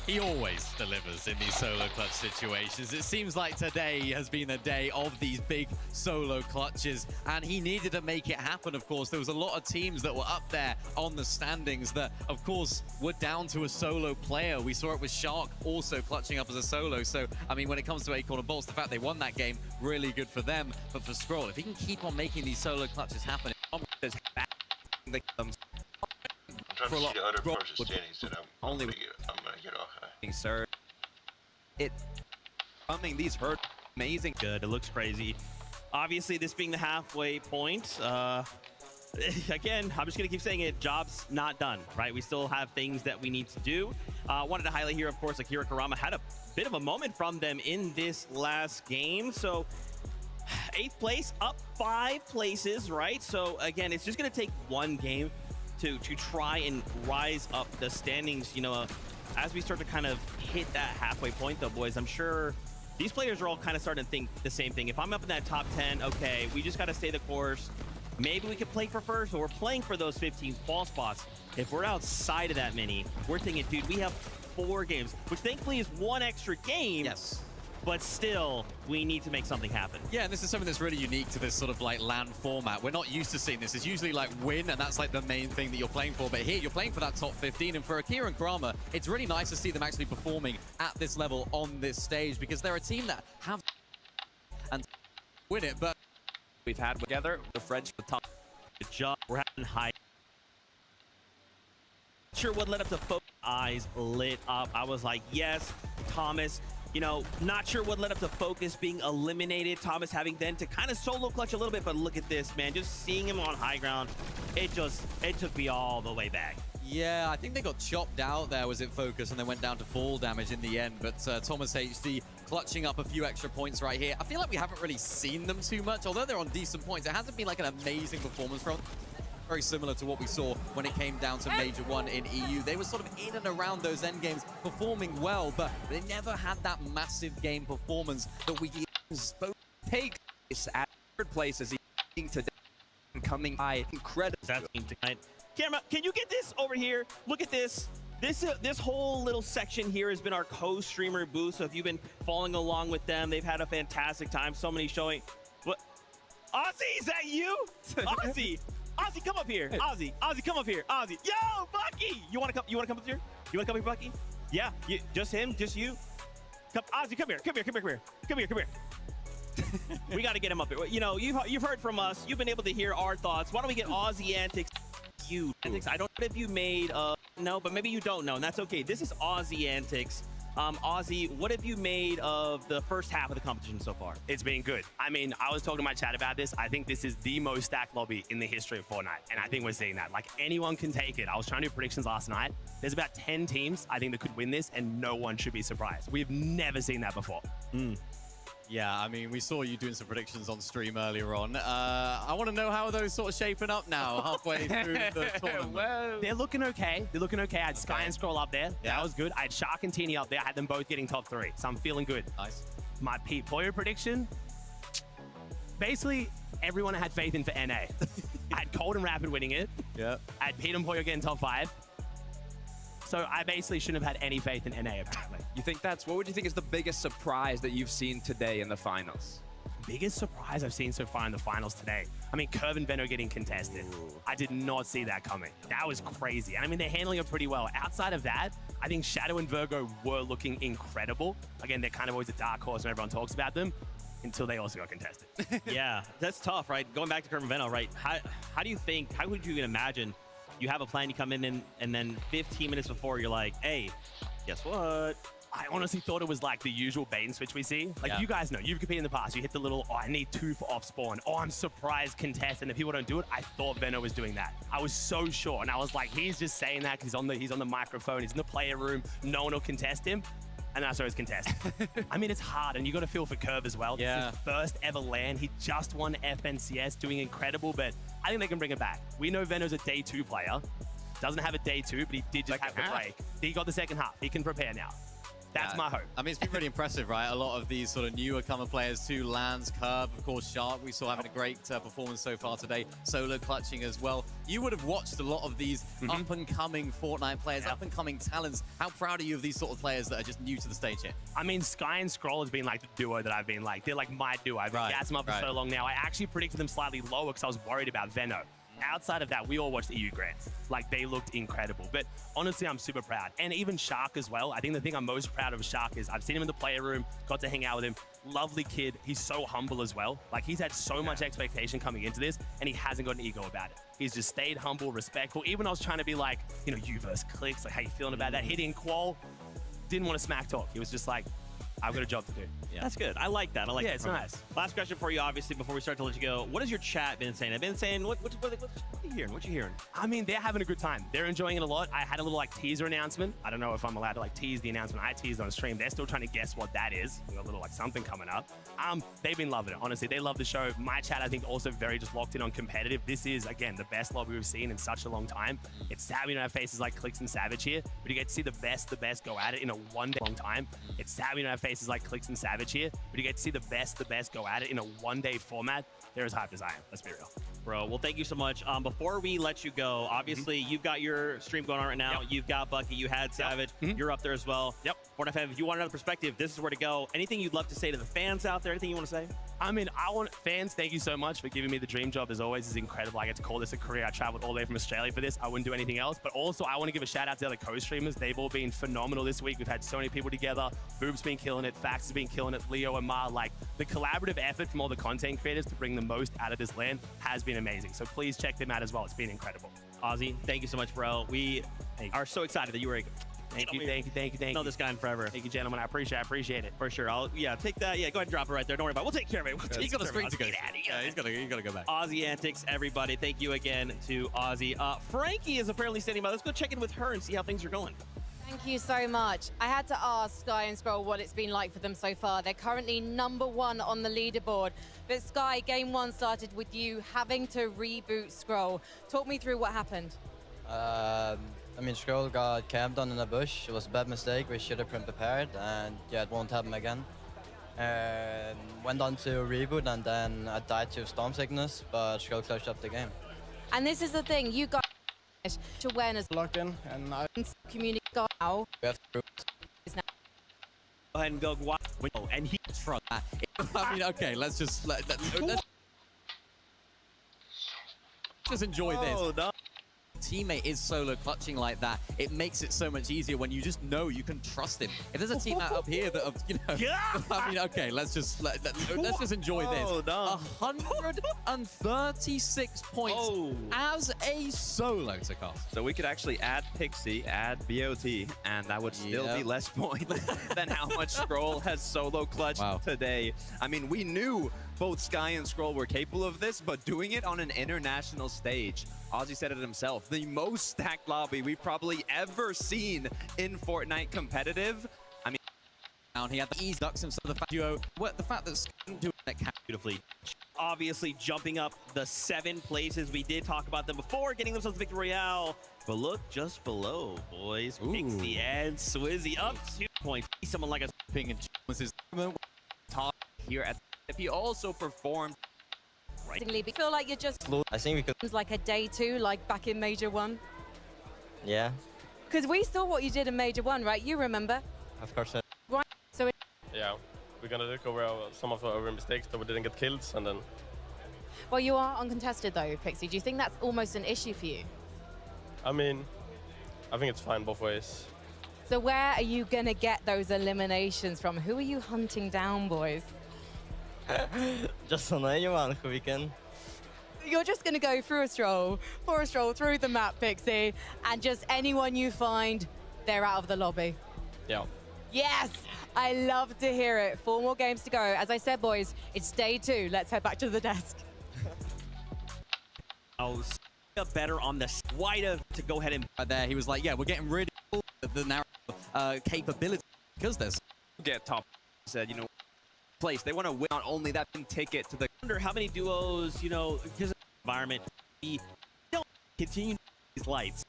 Speaker 9: He always delivers in these solo clutch situations. It seems like today has been a day of these big solo clutches, and he needed to make it happen, of course. There was a lot of teams that were up there on the standings that, of course, were down to a solo player. We saw it with Shark also clutching up as a solo. So, I mean, when it comes to Acorn and Bolts, the fact they won that game, really good for them. But for Scroll, if he can keep on making these solo clutches happen,
Speaker 1: I'm trying to see the other parts of standings that I'm gonna get off high.
Speaker 2: Sir, these hurt amazing.
Speaker 4: Good, it looks crazy. Obviously, this being the halfway point, again, I'm just gonna keep saying it, job's not done, right? We still have things that we need to do. Wanted to highlight here, of course, Akira Karama had a bit of a moment from them in this last game. So 8th place, up 5 places, right? So again, it's just gonna take one game to try and rise up the standings, you know, as we start to kind of hit that halfway point though, boys. I'm sure these players are all kind of starting to think the same thing. If I'm up in that top 10, okay, we just got to stay the course. Maybe we could play for first, or we're playing for those 15 fall spots. If we're outside of that many, we're thinking, dude, we have 4 games, which thankfully is 1 extra game.
Speaker 2: Yes.
Speaker 4: but still, we need to make something happen.
Speaker 9: Yeah, and this is something that's really unique to this sort of like LAN format. We're not used to seeing this. It's usually like win, and that's like the main thing that you're playing for. But here, you're playing for that top 15. And for Akira and Kramer, it's really nice to see them actually performing at this level on this stage, because they're a team that have and win it. But
Speaker 4: we've had together the French the top. Good job. We're having high. Sure what led up to focus. Eyes lit up. I was like, yes, Thomas. You know, not sure what led up to Focus being eliminated. Thomas having then to kind of solo clutch a little bit, but look at this, man. Just seeing him on high ground, it took me all the way back.
Speaker 9: yeah, I think they got chopped out there, was it Focus, and they went down to fall damage in the end. But Thomas HD clutching up a few extra points right here. I feel like we haven't really seen them too much, although they're on decent points. It hasn't been like an amazing performance from them. Very similar to what we saw when it came down to Major 1 in EU. They were sort of in and around those end games, performing well, but they never had that massive game performance that we spoke.
Speaker 2: Take this at third place as he today coming high. Incredible.
Speaker 4: That's tonight. Camera, can you get this over here? Look at this. This whole little section here has been our co-streamer booth. So if you've been following along with them, they've had a fantastic time. So many showing. What? Ozzy, is that you? Ozzy. Ozzy, come up here. Ozzy, come up here. Ozzy, yo, Bucky. You wanna come up here? You wanna come here, Bucky? Yeah, just him, just you. Ozzy, come here. We gotta get him up here. You know, you've heard from us. You've been able to hear our thoughts. Why don't we get Ozzy antics? I don't know if you made no, but maybe you don't know, and that's okay. This is Ozzy antics. Ozzy, what have you made of the first half of the competition so far?
Speaker 3: It's been good. I mean, I was talking to my chat about this. I think this is the most stacked lobby in the history of Fortnite, and I think we're seeing that. Like, anyone can take it. I was trying to do predictions last night. There's about 10 teams, I think, that could win this, and no one should be surprised. We've never seen that before.
Speaker 9: Yeah, I mean, we saw you doing some predictions on stream earlier on. I want to know how are those sort of shaping up now, halfway through the tournament.
Speaker 3: Well, they're looking okay. I had Sky and Scroll up there.
Speaker 9: Yeah.
Speaker 3: That was good. I had Shark and Teeny up there. I had them both getting top 3, so I'm feeling good.
Speaker 9: Nice.
Speaker 3: My Pete Poyer prediction, basically, everyone had faith in for NA. I had Cold and Rapid winning it.
Speaker 9: Yeah.
Speaker 3: I had Pete and Poyer getting top 5. So I basically shouldn't have had any faith in NA, apparently.
Speaker 2: What would you think is the biggest surprise that you've seen today in the finals?
Speaker 3: Biggest surprise I've seen so far in the finals today. I mean, Curve and Veno getting contested. I did not see that coming. That was crazy. And I mean, they're handling it pretty well. Outside of that, I think Shadow and Virgo were looking incredible. Again, they're kind of always a dark horse when everyone talks about them, until they also got contested.
Speaker 4: Yeah, that's tough, right? Going back to Curve and Veno, right? How do you think, how would you even imagine you have a plan, you come in and then 15 minutes before you're like, hey, guess what?
Speaker 3: I honestly thought it was like the usual bait and switch we see. Like,
Speaker 9: Yeah.
Speaker 3: you guys know, you've competed in the past. You hit the little, I need 2 for off spawn. I'm surprised contest. And if people don't do it, I thought Veno was doing that. I was so sure. And I was like, he's just saying that because he's on the microphone. He's in the player room. No one will contest him. And that's where it's contest. I mean, it's hard, and you got to feel for Curve as well.
Speaker 9: Yeah.
Speaker 3: This is his first ever LAN. He just won FNCS, doing incredible, but I think they can bring it back. We know Veno's a day 2 player. Doesn't have a day 2, but he did just have the break. He got the second half. He can prepare now. That's my hope.
Speaker 9: I mean, it's been really impressive, right? A lot of these sort of newer comer players too. Lance, Curve, of course, Shark. We saw having a great performance so far today. Solo clutching as well. You would have watched a lot of these up-and-coming Fortnite players, up-and-coming talents. How proud are you of these sort of players that are just new to the stage here?
Speaker 3: I mean, Sky and Scroll has been like the duo that I've been like. They're like my duo. I've been gassing them up for so long now. I actually predicted them slightly lower because I was worried about Veno. Outside of that, we all watched the EU Grands. Like, they looked incredible. But honestly, I'm super proud. And even Shark as well. I think the thing I'm most proud of Shark is I've seen him in the player room, got to hang out with him. Lovely kid. He's so humble as well. Like, he's had so much expectation coming into this, and he hasn't got an ego about it. He's just stayed humble, respectful. Even when I was trying to be like, you know, you versus Clicks, like, how you feeling about that? Hitting Qual, didn't want to smack talk. He was just like, I've got a job to do.
Speaker 4: Yeah. That's good. I like that. I like that.
Speaker 3: Yeah, it's nice.
Speaker 4: Last question for you, obviously, before we start to let you go. What has your chat been saying? I've been saying, what are you hearing? What you hearing?
Speaker 3: I mean, they're having a good time. They're enjoying it a lot. I had a little like teaser announcement. I don't know if I'm allowed to like tease the announcement I teased on stream. They're still trying to guess what that is. We got a little like something coming up. They've been loving it. Honestly, they love the show. My chat, I think, also very just locked in on competitive. This is, again, the best lobby we've seen in such a long time. It's sad we don't have faces like Clicks and Savage here, but you get to see the best go at it in a one-day long time. It's sad we don't have faces like Clicks and Savage here, but you get to see the best go at it in a one-day format. They're as hyped as I am. Let's be real.
Speaker 4: bro. Well, thank you so much. Before we let you go, obviously you've got your stream going on right now. You've got Bucky, you had Savage, you're up there as well. Fortnite fan, if you want another perspective, this is where to go. Anything you'd love to say to the fans out there? Anything you want to say?
Speaker 3: I mean, fans, thank you so much for giving me the dream job. As always, it's incredible. I get to call this a career. I traveled all the way from Australia for this. I wouldn't do anything else. But also, I want to give a shout out to the other co-streamers. They've all been phenomenal this week. We've had so many people together. Boob's been killing it. Fax has been killing it. Leo and Ma. Like, the collaborative effort from all the content creators to bring the most out of this LAN has been amazing. So please check them out as well. It's been incredible.
Speaker 4: Ozzy, thank you so much, bro. We are so excited that you were.
Speaker 3: Thank you.
Speaker 4: Know this guy in forever.
Speaker 3: Thank you, gentlemen. I appreciate it.
Speaker 4: For sure. Take that. Yeah, go ahead and drop it right there. Don't worry about it. We'll take care of it.
Speaker 9: He's got a string to go. Yeah, he's got to go back.
Speaker 4: Ozzy Antics, everybody. Thank you again to Ozzy. Frankie is apparently standing by. Let's go check in with her and see how things are going.
Speaker 11: Thank you so much. I had to ask Sky and Scroll what it's been like for them so far. They're currently #1 on the leaderboard. But Sky, game 1 started with you having to reboot Scroll. Talk me through what happened.
Speaker 7: I mean, Scroll got camped on in a bush. It was a bad mistake. We should have been prepared, and yeah, it won't happen again. Went on to reboot, and then I died to storm sickness, but Scroll clutched up the game.
Speaker 11: And this is the thing, you guys awareness
Speaker 21: locked in, and I
Speaker 11: community now.
Speaker 7: We have to
Speaker 4: go ahead and go. And he
Speaker 9: from that. I mean, okay, let's just enjoy this.
Speaker 4: No.
Speaker 9: Teammate is solo clutching like that, it makes it so much easier when you just know you can trust him. If there's a teammate up here that, I mean, okay, let's just enjoy this. 136 points as a solo to cast.
Speaker 5: So we could actually add Pixie, add BOT, and that would still be less points than how much Scroll has solo clutched today. I mean, we knew both Sky and Scroll were capable of this, but doing it on an international stage, Ozzy said it himself, the most stacked lobby we've probably ever seen in Fortnite competitive. I mean,
Speaker 9: he had the ease ducks himself, the fact that Sky didn't do it
Speaker 4: beautifully. Obviously jumping up the 7 places. We did talk about them before, getting themselves Victory Royale. But look just below, boys. Pixie and Swizzy up 2 points. Someone like a
Speaker 9: ping and was his top
Speaker 5: here at he also performed.
Speaker 11: I feel like you're just
Speaker 7: I think we could
Speaker 11: like a day 2, like back in Major 1.
Speaker 7: Yeah.
Speaker 11: Because we saw what you did in Major 1, right? You remember?
Speaker 7: Of course.
Speaker 11: Right. So
Speaker 18: yeah, we're gonna look over some of our mistakes that we didn't get kills, and then.
Speaker 11: Well, you are uncontested though, Pixie. Do you think that's almost an issue for you?
Speaker 18: I mean, I think it's fine both ways.
Speaker 11: So where are you gonna get those eliminations from? Who are you hunting down, boys?
Speaker 7: Just on anyone who we can.
Speaker 11: You're just going to go through a stroll, through the map, Pixie, and just anyone you find, they're out of the lobby.
Speaker 18: Yeah.
Speaker 11: Yes! I love to hear it. 4 more games to go. As I said, boys, it's day 2. Let's head back to the desk.
Speaker 4: Better on the wider to go ahead and
Speaker 9: there. He was like, yeah, we're getting rid of the narrow capability because there's
Speaker 5: get top. Said, place. They want to win not only that ticket to the.
Speaker 4: I wonder how many duos, because of the environment, we don't continue these lights.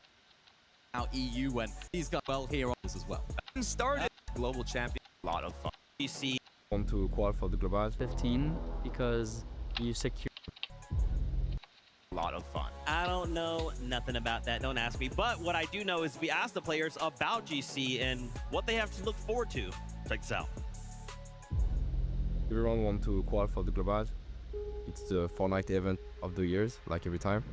Speaker 9: Now EU when he's got well here on this as well.
Speaker 5: Started global champion. A lot of fun.
Speaker 4: You see.
Speaker 22: Want to qualify for the global
Speaker 24: 15 because you secure.
Speaker 5: A lot of fun.
Speaker 4: I don't know nothing about that. Don't ask me. But what I do know is we asked the players about GC and what they have to look forward to. Check this out.
Speaker 22: Everyone want to qualify for the global. It's the Fortnite event of the years, like every time.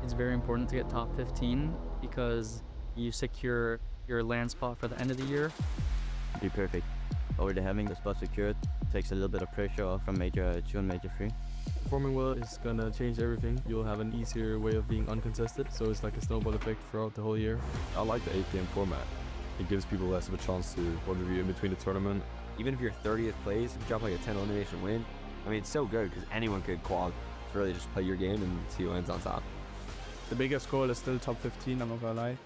Speaker 24: It's very important to get top 15 because you secure your LAN spot for the end of the year.
Speaker 25: Be perfect. Already having the spot secured takes a little bit of pressure off from Major 2 and Major 3.
Speaker 26: Performing well is gonna change everything. You'll have an easier way of being uncontested, so it's like a snowball effect throughout the whole year.
Speaker 22: I like the 8 game format. It gives people less of a chance to point of view in between the tournament.
Speaker 27: Even if you're 30th place, you drop like a 10 elimination win. I mean, it's so good because anyone could qual. It's really just play your game and see who ends on top.
Speaker 26: The biggest goal is still top 15, I'm not gonna lie.
Speaker 21: At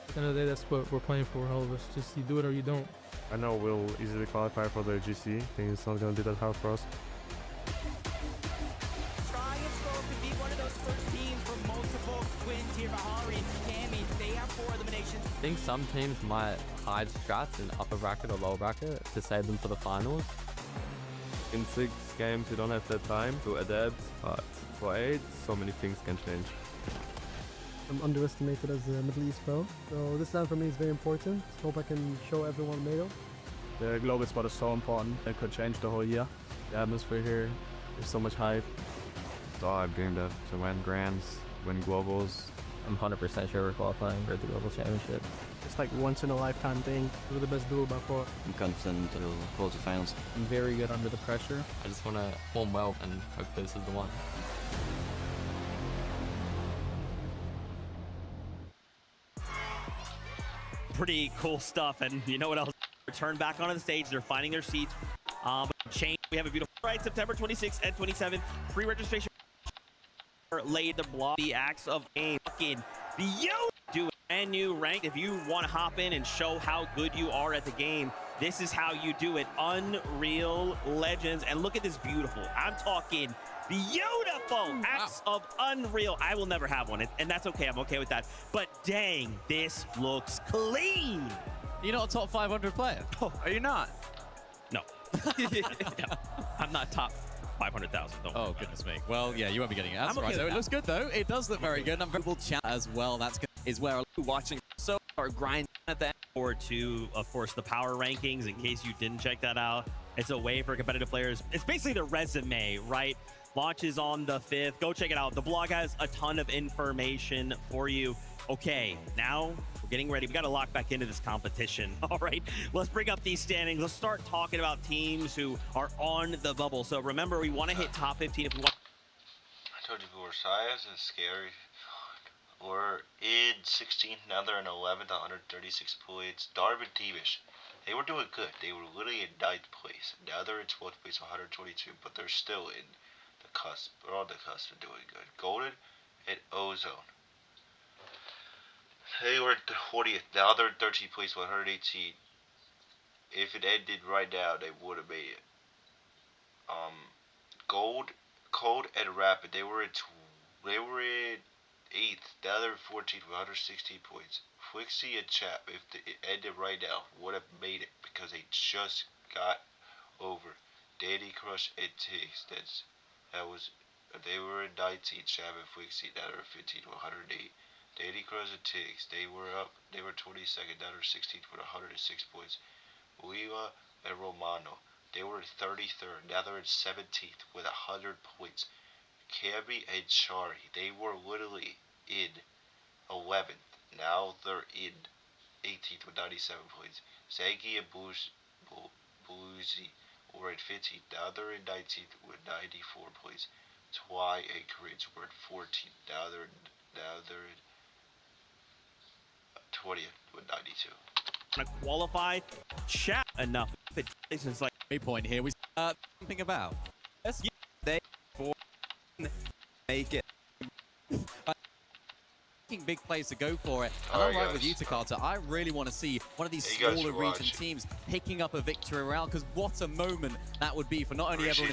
Speaker 21: the end of the day, that's what we're playing for, all of us. Just you do it or you don't.
Speaker 26: I know we'll easily qualify for the GC. I think it's not gonna be that hard for us.
Speaker 12: Try and Scroll to be one of those first teams for multiple wins here. Bahari and Cammy, they have 4 eliminations.
Speaker 24: I think some teams might hide strats in upper bracket or lower bracket to save them for the finals.
Speaker 22: In 6 games, you don't have that time to adapt, but for 8, so many things can change.
Speaker 6: I'm underestimated as a Middle East pro, so this LAN for me is very important. Hope I can show everyone NATO.
Speaker 26: The global spot is so important. It could change the whole year. The atmosphere here, there's so much hype.
Speaker 27: It's all I've dreamed of, to win Grands, win Globals.
Speaker 24: I'm 100% sure we're qualifying for the Global Championship.
Speaker 6: It's like once in a lifetime thing. We're the best duo by far.
Speaker 25: I'm confident that we'll close the finals.
Speaker 24: I'm very good under the pressure.
Speaker 27: I just want to home well and hope this is the one.
Speaker 4: Pretty cool stuff, and you know what else? Return back onto the stage. They're finding their seats. Change. We have a beautiful September 26th and 27th. Pre-registration laid the block. The acts of a fucking beautiful. Do a brand new rank. If you want to hop in and show how good you are at the game, this is how you do it. Unreal Legends, and look at this beautiful. I'm talking beautiful acts of Unreal. I will never have one, and that's okay. I'm okay with that. But dang, this looks clean.
Speaker 9: You're not a top 500 player?
Speaker 4: Oh,
Speaker 2: are you not?
Speaker 4: No. No. I'm not top 500,000.
Speaker 9: Oh, goodness me. Well, yeah, you won't be getting it. That's
Speaker 4: I'm okay
Speaker 9: right. So
Speaker 4: with
Speaker 9: it looks good, though. It does look very good. And I'm very chat as well. That's is where I'm watching so far grind at the end.
Speaker 4: Forward to, of course, the power rankings. In case you didn't check that out, it's a way for competitive players. It's basically the resume, right? Launches on the 5th. Go check it out. The blog has a ton of information for you. Okay, now we're getting ready. We got to lock back into this competition. All right, let's bring up these standings. Let's start talking about teams who are on the bubble. So remember, we want to hit top 15 if we want.
Speaker 1: I told you before, Sias is scary. We're in 16th, now they're in 11th, 136 points. Darwin Teamish, they were doing good. They were literally in 9th place. Now they're in 12th place, 122, but they're still in the cusp. They're on the cusp of doing good. Golden and Ozone. They were at the 40th. Now they're in 13th place, 118. If it ended right now, they would have made it. Cold and Rapid. They were in 8th. Now they're in 14th, 116 points. Fwixie and Chap, if it ended right now, would have made it because they just got over Danny Crush and Tiggs. They were in 19th. Chap and Fwixie. Now they're in 15th, 108. Danny Cruz and Tiggs, they were 22nd, now they're 16th with 106 points. Uiwa and Romano, they were in 33rd, now they're in 17th with 100 points. Cammy and Chari, they were literally in 11th, now they're in 18th with 97 points. Zangi and Bluesy were in 15th, now they're in 19th with 94 points. Twy and Cringe were in 14th, now they're in 20th with 92.
Speaker 4: To qualify, Chat enough. It's like
Speaker 9: a point here. We something about.
Speaker 2: Yes, they for make it. Big plays to go for it. And I'm right with you, Takata. I really want to see one of these smaller region teams picking up a victory round, because what a moment that would be for not only everyone